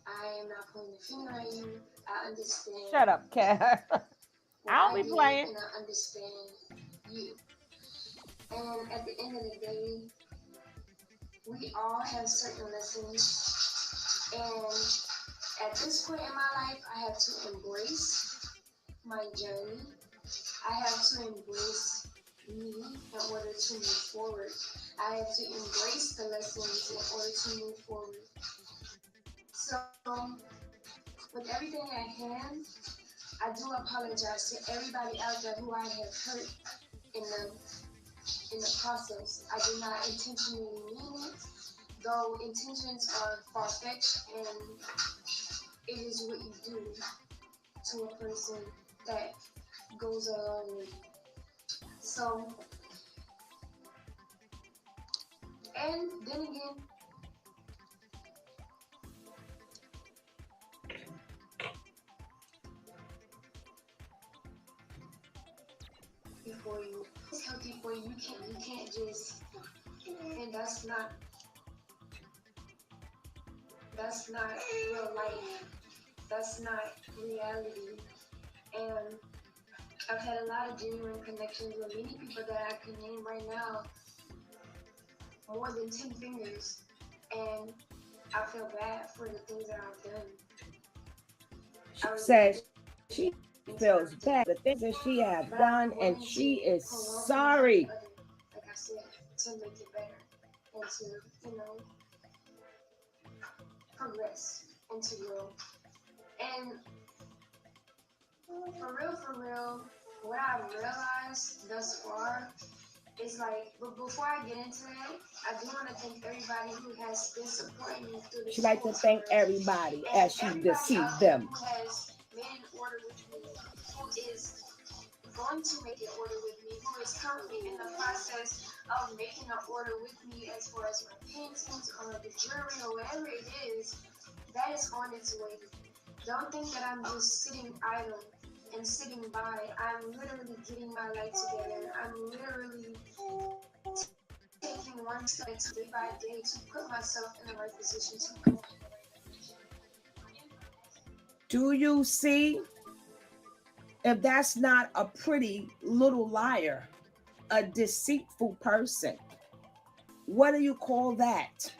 I am not pointing the finger at you. I understand Shut up, Kat. what I I don't be did, playing. and I understand you. And at the end of the day, we all have certain lessons. And at this point in my life, I have to embrace my journey. I have to embrace me in order to move forward. I have to embrace the lessons in order to move forward. So, with everything at hand, I do apologize to everybody out there who I have hurt in the process. I did not intentionally mean it, though intentions are far-fetched, and it is what you do to a person that goes along with. So, and then again, before you, it's healthy for you. You can't just, and that's not real life. That's not reality. And I've had a lot of genuine connections with many people that I can name right now, more than 10 fingers. And I feel bad for the things that I've done. She says she feels bad the things that she has done, and she is sorry. Like I said, to make it better and to, progress and to grow. And for real, what I've realized thus far is like, but before I get into that, I do want to thank everybody who has been supporting me through this. She like to thank everybody as she deceived them. Who has made an order with me, who is going to make an order with me, who is currently in the process of making an order with me as far as my paintings or the jewelry or whatever it is, that is on its way. Don't think that I'm just sitting idle and sitting by. I'm literally getting my life together. I'm literally taking one step day by day to put myself in the right position to go. Do you see? If that's not a pretty little liar, a deceitful person, what do you call that?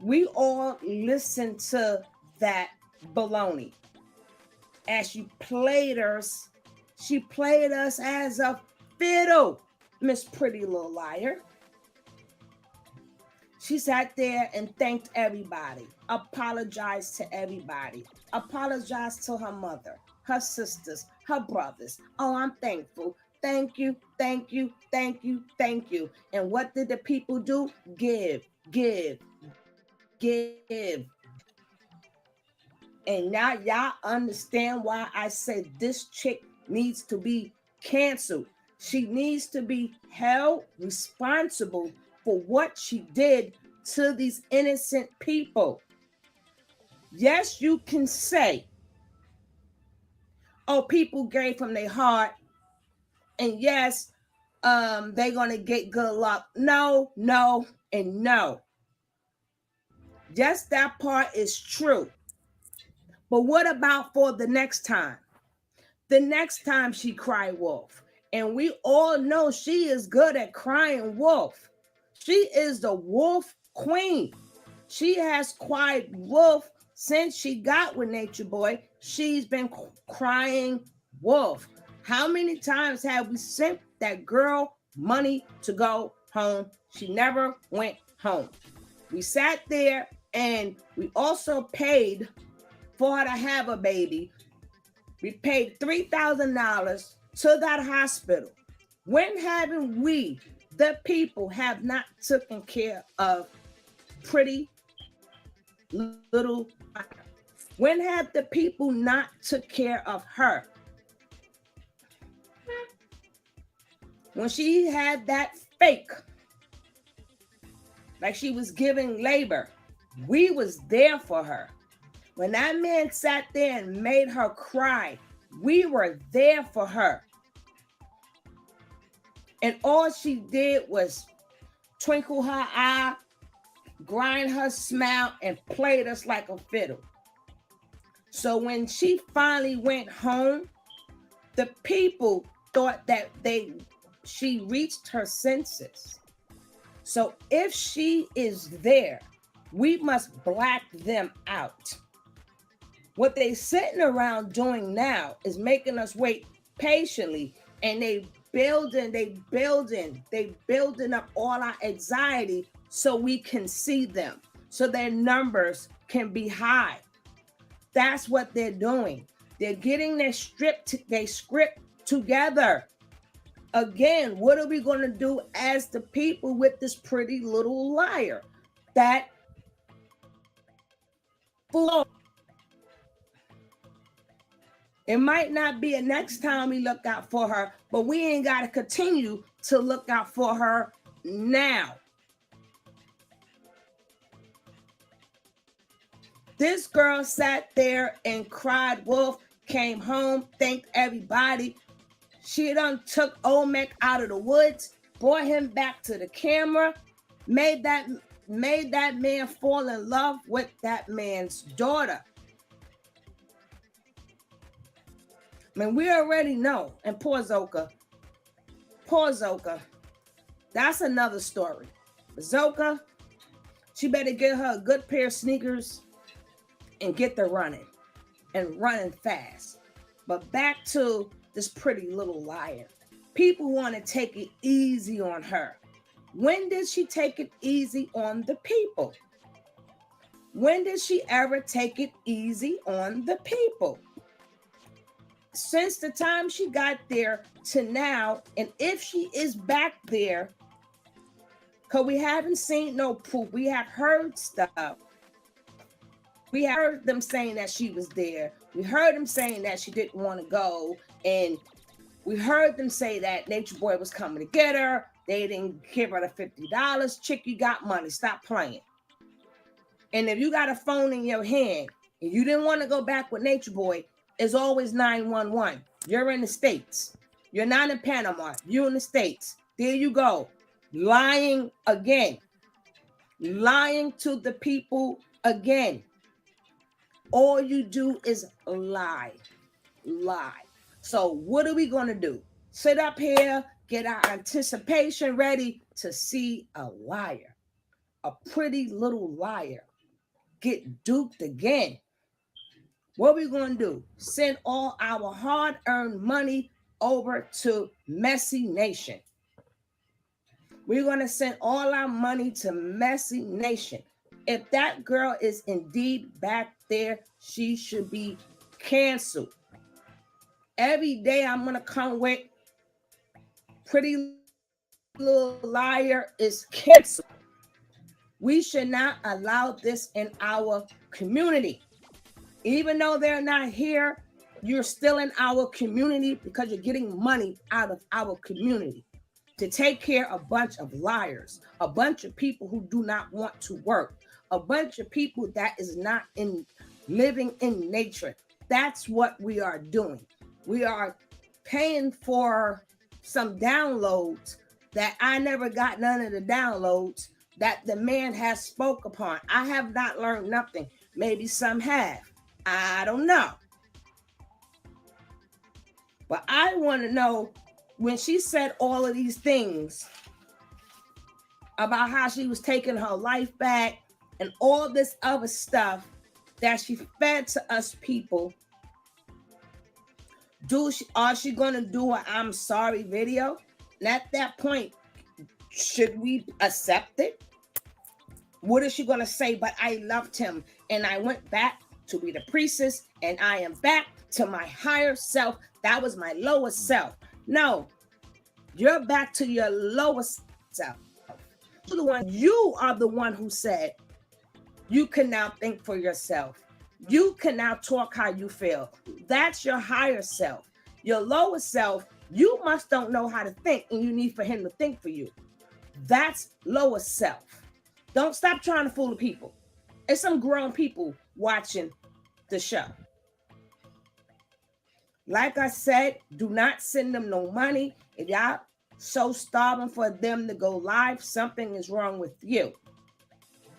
We all listen to that baloney. As she played us as a fiddle, Miss Pretty Little Liar. She sat there and thanked everybody, apologized to everybody, apologized to her mother, her sisters, her brothers. Oh, I'm thankful. Thank you, thank you, thank you, thank you. And what did the people do? Give, give, give. give. And now y'all understand why I say this chick needs to be canceled. She needs to be held responsible for what she did to these innocent people. Yes, you can say, oh, people gave from their heart, and yes, they're gonna get good luck. No, no, and no. Yes, that part is true. But what about for the next time? The next time she cried wolf. And we all know she is good at crying wolf. She is the wolf queen. She has cried wolf since she got with Nature Boy. She's been crying wolf. How many times have we sent that girl money to go home? She never went home. We sat there and we also paid for her to have a baby. We paid $3,000 to that hospital. When haven't we, the people, have not taken care of pretty little? When have the people not took care of her? When she had that fake, like she was giving labor, we was there for her. When that man sat there and made her cry, we were there for her. And all she did was twinkle her eye, grind her smile, and played us like a fiddle. So when she finally went home, the people thought that she reached her senses. So if she is there, we must black them out. What they sitting around doing now is making us wait patiently, and they building up all our anxiety so we can see them, so their numbers can be high. That's what they're doing. They're getting their script together. Again, what are we going to do as the people with this pretty little liar that flow? It might not be a next time we look out for her, but we ain't got to continue to look out for her now. This girl sat there and cried wolf, came home, thanked everybody. She done took Olmec out of the woods, brought him back to the camera, made that man fall in love with that man's daughter. I mean, we already know. And poor Zoka. That's another story. Zoka, she better get her a good pair of sneakers and get the running fast. But back to this pretty little liar. People want to take it easy on her. When did she take it easy on the people? When did she ever take it easy on the people? Since the time she got there to now, and if she is back there, because we haven't seen no proof, we have heard stuff. We heard them saying that she was there. We heard them saying that she didn't want to go. And we heard them say that Nature Boy was coming to get her. They didn't give her the $50. Chick, you got money. Stop playing. And if you got a phone in your hand and you didn't want to go back with Nature Boy, it's always 911. You're in the States. You're not in Panama. You're in the States. There you go. Lying again. Lying to the people again. All you do is lie. So what are we going to do? Sit up here, get our anticipation ready to see a liar, a pretty little liar, get duped again. What are we going to do? Send all our hard-earned money over to Messy Nation. We're going to send all our money to Messy Nation. If that girl is indeed back there, she should be canceled. Every day I'm going to come with pretty little liar is canceled. We should not allow this in our community. Even though they're not here, you're still in our community because you're getting money out of our community to take care of a bunch of liars, a bunch of people who do not want to work, a bunch of people that is not in living in nature. That's what we are doing. We are paying for some downloads that I never got none of the downloads that the man has spoke upon. I have not learned nothing. Maybe some have. I don't know. But I want to know, when she said all of these things about how she was taking her life back and all this other stuff that she fed to us people, are she going to do an I'm sorry video? And at that point, should we accept it? What is she going to say? But I loved him and I went back to be the priestess and I am back to my higher self. That was my lower self. No, you're back to your lower self. You are the one who said you can now think for yourself. You can now talk how you feel. That's your higher self. Your lower self, you must don't know how to think and you need for him to think for you. That's lower self. Don't stop trying to fool the people. It's some grown people watching the show. Like I said, do not send them no money. If y'all so starving for them to go live, something is wrong with you.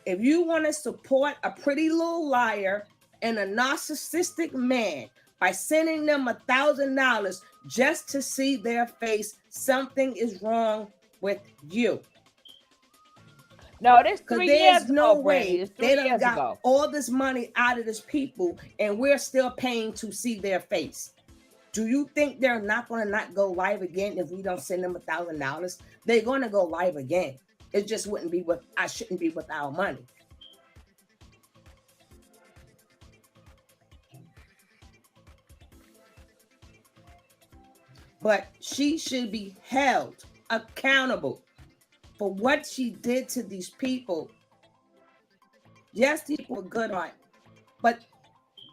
If you want to support a pretty little liar and a narcissistic man by sending them $1,000 just to see their face, something is wrong with you. No, this 3 years there's no ago, Brandy. way It's 3 they done years got ago. all this money out of this people and we're still paying to see their face. Do you think they're not going to not go live again if we don't send them $1,000? They're going to go live again. It just wouldn't be with, I shouldn't be with our money. But she should be held accountable for what she did to these people. Yes, these people are good on, but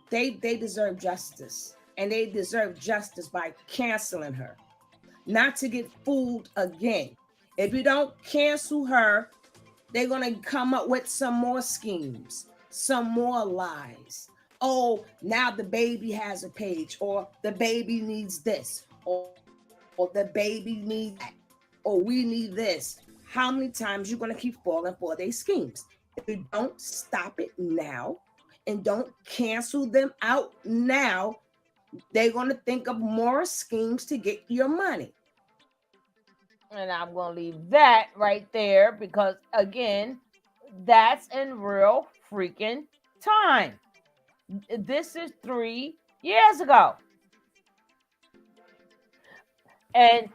they deserve justice. And they deserve justice by canceling her. Not to get fooled again. If you don't cancel her, they're going to come up with some more schemes, some more lies. Oh, now the baby has a page, or the baby needs this, or the baby needs that, or we need this. How many times you're going to keep falling for their schemes? If you don't stop it now and don't cancel them out now, they're going to think of more schemes to get your money. And I'm going to leave that right there because, again, that's in real freaking time. This is 3 years ago. And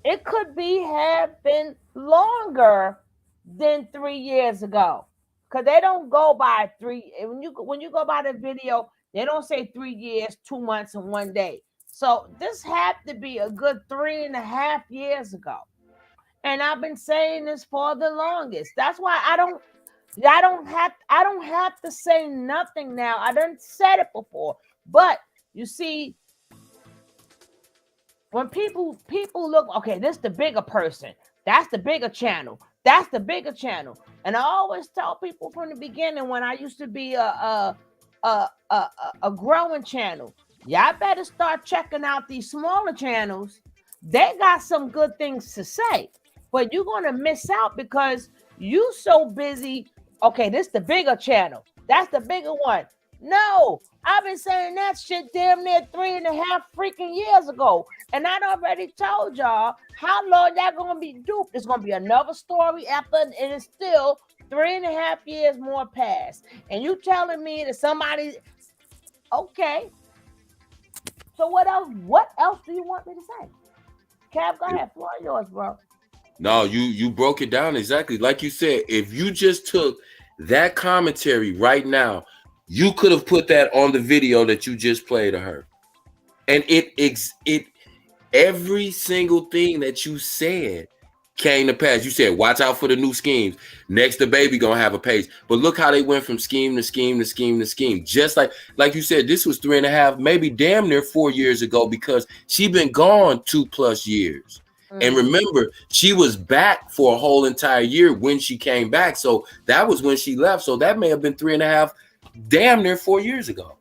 it could have been longer than 3 years ago. Because they don't go by when you go by the video, they don't say 3 years, 2 months, and 1 day. So this had to be a good 3.5 years ago. And I've been saying this for the longest. That's why I don't have to say nothing now. I done said it before. But you see, when people look, okay, this is the bigger person. That's the bigger channel. That's the bigger channel. And I always tell people from the beginning when I used to be a growing channel, y'all better start checking out these smaller channels. They got some good things to say, but you're gonna miss out because you so busy. Okay, this is the bigger channel. That's the bigger one. No, I've been saying that shit damn near 3.5 freaking years ago. And I already told y'all how long y'all gonna be duped. It's gonna be another story after, and it's still 3.5 years more past. And you telling me that somebody, okay. So what else do you want me to say? Cav, go ahead, floor yours, bro. No, you broke it down exactly. Like you said, if you just took that commentary right now, you could have put that on the video that you just played of her. And it every single thing that you said came to pass. You said, watch out for the new schemes. Next, the baby gonna have a page. But look how they went from scheme to scheme to scheme to scheme. Just like you said, this was 3.5, maybe damn near 4 years ago, because she been gone 2+ years. And remember, she was back for a whole entire year when she came back. So that was when she left. So that may have been 3.5, damn near 4 years ago.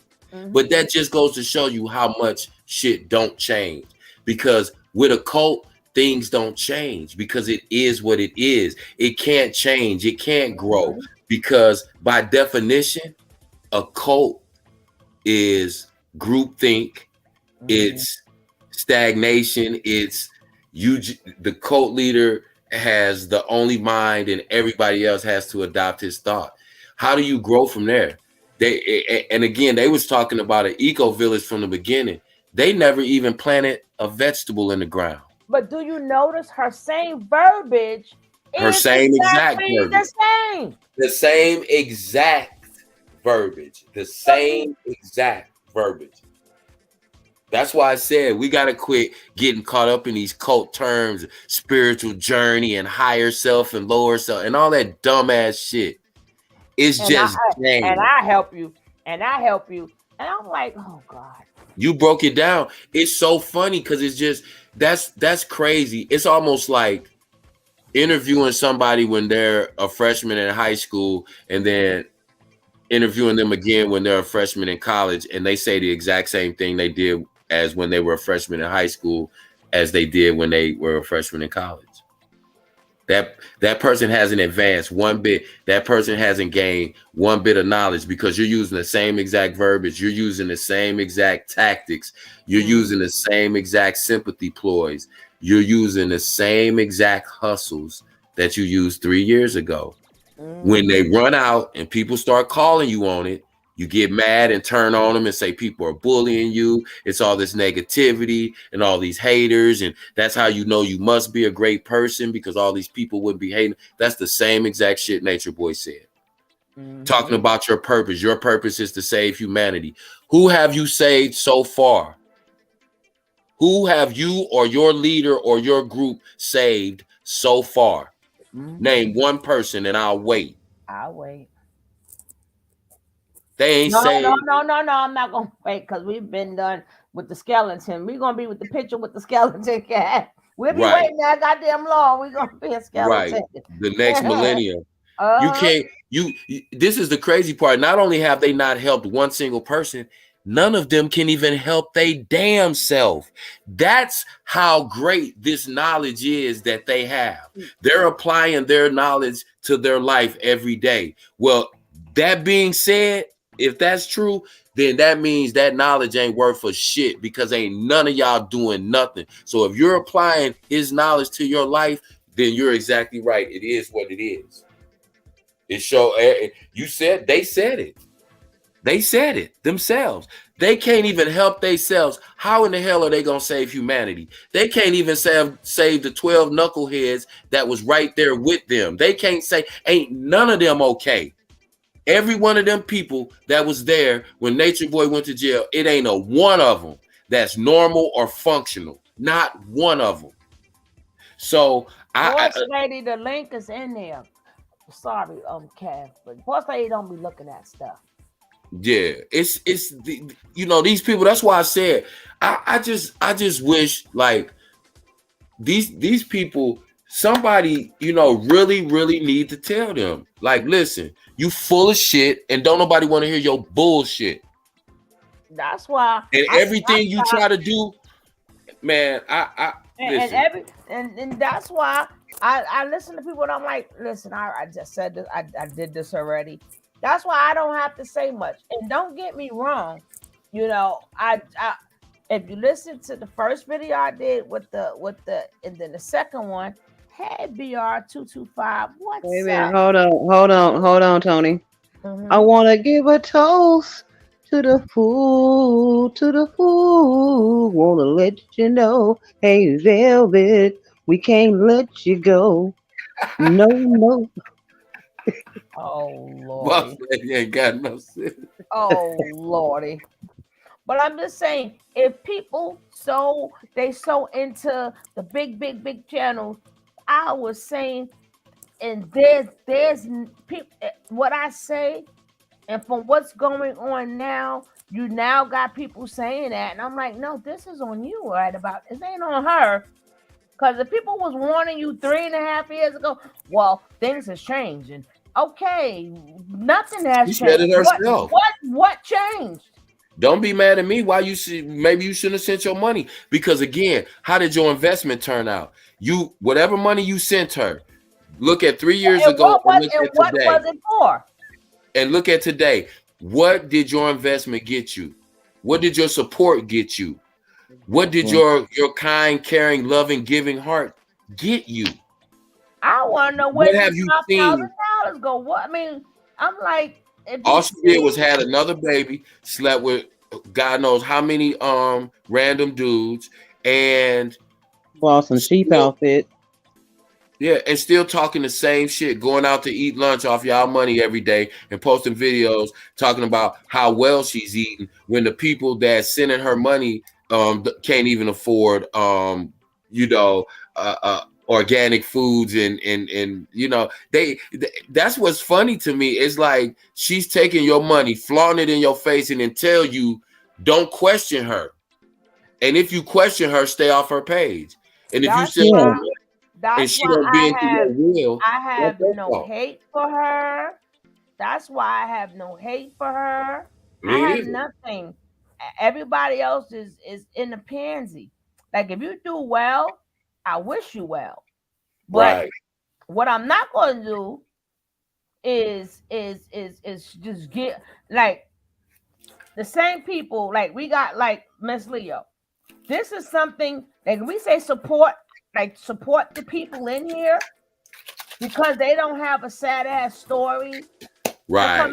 But that just goes to show you how much shit don't change. Because with a cult, things don't change, because it is what it is. It can't change. It can't grow, because by definition, a cult is groupthink. It's stagnation. It's the cult leader has the only mind, and everybody else has to adopt his thought. How do you grow from there? And again, they was talking about an eco village from the beginning. They never even planted a vegetable in the ground. But do you notice her same verbiage Her is same exact exactly verbiage. the same. The same exact verbiage. The same exact verbiage. That's why I said we got to quit getting caught up in these cult terms, spiritual journey and higher self and lower self and all that dumbass shit. It's just and I help you, and I help you. And I'm like, oh God. You broke it down. It's so funny because it's just that's crazy. It's almost like interviewing somebody when they're a freshman in high school and then interviewing them again when they're a freshman in college, and they say the exact same thing they did as when they were a freshman in high school as they did when they were a freshman in college. That person hasn't advanced one bit. That person hasn't gained one bit of knowledge, because you're using the same exact verbiage. You're using the same exact tactics. You're using the same exact sympathy ploys. You're using the same exact hustles that you used 3 years ago. When they run out and people start calling you on it, you get mad and turn on them and say people are bullying you. It's all this negativity and all these haters. And that's how you know you must be a great person, because all these people would be hating. That's the same exact shit Nature Boy said. Talking about your purpose. Your purpose is to save humanity. Who have you saved so far? Who have you or your leader or your group saved so far? Name one person and I'll wait. I'll wait. They ain't No. I'm not gonna wait, because we've been done with the skeleton. We're gonna be with the picture with the skeleton cat. We'll be waiting that goddamn long. We're gonna be a skeleton. Right. The next millennium. You can't. This is the crazy part. Not only have they not helped one single person, none of them can even help they damn self. That's how great this knowledge is that they have. They're applying their knowledge to their life every day. Well, that being said, if that's true, then that means that knowledge ain't worth a shit, because ain't none of y'all doing nothing. So if you're applying his knowledge to your life, then you're exactly right. It is what it is. It you said they said it. They said it themselves. They can't even help themselves. How in the hell are they gonna save humanity? They can't even save the 12 knuckleheads that was right there with them. They can't say, ain't none of them okay. Every one of them people that was there when Nature Boy went to jail, it ain't a one of them that's normal or functional. Not one of them. So Boss lady, the link is in there. Sorry, Kev, but boss lady don't be looking at stuff. Yeah, it's these people. That's why I said I just wish, like, these people, somebody really need to tell them, like, listen, you full of shit and don't nobody want to hear your bullshit. That's why. And everything you try to do, man, listen. And that's why I listen to people and I'm like, listen, I just said this, I did this already. That's why I don't have to say much. And don't get me wrong, I if you listen to the first video I did with the and then the second one, hey BR225, what's Wait a up? minute, hold on, Tony. I want to give a toast to the fool, want to let you know, hey Velvet, we can't let you go. No. Oh Lordy. You ain't got no sense. Oh Lordy. But I'm just saying, if people so into the big channels, I was saying, and there's people. What I say, and from what's going on now, you now got people saying that, and I'm like, no, this is on you, right? About this ain't on her. Because the people was warning you 3.5 years ago, well, things has changed. And okay, nothing She has said changed. it herself. What changed? Don't be mad at me. Why you see? Maybe you shouldn't have sent your money, because again, how did your investment turn out? You whatever money you sent her, look at 3 years And ago and look at what today, was it for? and look at today. What did your investment get you? What did your support get you? What did your kind, caring, loving, giving heart get you? I want to know where What did have you seen? $5,000 go? What I mean, I'm like, if you All she did was see, had another baby, slept with God knows how many random dudes, and Bought some cheap outfits. yeah, and still talking the same shit, going out to eat lunch off y'all money every day and posting videos talking about how well she's eating when the people that sending her money can't even afford you know organic foods and you know that's what's funny to me. It's like she's taking your money, flaunting it in your face, and then tell you don't question her. And if you question her, stay off her page. And if you that's say why and that's she why don't bend to your will, I that's have her no fault. hate for her. That's why I have no hate for her. I Me have either. nothing. Everybody else is in the pansy. Like if you do well, I wish you well. But Right. what I'm not going to do is just get like the same people. Like we got like Miss Leo. This is something like we say support, like support the people in here because they don't have a sad ass story. Right.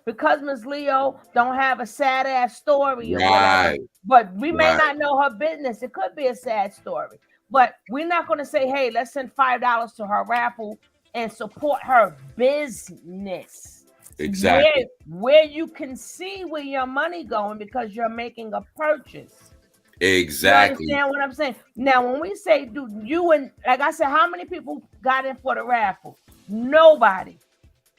Because Miss Leo don't have a sad ass story or whatever. Right. But we may Right. not know her business. It could be a sad story. But we're not going to say, hey, let's send $5 to her raffle and support her business. Exactly. Where you can see where your money going because you're making a purchase. You Exactly. understand what I'm saying? Now, when we say, do you and like I said, how many people got in for the raffle? Nobody.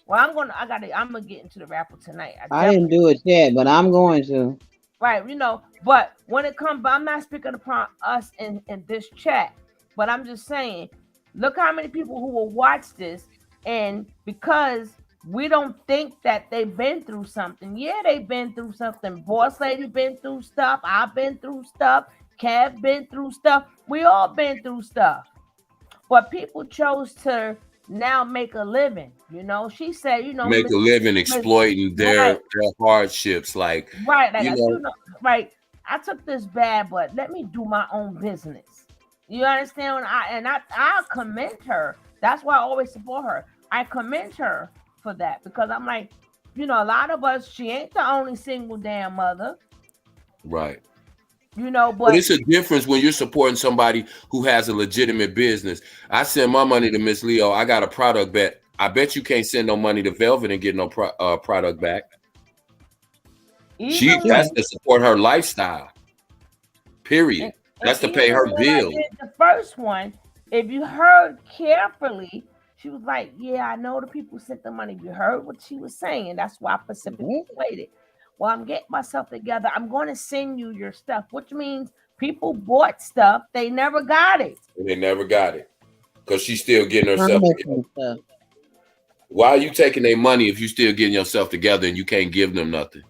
Well, I'm gonna get into the raffle tonight. I I didn't definitely do it yet, but I'm going to. right, but when it comes, but I'm not speaking upon us in this chat, but I'm just saying, look how many people who will watch this, and because we don't think that they've been through something. Yeah, they've been through something. Boss lady been through stuff. I've been through stuff. Kev been through stuff. We all been through stuff. But people chose to now make a living. She said, Make a living exploiting right, their hardships. Like, right. Like you know, right. I took this bad, but let me do my own business. You understand? I commend her. That's why I always support her. I commend her for that because I'm like, a lot of us. She ain't the only single damn mother. right. But But it's a difference when you're supporting somebody who has a legitimate business. I send my money to Miss Leo. I got a product bet. I bet you can't send no money to Velvet and get no product back. That's to support her lifestyle. Period. That's to pay even her when I bills. did the first one, if you heard carefully, she was like, "Yeah, I know the people sent the money." You heard what she was saying. That's why I specifically played it. Well, I'm getting myself together. I'm going to send you your stuff, which means people bought stuff. They never got it. And they never got it because she's still getting herself together. Stuff. Why are you taking their money if you still getting yourself together and you can't give them nothing?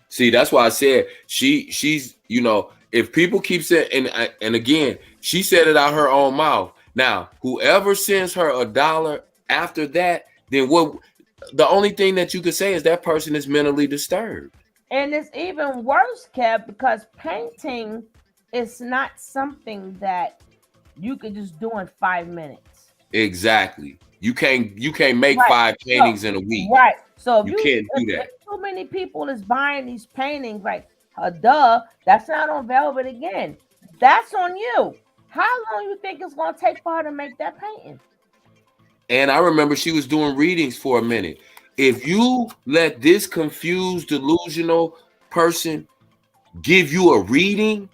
See, that's why I said she's if people keep saying and again, she said it out her own mouth. Now, whoever sends her $1 after that, then what? The only thing that you could say is that person is mentally disturbed. And it's even worse, Kev, because painting is not something that you could just do in 5 minutes. Exactly. You can't make right. 5 paintings in a week. Right. So you can't do that. If too many people is buying these paintings, like that's not on Velvet again. That's on you. How long you think it's gonna take for her to make that painting? And I remember she was doing readings for a minute. If you let this confused, delusional person give you a reading,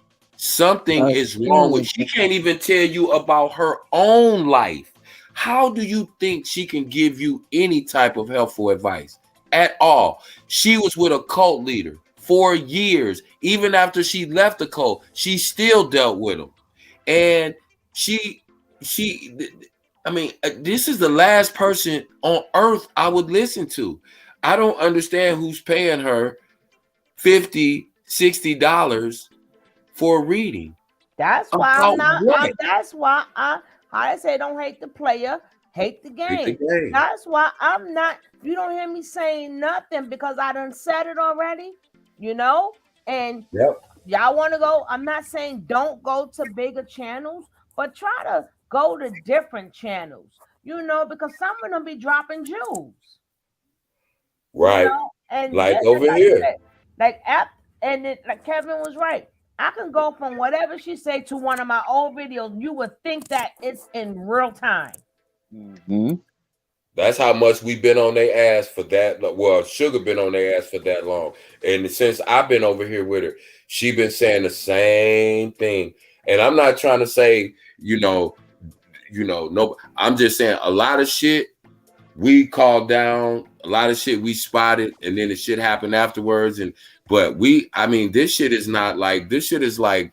Something is wrong with. She can't even tell you about her own life. How do you think she can give you any type of helpful advice at all? She was with a cult leader for years. Even after she left the cult, she still dealt with him. And she, I mean, this is the last person on earth I would listen to. I don't understand who's paying her $50, $60 for a reading. That's why I'm About not. what? That's why how they say, don't hate the player, hate the Hate the game. game. That's why I'm not. You don't hear me saying nothing because I done said it already. You know, and Yep. y'all want to go. I'm not saying don't go to bigger channels, but try to go to different channels. You know, because some of them be dropping jewels. You Right. know, and Like just over like you here. said, like and it, like Kevin was right. I can go from whatever she say to one of my old videos. You would think that it's in real time. Mm-hmm. That's how much we've been on their ass for that. Well, Sugar been on their ass for that long. And since I've been over here with her, she been saying the same thing. And I'm not trying to say, no, I'm just saying a lot of shit we called down, a lot of shit we spotted, and then the shit happened afterwards. But I mean, this shit is not like, this shit is like,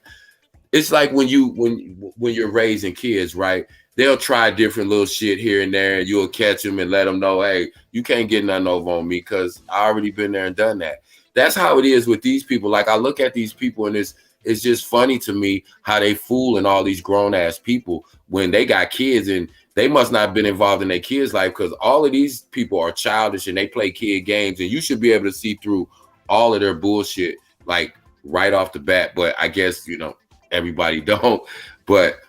it's like when you're raising kids, right? They'll try different little shit here and there, and you'll catch them and let them know, hey, you can't get nothing over on me because I already been there and done that. That's how it is with these people. Like I look at these people and it's just funny to me how they fooling all these grown ass people when they got kids and they must not have been involved in their kids' life because all of these people are childish and they play kid games and you should be able to see through all of their bullshit like right off the bat. But I guess everybody don't. But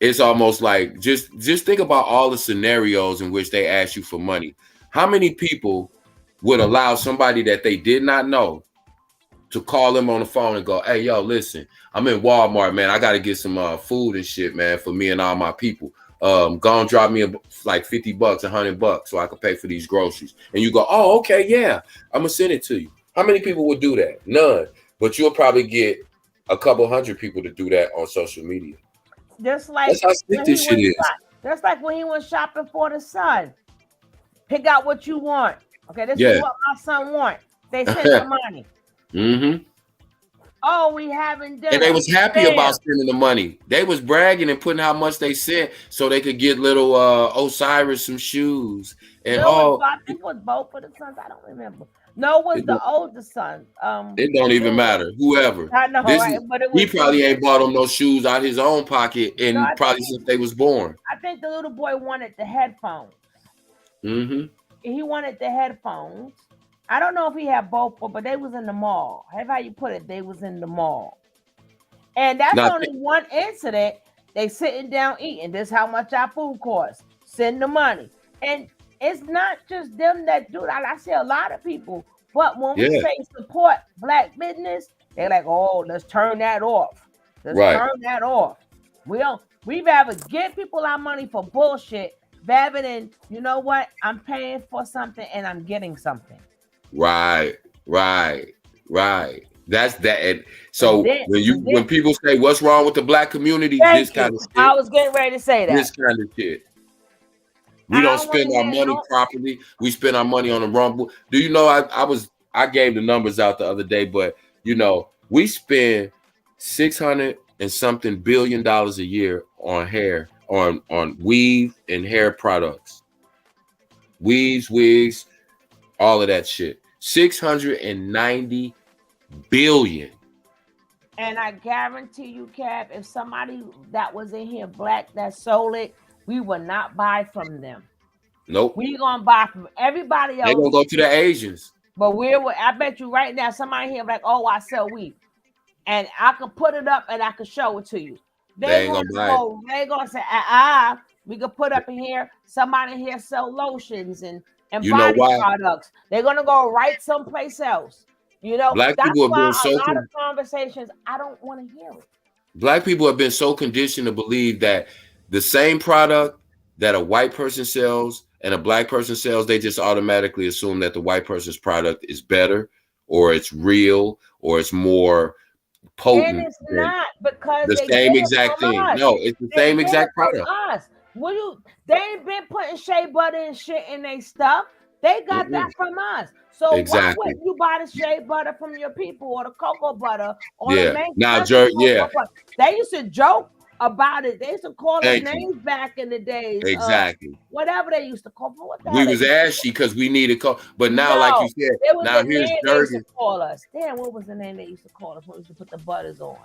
it's almost like just think about all the scenarios in which they ask you for money. How many people would allow somebody that they did not know to call them on the phone and go, hey, yo, listen, I'm in Walmart, man. I got to get some food and shit, man, for me and all my people. Go and drop me like $50, $100 so I can pay for these groceries. And you go, oh, okay, yeah, I'm going to send it to you. How many people would do that? None. But you'll probably get a couple hundred people to do that on social media. Just like That's how sick this shit is. Just like when he went shopping for the son. Pick out what you want. Okay, this Yeah. is what my son want. They sent the money. Mm-hmm. Oh, we having dinner. And they was happy about spending the money. They was bragging and putting how much they sent so they could get little Osiris some shoes. And I think it was both of the sons. I don't remember. No, it was the oldest son. It don't even matter. Whoever. I know, right? But it was, he probably ain't bought them no shoes out his own pocket and probably since they was born. I think the little boy wanted the headphones. Mm-hmm. He wanted the headphones. I don't know if he had both, but they was in the mall. How you put it? They was in the mall. And that's only one incident. They sitting down eating. This is how much our food costs. Send the money. And it's not just them that do that. I see a lot of people. But when we say support black business, they're like, oh, let's turn that off. Let's turn that off. We'd rather give people our money for bullshit rather than, you know what? I'm paying for something and I'm getting something. Right. That's that. And so when people say what's wrong with the black community, this kind of shit. I was getting ready to say that. This kind of shit. We don't spend our money properly. We spend our money on the wrong. Do you know I gave the numbers out the other day, but we spend $600 and something billion a year on hair, on weave and hair products. Weaves, wigs, all of that shit. 690 billion. And I guarantee you, Kev, if somebody that was in here black that sold it, we will not buy from them. Nope. We gonna buy from everybody else. They're gonna go to the Asians. But I bet you right now, somebody here like, oh, I sell weed. And I can put it up and I can show it to you. They're gonna say, we could put up in here, somebody here sell lotions and body products. They're gonna go right someplace else. Black that's people why have been a lot of conversations, I don't want to hear it. Black people have been so conditioned to believe that the same product that a white person sells and a black person sells, they just automatically assume that the white person's product is better or it's real or it's more And potent it's than not because the they get same it exact from thing. us. No, it's the They same get it exact from product. us. They ain't been putting shea butter and shit in their stuff. They got that Mm-mm. from us. So why Exactly. wouldn't you buy the shea butter from your people or the cocoa butter or the Yeah. main Now, country yeah. cocoa butter? They used to joke about it. They used to call us Thank you. names back in the days. Exactly. Whatever they used to call. What the hell We they was used to call? ashy because we needed but now, like you No, said, it was now the here's name they used to Jergens. call us. Damn, what was the name they used to call us when we used to put the butters on?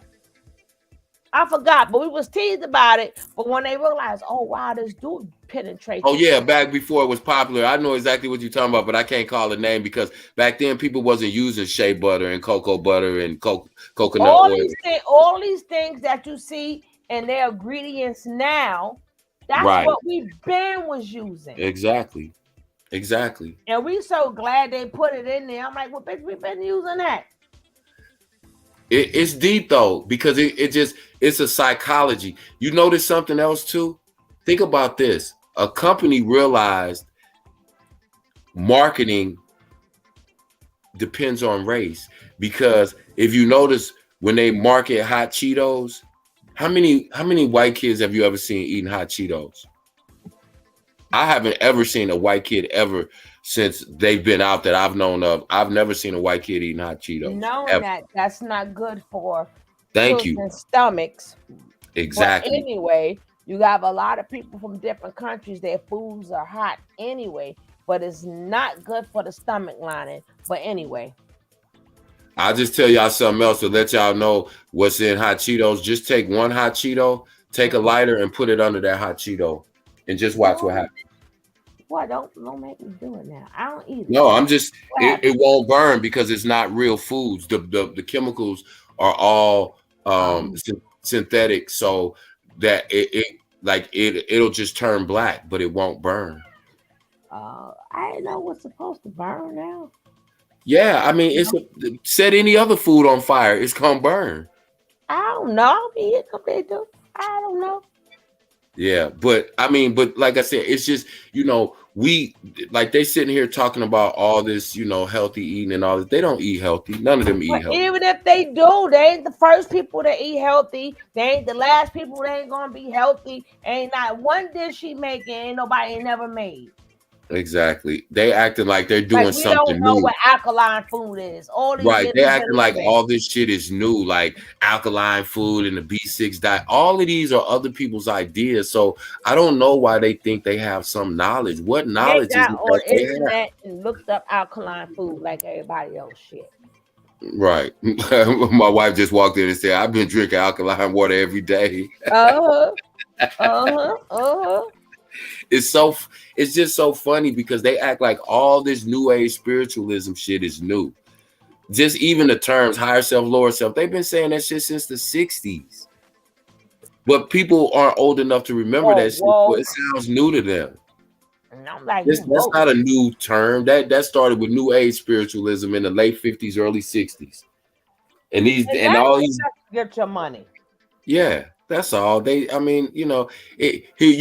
I forgot, but we was teased about it. But when they realized, oh wow, this dude penetrates. Oh yeah, back before it was popular. I know exactly what you're talking about, but I can't call the name because back then people wasn't using shea butter and cocoa butter and coconut oil. All these things that you see in their ingredients now, that's Right. what we been was using. Exactly. Exactly. And we so glad they put it in there. I'm like, well, bitch, we've been using that. It's deep though, because it's a psychology. You notice something else too? Think about this. A company realized marketing depends on race, because if you notice when they market hot Cheetos, how many white kids have you ever seen eating hot Cheetos? I haven't ever seen a white kid ever since they've been out that I've known of. I've never seen a white kid eating hot Cheetos. Knowing Ever. that that's not good for Thank you. children's stomachs. Exactly. But anyway, you have a lot of people from different countries, their foods are hot anyway, but it's not good for the stomach lining. But anyway. I'll just tell y'all something else to let y'all know what's in hot Cheetos. Just take one hot Cheeto, take a lighter and put it under that hot Cheeto and just watch what happens. What? Don't make me do it now. I don't eat it. No, I'm just it won't burn because it's not real foods. The chemicals are all synthetic, so that it'll just turn black, but it won't burn. I didn't know what's supposed to burn now. Yeah, I mean, set any other food on fire, it's gonna burn. I don't know. I don't know. Yeah, but I mean, but like I said, it's just, we like they sitting here talking about all this, healthy eating and all that. They don't eat healthy. None of them eat healthy. Even if they do, they ain't the first people to eat healthy. They ain't the last people that ain't gonna be healthy. Ain't not one dish she making, ain't nobody ain't never made. Exactly. They acting like they're doing we something don't know new. what alkaline food is. All these Right. years They're we've acting been like living. all this shit is new, like alkaline food and the B6 diet. All of these are other people's ideas. So I don't know why they think they have some knowledge. What knowledge They is got it on that the they have? internet and looked up alkaline food like everybody else shit. Right. My wife just walked in and said, I've been drinking alkaline water every day. It's just so funny because they act like all this new age spiritualism shit is new. Just even the terms higher self, lower self, they've been saying that shit since the 60s. But people aren't old enough to remember that shit, so it sounds new to them. And I'm like, That's not a new term. That started with new age spiritualism in the late 50s, early 60s. And all these get your money. Yeah, that's all. You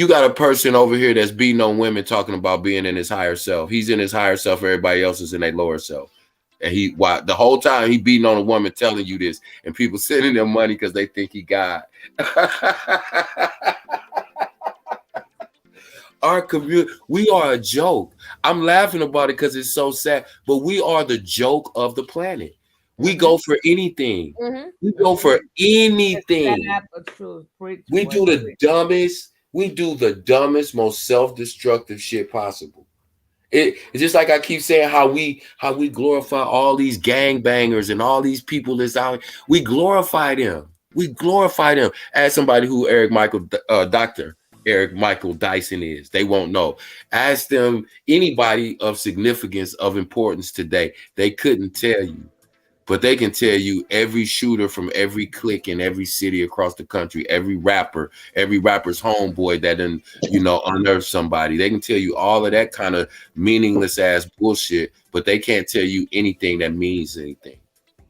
got a person over here that's beating on women talking about being in his higher self. He's in his higher self, everybody else is in their lower self. And the whole time he beating on a woman telling you this, and people sending them money because they think he God. Our community, we are a joke. I'm laughing about it because it's so sad, but we are the joke of the planet. We go for anything. We go for anything. We do the dumbest, most self-destructive shit possible. It's just like I keep saying how we glorify all these gangbangers and all these people that's out. We glorify them. As somebody who Dr. Eric Michael Dyson is, they won't know. Ask them anybody of significance, of importance today. They couldn't tell you. But they can tell you every shooter from every clique in every city across the country, every rapper's homeboy that unearthed somebody. They can tell you all of that kind of meaningless ass bullshit, but they can't tell you anything that means anything.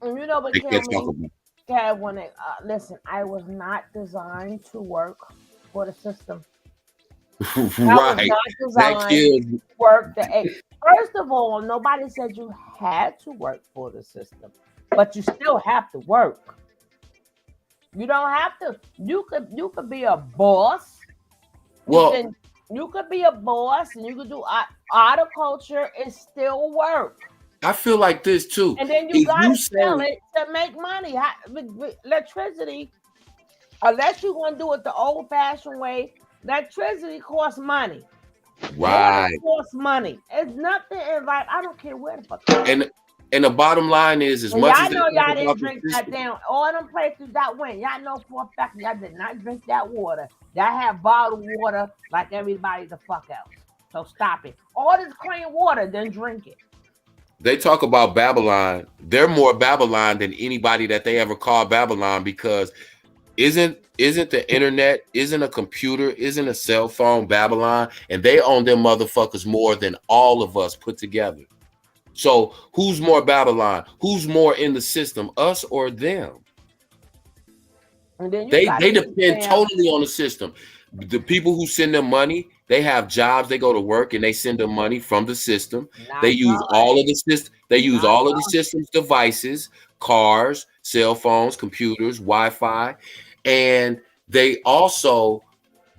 And you know what they killed can't me? Listen, I was not designed to work for the system. Right. I was not designed to work First of all, nobody said you had to work for the system, but you still have to work. You don't have to. You could be a boss. Well, You could be a boss, and you could do horticulture. It's still work. I feel like this too. And then you If got you to sell say it to make money. With electricity, unless you're going to do it the old fashioned way, electricity costs money. Water right, costs money. It's nothing in life. I don't care where the fuck. and the bottom line is, as And much as y'all they know talk y'all about didn't the drink that system, down. All them places that went, y'all know for a fact y'all did not drink that water. Y'all have bottled water like everybody the fuck else. So stop it. All this clean water, then drink it. they talk about Babylon. They're more Babylon than anybody that they ever called Babylon, because isn't the internet, isn't a computer, isn't a cell phone Babylon, and they own them motherfuckers more than all of us put together. So who's more Babylon? Who's more in the system, us or them? And then you They got to depend understand, totally on the system. The people who send them money, they have jobs, they go to work, and they send them money from the system. They not use God, all of the system, they use not all of the God. system's devices, cars, cell phones, computers, Wi-Fi, and they also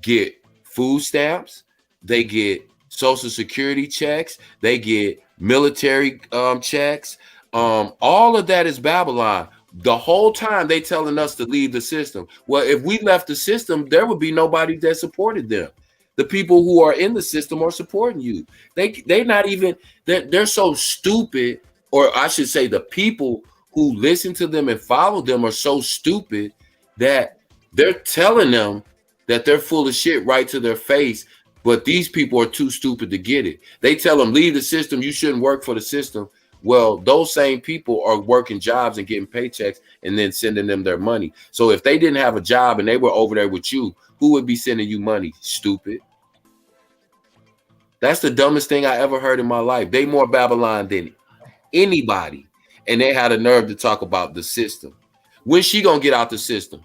get food stamps, they get social security checks, they get military checks. All of that is Babylon. The whole time they telling us to leave the system. Well, if we left the system, there would be nobody that supported them. The people who are in the system are supporting you. They're not even, they're so stupid, or I should say the people who listen to them and follow them are so stupid that they're telling them that they're full of shit right to their face, but these people are too stupid to get it. They tell them, leave the system, you shouldn't work for the system. Well, those same people are working jobs and getting paychecks and then sending them their money. So if they didn't have a job and they were over there with you, who would be sending you money? Stupid. That's the dumbest thing I ever heard in my life. They more Babylon than anybody. And they had a nerve to talk about the system. When's she gonna get out the system?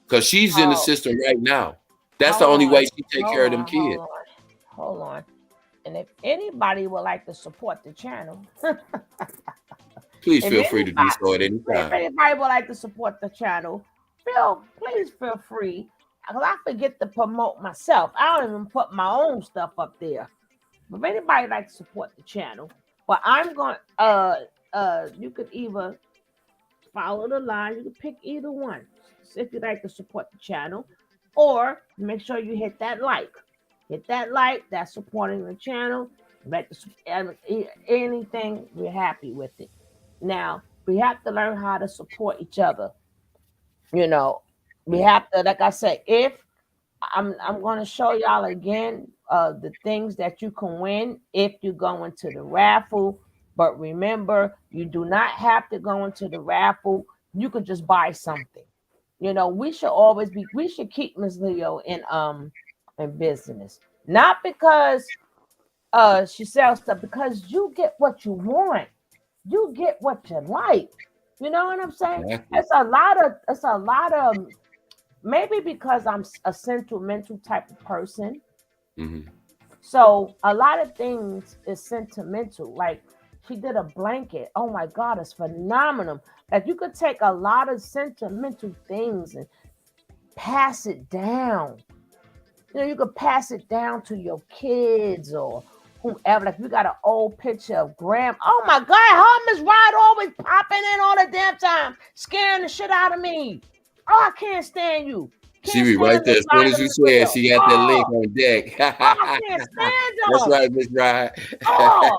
Because she's in the Oh, system right now. That's the hold only on, way she take care of them kids. hold on. And if anybody would like to support the channel, Please feel free to do so at any if time. anybody would like to support the channel, please feel free. Because I forget to promote myself. I don't even put my own stuff up there. But if anybody like to support the channel, but I'm going you could either follow the line, you can pick either one if you'd like to support the channel, or make sure you hit that like. Hit that like, that's supporting the channel. Anything, we're happy with it. Now, we have to learn how to support each other. You know, we have to, like I said, if I'm going to show y'all again the things that you can win if you go into the raffle. But remember, you do not have to go into the raffle. You could just buy something. You know, we should keep Miss Leo in business. Not because she sells stuff, because you get what you want. You get what you like. You know what I'm saying? Exactly. It's a lot of maybe because I'm a sentimental type of person. Mm-hmm. So a lot of things is sentimental. Like she did a blanket. Oh my God, it's phenomenal. Like you could take a lot of sentimental things and pass it down. You know, you could pass it down to your kids or whomever. Like we got an old picture of Graham. Oh my God, how Miss Rod always popping in all the damn time, scaring the shit out of me. Oh, I can't stand you. She Can't be right stand there. Miss As soon Rod as and you Miss said Leo. she got that link on deck. I can't stand That's them. right, Miss Rod. Oh,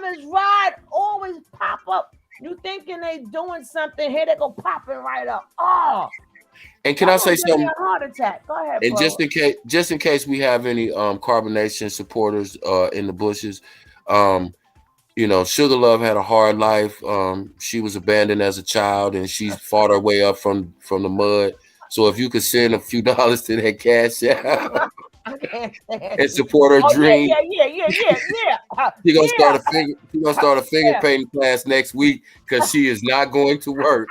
Miss Rod always pop up. You thinking they doing something, here they go popping right up. Oh, And can I say give me something? a heart attack. Go ahead, And bro. just in case we have any Carbonation supporters in the bushes, you know, Sugar Love had a hard life. She was abandoned as a child, and she fought her way up from the mud. So if you could send a few dollars to that cash out I can't stand and you. support her Oh dream, yeah. She gonna start a finger Yeah. painting class next week because she is not going to work.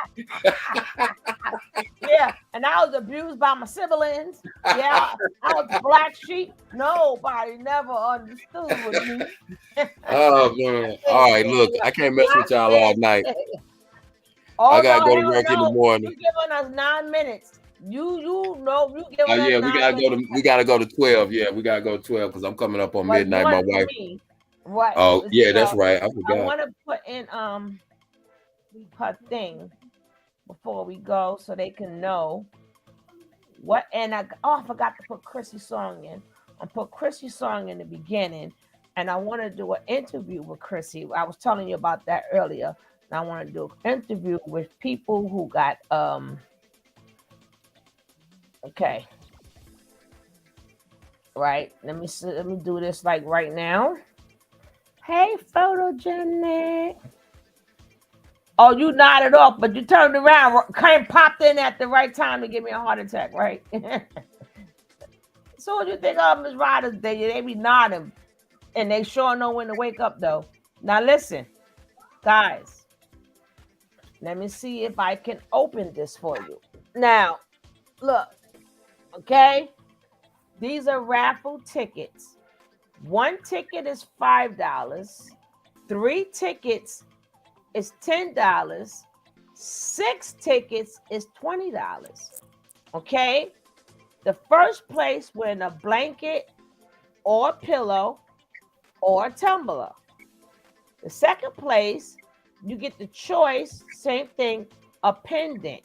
Yeah, and I was abused by my siblings. Yeah, I was the black sheep. Nobody never understood with me. Oh man! All right, look, I can't mess with y'all all night. Oh I no, gotta go to hell work in the no! morning. You giving us 9 minutes. You know you giving us Yeah, 9 minutes. we gotta go to 12. Yeah, we gotta go to 12 because I'm coming up on Well, midnight. My one for wife. me. What? Oh, yeah, that's So right. I I forgot. want to put in her thing before we go so they can know what. And I forgot to put Chrissy's song in. I put Chrissy's song in the beginning, and I want to do an interview with Chrissy. I was telling you about that earlier. And I want to do an interview with people who got okay. Right. Let me see, let me do this like right now. Hey, photogenic. Oh, you nodded off, but you turned around, kind of popped in at the right time to give me a heart attack, right? So what you think of Miss Riders? They be nodding, and they sure know when to wake up though. Now listen, guys. Let me see if I can open this for you. Now, look, okay? These are raffle tickets. One ticket is $5. 3 tickets is $10. 6 tickets is $20. Okay? The first place win a blanket or a pillow or a tumbler. The second place, you get the choice, same thing, a pendant.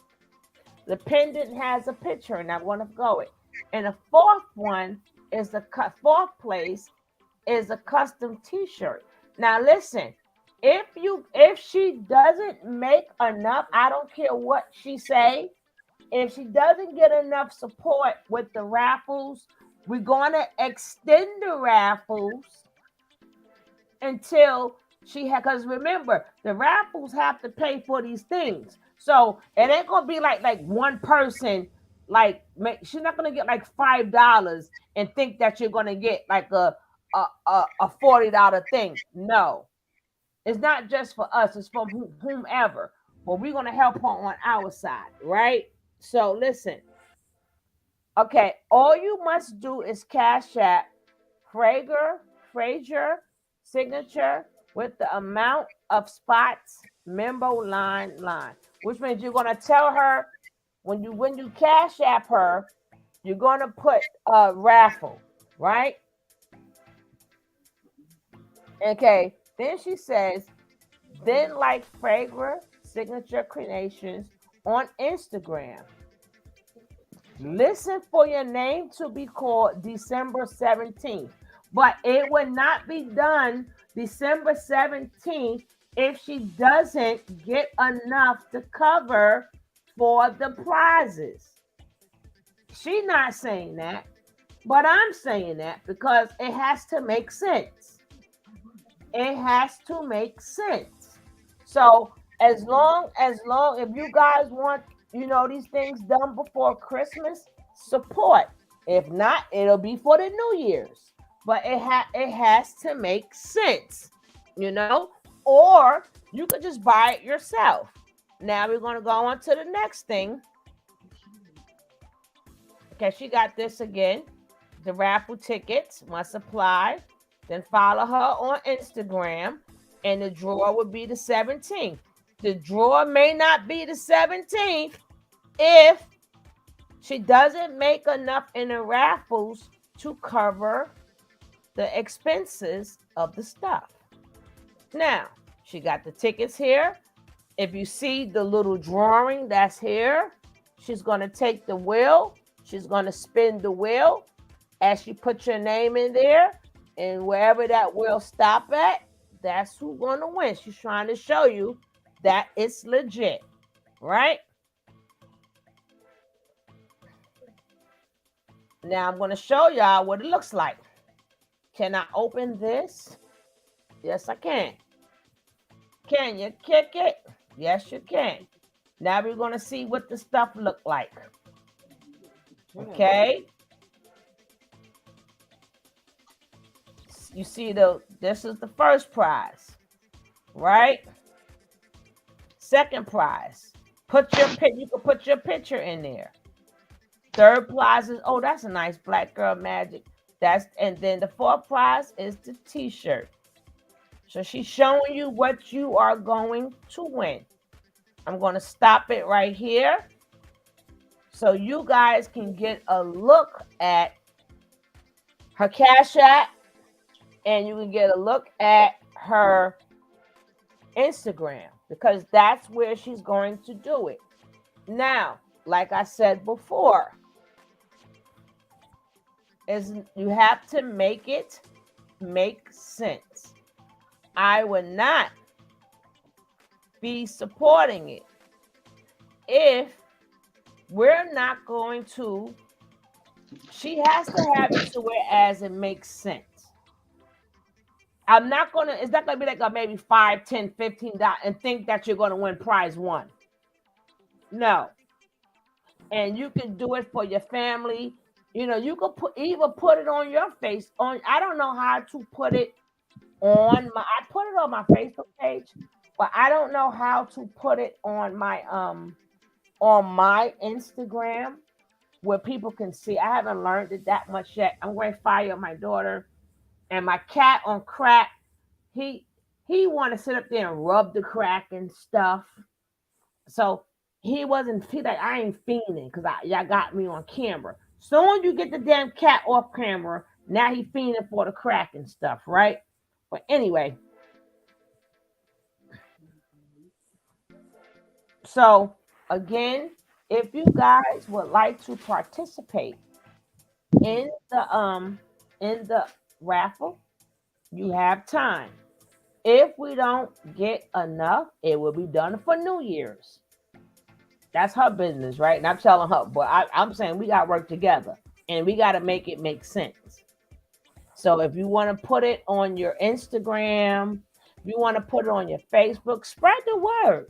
The pendant has a picture, and I'm going to go it. And the fourth one is the fourth place is a custom T-shirt. Now listen, if she doesn't make enough, I don't care what she say. If she doesn't get enough support with the raffles, we're going to extend the raffles until she had, because remember, the raffles have to pay for these things. So it ain't gonna be like one person, like she's not gonna get like $5 and think that you're gonna get like a $40 thing. No, it's not just for us, it's for whomever. But we're gonna help her on our side, right? So listen. Okay, all you must do is cash app Fraser signature with the amount of spots member line, which means you're gonna tell her when you cash app her, you're gonna put a raffle, right? Okay. Then she says, then like Fragrant Signature Creations on Instagram. Listen for your name to be called December 17th. But it will not be done December 17th if she doesn't get enough to cover for the prizes. She's not saying that, but I'm saying that because it has to make sense. It has to make sense. So as long if you guys want, these things done before Christmas, support. If not, it'll be for the New Year's. But it has to make sense, you know? Or you could just buy it yourself. Now we're gonna go on to the next thing. Okay, she got this again. The raffle tickets must apply. Then follow her on Instagram, and the draw would be the 17th. The draw may not be the 17th if she doesn't make enough in the raffles to cover the expenses of the stuff. Now, she got the tickets here. If you see the little drawing that's here, she's going to take the wheel. She's going to spin the wheel as she puts your name in there. And wherever that wheel stop at, that's who's going to win. She's trying to show you that it's legit, right? Now I'm going to show y'all what it looks like. Can I open this? Yes, I can. Can you kick it? Yes, you can. Now we're going to see what the stuff look like. Okay. You see this is the first prize, right? Second prize. You can put your picture in there. Third prize is, oh, that's a nice Black Girl Magic. And then the fourth prize is the t-shirt. So she's showing you what you are going to win. I'm going to stop it right here so you guys can get a look at her Cash App and you can get a look at her Instagram because that's where she's going to do it. Now, like I said before, is you have to make it make sense. I would not be supporting it if we're not going to. She has to have it to where as it makes sense. I'm not gonna. It's not gonna be like a maybe 5, 10, $15 and think that you're gonna win prize one. No, and you can do it for your family. You know, you could even put it on your face. On I don't know how to put it on my. I put it on my Facebook page, but I don't know how to put it on my Instagram where people can see. I haven't learned it that much yet. I'm going to fire my daughter and my cat on crack. He he want to sit up there and rub the crack and stuff. So he wasn't. He like I ain't fiending because y'all got me on camera. Soon you get the damn cat off camera, now he fiending for the crack and stuff, right? But anyway, so again, if you guys would like to participate in the raffle, you have time. If we don't get enough, it will be done for New Year's. That's her business, right? And I'm telling her, but I'm saying we got to work together and we got to make it make sense. So if you want to put it on your Instagram, if you want to put it on your Facebook, spread the word.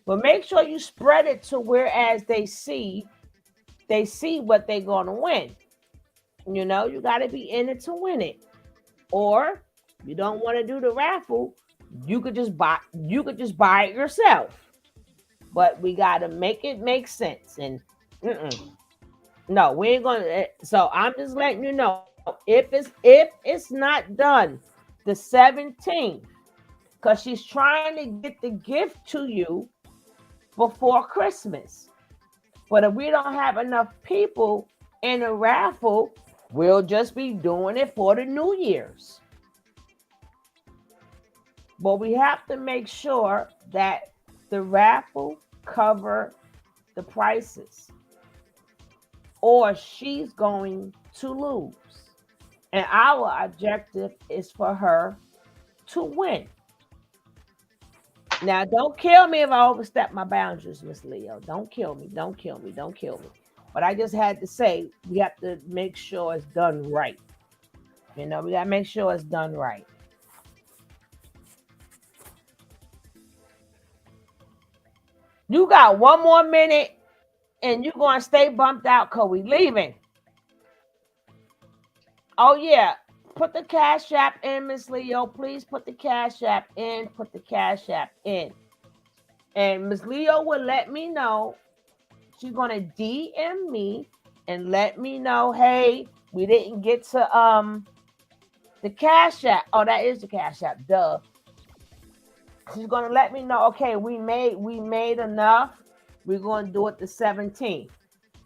But make sure you spread it to whereas they see what they're gonna win. You know, you gotta be in it to win it. Or you don't want to do the raffle, you could just buy it yourself. But we gotta make it make sense. And no, we ain't gonna. So I'm just letting you know if it's not done the 17th, because she's trying to get the gift to you before Christmas. But if we don't have enough people in a raffle, we'll just be doing it for the New Year's. But we have to make sure that the raffle cover the prices or she's going to lose. And our objective is for her to win. Now, don't kill me if I overstep my boundaries, Miss Leo. Don't kill me. Don't kill me. Don't kill me. But I just had to say we have to make sure it's done right. You know, we got to make sure it's done right. You got one more minute and you're going to stay bumped out because we leaving. Oh, yeah. Put the Cash App in, Miss Leo. Please put the Cash App in. Put the Cash App in. And Miss Leo will let me know. She's going to DM me and let me know, hey, we didn't get to the Cash App. Oh, that is the Cash App. Duh. She's going to let me know, okay, we made enough. We're going to do it the 17th.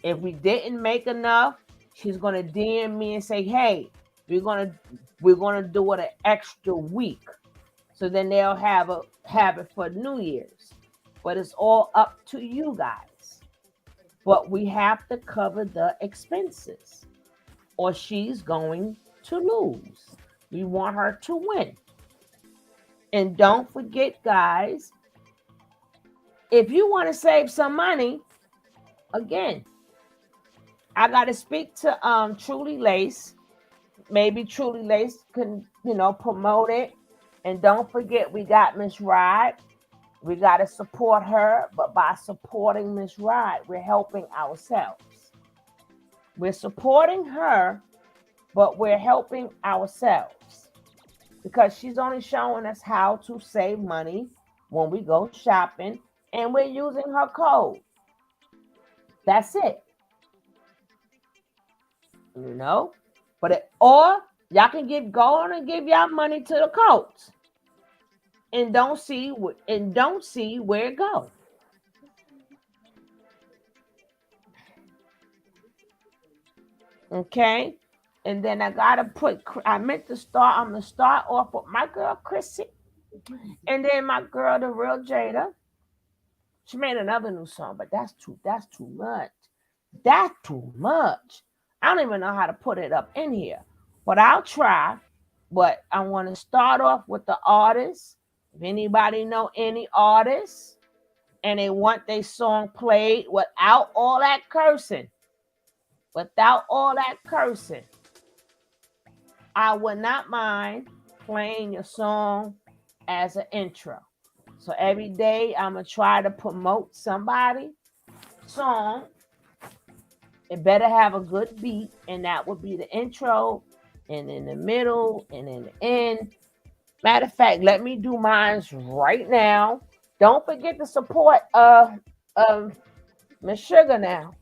If we didn't make enough, she's going to DM me and say, hey, we're going to do it an extra week. So then they'll have it for New Year's. But it's all up to you guys. But we have to cover the expenses or she's going to lose. We want her to win. And don't forget, guys, if you want to save some money, again, I got to speak to Truly Lace. Maybe Truly Lace can, promote it. And don't forget, we got Miss Rod. We got to support her, but by supporting Miss Rod, we're helping ourselves. We're supporting her, but we're helping ourselves because she's only showing us how to save money when we go shopping and we're using her code. That's it. You know? Or y'all can go on and give y'all money to the coach. and don't see where it go. Okay. And then I gotta I meant to start. I'm gonna start off with my girl Chrissy, and then my girl the real Jada. She made another new song, but that's too much. That's too much. I don't even know how to put it up in here, but I'll try. But I want to start off with the artists. If anybody know any artists and they want their song played without all that cursing, I would not mind playing your song as an intro. So every day I'm gonna try to promote somebody song. It better have a good beat, and that would be the intro, and in the middle, and in the end. Matter of fact, let me do mine right now. Don't forget to support Miss Sugar now.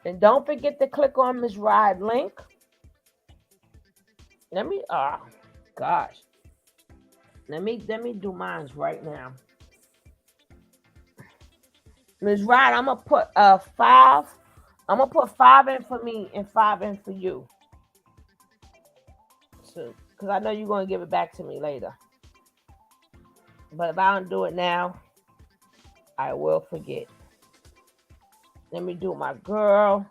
And don't forget to click on Miss Ride link. Gosh. Let me do mine right now. Miss Ride, I'm gonna put 5. I'm gonna put 5 in for me and 5 in for you. So, because I know you're gonna give it back to me later. But if I don't do it now, I will forget. Let me do my girl.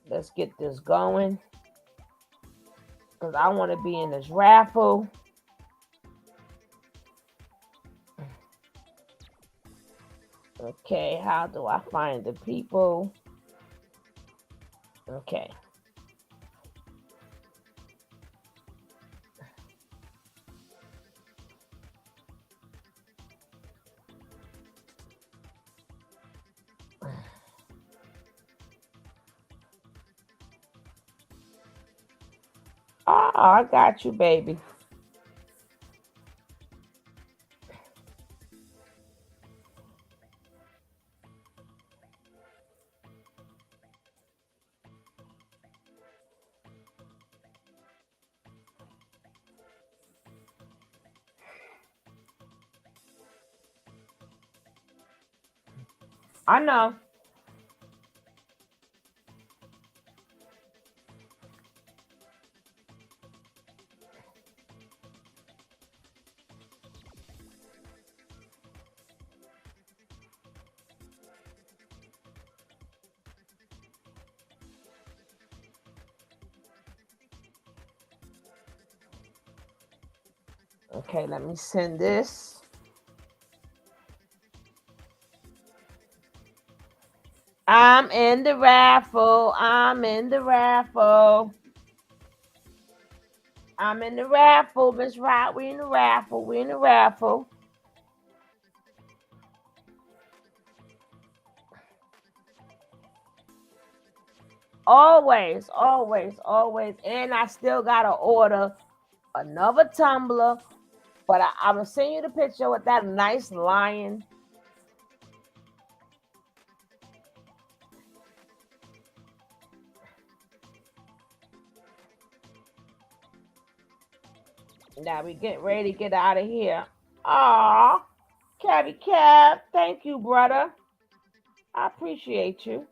Let's get this going. Because I want to be in this raffle. Okay, how do I find the people? Okay. Oh, I got you, baby. I know. Okay, let me send this. I'm in the raffle. I'm in the raffle. I'm in the raffle, Miss Right. We in the raffle. We in the raffle. Always, always, always. And I still gotta order another tumbler. But I'm gonna send you the picture with that nice lion. Now we get ready to get out of here. Aw, Cabby Cab, thank you, brother. I appreciate you.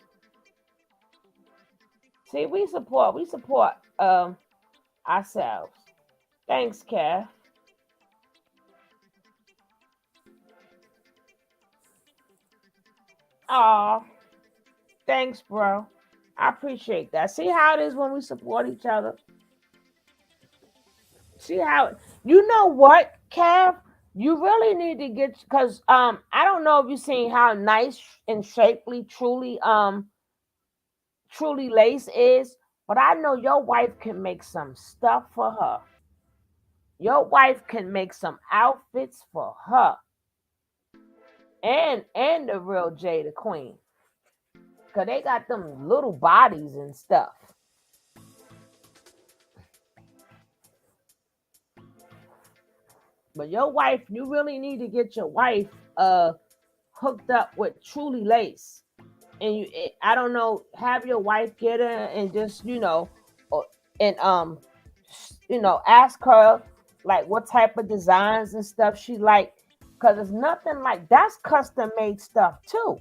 See, we support ourselves. Thanks, Kev. Aw, thanks, bro. I appreciate that. See how it is when we support each other? See how you know what, Kev? You really need to get because I don't know if you've seen how nice and shapely truly lace is, but I know your wife can make some stuff for her. Your wife can make some outfits for her. And the real Jada Queen. Cause they got them little bodies and stuff. But your wife, you really need to get your wife hooked up with Truly Lace. And I don't know, have your wife get her and just or, and ask her like what type of designs and stuff she like, because it's nothing like that's custom made stuff too.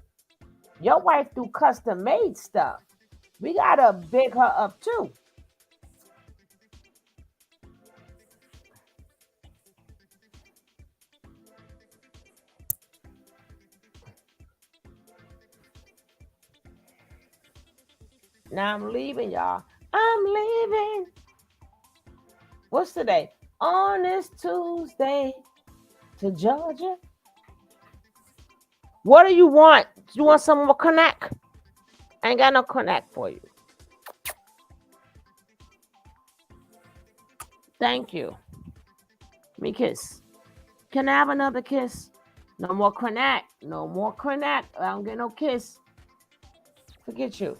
Your wife do custom made stuff. We gotta big her up too. Now I'm leaving, y'all. I'm leaving. What's today? On this Tuesday to Georgia. What do you want? Do you want some more connect? I ain't got no connect for you. Thank you. Me kiss. Can I have another kiss? No more connect. No more connect. I don't get no kiss. Forget you.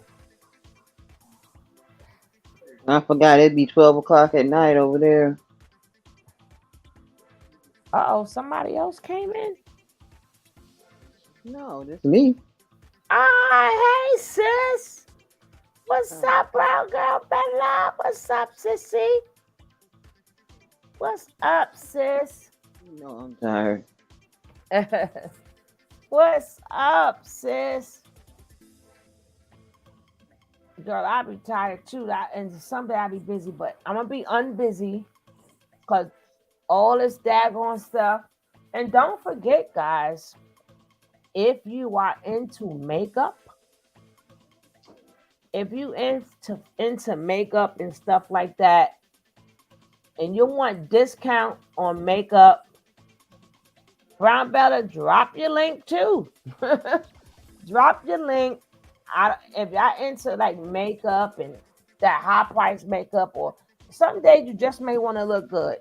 I forgot it'd be 12 o'clock at night over there. Uh-oh, somebody else came in? No, this me. Hey, sis. What's up, brown girl Bella? What's up, sissy? What's up, sis? No, I'm tired. What's up, sis? Girl, I'll be tired too. And someday I'll be busy, but I'm gonna be unbusy because all this daggone stuff. And don't forget, guys, if you are into makeup, if you into makeup and stuff like that, and you want discount on makeup, Brown Bella, drop your link too. Drop your link. If y'all into like makeup and that high price makeup, or some days you just may want to look good.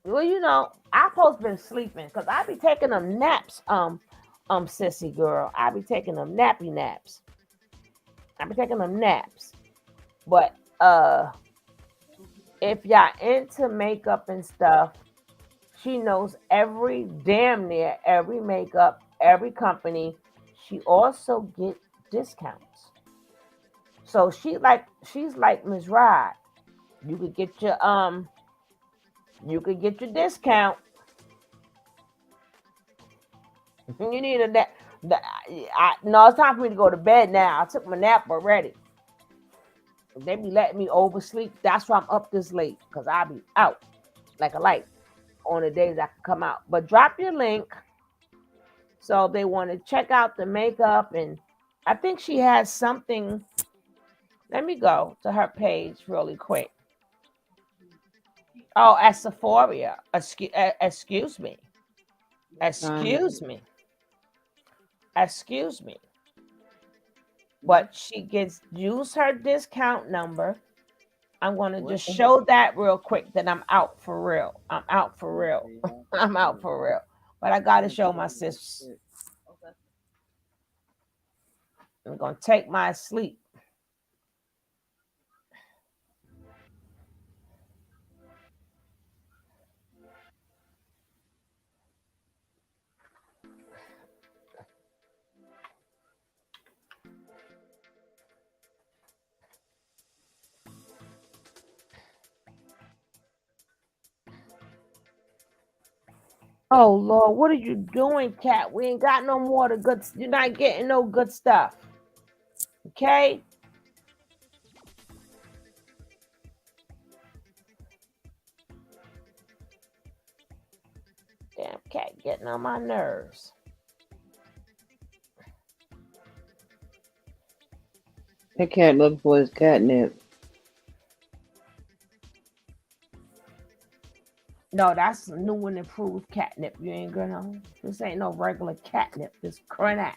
Well, I supposed to been sleeping because I be taking them naps, sissy girl. I be taking them nappy naps. I be taking them naps. But if y'all into makeup and stuff, she knows damn near every makeup, every company. She also get discounts. So she's like Ms. Rod. You could get your discount. You need a nap. No, it's time for me to go to bed now. I took my nap already. They be letting me oversleep. That's why I'm up this late, because I'll be out like a light on the days I can come out. But drop your link so they want to check out the makeup. And I think she has something. Let me go to her page really quick. Oh, at Sephora. Excuse me. Excuse me. Excuse me. But she use her discount number. I'm going to just show that real quick that I'm out for real. I'm out for real. I'm out for real. But I got to show my sis. I'm going to take my sleep. Oh Lord, what are you doing, Cat? We ain't got no more to good. You're not getting no good stuff. Okay? Damn cat getting on my nerves. That cat looking for his catnip. No, that's new and improved catnip. You ain't gonna. This ain't no regular catnip. This cranat.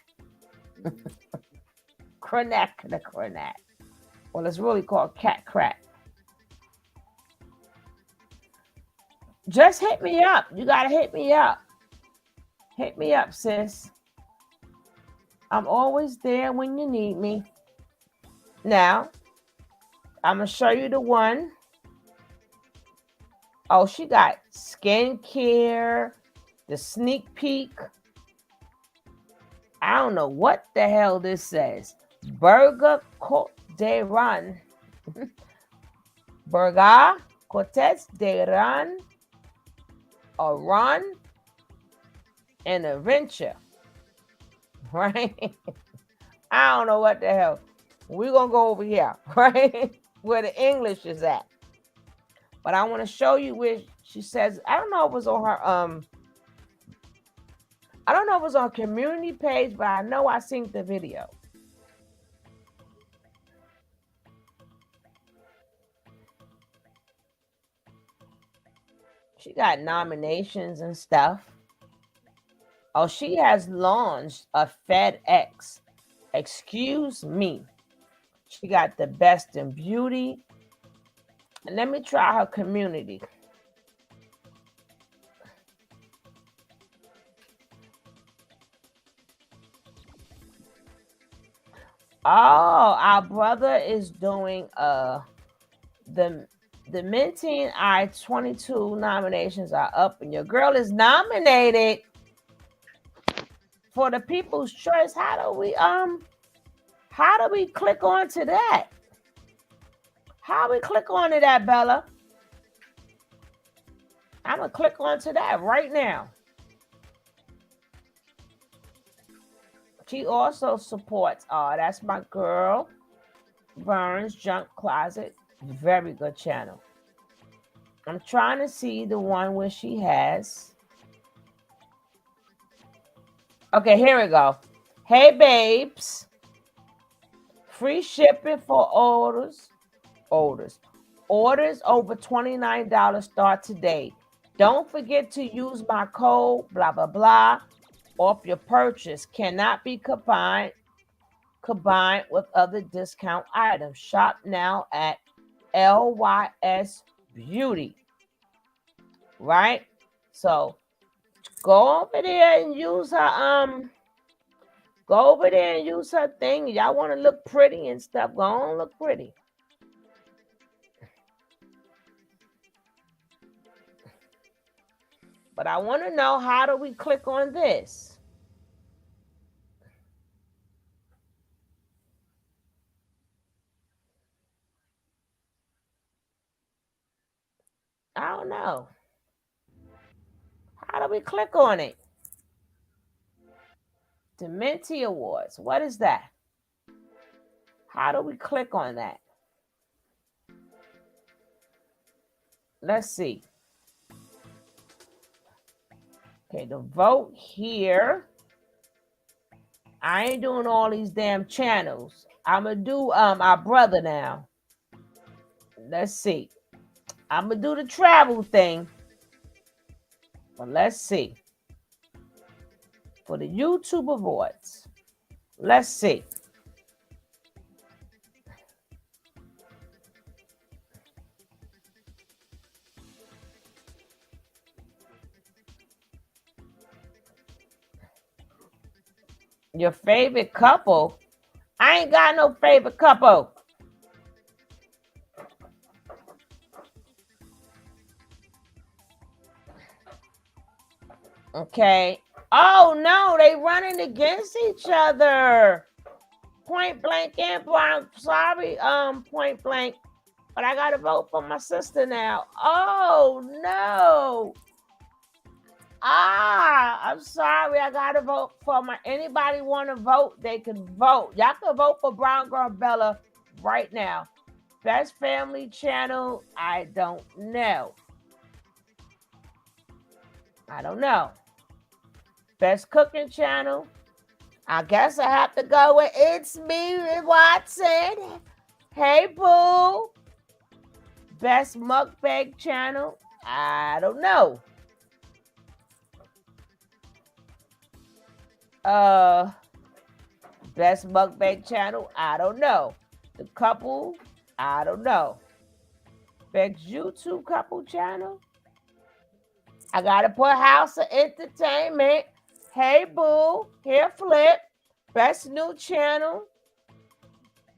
Cranat. Well, it's really called cat crack. Just hit me up. You gotta hit me up. Hit me up, sis. I'm always there when you need me. Now, I'm gonna show you the one. Oh, she got skincare, the sneak peek. I don't know what the hell this says. de run. Burga, Cortez de run, a run, and a venture. Right? I don't know what the hell. We're going to go over here, right? Where the English is at. But I want to show you where she says, I don't know if it was on her, I don't know if it was on community page, but I know I seen the video. She got nominations and stuff. Oh, she has launched a FedEx. Excuse me. She got the best in beauty. And let me try her community. Oh, our brother is doing the Minting I 22 nominations are up, and your girl is nominated for the People's Choice. How do we click on to that? How we click on to that, Bella? I'm gonna click on to that right now. She also supports, that's my girl, Burns Junk Closet. Very good channel. I'm trying to see the one where she has. Okay, here we go. Hey, babes. Free shipping for orders. Orders over $29 start today. Don't forget to use my code, blah, blah, blah, off your purchase. Cannot be combined with other discount items. Shop now at LYS Beauty. Right? So go over there and use her thing. Y'all want to look pretty and stuff. Go on, look pretty. But I want to know, how do we click on this? I don't know. How do we click on it? Dementi Awards. What is that? How do we click on that? Let's see. Okay, the vote here. I ain't doing all these damn channels. I'm going to do our brother now. Let's see. I'm going to do the travel thing. But let's see. For the YouTube Awards. Let's see. Your favorite couple? I ain't got no favorite couple. Okay. Oh no, they running against each other. Point Blank and Brown. Sorry, Point Blank. But I gotta vote for my sister now. Oh no. I'm sorry. I gotta vote for anybody want to vote, they can vote. Y'all can vote for Brown Girl Bella right now. Best family channel, I don't know. I don't know. Best cooking channel, I guess I have to go with It's Me, Watson. Hey, boo. Best mukbang channel, I don't know. Best mukbang channel, I don't know. The couple, I don't know. Best YouTube couple channel, I gotta put House of Entertainment. Hey, boo. Here, Flip. Best new channel,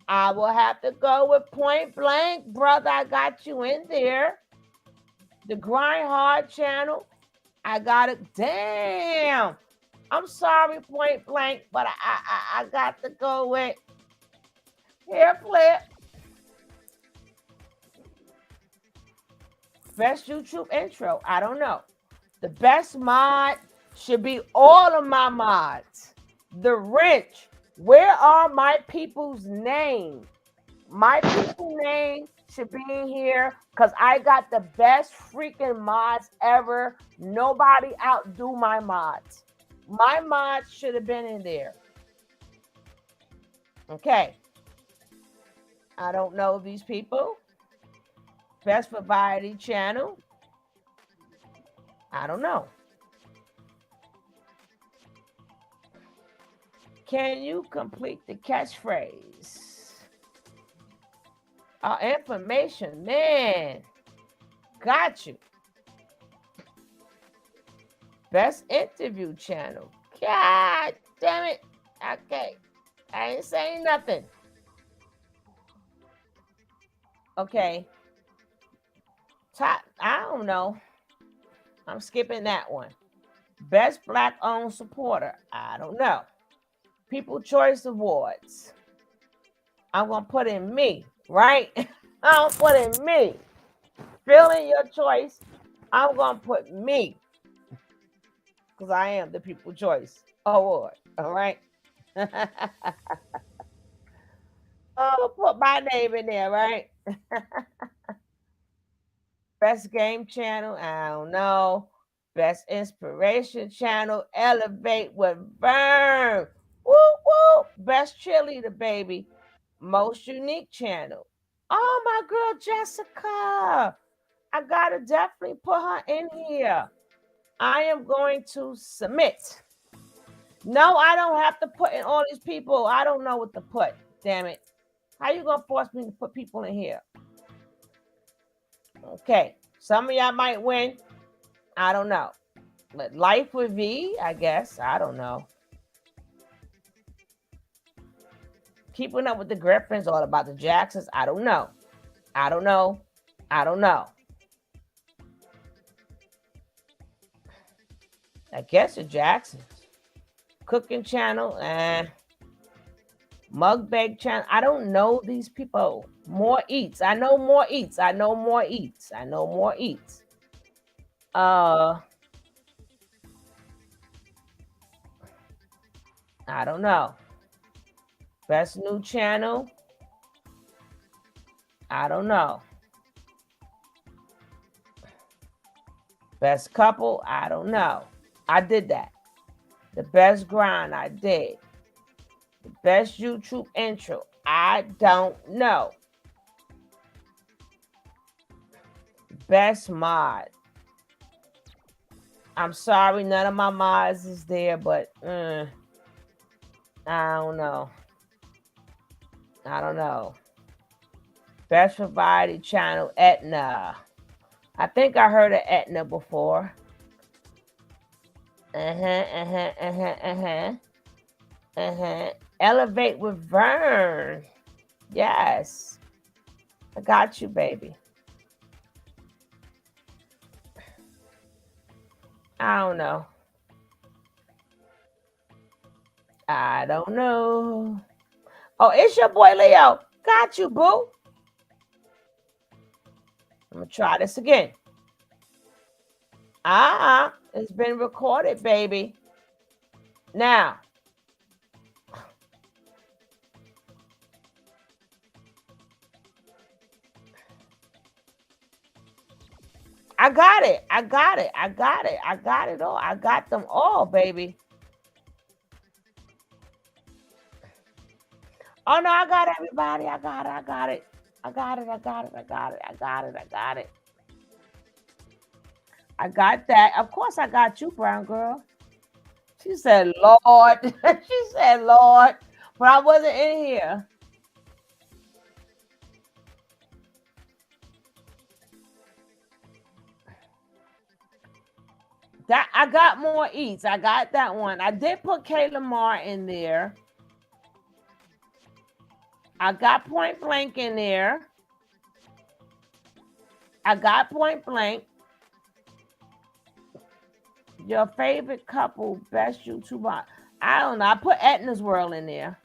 I will have to go with Point Blank. Brother, I got you in there. The Grind Hard channel, I got it. Damn. I'm sorry, Point Blank, but I got to go with Hair flip. Best YouTube intro. I don't know. The best mod should be all of my mods. The wrench. Where are my people's name? My people name should be in here because I got the best freaking mods ever. Nobody outdo my mods. My mods should have been in there. Okay. I don't know these people. Best variety channel. I don't know. Can you complete the catchphrase? Information, man. Got you. Best interview channel. God damn it. Okay. I ain't saying nothing. Okay. Top, I don't know. I'm skipping that one. Best Black owned supporter. I don't know. People Choice Awards. I'm going to put in me, right? I'm going to put in me. Fill in your choice. I'm going to put me. Because I am the People Choice Award. All right? Oh, put my name in there, right? Best Game Channel. I don't know. Best Inspiration Channel. Elevate with Vern. Woo woo. Best Cheerleader, baby. Most Unique Channel. Oh, my girl Jessica. I gotta definitely put her in here. I am going to submit. No, I don't have to put in all these people. I don't know what to put. Damn it. How you gonna force me to put people in here? Okay. Some of y'all might win. I don't know. But Life with V, I guess. I don't know. Keeping Up with the Griffins, all about the Jacksons. I don't know. I don't know. I don't know. I guess the Jacksons. Cooking channel and Mukbang channel. I don't know these people. More Eats. I know More Eats. I know More Eats. I know More Eats. I don't know. Best new channel. I don't know. Best couple. I don't know. I did that. The best grind. I did. The best YouTube intro. I don't know. Best mod. I'm sorry, none of my mods is there, but I don't know. I don't know. Best variety channel, Etna. I think I heard of Etna before. Elevate with Vern. Yes. I got you, baby. I don't know. I don't know. Oh, it's your boy Leo. Got you, boo. I'm going to try this again. It's been recorded, baby. Now. I got it. I got it. I got it. I got it all. I got them all, baby. Oh, no, I got everybody. I got it. I got it. I got it. I got it. I got it. I got it. I got it. I got that. Of course, I got you, brown girl. She said, Lord. She said, Lord. But I wasn't in here. That I got More Eats. I got that one. I did put Kay Lamar in there. I got Point Blank in there. I got Point Blank. Your favorite couple, best YouTuber. I don't know. I put Etna's World in there.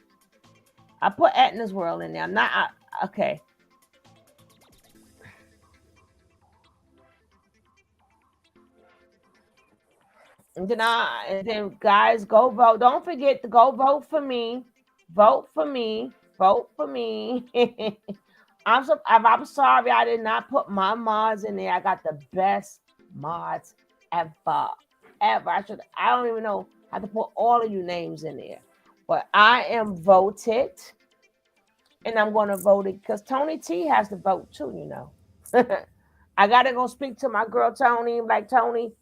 I put Etna's World in there. I'm not okay. And then guys, go vote. Don't forget to go vote for me. Vote for me. Vote for me. I'm sorry I did not put my mods in there. I got the best mods ever. Ever. I don't even know how to put all of you names in there. But I am voted. And I'm gonna vote it because Tony T has to vote too, you know. I gotta go speak to my girl Tony. Like Tony,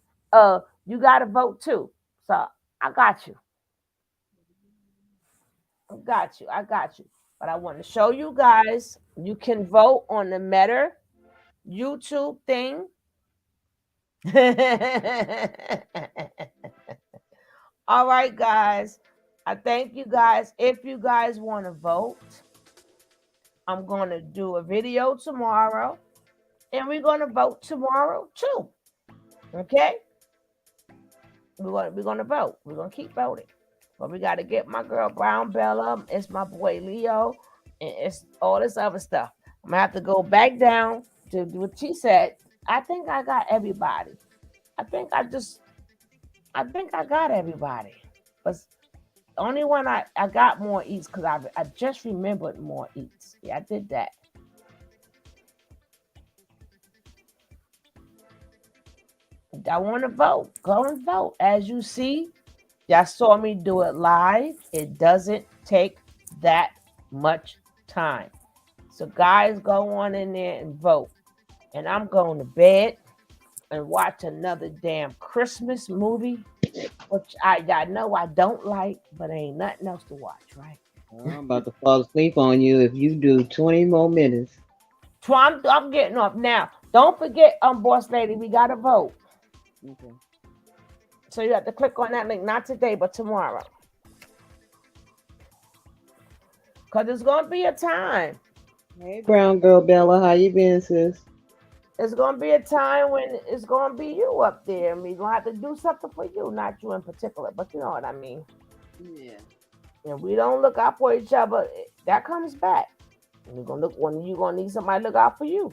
you gotta vote too. So I got you. I got you. I got you. But I want to show you guys you can vote on the Meta YouTube thing. All right, guys. I thank you guys. If you guys want to vote, I'm going to do a video tomorrow and we're going to vote tomorrow too. Okay? We're going to vote. We're going to keep voting. But we got to get my girl Brown Bella. It's my boy Leo. And it's all this other stuff. I'm going to have to go back down to what she said. I think I got everybody. I think I got everybody. But the only one I got more eats because I just remembered more eats. Yeah, I did that. I want to vote. Go and vote. As you see, y'all saw me do it live. It doesn't take that much time. So guys, go on in there and vote. And I'm going to bed and watch another damn Christmas movie, which I know I don't like, but ain't nothing else to watch, right? I'm about to fall asleep on you if you do 20 more minutes. So I'm getting up now. Don't forget, boss lady, we gotta vote. Okay. So you have to click on that link, not today, but tomorrow. Cause there's gonna be a time. Hey, brown girl Bella, how you been, sis? There's gonna be a time when it's gonna be you up there, and we're gonna have to do something for you, not you in particular, but you know what I mean. Yeah. And we don't look out for each other, that comes back. And you're gonna look when you're gonna need somebody to look out for you.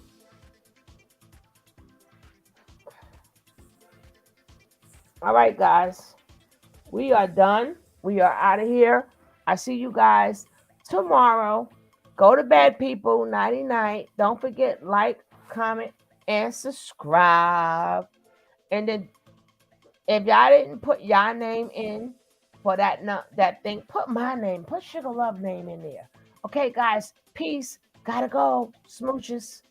All right, guys. We are done. We are out of here. I see you guys tomorrow. Go to bed, people. Nighty night. Don't forget, like, comment, and subscribe. And then if y'all didn't put y'all name in for that thing, put my name, put Sugar Love name in there. Okay, guys. Peace. Gotta go. Smooches.